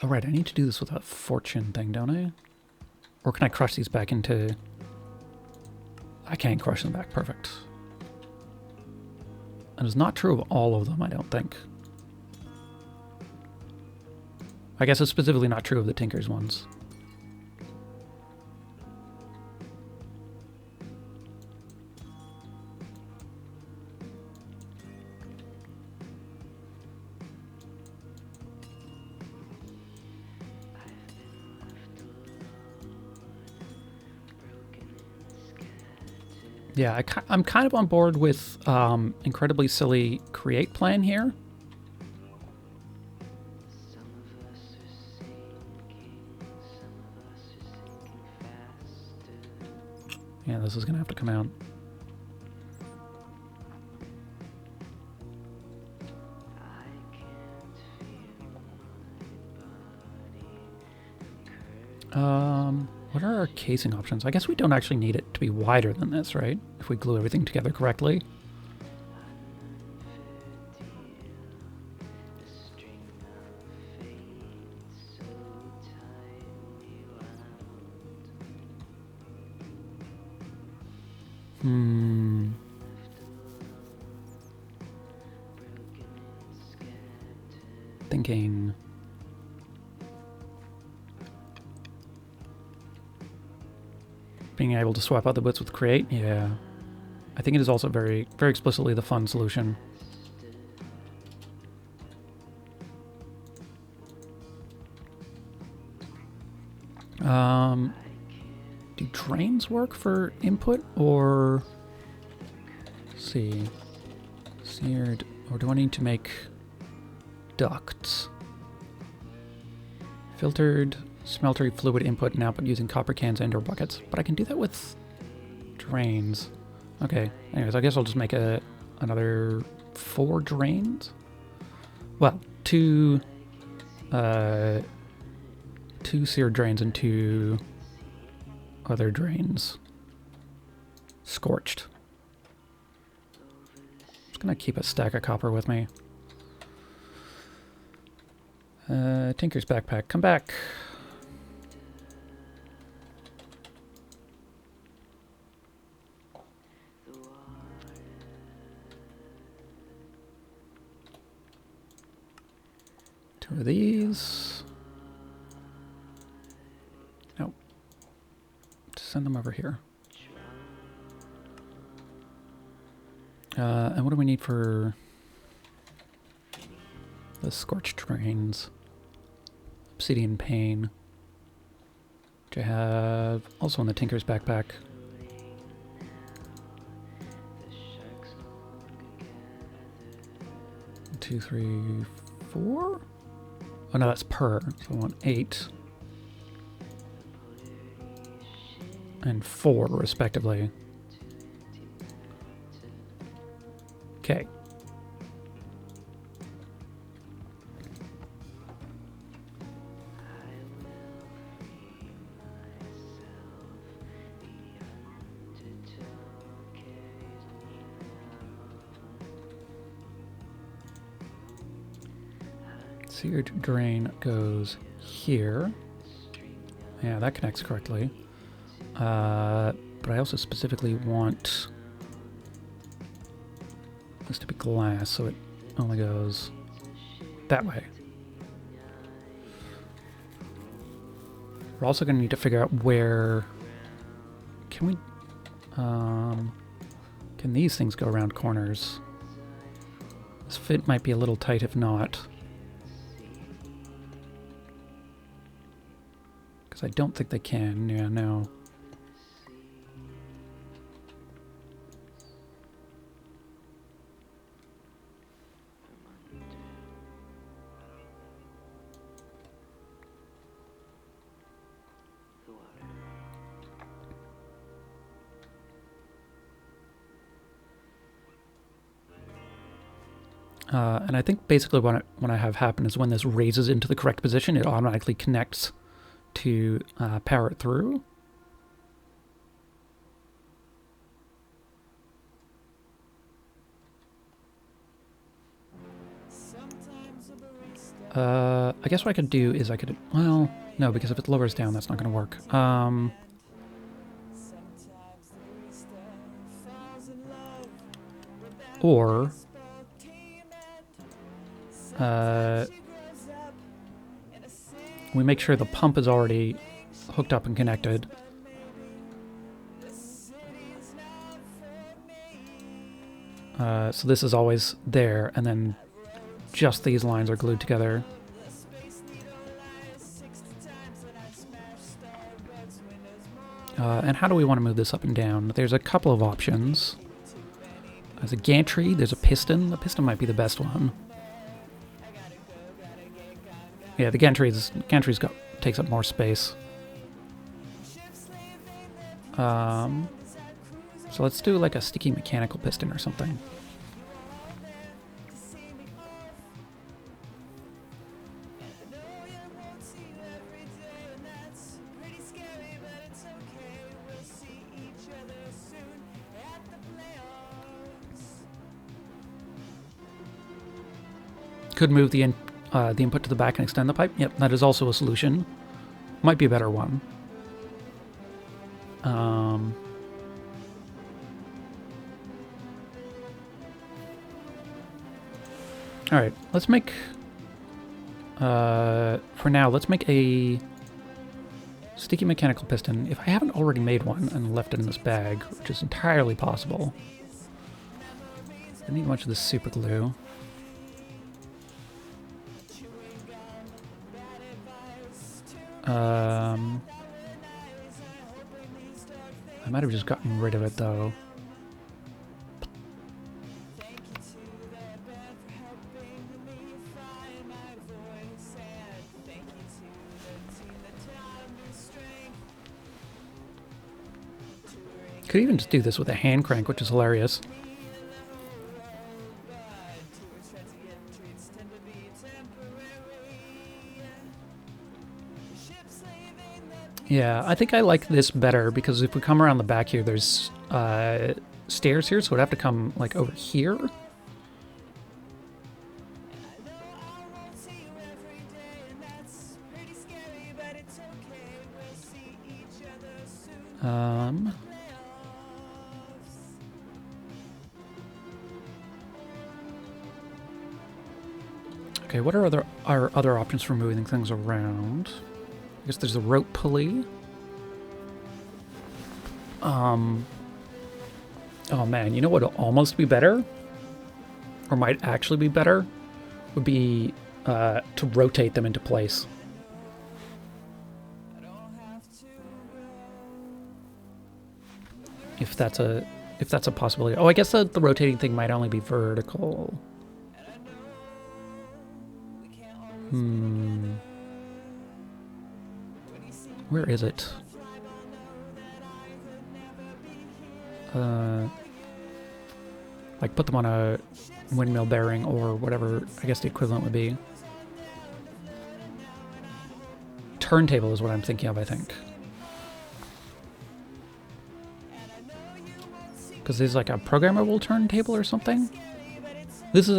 Oh right, I need to do this with a fortune thing, don't I? Or can I crush these back into... I can't crush them back, perfect. That is not true of all of them, I don't think. I guess it's specifically not true of the Tinker's ones. Yeah, I'm kind of on board with incredibly silly create plan here. Yeah, this is gonna have to come out. What are our casing options? I guess we don't actually need it to be wider than this, right? If we glue everything together correctly. Thinking. Being able to swap out the bits with create, yeah. I think it is also very, very explicitly the fun solution. Do drains work for input, or let's see, seared, or do I need to make ducts? Filtered smeltery fluid input and output using copper cans and/or buckets, but I can do that with drains. Okay. Anyways, I guess I'll just make another 4 drains. Well, 2 seared drains and 2 other drains. Scorched. Just gonna keep a stack of copper with me. Tinker's backpack, come back. Two of these. Nope. Send them over here. And what do we need for the scorched drains? Obsidian pane, which I have also in the Tinker's backpack. Two, 3, 4? Oh no, that's per. So I want 8 and 4 respectively. Okay. Seared drain goes here. Yeah, that connects correctly. But I also specifically want this to be glass, so it only goes that way. We're also going to need to figure out where... Can we... can these things go around corners? This fit might be a little tight if not. Because I don't think they can. Yeah, no. And I think basically what I have happen is when this raises into the correct position, it automatically connects to power it through. I guess what I could do is I could... Well, no, because if it lowers down, that's not going to work. Or... we make sure the pump is already hooked up and connected. So this is always there, and then just these lines are glued together. And how do we want to move this up and down? There's a couple of options. There's a gantry, there's a piston. The piston might be the best one. Yeah, the gantry's takes up more space. So let's do like a sticky mechanical piston or something. Could move the input to the back and extend the pipe. Yep, that is also a solution. Might be a better one. All right, let's make. For now, let's make a sticky mechanical piston. If I haven't already made one and left it in this bag, which is entirely possible. I need much of this super glue. I might have just gotten rid of it though. Could even just do this with a hand crank, which is hilarious. Yeah, I think I like this better because if we come around the back here, there's stairs here, so it'd have to come like over here. Okay, what are our other options for moving things around? I guess there's a rope pulley. Oh man, you know what would almost be better? Or might actually be better? Would be to rotate them into place. If that's a possibility. Oh, I guess the rotating thing might only be vertical. Where is it? Like put them on a windmill bearing or whatever I guess the equivalent would be. Turntable is what I'm thinking of, I think. Because there's like a programmable turntable or something. This is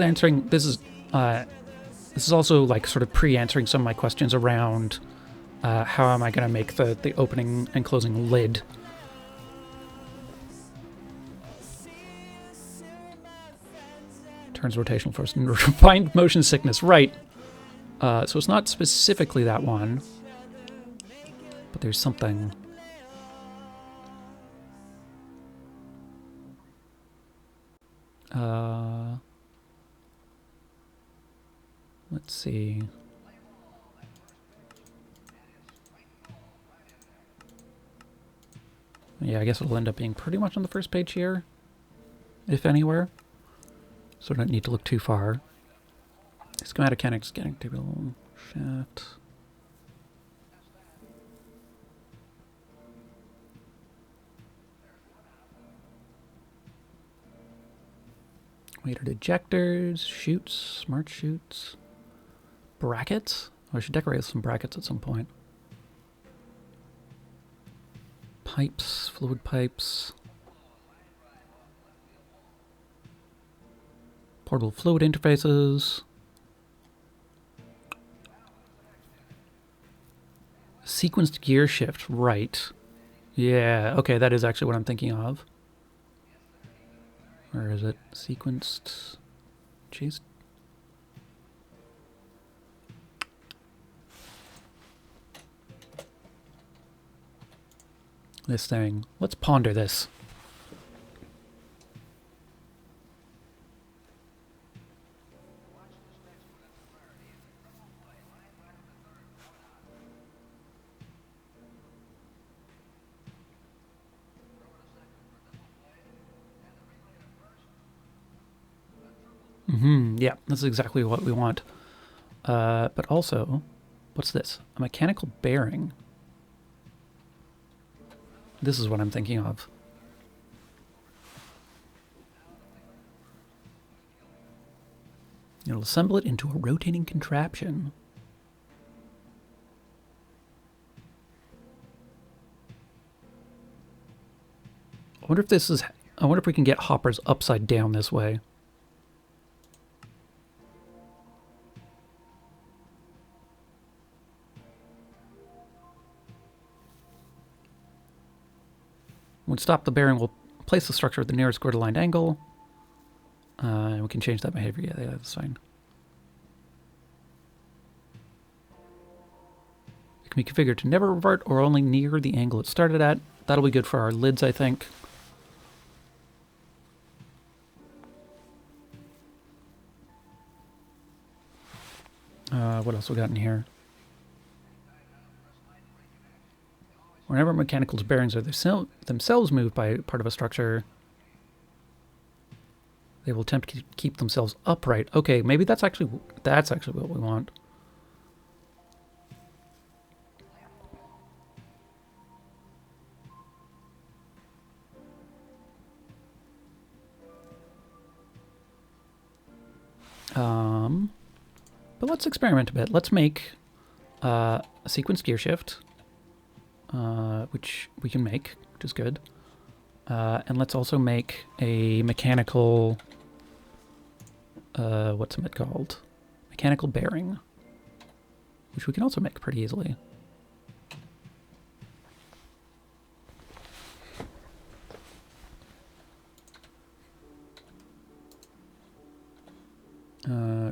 also like sort of pre-answering some of my questions around how am I going to make the opening and closing lid. Turns rotational force and refined motion sickness, right. So it's not specifically that one, but there's something. Let's see. Yeah, I guess it'll end up being pretty much on the first page here, if anywhere. So I don't need to look too far. Schematic mechanics, getting table, shaft. Weighted ejectors, chutes, smart chutes, brackets. Oh, I should decorate some brackets at some point. Pipes, fluid pipes. Portable fluid interfaces. Sequenced gear shift, right. Yeah, okay, that is actually what I'm thinking of. Where is it? Sequenced. Jeez. This thing. Let's ponder this. Yeah, that's exactly what we want. But also, what's this? A mechanical bearing. This is what I'm thinking of. It'll assemble it into a rotating contraption. I wonder if we can get hoppers upside down this way. When stop the bearing, we'll place the structure at the nearest grid-aligned angle. And we can change that behavior. Yeah, that's fine. It can be configured to never revert or only near the angle it started at. That'll be good for our lids, I think. What else we got in here? Whenever mechanical bearings are themselves moved by part of a structure, they will attempt to keep themselves upright. Okay, maybe that's actually what we want. But let's experiment a bit. Let's make a sequence gear shift, which we can make, which is good. And let's also make a mechanical, what's it called? Mechanical bearing, which we can also make pretty easily.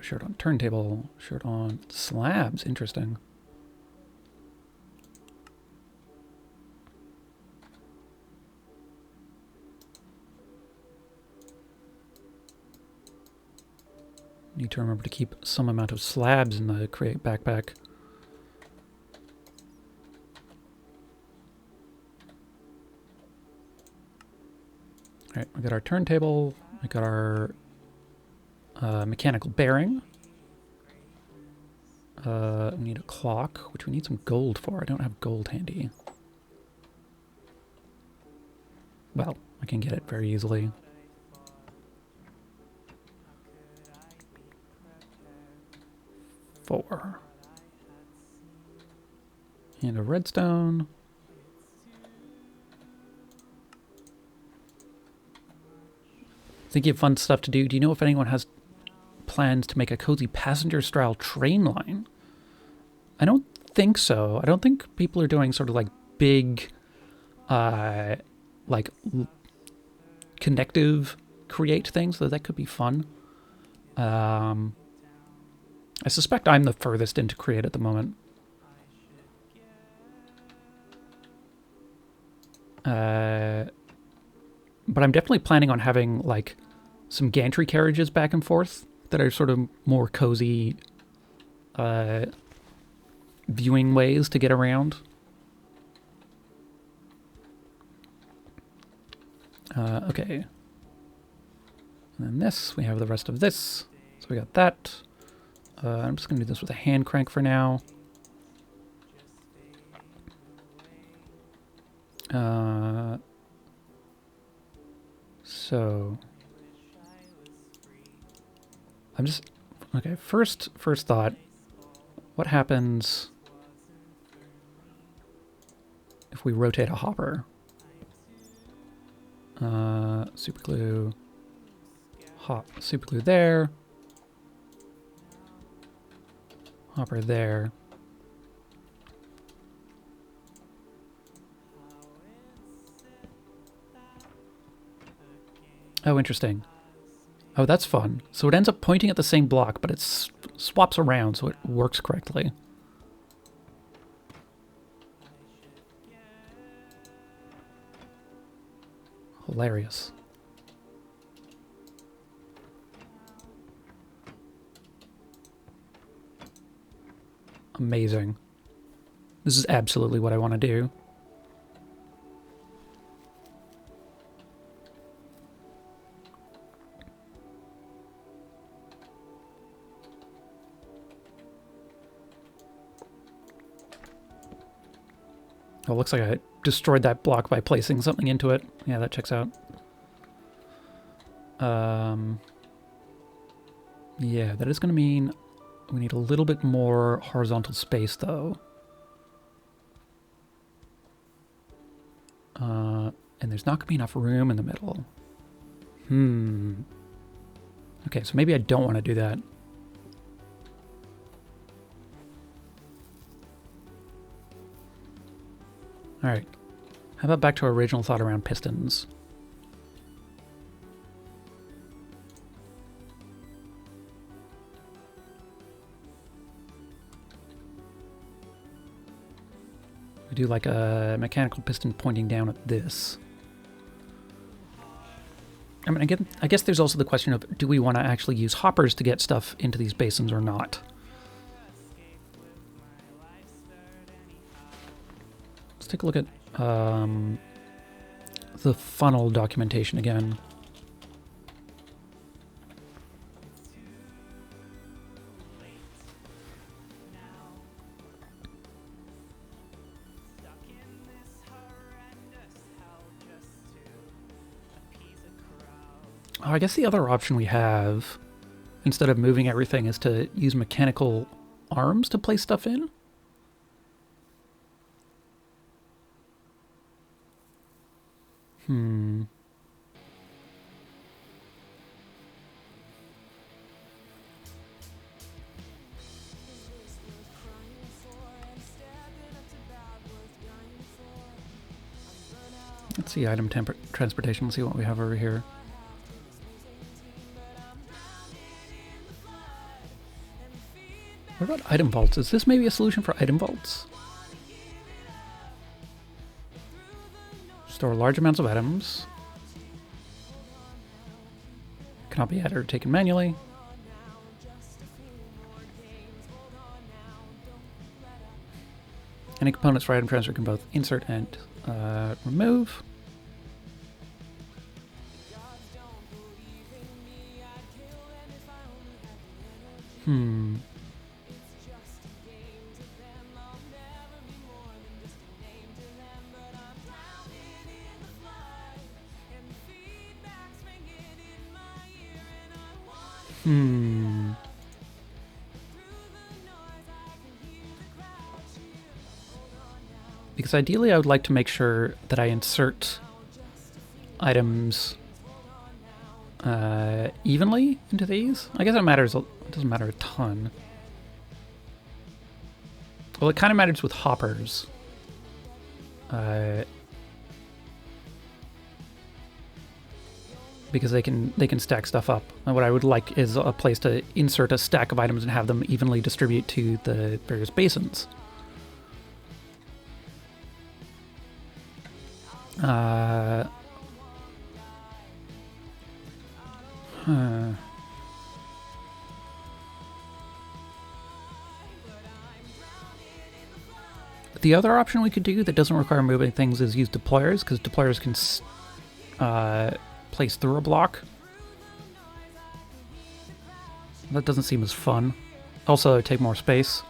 Shirt on turntable, shirt on slabs, interesting. Need to remember to keep some amount of slabs in the create backpack. Alright, we got our turntable, we got our mechanical bearing. We need a clock, which we need some gold for. I don't have gold handy. Well, I can get it very easily. Four. And a redstone. Thinking of fun stuff to do. Do you know if anyone has plans to make a cozy passenger-style train line? I don't think so. I don't think people are doing sort of like big, like connective create things, so that could be fun. I suspect I'm the furthest into create at the moment. But I'm definitely planning on having like some gantry carriages back and forth that are sort of more cozy viewing ways to get around. Okay. And then this, we have the rest of this. So we got that. I'm just going to do this with a hand crank for now. So I'm just okay. First thought: what happens if we rotate a hopper? Super glue. Hop. Super glue there. Hopper there. Oh, interesting. Oh, that's fun. So it ends up pointing at the same block, but it swaps around so it works correctly. Hilarious. Amazing. This is absolutely what I want to do. Oh, looks like I destroyed that block by placing something into it. Yeah, that checks out. Yeah, that is going to mean we need a little bit more horizontal space, though. And there's not going to be enough room in the middle. Okay, so maybe I don't want to do that. Alright. How about back to our original thought around pistons? We do like a mechanical piston pointing down at this. I mean, again, I guess there's also the question of, do we want to actually use hoppers to get stuff into these basins or not? Let's take a look at the funnel documentation again. Oh, I guess the other option we have, instead of moving everything, is to use mechanical arms to place stuff in. Let's see item transportation. Let's see what we have over here. What about item vaults? Is this maybe a solution for item vaults? Store large amounts of items. Cannot be added or taken manually. Any components for item transfer can both insert and remove. Because ideally I would like to make sure that I insert items evenly into these. I guess it matters, it doesn't matter a ton. Well, it kind of matters with hoppers. Because they can stack stuff up. And what I would like is a place to insert a stack of items and have them evenly distribute to the various basins. The other option we could do that doesn't require moving things is use deployers, because deployers can place through a block. That doesn't seem as fun. Also, take more space.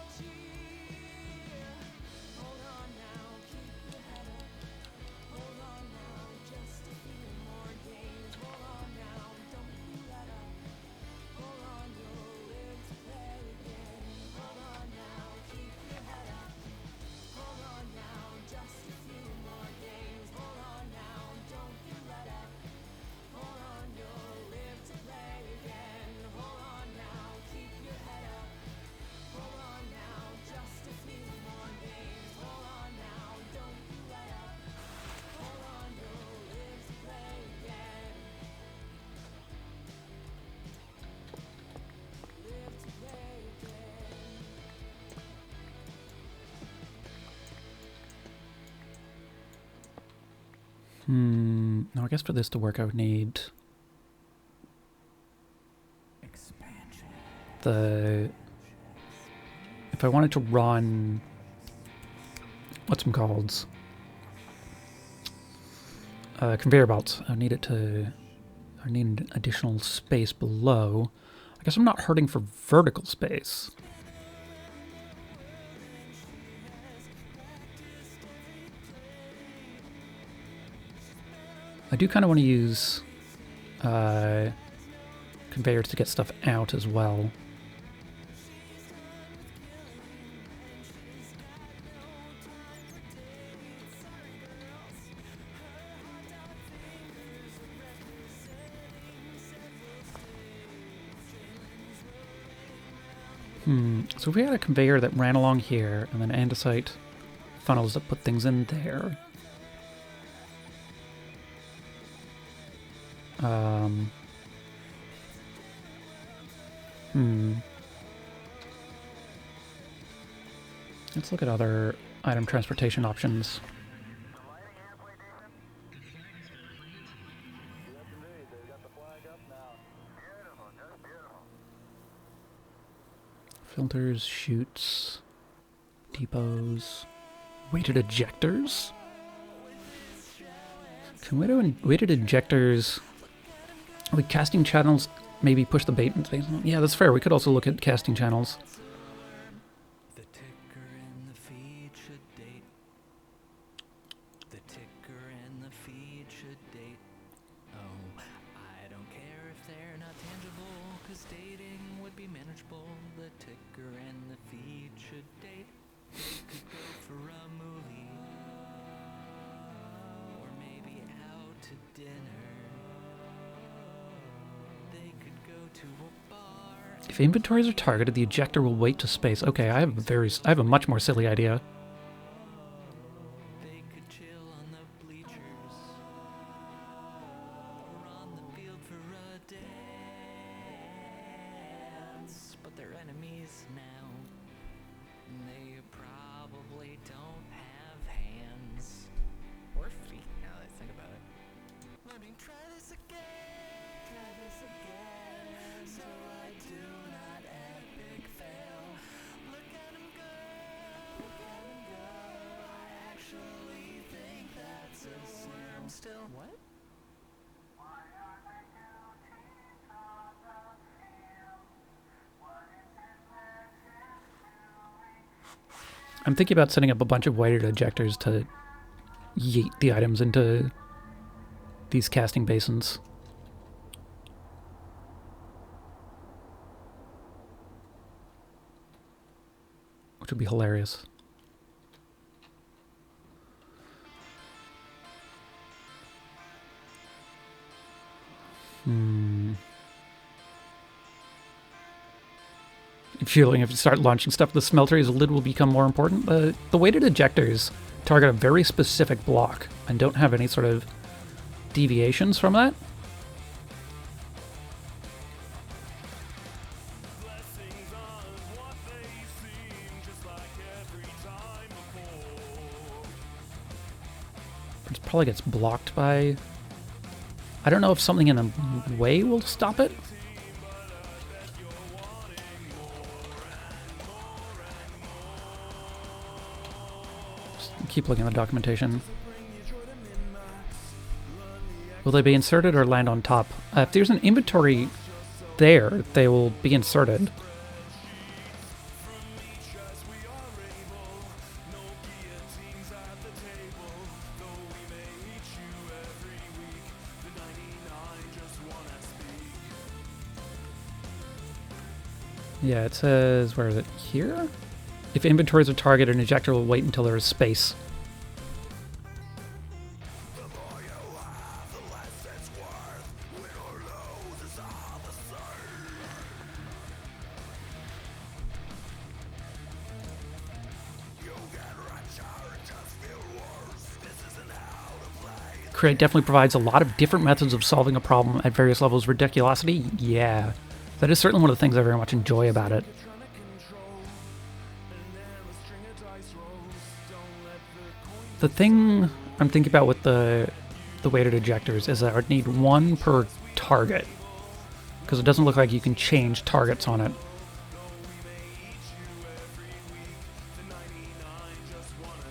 No, I guess for this to work, I would need the... If I wanted to run... What's them called? Conveyor belts. I need an additional space below. I guess I'm not hurting for vertical space. I do kind of want to use conveyors to get stuff out as well. So if we had a conveyor that ran along here, and then andesite funnels that put things in there. Let's look at other item transportation options. Filters, chutes, depots, weighted ejectors. Can weighted ejectors, like casting channels, maybe push the bait and things? Yeah, that's fair. We could also look at casting channels.
The ticker and the feed should date. The ticker and the feed should date. Oh, I don't care if they're not tangible, 'cause dating would be manageable. The ticker and the feed should date. They could go for a movie, or maybe out to dinner. They could go to a bar.
If inventories are targeted, the ejector will wait to space. Okay, I have a much more silly idea.
They could chill on the bleachers, or on the field for a dance. But they're enemies now, and they probably don't have hands or feet. Now that I think about it. Let me try this again. Try this again, so I do not epic fail. Look at him go. Look at him go. I actually think that's a slam still. What?
I'm thinking about setting up a bunch of weighted ejectors to yeet the items into these casting basins. Which would be hilarious. Feeling if you start launching stuff at the smelteries, the lid will become more important. The weighted ejectors target a very specific block and don't have any sort of deviations from that. It probably gets blocked by... I don't know if something in the way will stop it. Keep looking at the documentation. Will they be inserted or land on top? If there's an inventory there, they will be inserted. Yeah, it says, where is it? Here? If inventories are targeted, an ejector will wait until there is space. Create definitely provides a lot of different methods of solving a problem at various levels of ridiculosity. Yeah, that is certainly one of the things I very much enjoy about it. The thing I'm thinking about with the weighted ejectors is that I would need one per target, because it doesn't look like you can change targets on it.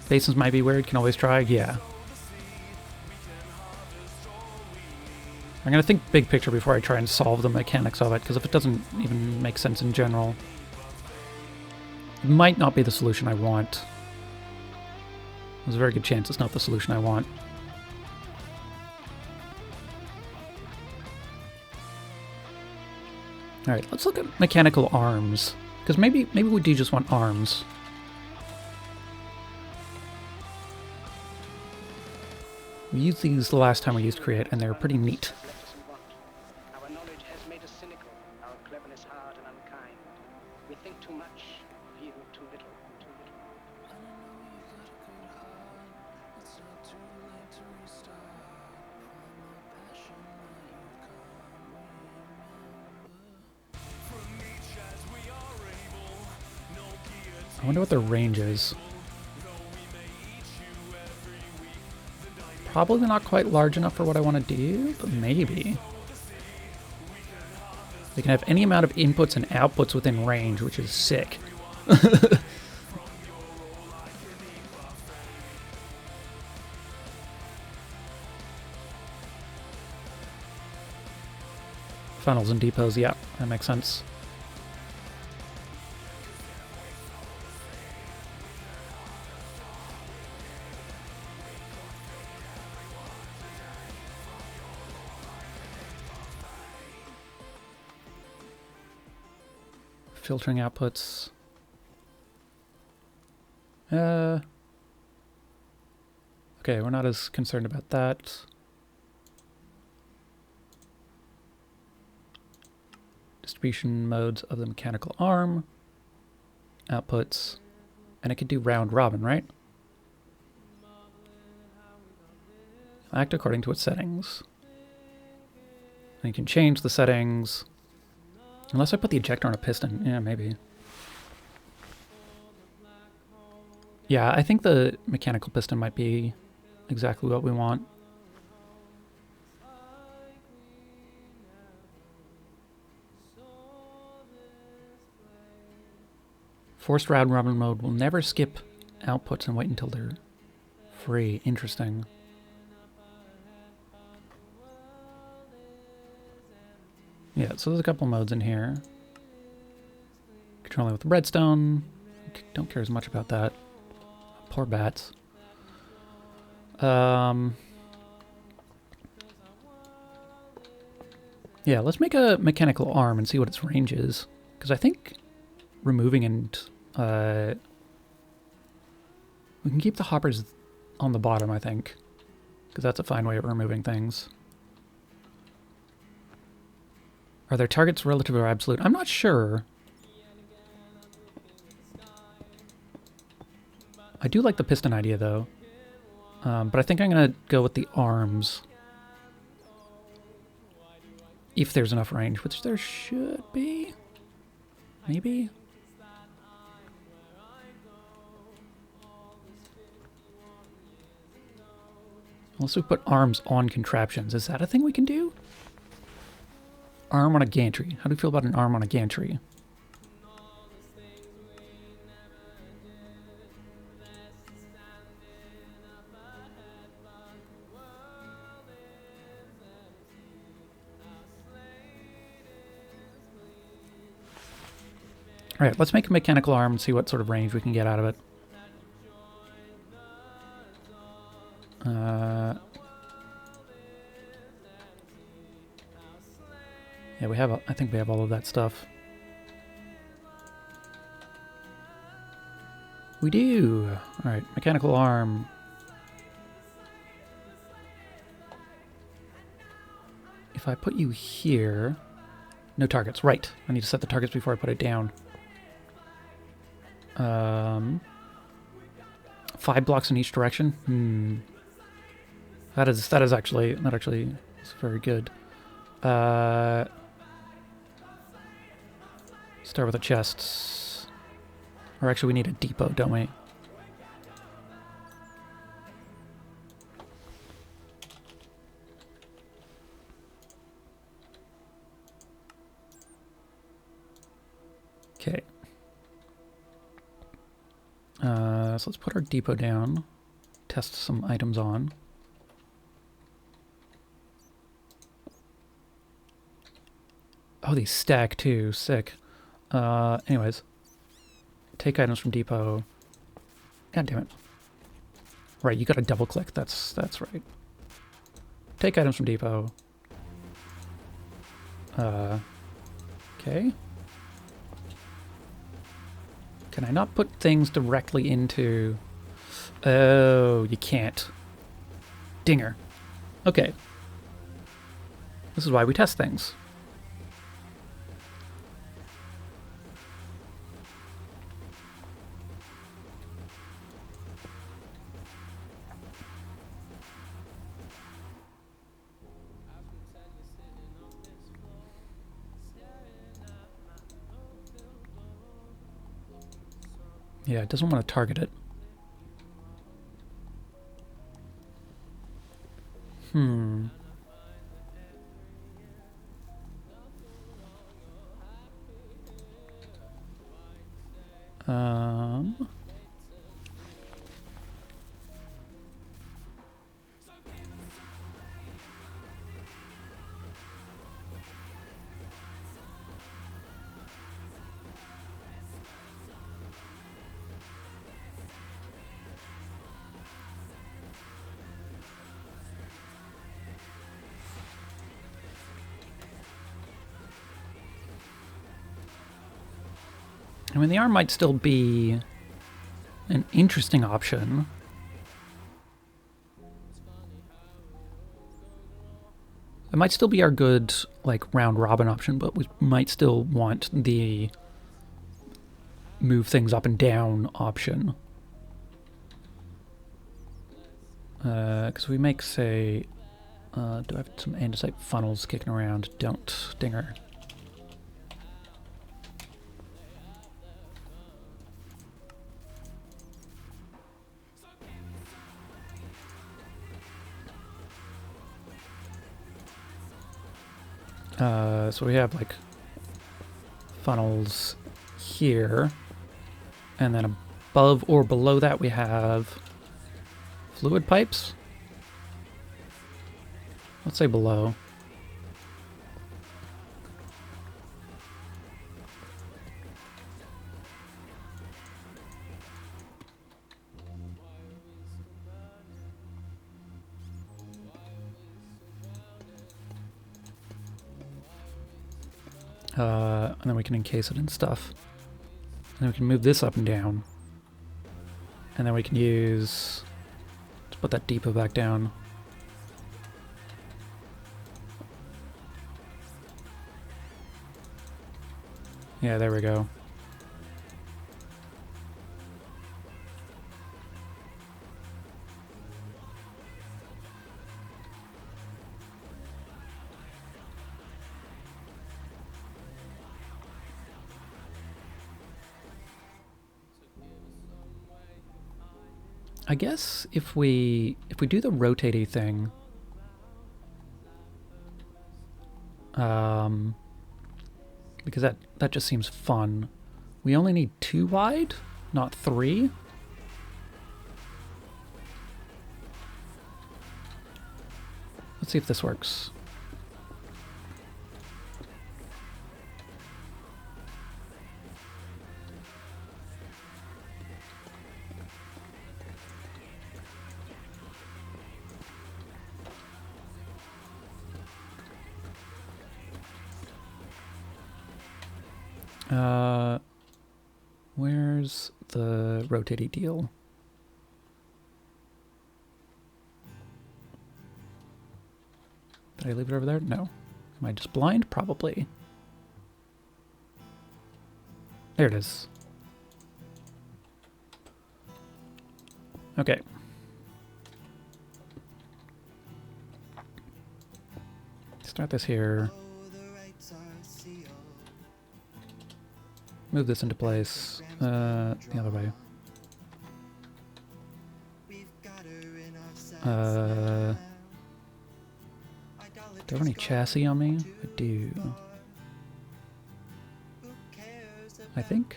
Basins might be weird, can always try, yeah. I'm going to think big picture before I try and solve the mechanics of it, because if it doesn't even make sense in general, it might not be the solution I want. There's a very good chance it's not the solution I want. All right, let's look at mechanical arms, because maybe we do just want arms. We used these the last time we used create, and they were pretty neat.
Our knowledge has made us cynical, our cleverness hard and unkind. We think too much, feel too little, too little.
I wonder what their range is. Probably not quite large enough for what I want to do, but maybe. They can have any amount of inputs and outputs within range, which is sick. Funnels and depots, yeah, that makes sense. Filtering outputs. Okay, we're not as concerned about that. Distribution modes of the mechanical arm. Outputs. And it could do round robin, right? Act according to its settings. And you can change the settings. Unless I put the ejector on a piston. Yeah, maybe. Yeah, I think the mechanical piston might be exactly what we want. Forced round robin mode will never skip outputs and wait until they're free. Interesting. Yeah, so there's a couple modes in here. Controlling with redstone. Don't care as much about that. Poor bats. Yeah, let's make a mechanical arm and see what its range is. Because I think removing and... we can keep the hoppers on the bottom, I think. Because that's a fine way of removing things. Are their targets relative or absolute? I'm not sure. I do like the piston idea, though. But I think I'm going to go with the arms. If there's enough range, which there should be. Maybe? Unless we put arms on contraptions. Is that a thing we can do? Arm on a gantry. How do you feel about an arm on a gantry? Alright, let's make a mechanical arm and see what sort of range we can get out of it. Yeah, we have. I think we have all of that stuff. We do. All right, mechanical arm. If I put you here, no targets. Right. I need to set the targets before I put it down. 5 blocks in each direction. That actually is very good. Start with a chest. Or actually we need a depot, don't we? Okay. So let's put our depot down. Test some items on. Oh, these stack too. Sick. Anyways. Take items from depot. God damn it. Right, you gotta double click. That's right. Take items from depot. Okay. Can I not put things directly into... Oh, you can't. Dinger. Okay. This is why we test things. Yeah, it doesn't want to target it. Hmm. Um... I mean, the arm might still be an interesting option. It might still be our good, like, round-robin option, but we might still want the move things up and down option. Because we make, say... do I have some andesite funnels kicking around? Don't. Dinger. So we have, like, funnels here, and then above or below that we have fluid pipes. Let's say below. And then we can encase it in stuff. And then we can move this up and down. And then we can use... Let's put that depot back down. Yeah, there we go. I guess if we do the rotating thing, because that just seems fun. We only need 2 wide, not 3. Let's see if this works. Where's the rotating deal? Did I leave it over there? No. Am I just blind? Probably. There it is. Okay. Start this here. Move this into place. The other way. Do I have any chassis on me? I do. I think?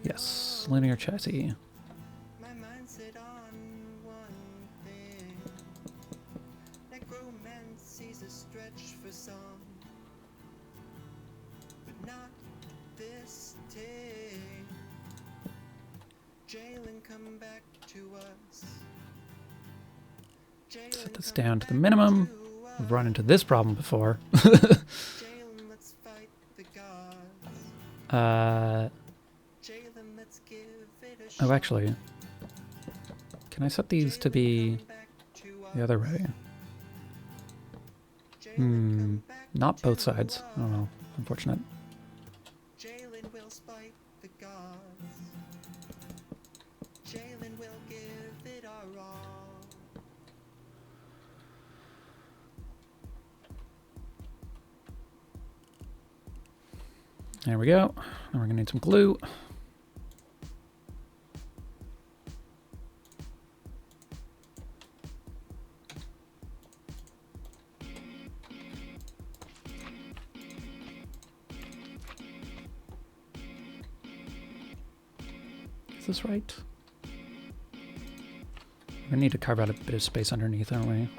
Yes. Linear chassis. Set this down to the minimum. We've run into this problem before.
Jalen, let's give it a
Oh,
shot.
actually, can I set these to be the other way? Not both sides. Oh well, unfortunate.
Jalen will spite the gods. Jalen will give it our all.
There we go. Now we're gonna need some glue. Is this right? We need to carve out a bit of space underneath, don't we?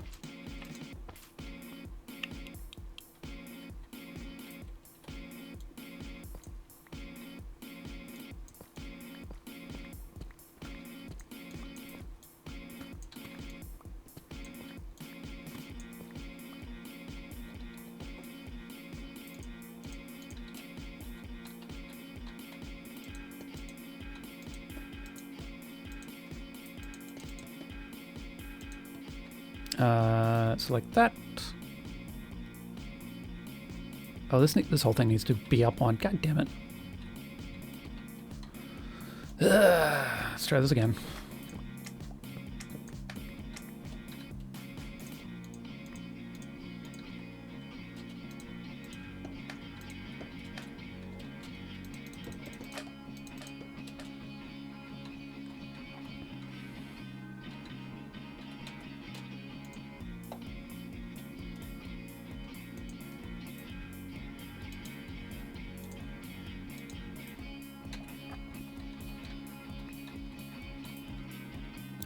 So like that. Oh, this whole thing needs to be up on. God damn it. Let's try this again.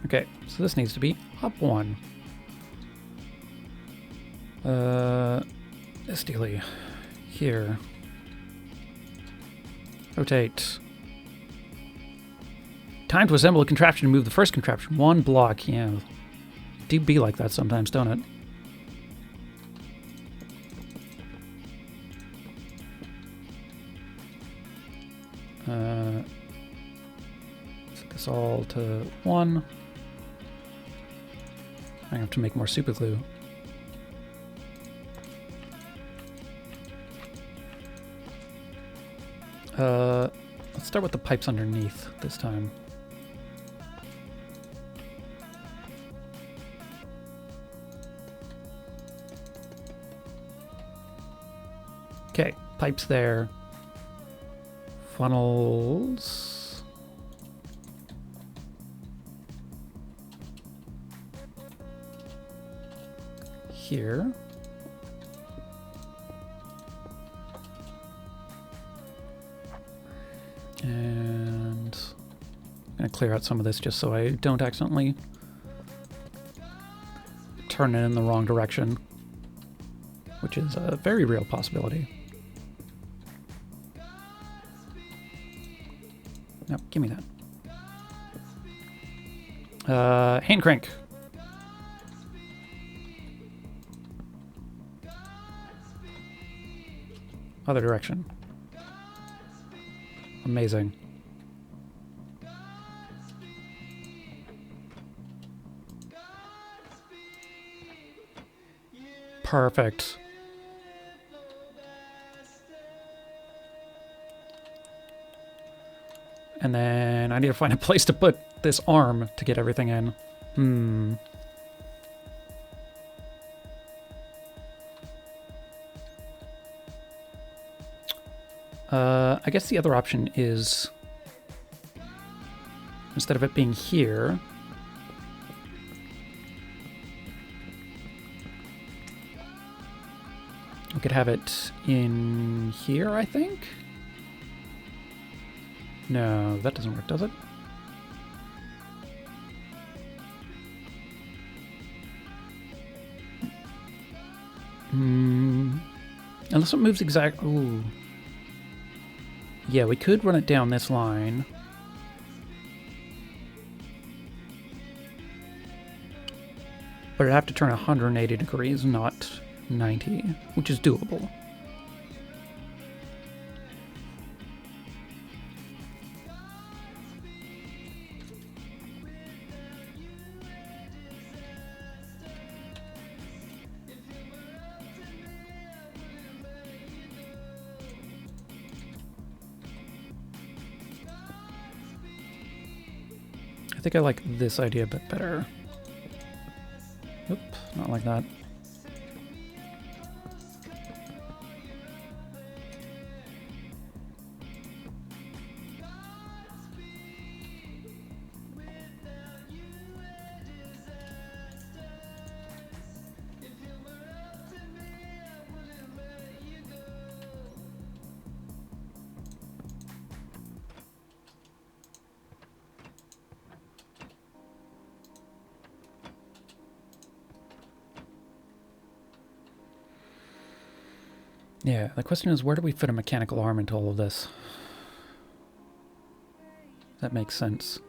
Okay, so this needs to be up one. This dealie here. Rotate. Time to assemble a contraption to move the first contraption. One block, yeah. Do be like that sometimes, don't it? Set this all to one. I have to make more super glue. Let's start with the pipes underneath this time. Okay, pipes there. Funnels. Here. And I'm going to clear out some of this just so I don't accidentally turn it in the wrong direction, which is a very real possibility. Nope, give me that. Hand crank. Other direction. Amazing. Perfect. And then I need to find a place to put this arm to get everything in. I guess the other option is, instead of it being here, we could have it in here, I think? No, that doesn't work, does it? Unless it moves exact... Ooh. Yeah, we could run it down this line. But it'd have to turn 180 degrees, not 90, which is doable. think I like this idea a bit better. Oop, not like that. Yeah, the question is, where do we fit a mechanical arm into all of this? That makes sense.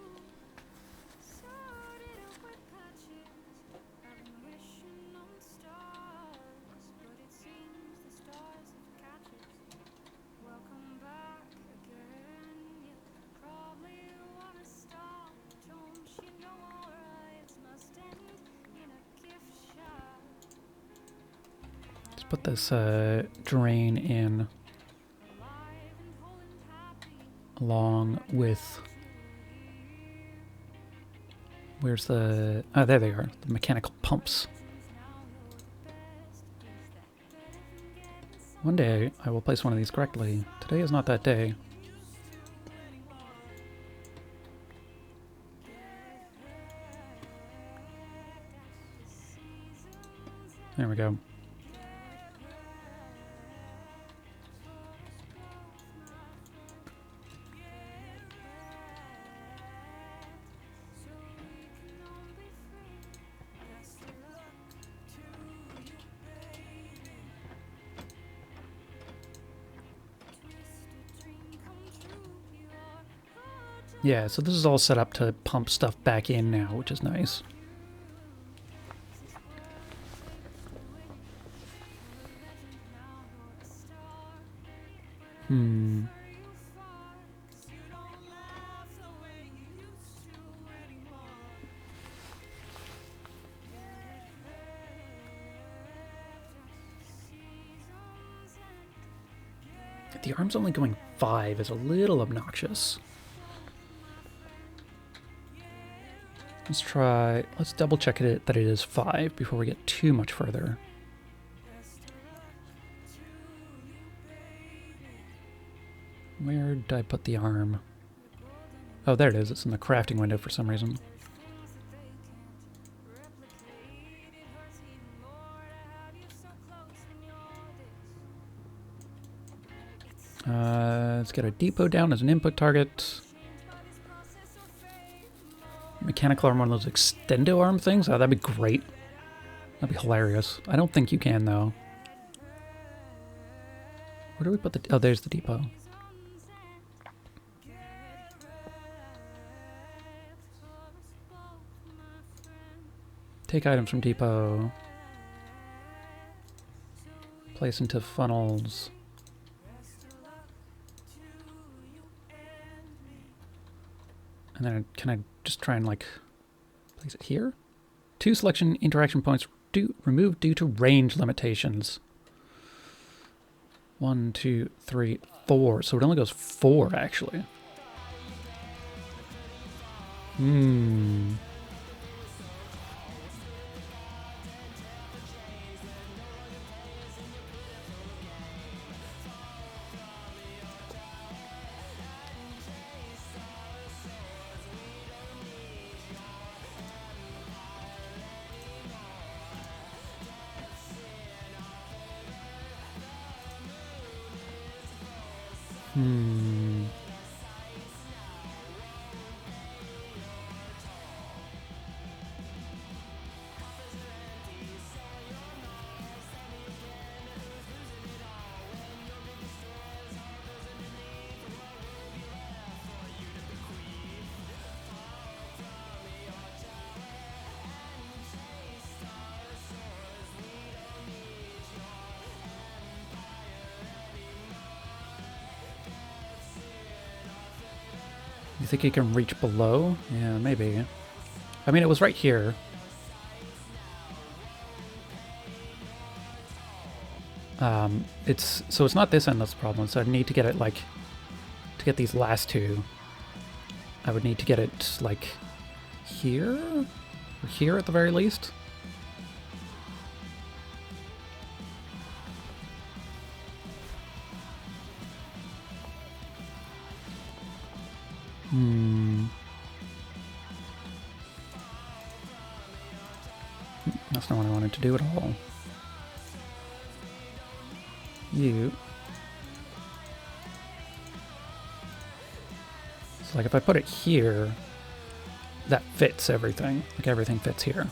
Put this drain in along with, where's the, oh, there they are, the mechanical pumps. One day I will place one of these correctly. Today is not that day. There we go. Yeah, so this is all set up to pump stuff back in now, which is nice. The arm's only going 5 is a little obnoxious. Let's double check it that it is 5 before we get too much further. Where did I put the arm? Oh, there it is. It's in the crafting window for some reason. Let's get a depot down as an input target. Mechanical arm, one of those extendo arm things? Oh, that'd be great. That'd be hilarious. I don't think you can, though. Where do we put the... Oh, there's the depot. Take items from depot. Place into funnels. And then can I just try and like place it here? 2 selection interaction points removed due to range limitations. 1, 2, 3, 4. So it only goes 4 actually. You think he can reach below? Yeah, maybe. I mean, it was right here. It's not this end that's the problem. So I'd need to get it like, to get these last 2, I would need to get it like here? Or here at the very least? That's not what I wanted to do at all. You. So like if I put it here, that fits everything. Like everything fits here.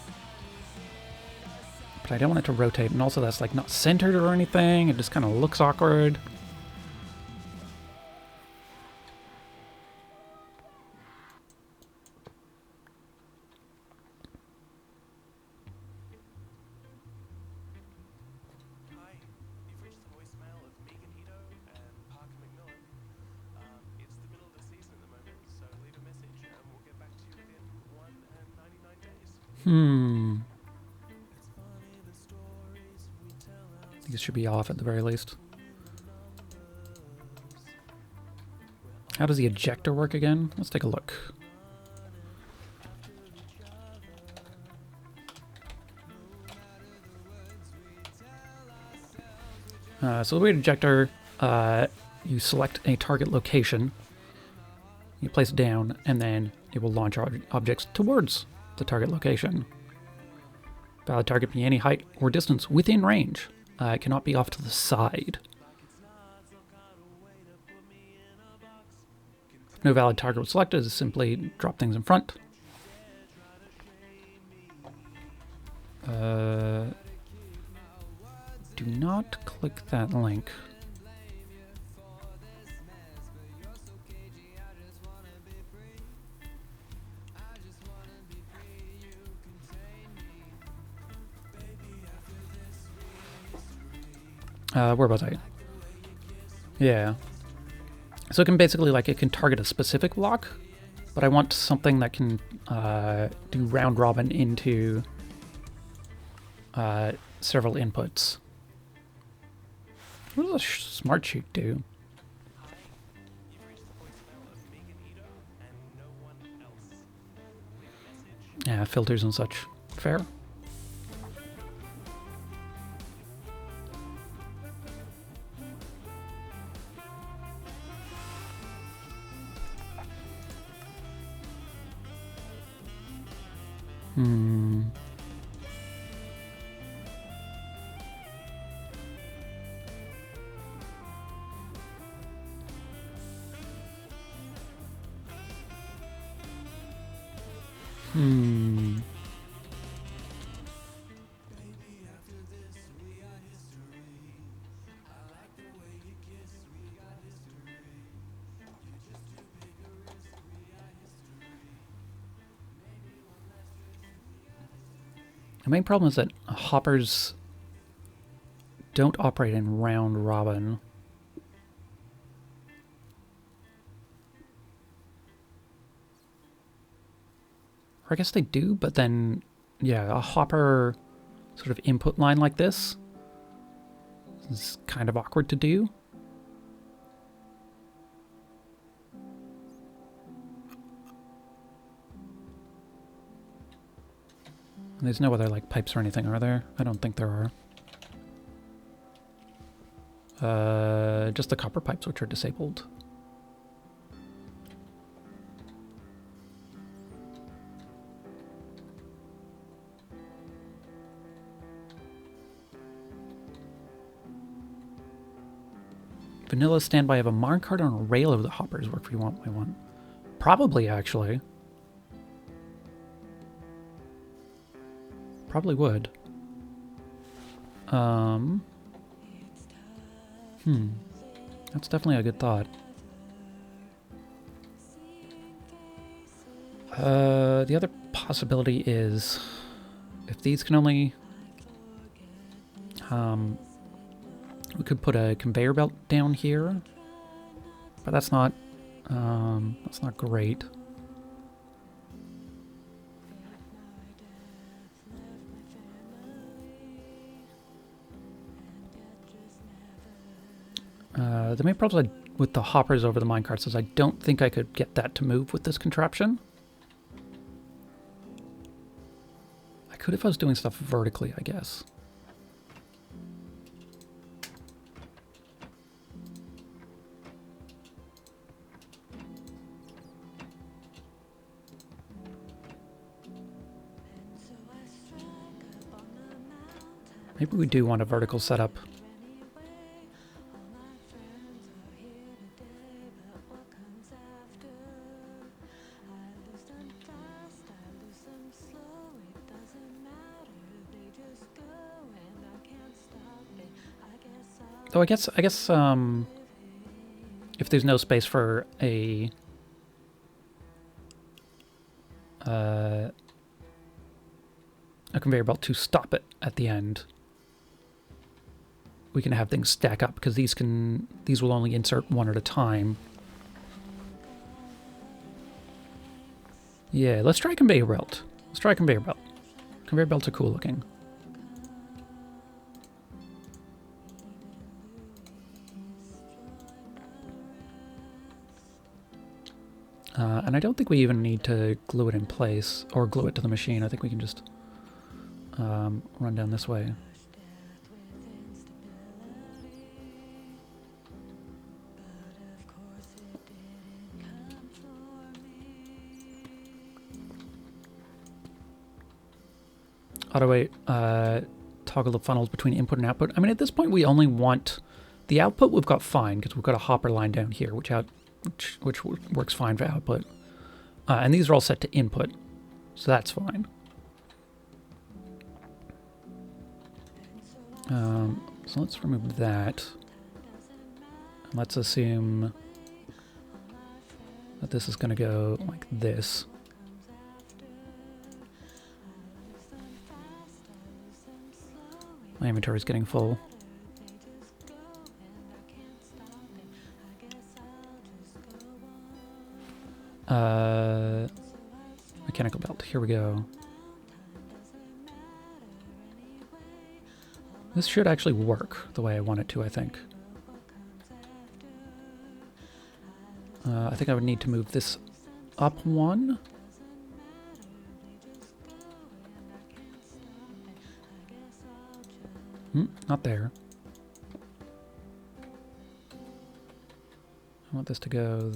But I don't want it to rotate, and also that's like not centered or anything. It just kind of looks awkward.
Hi, you've reached the voicemail of Megan Hito and Parker McMillan. It's the middle of the season at the moment, so leave a message and we'll get back to you within 1 and 99 days.
These should be off at the very least. How does the ejector work again? Let's take a look. So the weight ejector, you select a target location, you place it down, and then it will launch objects towards the target location. Valid target be any height or distance within range. It cannot be off to the side. If no valid target was selected, is simply drop things in front. Do not click that link. Where was I? Yeah. So it can basically, like, it can target a specific block, but I want something that can do round robin into several inputs. What does a smart sheet do?
Hi, you've reached the voicemail of Megan Hito and no one else. Leave a message.
Yeah, filters and such. Fair. The main problem is that hoppers don't operate in round robin. Or I guess they do, but then, yeah, a hopper sort of input line like this is kind of awkward to do. There's no other, like, pipes or anything, are there? I don't think there are. Just the copper pipes, which are disabled. Vanilla standby of a minecart on a rail of the hoppers work for you one by one. Probably, actually. Probably would. That's definitely a good thought. The other possibility is if these can only we could put a conveyor belt down here, but that's not great. The main problem with the hoppers over the minecarts is I don't think I could get that to move with this contraption. could if I was doing stuff vertically, I guess. Maybe we do want a vertical setup. Though I guess if there's no space for a conveyor belt to stop it at the end, we can have things stack up because these will only insert one at a time. Yeah, let's try conveyor belt. Let's try conveyor belt. Conveyor belts are cool looking. And I don't think we even need to glue it in place or glue it to the machine. I think we can just run down this way. Auto toggle the funnels between input and output. I mean, at this point, we only want the output. We've got fine because we've got a hopper line down here, which works fine for output. And these are all set to input, so that's fine. So let's remove that. And let's assume that this is going to go like this. My inventory is getting full. Mechanical belt, here we go. This should actually work the way I want it to, I think. I think I would need to move this up one. Not there. I want this to go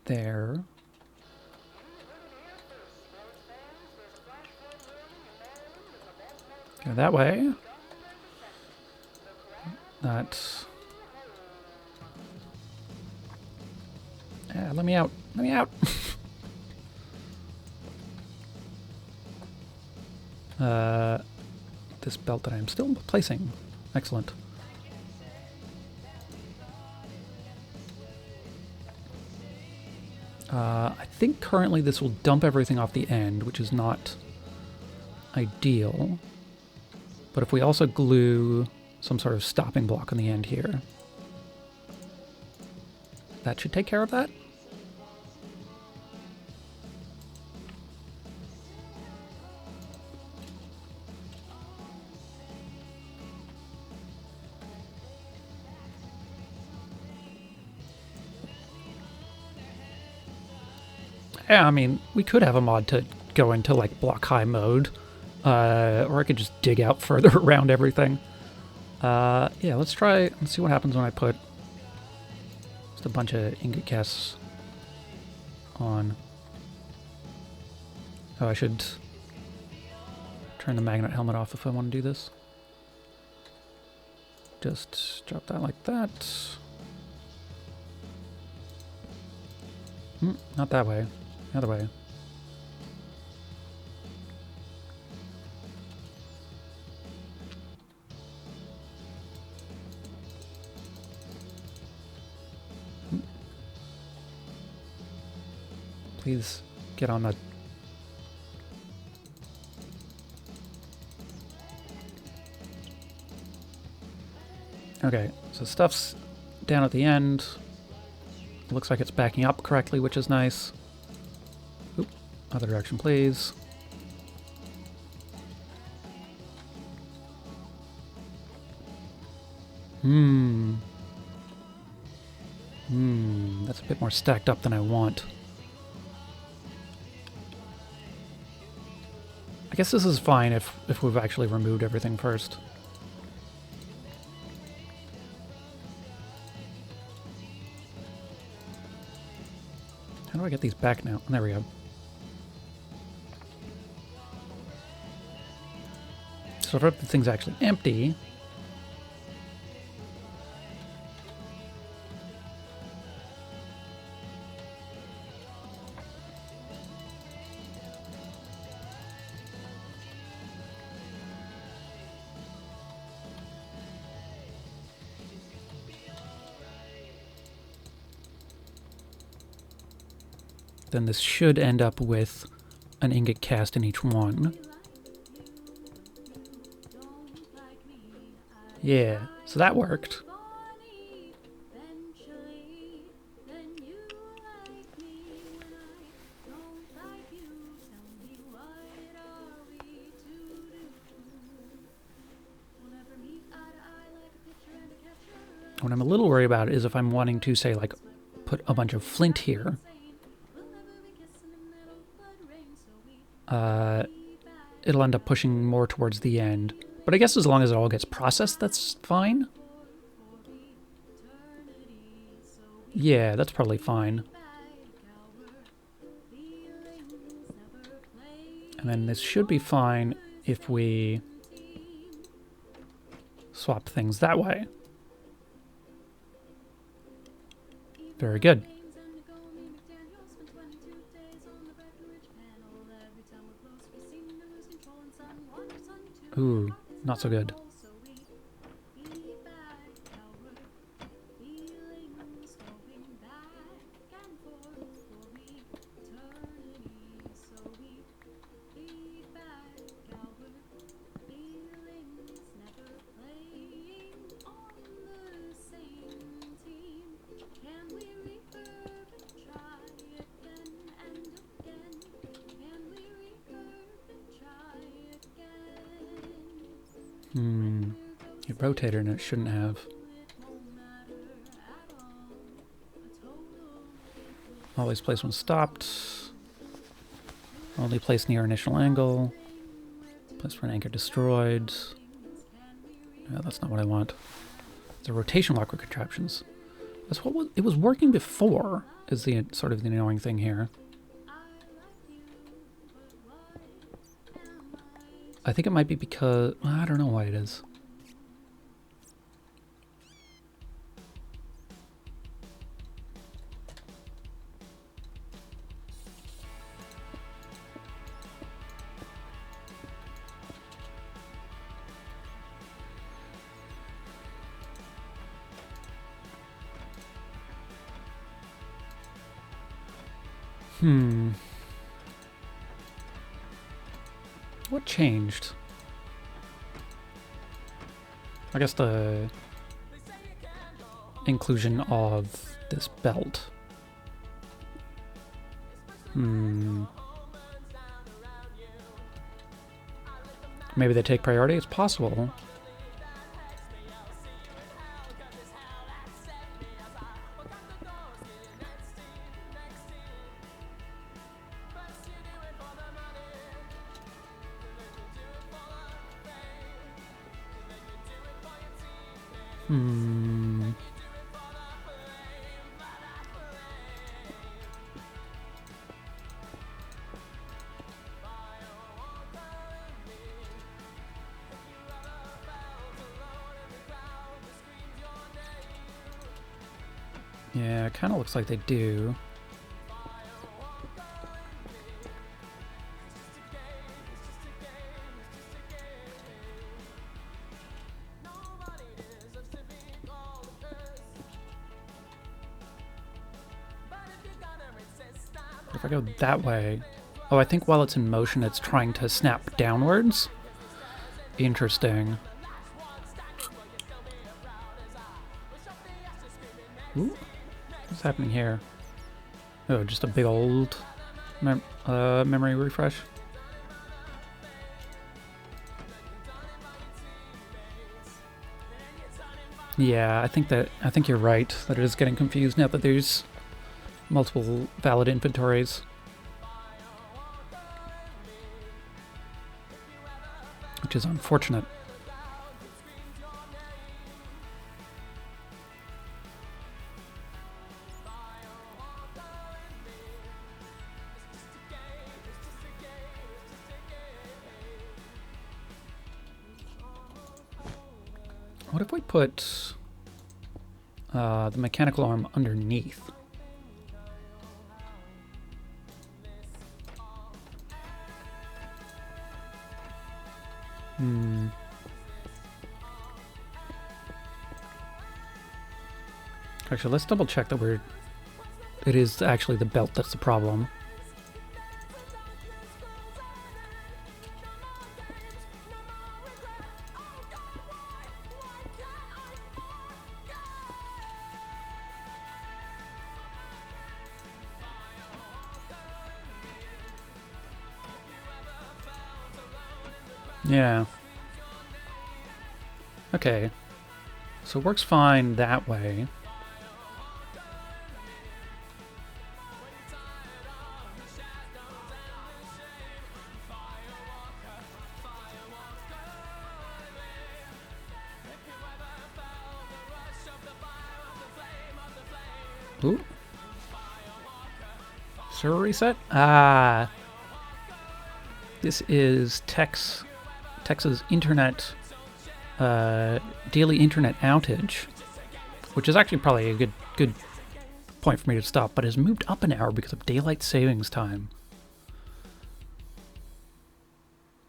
there. Go that way. That. Yeah, let me out. Let me out. This belt that I'm still placing. Excellent. I think currently this will dump everything off the end, which is not ideal. But if we also glue some sort of stopping block on the end here, that should take care of that. Yeah, I mean, we could have a mod to go into, like, block high mode, or I could just dig out further around everything. Yeah, let's see what happens when I put just a bunch of ingot casts on. Oh, I should turn the magnet helmet off if I want to do this. Just drop that like that. Not that way. The other way. Please get on that. Okay, so stuff's down at the end. Looks like it's backing up correctly, which is nice. Oop, other direction, please. That's a bit more stacked up than I want. I guess this is fine if we've actually removed everything first. How do I get these back now? There we go. So if everything's actually empty, then this should end up with an ingot cast in each one. Yeah, so that worked. What I'm a little worried about is if I'm wanting to, say, like, put a bunch of flint here. It'll end up pushing more towards the end. But I guess as long as it all gets processed, that's fine. Yeah, that's probably fine. And then this should be fine if we swap things that way. Very good. Ooh, not so good. It rotated and it shouldn't have. Always place when stopped. Only place near initial angle. Place for an anchor destroyed. No, that's not what I want. The rotation locker contraptions. That's what it was working before, is the sort of the annoying thing here. I think it might be because... I don't know why it is. What changed? I guess the inclusion of this belt. Maybe they take priority? It's possible. Yeah, it kind of looks like they do. If I go that way... Oh, I think while it's in motion, it's trying to snap downwards. Interesting. Ooh. What's happening here? Oh, just a big old memory refresh. Yeah, I think you're right that it is getting confused now that there's multiple valid inventories. which is unfortunate. What if we put the mechanical arm underneath? Actually, let's double check that it is actually the belt that's the problem. Yeah. Okay. So it works fine that way. Ooh. Server reset? Ah. This is Tex's internet, daily internet outage, which is actually probably a good point for me to stop, but has moved up an hour because of daylight savings time.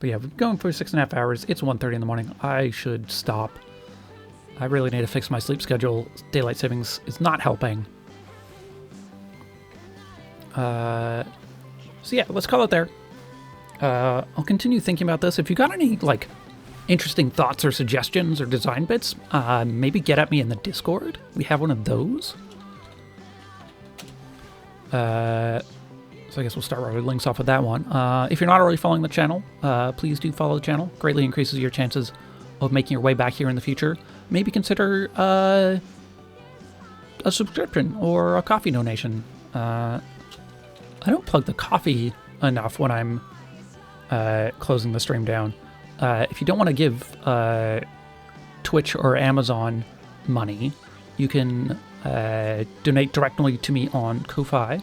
But yeah, we're going for 6.5 hours. It's 1:30 in the morning. I should stop. I really need to fix my sleep schedule. Daylight savings is not helping. So yeah, let's call it there. I'll continue thinking about this. If you got any, like, interesting thoughts or suggestions or design bits, maybe get at me in the Discord. We have one of those. So I guess we'll start right with links off of that one. If you're not already following the channel, please do follow the channel. Greatly increases your chances of making your way back here in the future. Maybe consider a subscription or a coffee donation. I don't plug the coffee enough when I'm closing the stream down. If you don't want to give Twitch or Amazon money, you can donate directly to me on Ko-Fi,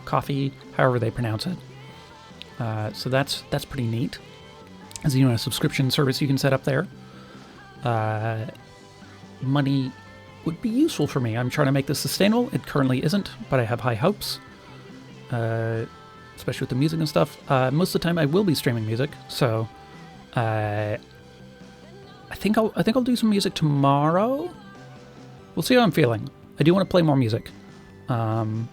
Coffee, however they pronounce it. So that's pretty neat. As you know, a subscription service you can set up there. Money would be useful for me. I'm trying to make this sustainable. It currently isn't, but I have high hopes. Especially with the music and stuff. Most of the time I will be streaming music, so I think I'll do some music tomorrow. We'll see how I'm feeling. I do want to play more music. And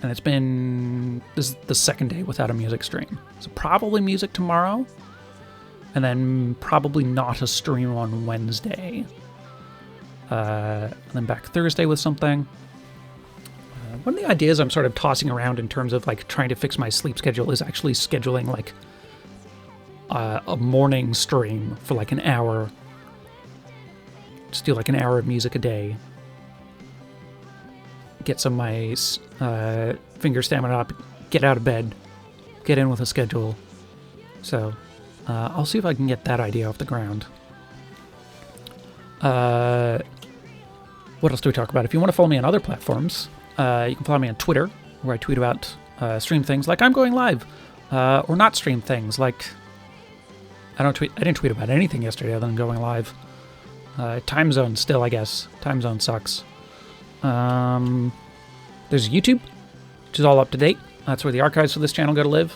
it's been, this is the second day without a music stream. So probably music tomorrow, and then probably not a stream on Wednesday. And then back Thursday with something. One of the ideas I'm sort of tossing around in terms of, like, trying to fix my sleep schedule is actually scheduling, like, a morning stream for, like, an hour. Just do, like, an hour of music a day. Get some of my finger stamina up, get out of bed, get in with a schedule. So, I'll see if I can get that idea off the ground. What else do we talk about? If you want to follow me on other platforms, you can follow me on Twitter, where I tweet about stream things like I'm going live, or not stream things like I didn't tweet about anything yesterday other than going live. Time zone still, I guess. Time zone sucks. There's YouTube, which is all up to date. That's where the archives for this channel go to live.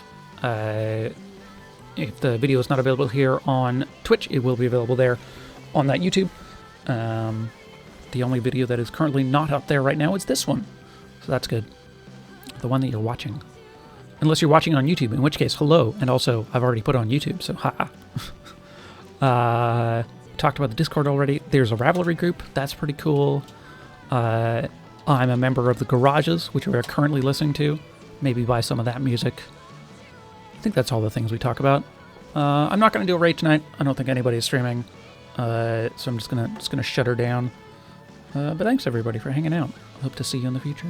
If the video is not available here on Twitch, it will be available there on that YouTube. The only video that is currently not up there right now is this one. So that's good. The one that you're watching. Unless you're watching on YouTube, in which case, hello. And also, I've already put it on YouTube, so haha. Talked about the Discord already. There's a Ravelry group. That's pretty cool. I'm a member of the Garages, which we are currently listening to. Maybe buy some of that music. I think that's all the things we talk about. I'm not going to do a raid tonight. I don't think anybody is streaming. So I'm just gonna shut her down. But thanks everybody for hanging out. Hope to see you in the future.